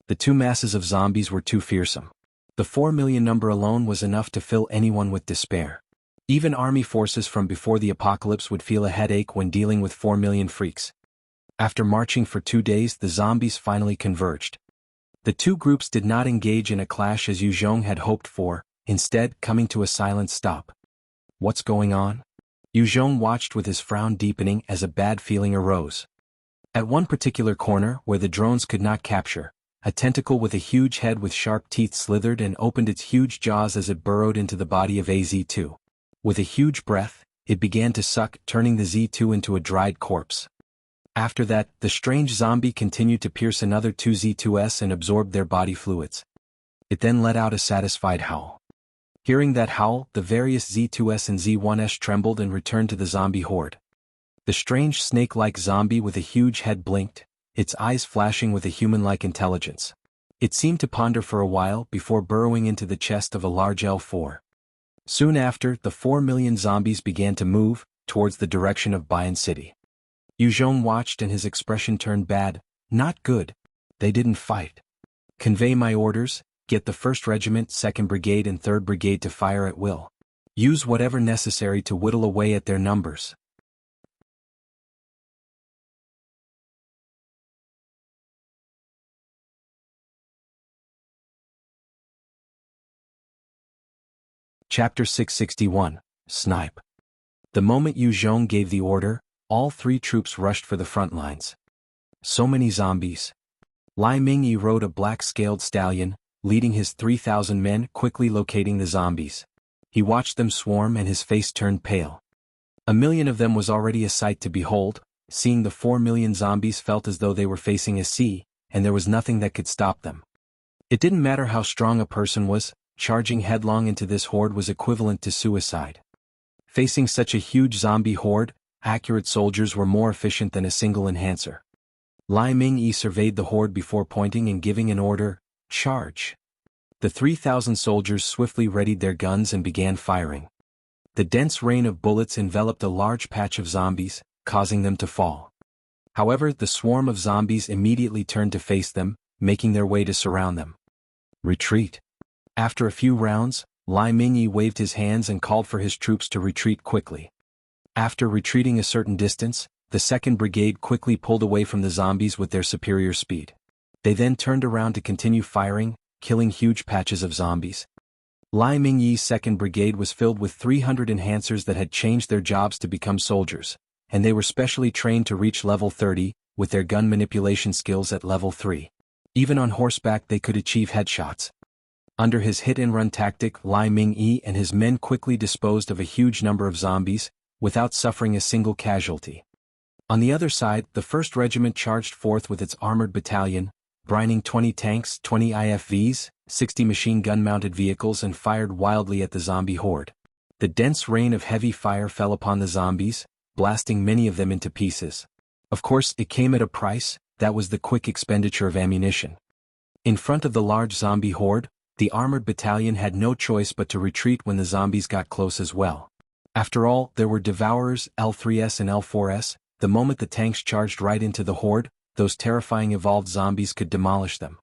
Speaker 1: The two masses of zombies were too fearsome. The 4 million number alone was enough to fill anyone with despair. Even army forces from before the apocalypse would feel a headache when dealing with 4 million freaks. After marching for 2 days, the zombies finally converged. The two groups did not engage in a clash as Yu Zhong had hoped for, instead coming to a silent stop. What's going on? Yu Zhong watched with his frown deepening as a bad feeling arose. At one particular corner, where the drones could not capture, a tentacle with a huge head with sharp teeth slithered and opened its huge jaws as it burrowed into the body of a Z2. With a huge breath, it began to suck, turning the Z2 into a dried corpse. After that, the strange zombie continued to pierce another 2 Z2s and absorbed their body fluids. It then let out a satisfied howl. Hearing that howl, the various Z2s and Z1s trembled and returned to the zombie horde. The strange snake-like zombie with a huge head blinked, its eyes flashing with a human-like intelligence. It seemed to ponder for a while before burrowing into the chest of a large L4. Soon after, the 4 million zombies began to move towards the direction of Bayan City. Yu Zhong watched and his expression turned bad. Not good. They didn't fight. Convey my orders, get the 1st Regiment, 2nd Brigade and 3rd Brigade to fire at will. Use whatever necessary to whittle away at their numbers. Chapter 661, Snipe. The moment Yu Zhong gave the order, all 3 troops rushed for the front lines. So many zombies. Lai Mingyi rode a black-scaled stallion, leading his 3,000 men, quickly locating the zombies. He watched them swarm and his face turned pale. 1,000,000 of them was already a sight to behold. Seeing the 4,000,000 zombies felt as though they were facing a sea, and there was nothing that could stop them. It didn't matter how strong a person was, charging headlong into this horde was equivalent to suicide. Facing such a huge zombie horde, accurate soldiers were more efficient than a single enhancer. Lai Mingyi surveyed the horde before pointing and giving an order, "Charge." The 3,000 soldiers swiftly readied their guns and began firing. The dense rain of bullets enveloped a large patch of zombies, causing them to fall. However, the swarm of zombies immediately turned to face them, making their way to surround them. Retreat. After a few rounds, Lai Mingyi waved his hands and called for his troops to retreat quickly. After retreating a certain distance, the 2nd Brigade quickly pulled away from the zombies with their superior speed. They then turned around to continue firing, killing huge patches of zombies. Lai Mingyi's 2nd Brigade was filled with 300 enhancers that had changed their jobs to become soldiers, and they were specially trained to reach level 30, with their gun manipulation skills at level 3. Even on horseback they could achieve headshots. Under his hit-and-run tactic, Lai Mingyi and his men quickly disposed of a huge number of zombies, without suffering a single casualty. On the other side, the 1st Regiment charged forth with its armored battalion, brining 20 tanks, 20 IFVs, 60 machine gun-mounted vehicles and fired wildly at the zombie horde. The dense rain of heavy fire fell upon the zombies, blasting many of them into pieces. Of course, it came at a price, that was the quick expenditure of ammunition. In front of the large zombie horde, the armored battalion had no choice but to retreat when the zombies got close as well. After all, there were Devourers, L3S and L4S, the moment the tanks charged right into the horde, those terrifying evolved zombies could demolish them.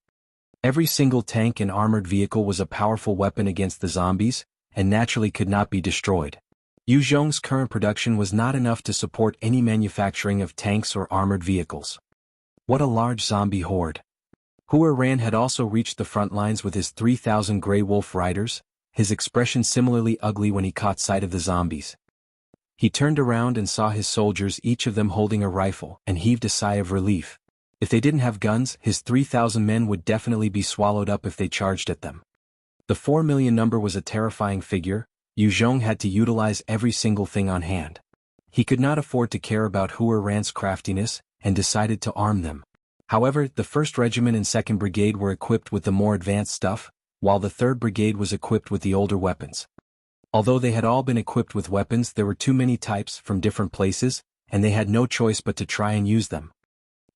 Speaker 1: Every single tank and armored vehicle was a powerful weapon against the zombies, and naturally could not be destroyed. Yu Zhong's current production was not enough to support any manufacturing of tanks or armored vehicles. What a large zombie horde. Hua Ran had also reached the front lines with his 3,000 Grey Wolf riders, his expression similarly ugly when he caught sight of the zombies. He turned around and saw his soldiers, each of them holding a rifle, and heaved a sigh of relief. If they didn't have guns, his 3,000 men would definitely be swallowed up if they charged at them. The 4,000,000 number was a terrifying figure. Yu Zhong had to utilize every single thing on hand. He could not afford to care about Hua Ran's craftiness, and decided to arm them. However, the 1st Regiment and 2nd Brigade were equipped with the more advanced stuff, while the 3rd Brigade was equipped with the older weapons. Although they had all been equipped with weapons, there were too many types from different places, and they had no choice but to try and use them.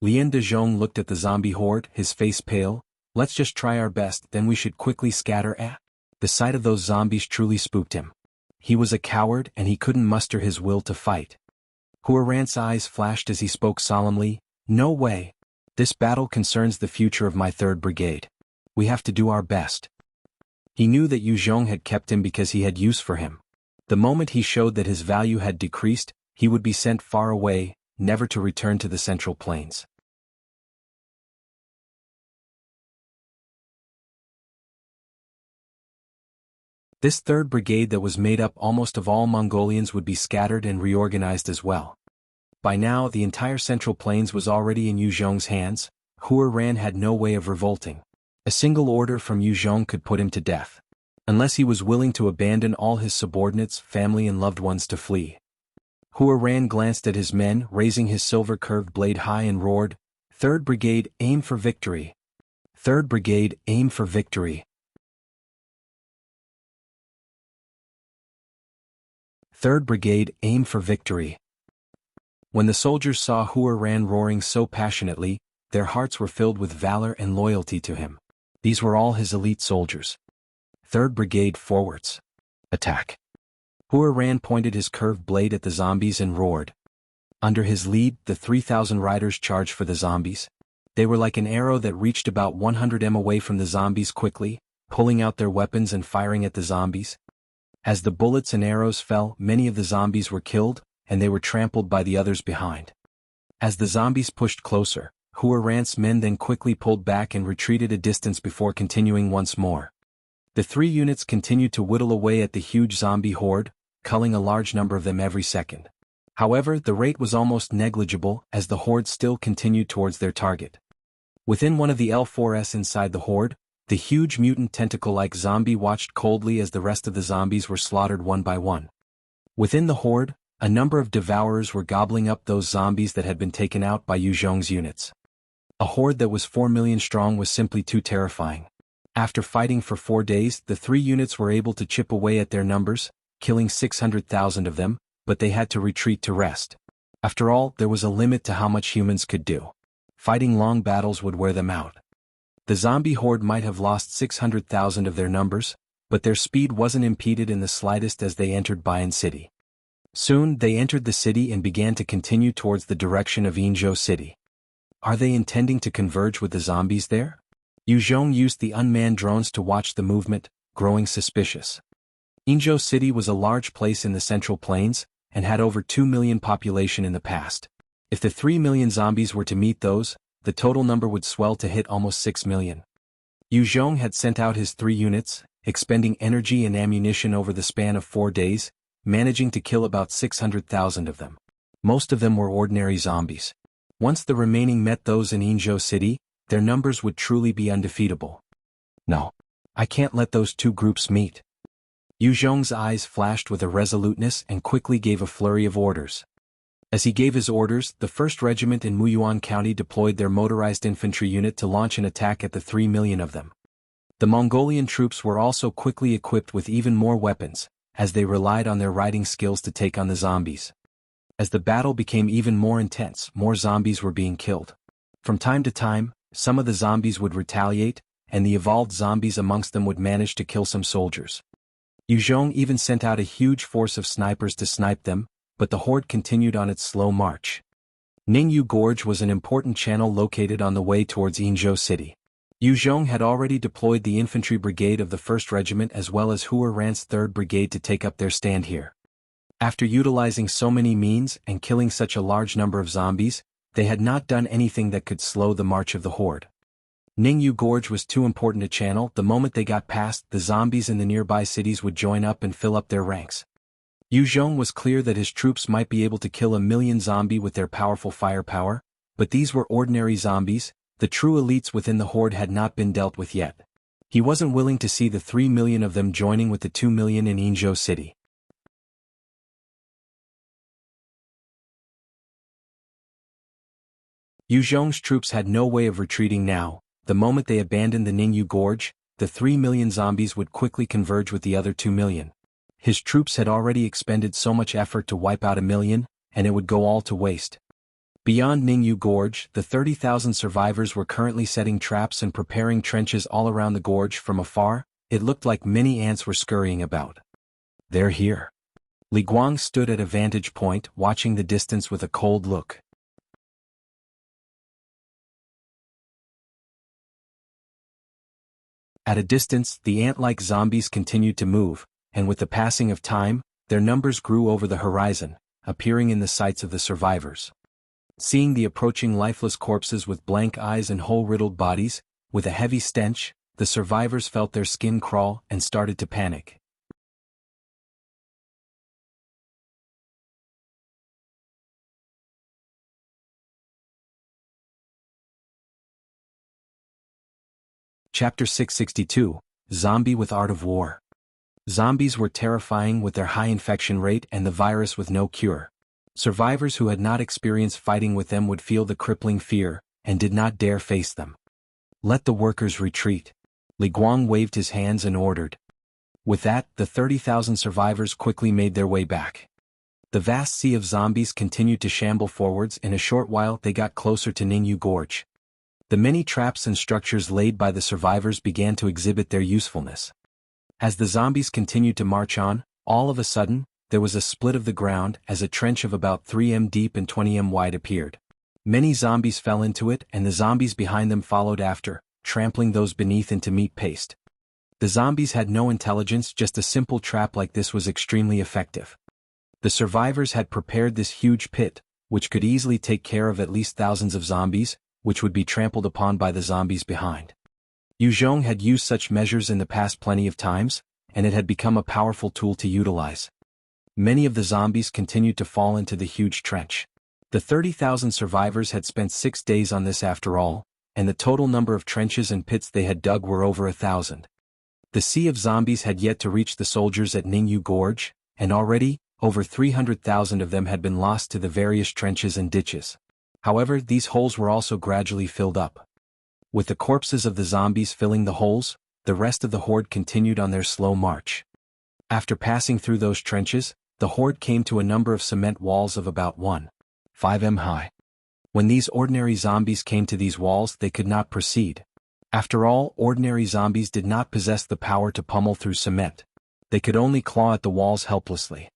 Speaker 1: Lian de Zhong looked at the zombie horde, his face pale. "Let's just try our best, then we should quickly scatter." The sight of those zombies truly spooked him. He was a coward and he couldn't muster his will to fight. Hua Ran's eyes flashed as he spoke solemnly, "No way. This battle concerns the future of my 3rd Brigade. We have to do our best." He knew that Yu Zhong had kept him because he had use for him. The moment he showed that his value had decreased, he would be sent far away, never to return to the Central Plains. This 3rd Brigade that was made up almost of all Mongolians would be scattered and reorganized as well. By now the entire Central Plains was already in Yu Zhong's hands. Hua Ran had no way of revolting. A single order from Yu Zhong could put him to death. Unless he was willing to abandon all his subordinates, family and loved ones to flee. Hua Ran glanced at his men, raising his silver-curved blade high and roared, "3rd Brigade, aim for victory! 3rd Brigade, aim for victory! 3rd Brigade, aim for victory!" When the soldiers saw Hua Ran roaring so passionately, their hearts were filled with valor and loyalty to him. These were all his elite soldiers. 3rd Brigade forwards. Attack. Hua Ran pointed his curved blade at the zombies and roared. Under his lead, the 3,000 riders charged for the zombies. They were like an arrow that reached about 100 m away from the zombies quickly, pulling out their weapons and firing at the zombies. As the bullets and arrows fell, many of the zombies were killed, and they were trampled by the others behind. As the zombies pushed closer, Hua Ran's men then quickly pulled back and retreated a distance before continuing once more. The 3 units continued to whittle away at the huge zombie horde, culling a large number of them every second. However, the rate was almost negligible as the horde still continued towards their target. Within one of the L4S inside the horde, The huge mutant tentacle-like zombie watched coldly as the rest of the zombies were slaughtered one by one. Within the horde, a number of devourers were gobbling up those zombies that had been taken out by Yu Zhong's units. A horde that was 4 million strong was simply too terrifying. After fighting for 4 days, the 3 units were able to chip away at their numbers, killing 600,000 of them, but they had to retreat to rest. After all, there was a limit to how much humans could do. Fighting long battles would wear them out. The zombie horde might have lost 600,000 of their numbers, but their speed wasn't impeded in the slightest as they entered Bayan City. Soon, they entered the city and began to continue towards the direction of Yinzhou City. Are they intending to converge with the zombies there? Yu Zhong used the unmanned drones to watch the movement, growing suspicious. Yinzhou City was a large place in the Central Plains, and had over 2 million population in the past. If the 3 million zombies were to meet those, the total number would swell to hit almost 6 million. Yu Zhong had sent out his 3 units, expending energy and ammunition over the span of 4 days, managing to kill about 600,000 of them. Most of them were ordinary zombies. Once the remaining met those in Yinzhou City, their numbers would truly be undefeatable. No. I can't let those 2 groups meet. Yu Zhong's eyes flashed with a resoluteness and quickly gave a flurry of orders. As he gave his orders, the 1st Regiment in Muyuan County deployed their motorized infantry unit to launch an attack at the 3 million of them. The Mongolian troops were also quickly equipped with even more weapons, as they relied on their riding skills to take on the zombies. As the battle became even more intense, more zombies were being killed. From time to time, some of the zombies would retaliate, and the evolved zombies amongst them would manage to kill some soldiers. Yu Zhong even sent out a huge force of snipers to snipe them, but the horde continued on its slow march. Ningyu Gorge was an important channel located on the way towards Yinzhou City. Yu Zhong had already deployed the infantry brigade of the 1st Regiment as well as Hua Ran's 3rd Brigade to take up their stand here. After utilizing so many means and killing such a large number of zombies, they had not done anything that could slow the march of the horde. Ningyu Gorge was too important a channel. The moment they got past, the zombies in the nearby cities would join up and fill up their ranks. Yu Zhong was clear that his troops might be able to kill 1 million zombie with their powerful firepower, but these were ordinary zombies. The true elites within the horde had not been dealt with yet. He wasn't willing to see the 3 million of them joining with the 2 million in Yinzhou City. Yu Zhong's troops had no way of retreating now. The moment they abandoned the Ningyu Gorge, the 3 million zombies would quickly converge with the other 2 million. His troops had already expended so much effort to wipe out 1 million, and it would go all to waste. Beyond Ningyu Gorge, the 30,000 survivors were currently setting traps and preparing trenches all around the gorge. From afar, it looked like many ants were scurrying about. They're here. Li Guang stood at a vantage point, watching the distance with a cold look. At a distance, the ant-like zombies continued to move, and with the passing of time, their numbers grew over the horizon, appearing in the sights of the survivors. Seeing the approaching lifeless corpses with blank eyes and hole-riddled bodies, with a heavy stench, the survivors felt their skin crawl and started to panic. Chapter 662, Zombie with Art of War. Zombies were terrifying with their high infection rate and the virus with no cure. Survivors who had not experienced fighting with them would feel the crippling fear, and did not dare face them. Let the workers retreat. Li Guang waved his hands and ordered. With that, the 30,000 survivors quickly made their way back. The vast sea of zombies continued to shamble forwards. In a short while they got closer to Ningyu Gorge. The many traps and structures laid by the survivors began to exhibit their usefulness. As the zombies continued to march on, all of a sudden, there was a split of the ground as a trench of about 3 m deep and 20 m wide appeared. Many zombies fell into it and the zombies behind them followed after, trampling those beneath into meat paste. The zombies had no intelligence. Just a simple trap like this was extremely effective. The survivors had prepared this huge pit, which could easily take care of at least thousands of zombies, which would be trampled upon by the zombies behind. Yu Zhong had used such measures in the past plenty of times, and it had become a powerful tool to utilize. Many of the zombies continued to fall into the huge trench. The 30,000 survivors had spent 6 days on this after all, and the total number of trenches and pits they had dug were over 1,000. The sea of zombies had yet to reach the soldiers at Ningyu Gorge, and already, over 300,000 of them had been lost to the various trenches and ditches. However, these holes were also gradually filled up. With the corpses of the zombies filling the holes, the rest of the horde continued on their slow march. After passing through those trenches, the horde came to a number of cement walls of about 1.5 m high. When these ordinary zombies came to these walls, they could not proceed. After all, ordinary zombies did not possess the power to pummel through cement. They could only claw at the walls helplessly.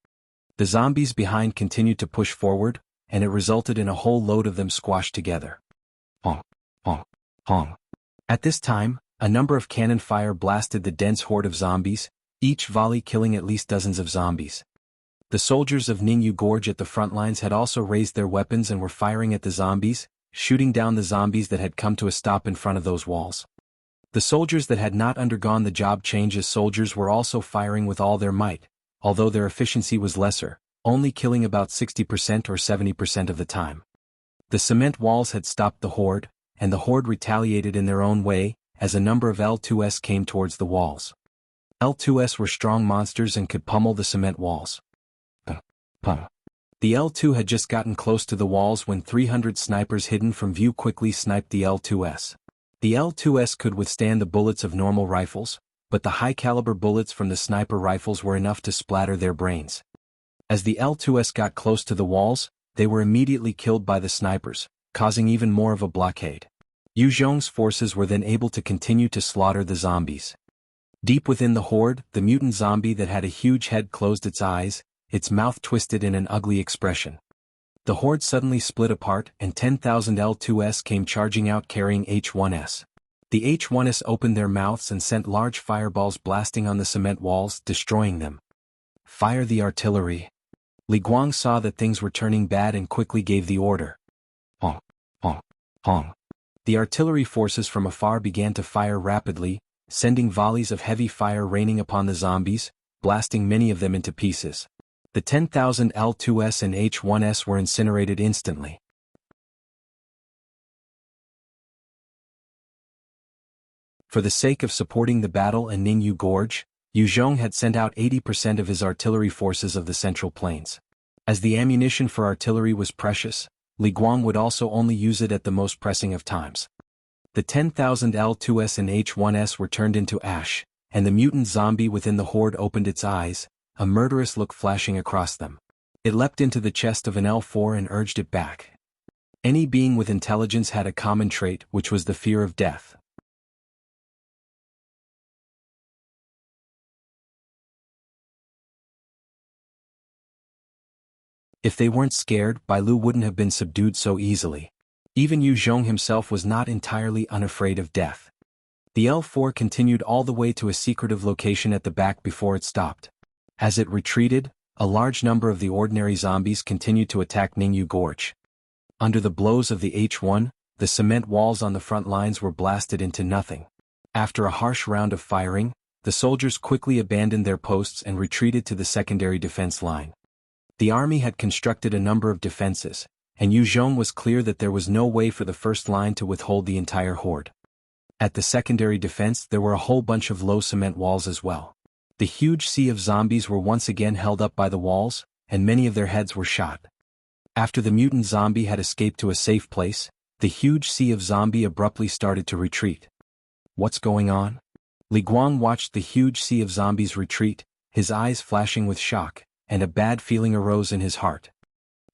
Speaker 1: The zombies behind continued to push forward, and it resulted in a whole load of them squashed together. Honk, honk, honk. At this time, a number of cannon fire blasted the dense horde of zombies, each volley killing at least dozens of zombies. The soldiers of Ningyu Gorge at the front lines had also raised their weapons and were firing at the zombies, shooting down the zombies that had come to a stop in front of those walls. The soldiers that had not undergone the job change as soldiers were also firing with all their might, although their efficiency was lesser, only killing about 60% or 70% of the time. The cement walls had stopped the horde, and the horde retaliated in their own way, as a number of L2s came towards the walls. L2s were strong monsters and could pummel the cement walls. The L2 had just gotten close to the walls when 300 snipers hidden from view quickly sniped the L2s. The L2s could withstand the bullets of normal rifles, but the high-caliber bullets from the sniper rifles were enough to splatter their brains. As the L2s got close to the walls, they were immediately killed by the snipers, causing even more of a blockade. Yu Zhong's forces were then able to continue to slaughter the zombies. Deep within the horde, the mutant zombie that had a huge head closed its eyes, its mouth twisted in an ugly expression. The horde suddenly split apart and 10,000 L2s came charging out carrying H1s. The H1s opened their mouths and sent large fireballs blasting on the cement walls, destroying them. Fire the artillery. Li Guang saw that things were turning bad and quickly gave the order. Honk, honk, honk. The artillery forces from afar began to fire rapidly, sending volleys of heavy fire raining upon the zombies, blasting many of them into pieces. The 10,000 L2s and H1s were incinerated instantly. For the sake of supporting the battle in Ningyu Gorge, Yu Zhong had sent out 80% of his artillery forces of the Central Plains. As the ammunition for artillery was precious, Li Guang would also only use it at the most pressing of times. The 10,000 L2s and H1s were turned into ash, and the mutant zombie within the horde opened its eyes, a murderous look flashing across them. It leapt into the chest of an L4 and urged it back. Any being with intelligence had a common trait, which was the fear of death. If they weren't scared, Bailu wouldn't have been subdued so easily. Even Yu Zhong himself was not entirely unafraid of death. The L4 continued all the way to a secretive location at the back before it stopped. As it retreated, a large number of the ordinary zombies continued to attack Ningyu Gorge. Under the blows of the H1, the cement walls on the front lines were blasted into nothing. After a harsh round of firing, the soldiers quickly abandoned their posts and retreated to the secondary defense line. The army had constructed a number of defenses, and Yu Zhong was clear that there was no way for the first line to withhold the entire horde. At the secondary defense there were a whole bunch of low cement walls as well. The huge sea of zombies were once again held up by the walls, and many of their heads were shot. After the mutant zombie had escaped to a safe place, the huge sea of zombie abruptly started to retreat. What's going on? Li Guang watched the huge sea of zombies retreat, his eyes flashing with shock, and a bad feeling arose in his heart.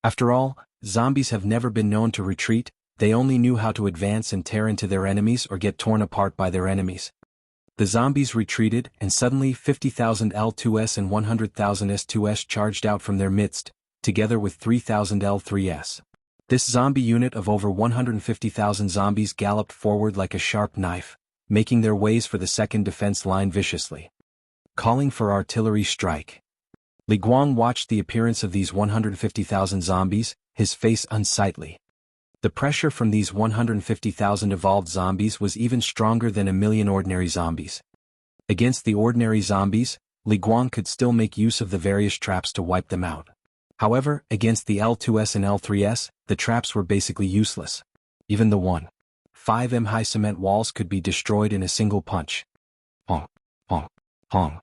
Speaker 1: After all, zombies have never been known to retreat, they only knew how to advance and tear into their enemies or get torn apart by their enemies. The zombies retreated, and suddenly 50,000 L2s and 100,000 S2s charged out from their midst, together with 3,000 L3s. This zombie unit of over 150,000 zombies galloped forward like a sharp knife, making their ways for the second defense line viciously. Calling for artillery strike. Li Guang watched the appearance of these 150,000 zombies, his face unsightly. The pressure from these 150,000 evolved zombies was even stronger than 1,000,000 ordinary zombies. Against the ordinary zombies, Li Guang could still make use of the various traps to wipe them out. However, against the L2s and L3s, the traps were basically useless. Even the 1.5 5 m high cement walls could be destroyed in a single punch. Pong, pong, pong.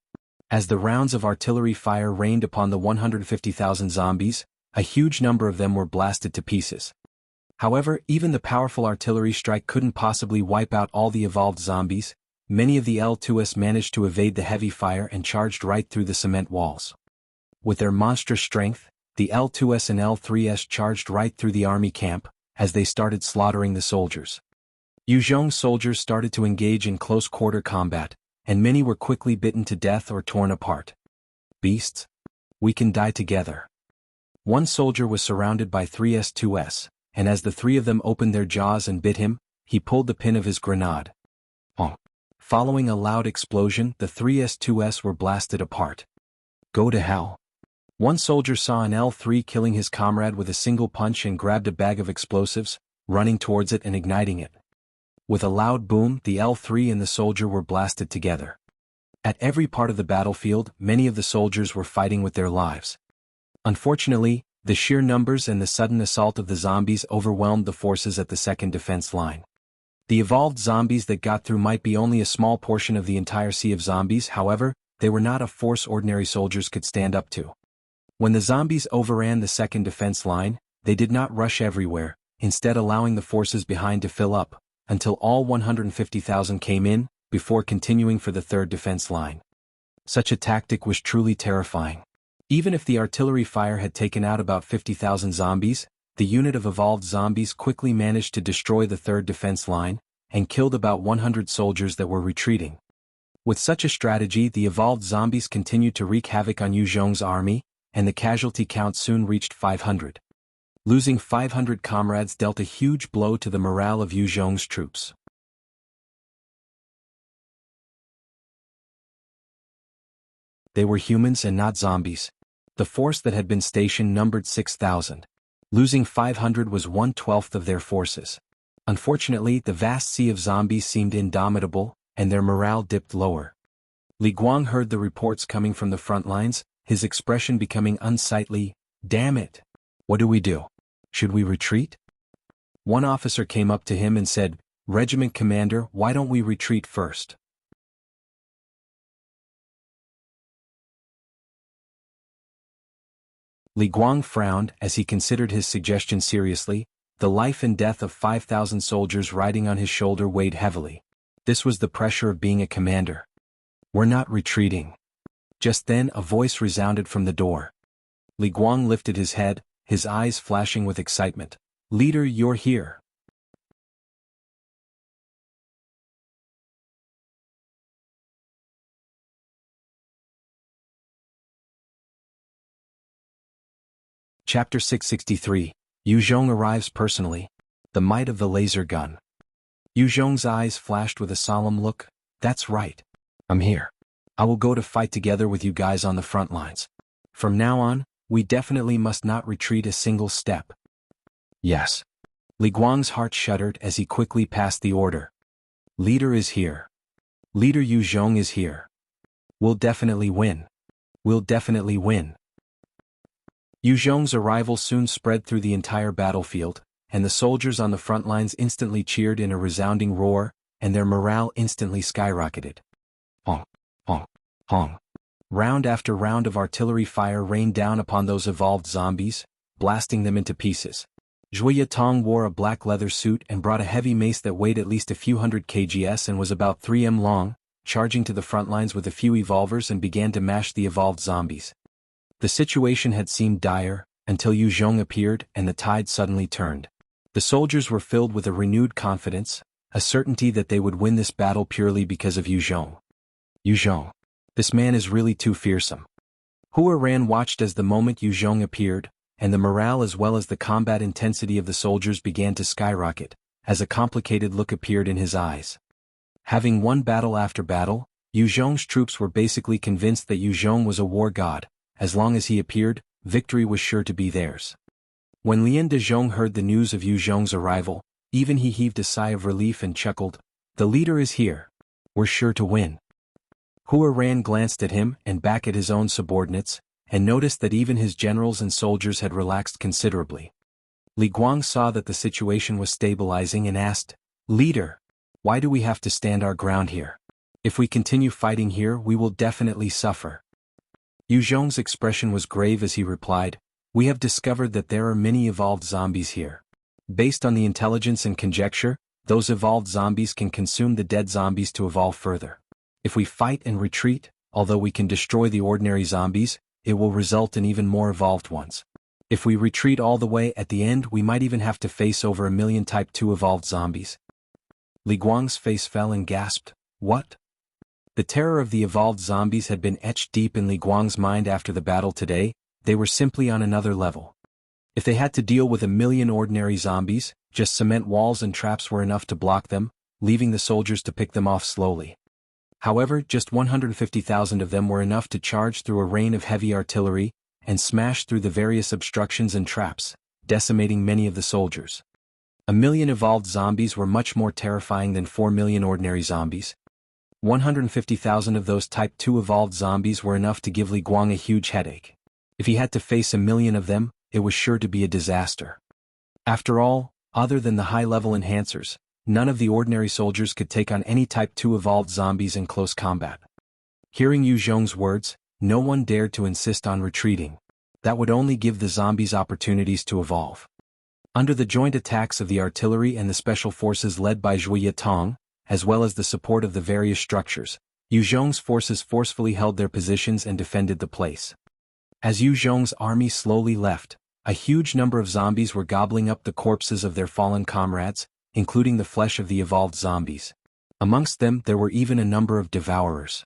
Speaker 1: As the rounds of artillery fire rained upon the 150,000 zombies, a huge number of them were blasted to pieces. However, even the powerful artillery strike couldn't possibly wipe out all the evolved zombies. Many of the L2s managed to evade the heavy fire and charged right through the cement walls. With their monstrous strength, the L2s and L3s charged right through the army camp, as they started slaughtering the soldiers. Yuzhong's soldiers started to engage in close-quarter combat, and many were quickly bitten to death or torn apart. Beasts? We can die together. One soldier was surrounded by 3 S2s, and as the 3 of them opened their jaws and bit him, he pulled the pin of his grenade. Following a loud explosion, the 3 S2s were blasted apart. Go to hell. One soldier saw an L3 killing his comrade with a single punch and grabbed a bag of explosives, running towards it and igniting it. With a loud boom, the L3 and the soldier were blasted together. At every part of the battlefield, many of the soldiers were fighting with their lives. Unfortunately, the sheer numbers and the sudden assault of the zombies overwhelmed the forces at the second defense line. The evolved zombies that got through might be only a small portion of the entire sea of zombies, however, they were not a force ordinary soldiers could stand up to. When the zombies overran the second defense line, they did not rush everywhere, instead allowing the forces behind to fill up, until all 150,000 came in, before continuing for the third defense line. Such a tactic was truly terrifying. Even if the artillery fire had taken out about 50,000 zombies, the unit of evolved zombies quickly managed to destroy the third defense line, and killed about 100 soldiers that were retreating. With such a strategy, the evolved zombies continued to wreak havoc on Yuzhong's army, and the casualty count soon reached 500. Losing 500 comrades dealt a huge blow to the morale of Yuzhong's troops. They were humans and not zombies. The force that had been stationed numbered 6,000. Losing 500 was 1/12 of their forces. Unfortunately, the vast sea of zombies seemed indomitable, and their morale dipped lower. Li Guang heard the reports coming from the front lines, his expression becoming unsightly. Damn it! What do we do? Should we retreat? One officer came up to him and said, "Regiment commander, why don't we retreat first?" Li Guang frowned as he considered his suggestion seriously. The life and death of 5,000 soldiers riding on his shoulder weighed heavily. This was the pressure of being a commander. "We're not retreating." Just then a voice resounded from the door. Li Guang lifted his head, his eyes flashing with excitement. "Leader, you're here." Chapter 663. Yuzhong arrives personally. The might of the laser gun. Yuzhong's eyes flashed with a solemn look. "That's right. I'm here. I will go to fight together with you guys on the front lines. From now on, we definitely must not retreat a single step." "Yes." Li Guang's heart shuddered as he quickly passed the order. "Leader is here. Leader Yuzhong is here. We'll definitely win. We'll definitely win." Yuzhong's arrival soon spread through the entire battlefield, and the soldiers on the front lines instantly cheered in a resounding roar, and their morale instantly skyrocketed. Pong, pong, pong. Round after round of artillery fire rained down upon those evolved zombies, blasting them into pieces. Zhuya Tong wore a black leather suit and brought a heavy mace that weighed at least a few hundred kgs and was about 3 m long, charging to the front lines with a few evolvers and began to mash the evolved zombies. The situation had seemed dire, until Yuzhong appeared and the tide suddenly turned. The soldiers were filled with a renewed confidence, a certainty that they would win this battle purely because of Yuzhong. Yuzhong. This man is really too fearsome. Hua Ran watched as the moment Yuzhong appeared, and the morale as well as the combat intensity of the soldiers began to skyrocket, as a complicated look appeared in his eyes. Having won battle after battle, Yuzhong's troops were basically convinced that Yuzhong was a war god. As long as he appeared, victory was sure to be theirs. When Lian Dezhong heard the news of Yuzhong's arrival, even he heaved a sigh of relief and chuckled. "The leader is here. We're sure to win." Hua Ran glanced at him and back at his own subordinates, and noticed that even his generals and soldiers had relaxed considerably. Li Guang saw that the situation was stabilizing and asked, Leader, why do we have to stand our ground here? If we continue fighting here, we will definitely suffer. Yu Zhong's expression was grave as he replied, we have discovered that there are many evolved zombies here. Based on the intelligence and conjecture, those evolved zombies can consume the dead zombies to evolve further. If we fight and retreat, although we can destroy the ordinary zombies, it will result in even more evolved ones. If we retreat all the way at the end, we might even have to face over 1 million Type 2 evolved zombies. Li Guang's face fell and gasped, what? The terror of the evolved zombies had been etched deep in Li Guang's mind after the battle today. They were simply on another level. If they had to deal with 1 million ordinary zombies, just cement walls and traps were enough to block them, leaving the soldiers to pick them off slowly. However, just 150,000 of them were enough to charge through a rain of heavy artillery and smash through the various obstructions and traps, decimating many of the soldiers. 1 million evolved zombies were much more terrifying than 4 million ordinary zombies. 150,000 of those Type 2 evolved zombies were enough to give Li Guang a huge headache. If he had to face 1 million of them, it was sure to be a disaster. After all, other than the high-level enhancers, none of the ordinary soldiers could take on any Type 2 evolved zombies in close combat. Hearing Yu Zhong's words, no one dared to insist on retreating. That would only give the zombies opportunities to evolve. Under the joint attacks of the artillery and the special forces led by Zhui Yitong, as well as the support of the various structures, Yu Zhong's forces forcefully held their positions and defended the place. As Yu Zhong's army slowly left, a huge number of zombies were gobbling up the corpses of their fallen comrades, including the flesh of the evolved zombies. Amongst them there were even a number of devourers.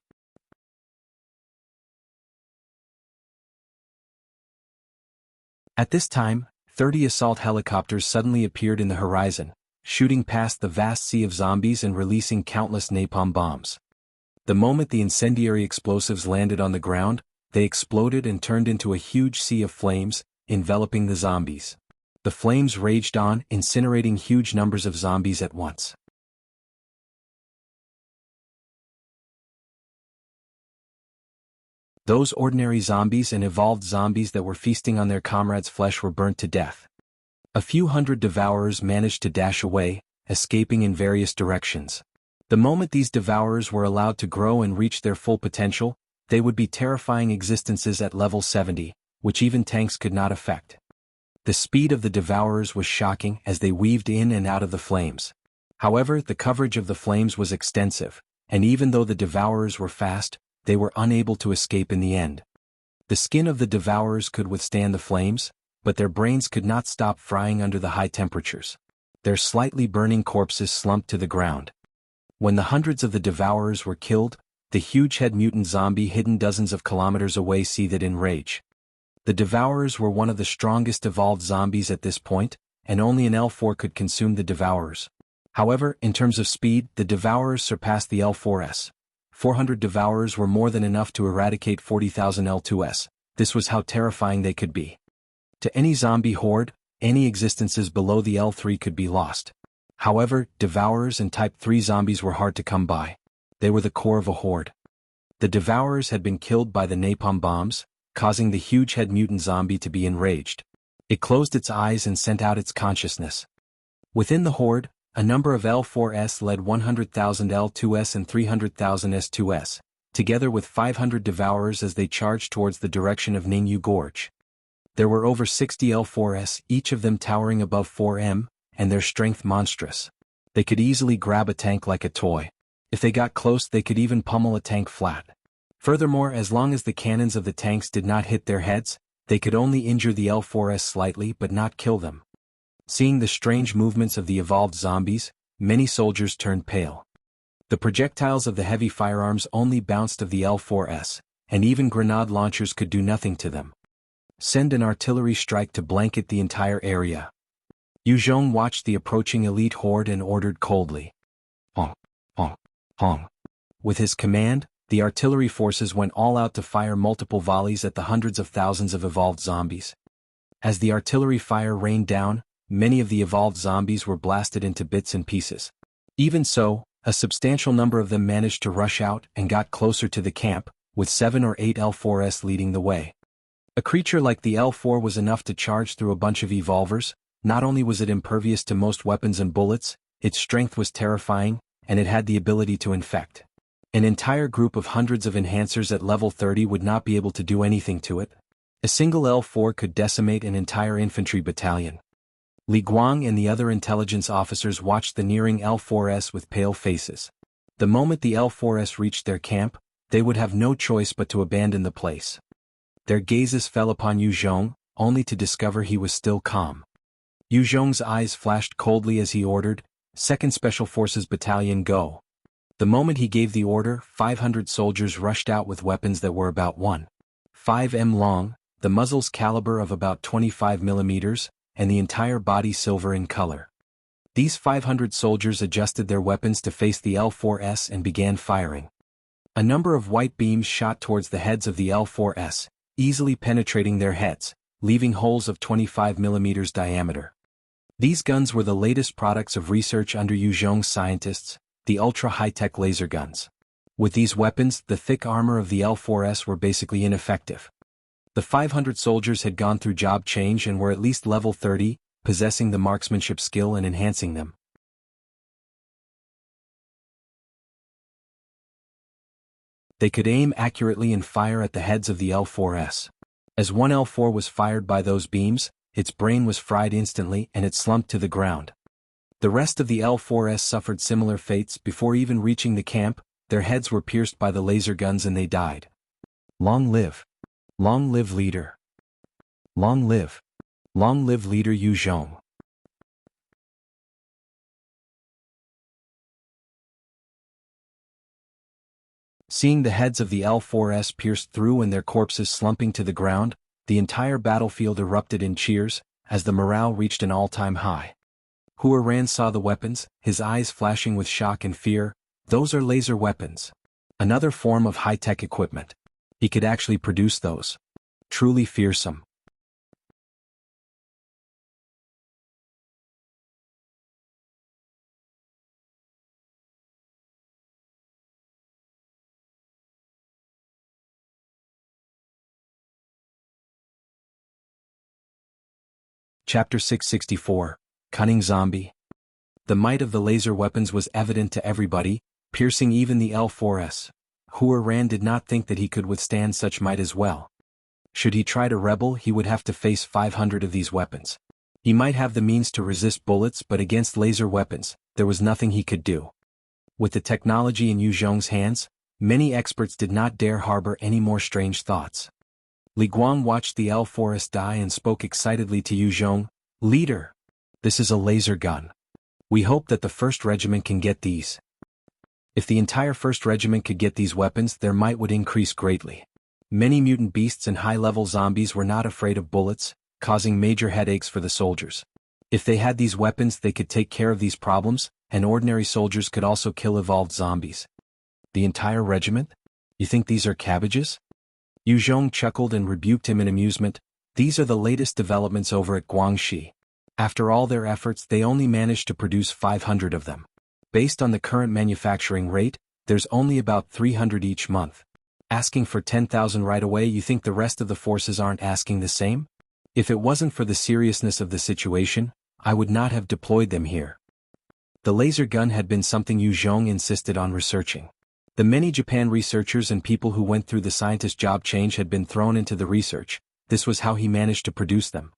Speaker 1: At this time, 30 assault helicopters suddenly appeared in the horizon, shooting past the vast sea of zombies and releasing countless napalm bombs. The moment the incendiary explosives landed on the ground, they exploded and turned into a huge sea of flames, enveloping the zombies. The flames raged on, incinerating huge numbers of zombies at once. Those ordinary zombies and evolved zombies that were feasting on their comrades' flesh were burnt to death. A few hundred devourers managed to dash away, escaping in various directions. The moment these devourers were allowed to grow and reach their full potential, they would be terrifying existences at level 70, which even tanks could not affect. The speed of the devourers was shocking as they weaved in and out of the flames. However, the coverage of the flames was extensive, and even though the devourers were fast, they were unable to escape in the end. The skin of the devourers could withstand the flames, but their brains could not stop frying under the high temperatures. Their slightly burning corpses slumped to the ground. When the hundreds of the devourers were killed, the huge head mutant zombie hidden dozens of kilometers away seethed in rage. The devourers were one of the strongest evolved zombies at this point, and only an L4 could consume the devourers. However, in terms of speed, the devourers surpassed the L4s. 400 devourers were more than enough to eradicate 40,000 L2s. This was how terrifying they could be. To any zombie horde, any existences below the L3 could be lost. However, devourers and Type 3 zombies were hard to come by. They were the core of a horde. The devourers had been killed by the napalm bombs, causing the huge head mutant zombie to be enraged. It closed its eyes and sent out its consciousness. Within the horde, a number of L4s led 100,000 L2s and 300,000 S2s, together with 500 devourers as they charged towards the direction of Ningyu Gorge. There were over 60 L4s, each of them towering above 4M, and their strength monstrous. They could easily grab a tank like a toy. If they got close, they could even pummel a tank flat. Furthermore, as long as the cannons of the tanks did not hit their heads, they could only injure the L4s slightly but not kill them. Seeing the strange movements of the evolved zombies, many soldiers turned pale. The projectiles of the heavy firearms only bounced of the L4s, and even grenade launchers could do nothing to them. Send an artillery strike to blanket the entire area. Yu Zhong watched the approaching elite horde and ordered coldly. Honk, honk, honk. With his command, the artillery forces went all out to fire multiple volleys at the hundreds of thousands of evolved zombies. As the artillery fire rained down, many of the evolved zombies were blasted into bits and pieces. Even so, a substantial number of them managed to rush out and got closer to the camp, with 7 or 8 L4s leading the way. A creature like the L4 was enough to charge through a bunch of evolvers. Not only was it impervious to most weapons and bullets, its strength was terrifying, and it had the ability to infect. An entire group of hundreds of enhancers at level 30 would not be able to do anything to it. A single L4 could decimate an entire infantry battalion. Li Guang and the other intelligence officers watched the nearing L4S with pale faces. The moment the L4S reached their camp, they would have no choice but to abandon the place. Their gazes fell upon Yu Zhong, only to discover he was still calm. Yu Zhong's eyes flashed coldly as he ordered, "2nd Special Forces Battalion, go." The moment he gave the order, 500 soldiers rushed out with weapons that were about 1.5 m long, the muzzle's caliber of about 25 mm, and the entire body silver in color. These 500 soldiers adjusted their weapons to face the L4S and began firing. A number of white beams shot towards the heads of the L4S, easily penetrating their heads, leaving holes of 25 mm diameter. These guns were the latest products of research under Yu Zhong's scientists, the ultra-high-tech laser guns. With these weapons, the thick armor of the L4S were basically ineffective. The 500 soldiers had gone through job change and were at least level 30, possessing the marksmanship skill and enhancing them. They could aim accurately and fire at the heads of the L4S. As one L4 was fired by those beams, its brain was fried instantly and it slumped to the ground. The rest of the L4S suffered similar fates. Before even reaching the camp, their heads were pierced by the laser guns and they died. Long live! Long live leader! Long live! Long live leader Yu Zhong! Seeing the heads of the L4S pierced through and their corpses slumping to the ground, the entire battlefield erupted in cheers, as the morale reached an all-time high. Hua Ran saw the weapons, his eyes flashing with shock and fear. Those are laser weapons. Another form of high-tech equipment. He could actually produce those. Truly fearsome. Chapter 664, Cunning Zombie. The might of the laser weapons was evident to everybody, piercing even the L4S. Hua Ran did not think that he could withstand such might as well. Should he try to rebel, he would have to face 500 of these weapons. He might have the means to resist bullets, but against laser weapons, there was nothing he could do. With the technology in Yu Zhong's hands, many experts did not dare harbor any more strange thoughts. Li Guang watched the L4S die and spoke excitedly to Yu Zhong, "Leader, this is a laser gun. We hope that the 1st Regiment can get these. If the entire 1st Regiment could get these weapons, their might would increase greatly." Many mutant beasts and high-level zombies were not afraid of bullets, causing major headaches for the soldiers. If they had these weapons, they could take care of these problems, and ordinary soldiers could also kill evolved zombies. The entire regiment? You think these are cabbages? Yu Zhong chuckled and rebuked him in amusement. These are the latest developments over at Guangxi. After all their efforts, they only managed to produce 500 of them. Based on the current manufacturing rate, there's only about 300 each month. Asking for 10,000 right away, you think the rest of the forces aren't asking the same? If it wasn't for the seriousness of the situation, I would not have deployed them here. The laser gun had been something Yu Zhong insisted on researching. The many Japan researchers and people who went through the scientist job change had been thrown into the research. This was how he managed to produce them.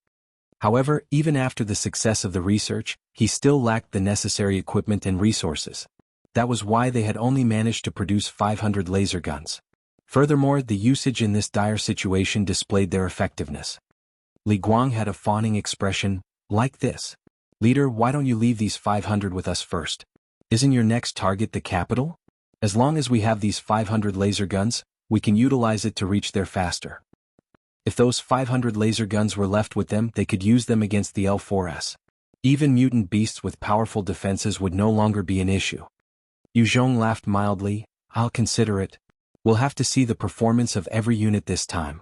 Speaker 1: However, even after the success of the research, he still lacked the necessary equipment and resources. That was why they had only managed to produce 500 laser guns. Furthermore, the usage in this dire situation displayed their effectiveness. Li Guang had a fawning expression, like this. "Leader, why don't you leave these 500 with us first? Isn't your next target the capital? As long as we have these 500 laser guns, we can utilize it to reach there faster." If those 500 laser guns were left with them, they could use them against the L4S. Even mutant beasts with powerful defenses would no longer be an issue. Yu Zhong laughed mildly, "I'll consider it. We'll have to see the performance of every unit this time."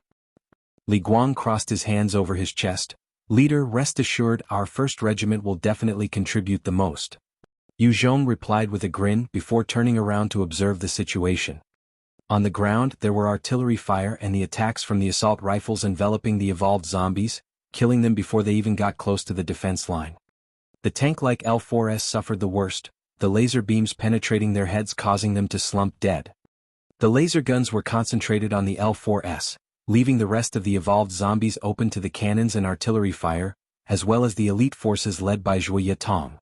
Speaker 1: Li Guang crossed his hands over his chest. "Leader, rest assured, our 1st Regiment will definitely contribute the most." Yu Zhong replied with a grin before turning around to observe the situation. On the ground, there were artillery fire and the attacks from the assault rifles enveloping the evolved zombies, killing them before they even got close to the defense line. The tank-like L4S suffered the worst, the laser beams penetrating their heads causing them to slump dead. The laser guns were concentrated on the L4S, leaving the rest of the evolved zombies open to the cannons and artillery fire, as well as the elite forces led by Zhuye Tong.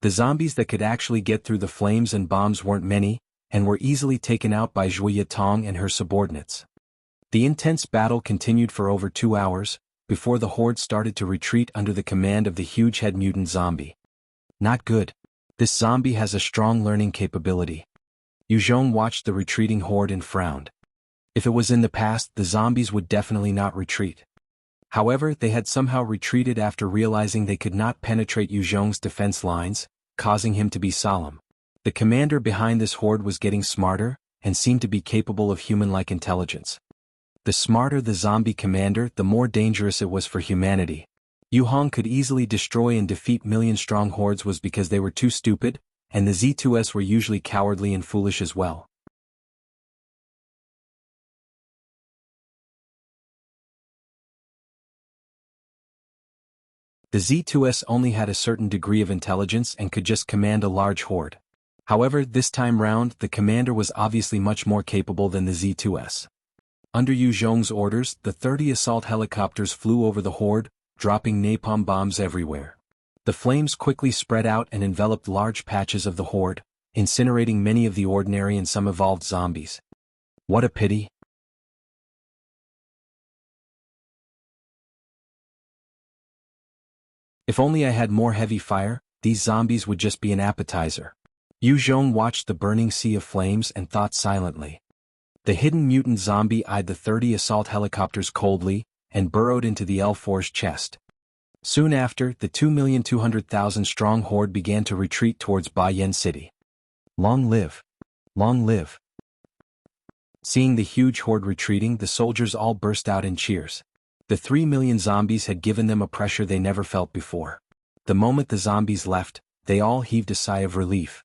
Speaker 1: The zombies that could actually get through the flames and bombs weren't many, and were easily taken out by Zhuye Tong and her subordinates. The intense battle continued for over 2 hours, before the horde started to retreat under the command of the huge head mutant zombie. Not good. This zombie has a strong learning capability. Yu Zhong watched the retreating horde and frowned. If it was in the past, the zombies would definitely not retreat. However, they had somehow retreated after realizing they could not penetrate Yu Zhong's defense lines, causing him to be solemn. The commander behind this horde was getting smarter, and seemed to be capable of human-like intelligence. The smarter the zombie commander, the more dangerous it was for humanity. Yu Hong could easily destroy and defeat million-strong hordes was because they were too stupid, and the Z2S were usually cowardly and foolish as well. The Z2S only had a certain degree of intelligence and could just command a large horde. However, this time round, the commander was obviously much more capable than the Z2S. Under Yu Zhong's orders, the 30 assault helicopters flew over the horde, dropping napalm bombs everywhere. The flames quickly spread out and enveloped large patches of the horde, incinerating many of the ordinary and some evolved zombies. What a pity. If only I had more heavy fire, these zombies would just be an appetizer. Yu Zhong watched the burning sea of flames and thought silently. The hidden mutant zombie eyed the 30 assault helicopters coldly, and burrowed into the L4's chest. Soon after, the 2,200,000 strong horde began to retreat towards Bayan City. Long live! Long live! Seeing the huge horde retreating, the soldiers all burst out in cheers. The 3 million zombies had given them a pressure they never felt before. The moment the zombies left, they all heaved a sigh of relief.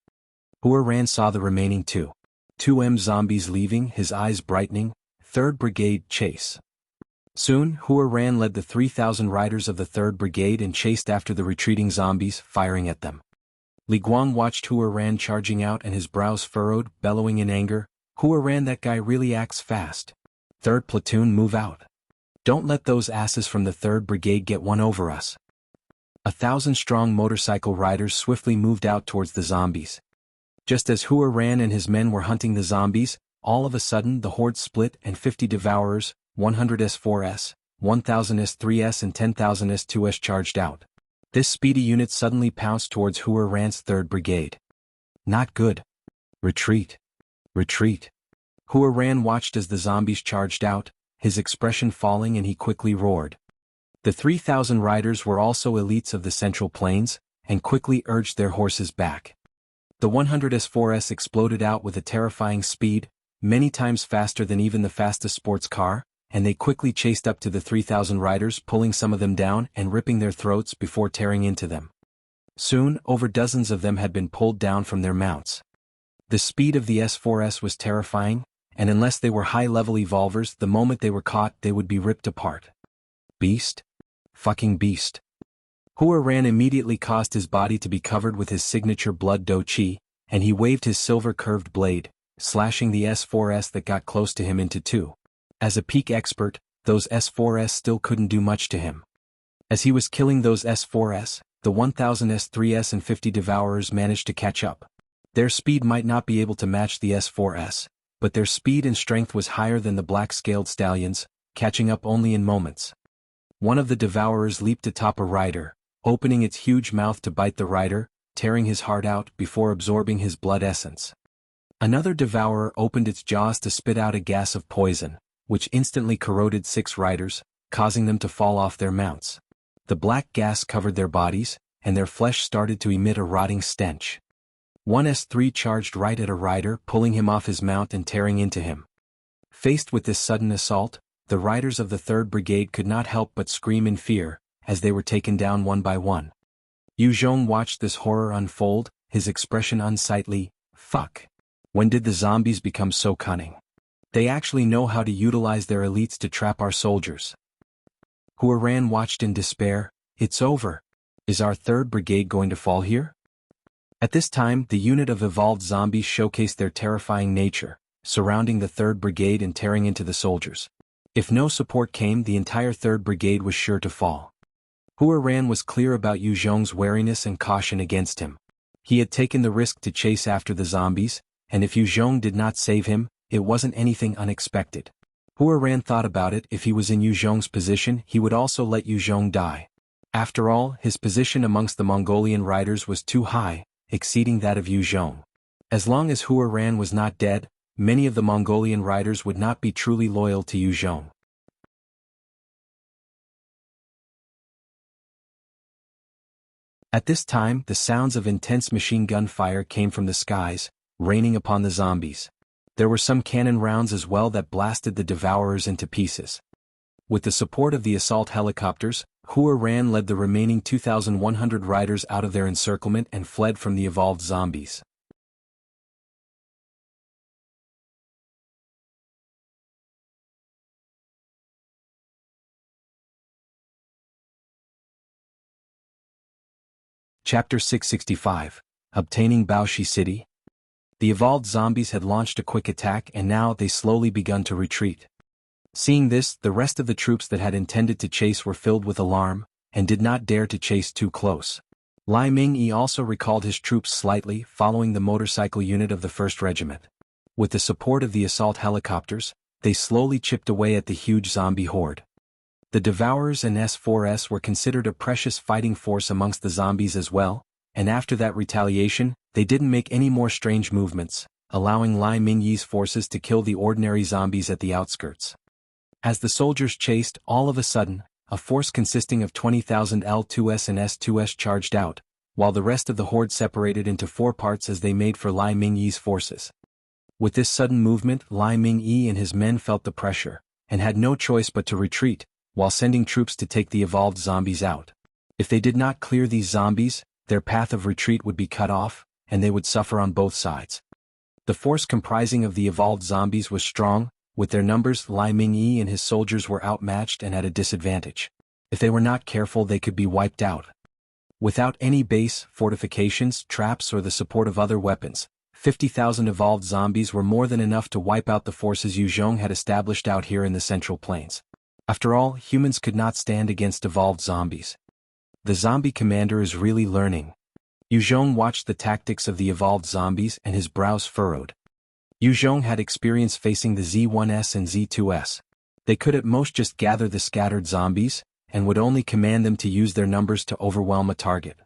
Speaker 1: Hua Ran saw the remaining 2M zombies leaving, his eyes brightening. 3rd Brigade chase. Soon, Hua Ran led the 3,000 riders of the 3rd Brigade and chased after the retreating zombies, firing at them. Li Guang watched Hua Ran charging out and his brows furrowed, bellowing in anger. Hua Ran, that guy really acts fast. 3rd Platoon, move out. Don't let those asses from the 3rd Brigade get one over us. 1,000-strong motorcycle riders swiftly moved out towards the zombies. Just as Hua Ran and his men were hunting the zombies, all of a sudden the horde split and 50 devourers, 100 S4S, 1,000 S3S and 10,000 S2S charged out. This speedy unit suddenly pounced towards Hua Ran's 3rd Brigade. Not good. Retreat. Retreat. Hua Ran watched as the zombies charged out, his expression falling, and he quickly roared. The 3,000 riders were also elites of the Central Plains, and quickly urged their horses back. The 100 S4S exploded out with a terrifying speed, many times faster than even the fastest sports car, and they quickly chased up to the 3,000 riders, pulling some of them down and ripping their throats before tearing into them. Soon, over dozens of them had been pulled down from their mounts. The speed of the S4S was terrifying, and unless they were high-level evolvers, the moment they were caught, they would be ripped apart. Beast? Fucking beast. Hua Ran immediately caused his body to be covered with his signature blood do chi, and he waved his silver-curved blade, slashing the S4S that got close to him into two. As a peak expert, those S4S still couldn't do much to him. As he was killing those S4S, the 1,000 S3S and 50 Devourers managed to catch up. Their speed might not be able to match the S4S, but their speed and strength was higher than the black-scaled stallions, catching up only in moments. One of the Devourers leaped atop a rider, opening its huge mouth to bite the rider, tearing his heart out before absorbing his blood essence. Another Devourer opened its jaws to spit out a gas of poison, which instantly corroded 6 riders, causing them to fall off their mounts. The black gas covered their bodies, and their flesh started to emit a rotting stench. One S3 charged right at a rider, pulling him off his mount and tearing into him. Faced with this sudden assault, the riders of the 3rd Brigade could not help but scream in fear, as they were taken down one by one. Yu Zhong watched this horror unfold, his expression unsightly. Fuck. When did the zombies become so cunning? They actually know how to utilize their elites to trap our soldiers. Hua Ran watched in despair. It's over. Is our 3rd Brigade going to fall here? At this time, the unit of evolved zombies showcased their terrifying nature, surrounding the 3rd Brigade and tearing into the soldiers. If no support came, the entire 3rd Brigade was sure to fall. Hua Ran was clear about Yu Zhong's wariness and caution against him. He had taken the risk to chase after the zombies, and if Yu Zhong did not save him, it wasn't anything unexpected. Hua Ran thought about it. If he was in Yu Zhong's position, he would also let Yu Zhong die. After all, his position amongst the Mongolian riders was too high, exceeding that of Yu Zhong. As long as Hua Ran was not dead, many of the Mongolian riders would not be truly loyal to Yu Zhong. At this time, the sounds of intense machine gun fire came from the skies, raining upon the zombies. There were some cannon rounds as well that blasted the devourers into pieces. With the support of the assault helicopters, Hua Ran led the remaining 2,100 riders out of their encirclement and fled from the evolved zombies. Chapter 665, Obtaining Baoshi City. The evolved zombies had launched a quick attack and now they slowly begun to retreat. Seeing this, the rest of the troops that had intended to chase were filled with alarm, and did not dare to chase too close. Lai Ming-yi also recalled his troops slightly, following the motorcycle unit of the 1st Regiment. With the support of the assault helicopters, they slowly chipped away at the huge zombie horde. The Devourers and S4S were considered a precious fighting force amongst the zombies as well, and after that retaliation, they didn't make any more strange movements, allowing Lai Ming-yi's forces to kill the ordinary zombies at the outskirts. As the soldiers chased, all of a sudden, a force consisting of 20,000 L2S and S2S charged out, while the rest of the horde separated into 4 parts as they made for Lai Ming-yi's forces. With this sudden movement, Lai Ming-yi and his men felt the pressure, and had no choice but to retreat, while sending troops to take the evolved zombies out. If they did not clear these zombies, their path of retreat would be cut off, and they would suffer on both sides. The force comprising of the evolved zombies was strong. With their numbers, Lai Ming-yi and his soldiers were outmatched and at a disadvantage. If they were not careful, they could be wiped out. Without any base, fortifications, traps or the support of other weapons, 50,000 evolved zombies were more than enough to wipe out the forces Yu Zhong had established out here in the Central Plains. After all, humans could not stand against evolved zombies. The zombie commander is really learning. Yu Zhong watched the tactics of the evolved zombies and his brows furrowed. Yu Zhong had experience facing the Z1S and Z2S. They could at most just gather the scattered zombies, and would only command them to use their numbers to overwhelm a target.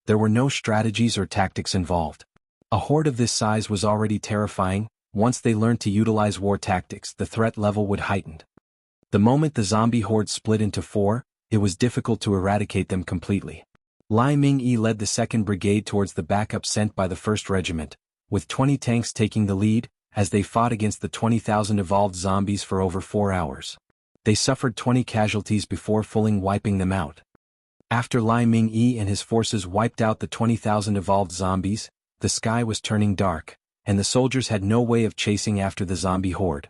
Speaker 1: There were no strategies or tactics involved. A horde of this size was already terrifying. Once they learned to utilize war tactics, the threat level would heighten. The moment the zombie horde split into 4, it was difficult to eradicate them completely. Lai Ming-yi led the 2nd Brigade towards the backup sent by the 1st Regiment, with 20 tanks taking the lead, as they fought against the 20,000 evolved zombies for over 4 hours. They suffered 20 casualties before fully wiping them out. After Lai Ming-yi and his forces wiped out the 20,000 evolved zombies, the sky was turning dark, and the soldiers had no way of chasing after the zombie horde.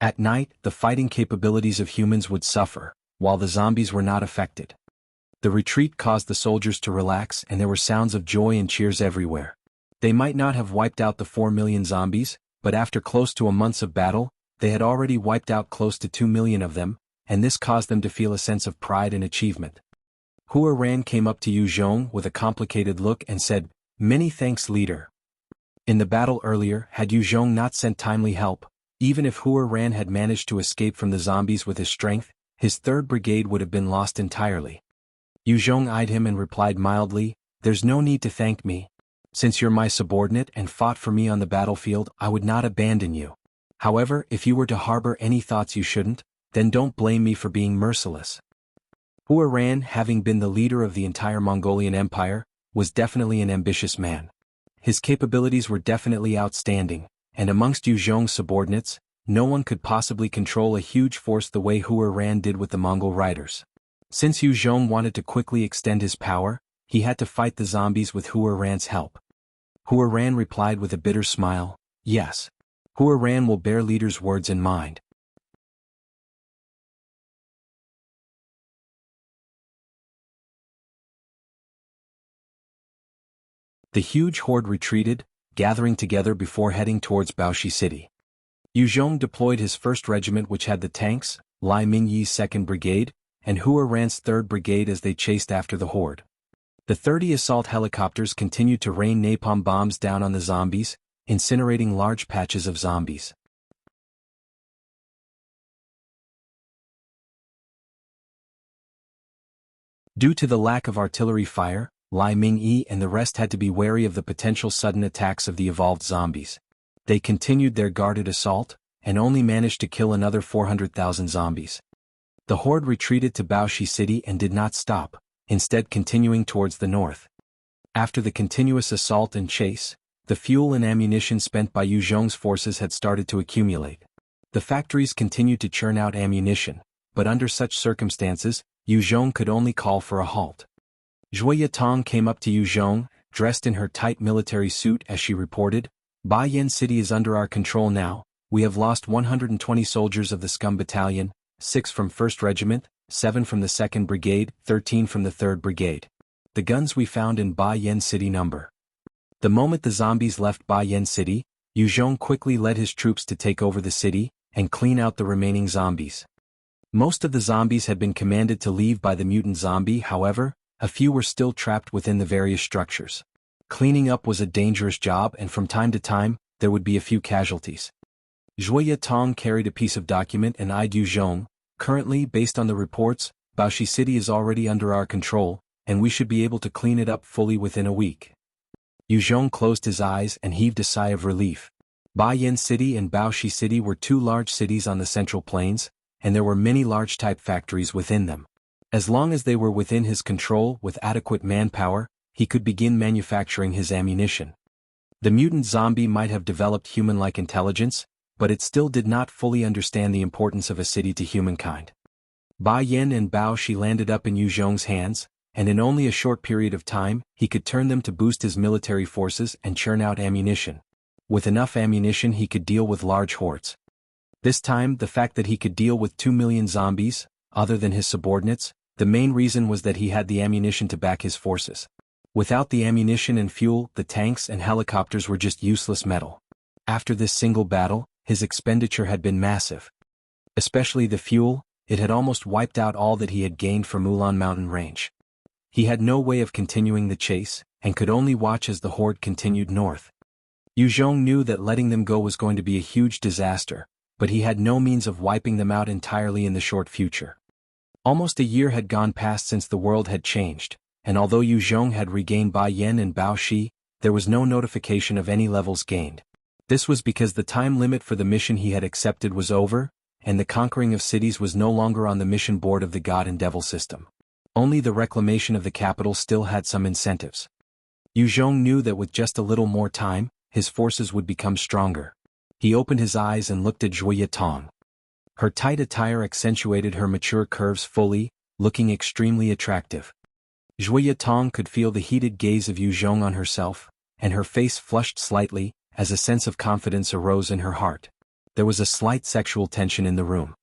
Speaker 1: At night, the fighting capabilities of humans would suffer, while the zombies were not affected. The retreat caused the soldiers to relax and there were sounds of joy and cheers everywhere. They might not have wiped out the 4 million zombies, but after close to a month of battle, they had already wiped out close to 2 million of them, and this caused them to feel a sense of pride and achievement. Hua Ran came up to Yu Zhong with a complicated look and said, "Many thanks, leader." In the battle earlier, had Yu Zhong not sent timely help, even if Hua Ran had managed to escape from the zombies with his strength, his 3rd Brigade would have been lost entirely. Yu Zhong eyed him and replied mildly, "There's no need to thank me. Since you're my subordinate and fought for me on the battlefield, I would not abandon you. However, if you were to harbor any thoughts you shouldn't, then don't blame me for being merciless." Hua Ran, having been the leader of the entire Mongolian Empire, was definitely an ambitious man. His capabilities were definitely outstanding, and amongst Yu Zhong's subordinates, no one could possibly control a huge force the way Hua Ran did with the Mongol riders. Since Yu Zhong wanted to quickly extend his power, he had to fight the zombies with Hua Ran's help. Hua Ran replied with a bitter smile, "Yes. Hua Ran will bear leader's words in mind." The huge horde retreated, gathering together before heading towards Baoshi City. Yu Zhong deployed his 1st Regiment, which had the tanks, Lai Mingyi's 2nd Brigade, and Hua Ran's 3rd Brigade as they chased after the horde. The 30 assault helicopters continued to rain napalm bombs down on the zombies, incinerating large patches of zombies. Due to the lack of artillery fire, Lai Mingyi and the rest had to be wary of the potential sudden attacks of the evolved zombies. They continued their guarded assault, and only managed to kill another 400,000 zombies. The horde retreated to Baoshi City and did not stop, instead continuing towards the north. After the continuous assault and chase, the fuel and ammunition spent by Yu Zhong's forces had started to accumulate. The factories continued to churn out ammunition, but under such circumstances, Yu Zhong could only call for a halt. Zhuo Yatong came up to Yu Zhong, dressed in her tight military suit as she reported, "Bayan City is under our control now. We have lost 120 soldiers of the Scum Battalion, 6 from 1st Regiment, 7 from the 2nd Brigade, 13 from the 3rd Brigade. The guns we found in Bayan City number." The moment the zombies left Bayan City, Yu Zhong quickly led his troops to take over the city and clean out the remaining zombies. Most of the zombies had been commanded to leave by the mutant zombie. However, a few were still trapped within the various structures. Cleaning up was a dangerous job, and from time to time, there would be a few casualties. Zhuo Yatong carried a piece of document and eyed Yu Zhong. "Currently, based on the reports, Baoshi City is already under our control, and we should be able to clean it up fully within a week." Yu Zhong closed his eyes and heaved a sigh of relief. Bayan City and Baoshi City were 2 large cities on the Central Plains, and there were many large type factories within them. As long as they were within his control with adequate manpower, he could begin manufacturing his ammunition. The mutant zombie might have developed human-like intelligence, but it still did not fully understand the importance of a city to humankind. Bayan and Baoshi landed up in Yu Zhong's hands, and in only a short period of time, he could turn them to boost his military forces and churn out ammunition. With enough ammunition, he could deal with large hordes. This time, the fact that he could deal with 2 million zombies, other than his subordinates, the main reason was that he had the ammunition to back his forces. Without the ammunition and fuel, the tanks and helicopters were just useless metal. After this single battle, his expenditure had been massive. Especially the fuel, it had almost wiped out all that he had gained from Ulan Mountain Range. He had no way of continuing the chase, and could only watch as the horde continued north. Yu Zhong knew that letting them go was going to be a huge disaster, but he had no means of wiping them out entirely in the short future. Almost a year had gone past since the world had changed, and although Yu Zhong had regained Bayan and Baoshi, there was no notification of any levels gained. This was because the time limit for the mission he had accepted was over, and the conquering of cities was no longer on the mission board of the God and Devil system. Only the reclamation of the capital still had some incentives. Yu Zhong knew that with just a little more time, his forces would become stronger. He opened his eyes and looked at Zhuo Yatong. Her tight attire accentuated her mature curves fully, looking extremely attractive. Zhuo Yatong could feel the heated gaze of Yu Zhong on herself, and her face flushed slightly, as a sense of confidence arose in her heart. There was a slight sexual tension in the room.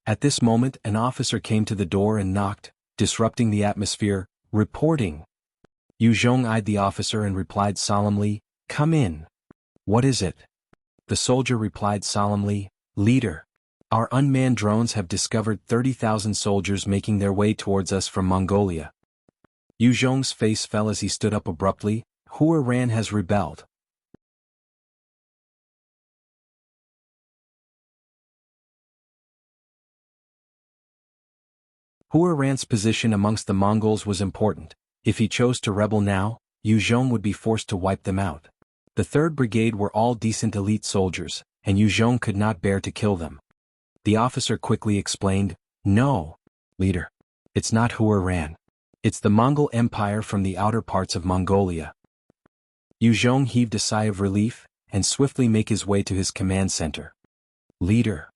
Speaker 1: At this moment, an officer came to the door and knocked, disrupting the atmosphere. "Reporting." Yu Zhong eyed the officer and replied solemnly, "Come in." "What is it?" The soldier replied solemnly, "Leader. Our unmanned drones have discovered 30,000 soldiers making their way towards us from Mongolia." Yu Zhong's face fell as he stood up abruptly. "Hua Ran has rebelled." Hua Ran's position amongst the Mongols was important. If he chose to rebel now, Yu Zhong would be forced to wipe them out. The 3rd Brigade were all decent elite soldiers, and Yu Zhong could not bear to kill them. The officer quickly explained, "No, leader. It's not Hua Ran. It's the Mongol Empire from the outer parts of Mongolia." Yu Zhong heaved a sigh of relief, and swiftly made his way to his command center. "Leader."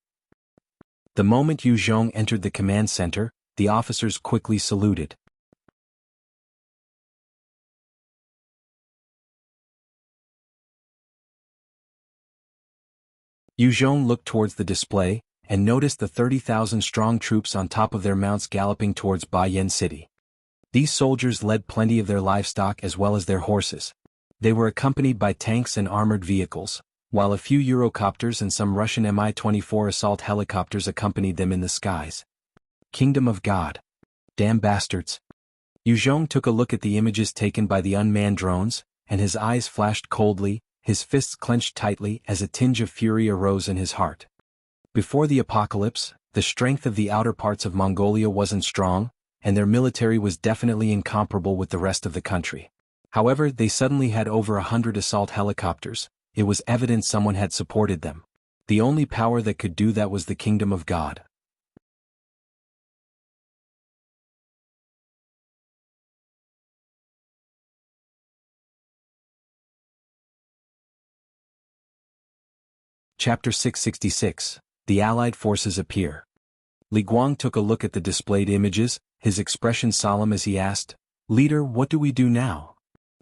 Speaker 1: The moment Yu Zhong entered the command center, the officers quickly saluted. Yu Zhong looked towards the display, and noticed the 30,000 strong troops on top of their mounts galloping towards Bayan City. These soldiers led plenty of their livestock as well as their horses. They were accompanied by tanks and armored vehicles, while a few Eurocopters and some Russian Mi-24 assault helicopters accompanied them in the skies. Kingdom of God. Damn bastards. Yu Zhong took a look at the images taken by the unmanned drones, and his eyes flashed coldly, his fists clenched tightly as a tinge of fury arose in his heart. Before the apocalypse, the strength of the outer parts of Mongolia wasn't strong, and their military was definitely incomparable with the rest of the country. However, they suddenly had over 100 assault helicopters. It was evident someone had supported them. The only power that could do that was the Kingdom of God. Chapter 666. The Allied Forces Appear. Li Guang took a look at the displayed images, his expression solemn as he asked, "Leader, what do we do now?"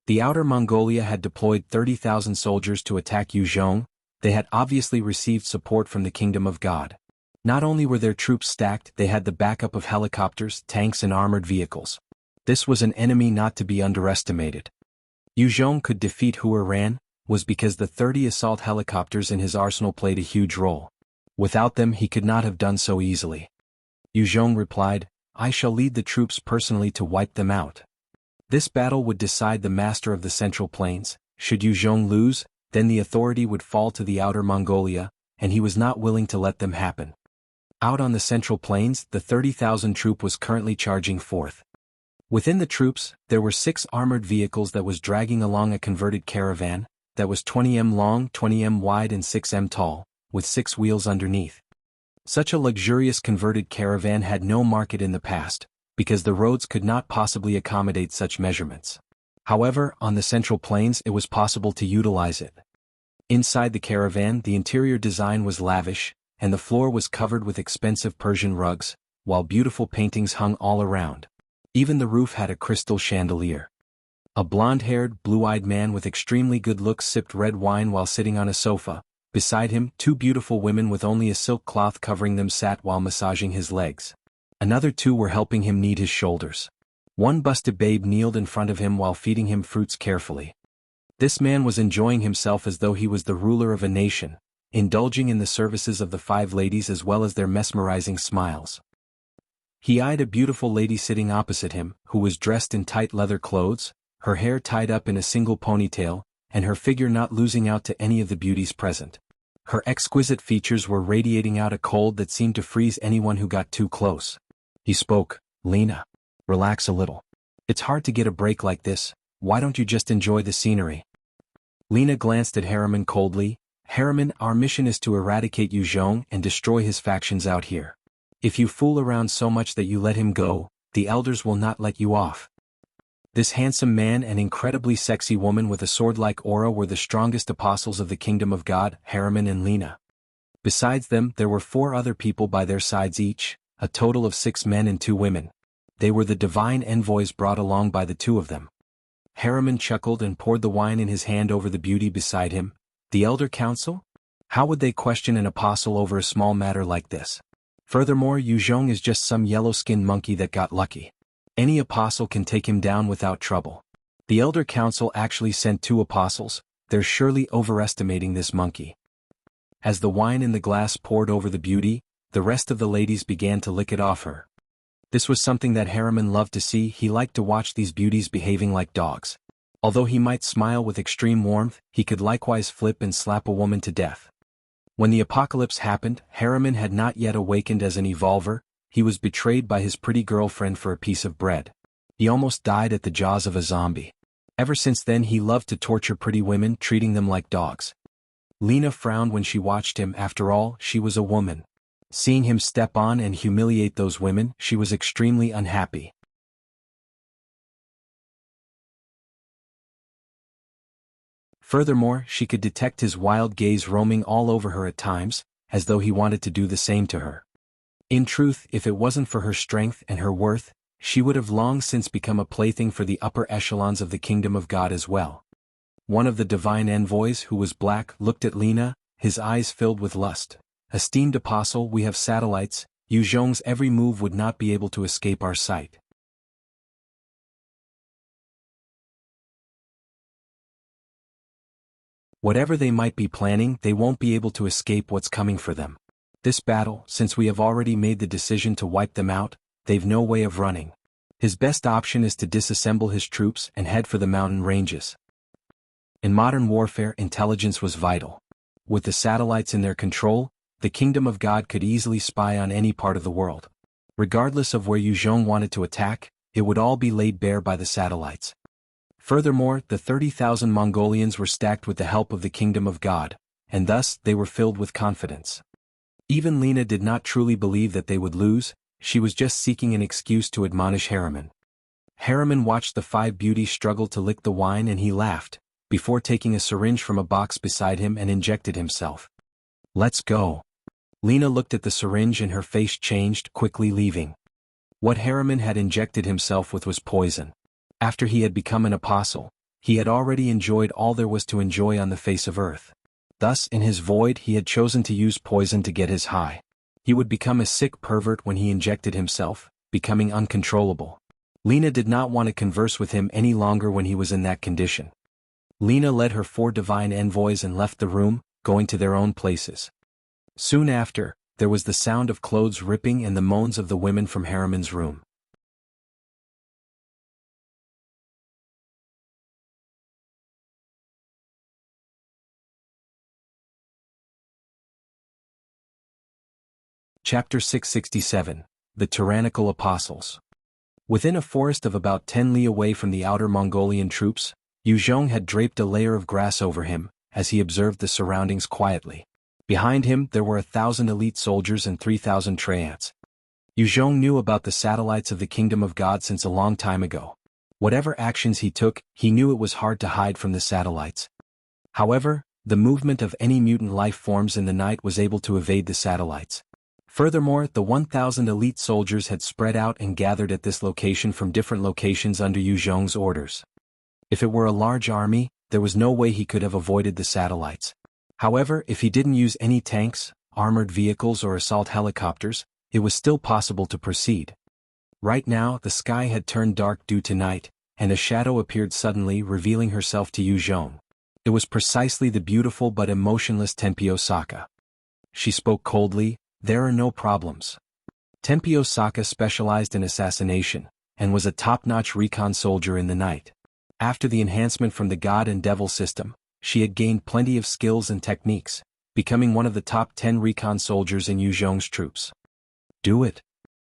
Speaker 1: The Outer Mongolia had deployed 30,000 soldiers to attack Yu Zhong. They had obviously received support from the Kingdom of God. Not only were their troops stacked, they had the backup of helicopters, tanks and armored vehicles. This was an enemy not to be underestimated. Yu Zhong could defeat Huaran, was because the 30 assault helicopters in his arsenal played a huge role. Without them he could not have done so easily. Yu Zhong replied, "I shall lead the troops personally to wipe them out." This battle would decide the master of the Central Plains. Should Yu Zhong lose, then the authority would fall to the Outer Mongolia, and he was not willing to let them happen. Out on the Central Plains, the 30,000 troop was currently charging forth. Within the troops, there were 6 armored vehicles that was dragging along a converted caravan, that was 20 m long, 20 m wide and 6 m tall, with 6 wheels underneath. Such a luxurious converted caravan had no market in the past, because the roads could not possibly accommodate such measurements. However, on the Central Plains it was possible to utilize it. Inside the caravan the interior design was lavish, and the floor was covered with expensive Persian rugs, while beautiful paintings hung all around. Even the roof had a crystal chandelier. A blonde-haired, blue-eyed man with extremely good looks sipped red wine while sitting on a sofa. Beside him, 2 beautiful women with only a silk cloth covering them sat while massaging his legs. Another 2 were helping him knead his shoulders. One busted babe kneeled in front of him while feeding him fruits carefully. This man was enjoying himself as though he was the ruler of a nation, indulging in the services of the 5 ladies as well as their mesmerizing smiles. He eyed a beautiful lady sitting opposite him, who was dressed in tight leather clothes, her hair tied up in a single ponytail, and her figure not losing out to any of the beauties present. Her exquisite features were radiating out a cold that seemed to freeze anyone who got too close. He spoke, "Lena, relax a little. It's hard to get a break like this, why don't you just enjoy the scenery?" Lena glanced at Harriman coldly. "Harriman, our mission is to eradicate Yu Zhong and destroy his factions out here. If you fool around so much that you let him go, the elders will not let you off." This handsome man and incredibly sexy woman with a sword-like aura were the strongest apostles of the Kingdom of God, Harriman and Lena. Besides them, there were 4 other people by their sides each, a total of 6 men and 2 women. They were the divine envoys brought along by the 2 of them. Harriman chuckled and poured the wine in his hand over the beauty beside him. The Elder Council? How would they question an apostle over a small matter like this? Furthermore, Yu Zhong is just some yellow-skinned monkey that got lucky. Any apostle can take him down without trouble. The Elder Council actually sent 2 apostles, they're surely overestimating this monkey. As the wine in the glass poured over the beauty, the rest of the ladies began to lick it off her. This was something that Harriman loved to see. He liked to watch these beauties behaving like dogs. Although he might smile with extreme warmth, he could likewise flip and slap a woman to death. When the apocalypse happened, Harriman had not yet awakened as an evolver. He was betrayed by his pretty girlfriend for a piece of bread. He almost died at the jaws of a zombie. Ever since then he loved to torture pretty women, treating them like dogs. Lena frowned when she watched him. After all, she was a woman. Seeing him step on and humiliate those women, she was extremely unhappy. Furthermore, she could detect his wild gaze roaming all over her at times, as though he wanted to do the same to her. In truth, if it wasn't for her strength and her worth, she would have long since become a plaything for the upper echelons of the Kingdom of God as well. One of the divine envoys, who was black, looked at Lena, his eyes filled with lust. "Esteemed apostle, we have satellites. Yu Zhong's every move would not be able to escape our sight." Whatever they might be planning, they won't be able to escape what's coming for them. This battle, since we have already made the decision to wipe them out, they've no way of running. His best option is to disassemble his troops and head for the mountain ranges. In modern warfare, intelligence was vital. With the satellites in their control, the Kingdom of God could easily spy on any part of the world. Regardless of where Yu Zhong wanted to attack, it would all be laid bare by the satellites. Furthermore, the 30,000 Mongolians were stacked with the help of the Kingdom of God, and thus they were filled with confidence. Even Lena did not truly believe that they would lose, she was just seeking an excuse to admonish Harriman. Harriman watched the 5 beauties struggle to lick the wine and he laughed, before taking a syringe from a box beside him and injected himself. "Let's go." Lena looked at the syringe and her face changed, quickly leaving. What Harriman had injected himself with was poison. After he had become an apostle, he had already enjoyed all there was to enjoy on the face of earth. Thus, in his void, he had chosen to use poison to get his high. He would become a sick pervert when he injected himself, becoming uncontrollable. Lena did not want to converse with him any longer when he was in that condition. Lena led her 4 divine envoys and left the room, going to their own places. Soon after, there was the sound of clothes ripping and the moans of the women from Harriman's room. Chapter 667, The Tyrannical Apostles. Within a forest of about 10 li away from the outer Mongolian troops, Yu Zhong had draped a layer of grass over him, as he observed the surroundings quietly. Behind him there were 1,000 elite soldiers and 3,000 treants. Yu Zhong knew about the satellites of the Kingdom of God since a long time ago. Whatever actions he took, he knew it was hard to hide from the satellites. However, the movement of any mutant life forms in the night was able to evade the satellites. Furthermore, the 1,000 elite soldiers had spread out and gathered at this location from different locations under Yu Zhong's orders. If it were a large army, there was no way he could have avoided the satellites. However, if he didn't use any tanks, armored vehicles or assault helicopters, it was still possible to proceed. Right now, the sky had turned dark due to night, and a shadow appeared suddenly, revealing herself to Yu Zhong. It was precisely the beautiful but emotionless Tenpyo Saka. She spoke coldly, "There are no problems." Tenpyo Saka specialized in assassination, and was a top-notch recon soldier in the night. After the enhancement from the God and Devil system, she had gained plenty of skills and techniques, becoming one of the top 10 recon soldiers in Yu Zhong's troops. "Do it."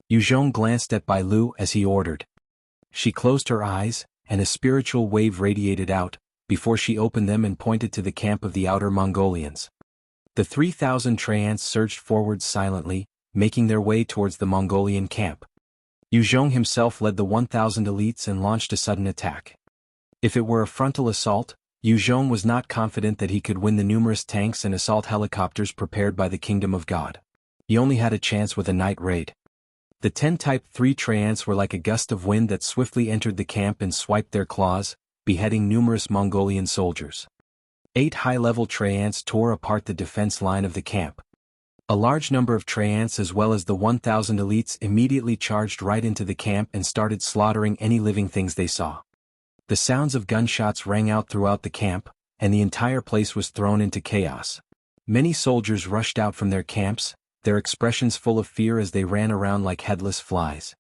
Speaker 1: Yu Zhong glanced at Bai Lu as he ordered. She closed her eyes, and a spiritual wave radiated out, before she opened them and pointed to the camp of the outer Mongolians. The 3,000 treants surged forward silently, making their way towards the Mongolian camp. Yu Zhong himself led the 1,000 elites and launched a sudden attack. If it were a frontal assault, Yu Zhong was not confident that he could win the numerous tanks and assault helicopters prepared by the Kingdom of God. He only had a chance with a night raid. The 10 Type 3 treants were like a gust of wind that swiftly entered the camp and swiped their claws, beheading numerous Mongolian soldiers. 8 high-level treants tore apart the defense line of the camp. A large number of treants as well as the 1,000 elites immediately charged right into the camp and started slaughtering any living things they saw. The sounds of gunshots rang out throughout the camp, and the entire place was thrown into chaos. Many soldiers rushed out from their camps, their expressions full of fear as they ran around like headless flies.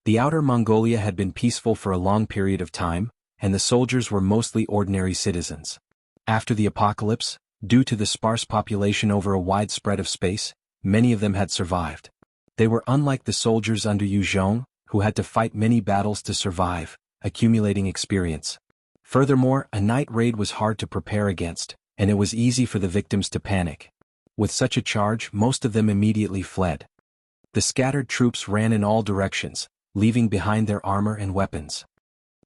Speaker 1: The outer Mongolia had been peaceful for a long period of time, and the soldiers were mostly ordinary citizens. After the apocalypse, due to the sparse population over a wide spread of space, many of them had survived. They were unlike the soldiers under Yu Zhong, who had to fight many battles to survive, accumulating experience. Furthermore, a night raid was hard to prepare against, and it was easy for the victims to panic. With such a charge, most of them immediately fled. The scattered troops ran in all directions, leaving behind their armor and weapons.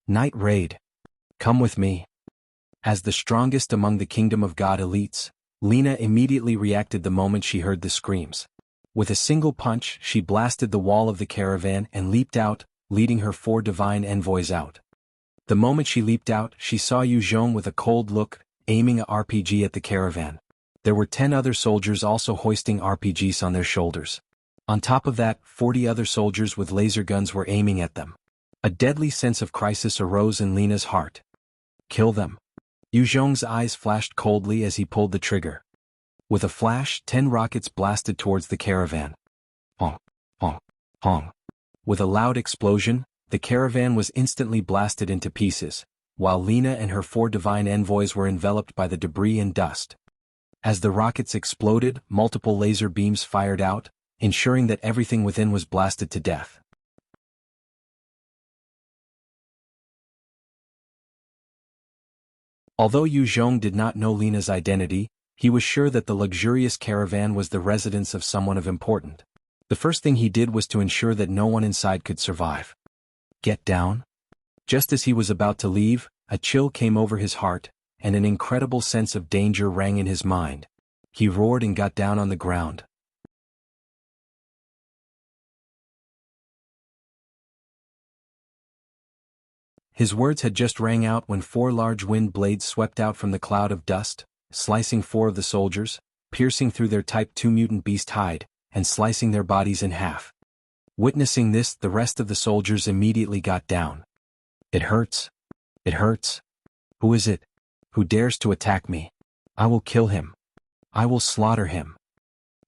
Speaker 1: Night raid. Come with me. As the strongest among the Kingdom of God elites, Lena immediately reacted the moment she heard the screams. With a single punch, she blasted the wall of the caravan and leaped out, leading her 4 divine envoys out. The moment she leaped out, she saw Yu Zhong with a cold look, aiming a RPG at the caravan. There were 10 other soldiers also hoisting RPGs on their shoulders. On top of that, 40 other soldiers with laser guns were aiming at them. A deadly sense of crisis arose in Lena's heart. Kill them. Yu Zhong's eyes flashed coldly as he pulled the trigger. With a flash, 10 rockets blasted towards the caravan. Honk, honk, honk. With a loud explosion, the caravan was instantly blasted into pieces, while Lina and her 4 divine envoys were enveloped by the debris and dust. As the rockets exploded, multiple laser beams fired out, ensuring that everything within was blasted to death. Although Yu Zhong did not know Lina's identity, he was sure that the luxurious caravan was the residence of someone of importance. The first thing he did was to ensure that no one inside could survive. Get down? Just as he was about to leave, a chill came over his heart, and an incredible sense of danger rang in his mind. He roared and got down on the ground. His words had just rang out when 4 large wind blades swept out from the cloud of dust, slicing 4 of the soldiers, piercing through their Type 2 mutant beast hide, and slicing their bodies in half. Witnessing this, the rest of the soldiers immediately got down. It hurts. It hurts. Who is it? Who dares to attack me? I will kill him. I will slaughter him.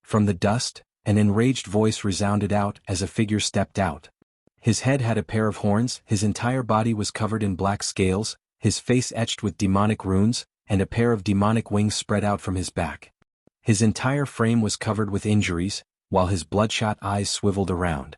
Speaker 1: From the dust, an enraged voice resounded out as a figure stepped out. His head had a pair of horns, his entire body was covered in black scales, his face etched with demonic runes, and a pair of demonic wings spread out from his back. His entire frame was covered with injuries, while his bloodshot eyes swiveled around.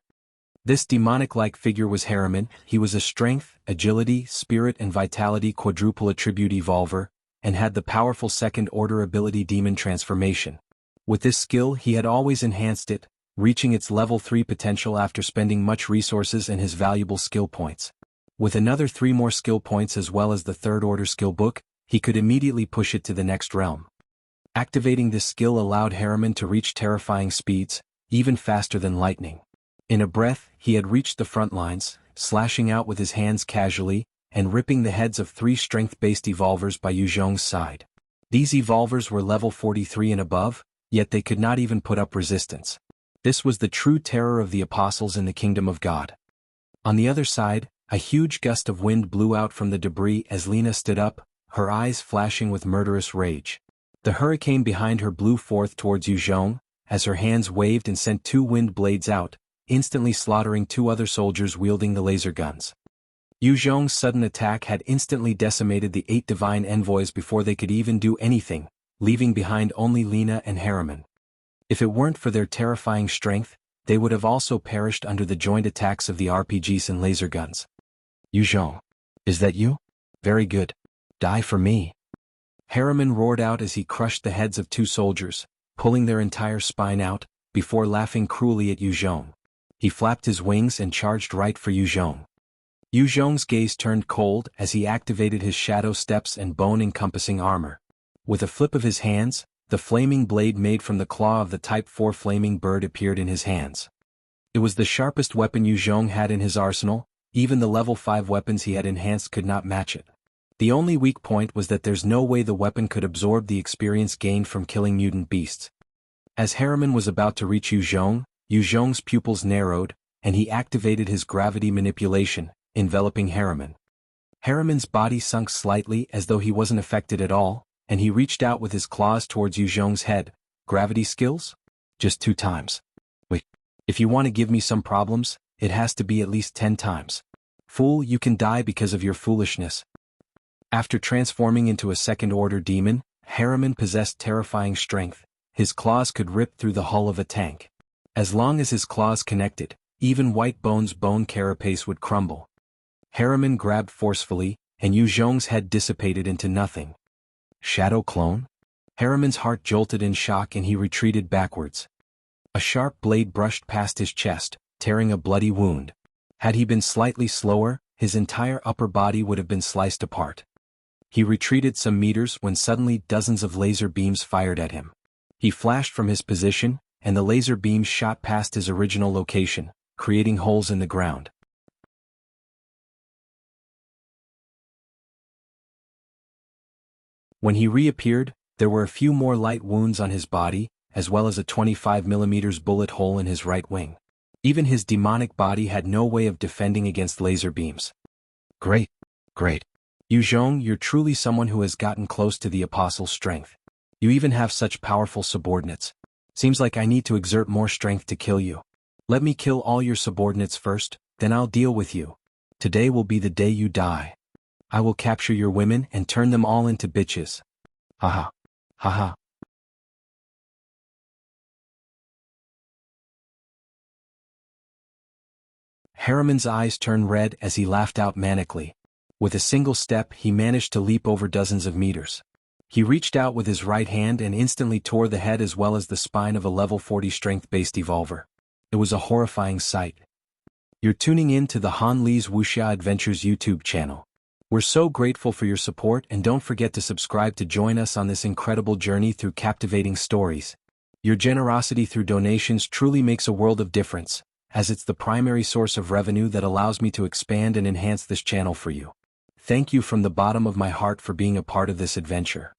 Speaker 1: This demonic-like figure was Harriman. He was a strength, agility, spirit and vitality quadruple attribute evolver, and had the powerful second-order ability Demon Transformation. With this skill he had always enhanced it, reaching its level 3 potential after spending much resources and his valuable skill points. With another 3 more skill points as well as the third-order skill book, he could immediately push it to the next realm. Activating this skill allowed Harriman to reach terrifying speeds, even faster than lightning. In a breath, he had reached the front lines, slashing out with his hands casually, and ripping the heads of 3 strength-based evolvers by Yu Zhong's side. These evolvers were level 43 and above, yet they could not even put up resistance. This was the true terror of the apostles in the kingdom of God. On the other side, a huge gust of wind blew out from the debris as Lina stood up, her eyes flashing with murderous rage. The hurricane behind her blew forth towards Yu Zhong, as her hands waved and sent 2 wind blades out, instantly slaughtering 2 other soldiers wielding the laser guns. Yu Zhong's sudden attack had instantly decimated the 8 divine envoys before they could even do anything, leaving behind only Lina and Harriman. If it weren't for their terrifying strength, they would have also perished under the joint attacks of the RPGs and laser guns. Yu Zhong. Is that you? Very good. Die for me. Harriman roared out as he crushed the heads of 2 soldiers, pulling their entire spine out, before laughing cruelly at Yu Zhong. He flapped his wings and charged right for Yu Zhong. Yu Zhong's gaze turned cold as he activated his shadow steps and bone-encompassing armor. With a flip of his hands, the flaming blade made from the claw of the Type 4 flaming bird appeared in his hands. It was the sharpest weapon Yu Zhong had in his arsenal, even the level 5 weapons he had enhanced could not match it. The only weak point was that there's no way the weapon could absorb the experience gained from killing mutant beasts. As Harriman was about to reach Yu Zhong's pupils narrowed, and he activated his gravity manipulation, enveloping Harriman. Harriman's body sunk slightly as though he wasn't affected at all, and he reached out with his claws towards Yu Zhong's head. Gravity skills? Just 2 times. Wait, if you want to give me some problems, it has to be at least 10 times. Fool, you can die because of your foolishness. After transforming into a second-order demon, Harriman possessed terrifying strength. His claws could rip through the hull of a tank. As long as his claws connected, even White Bone's bone carapace would crumble. Harriman grabbed forcefully, and Yu Zhong's head dissipated into nothing. Shadow clone? Harriman's heart jolted in shock and he retreated backwards. A sharp blade brushed past his chest, tearing a bloody wound. Had he been slightly slower, his entire upper body would have been sliced apart. He retreated some meters when suddenly dozens of laser beams fired at him. He flashed from his position, and the laser beams shot past his original location, creating holes in the ground. When he reappeared, there were a few more light wounds on his body, as well as a 25mm bullet hole in his right wing. Even his demonic body had no way of defending against laser beams. Great. Yu Zhong, you're truly someone who has gotten close to the apostle's strength. You even have such powerful subordinates. Seems like I need to exert more strength to kill you. Let me kill all your subordinates first, then I'll deal with you. Today will be the day you die. I will capture your women and turn them all into bitches. Haha. Haha. Harriman's eyes turned red as he laughed out manically. With a single step, he managed to leap over dozens of meters. He reached out with his right hand and instantly tore the head as well as the spine of a level 40 strength-based evolver. It was a horrifying sight. You're tuning in to the Han Li's Wuxia Adventures YouTube channel. We're so grateful for your support, and don't forget to subscribe to join us on this incredible journey through captivating stories. Your generosity through donations truly makes a world of difference, as it's the primary source of revenue that allows me to expand and enhance this channel for you. Thank you from the bottom of my heart for being a part of this adventure.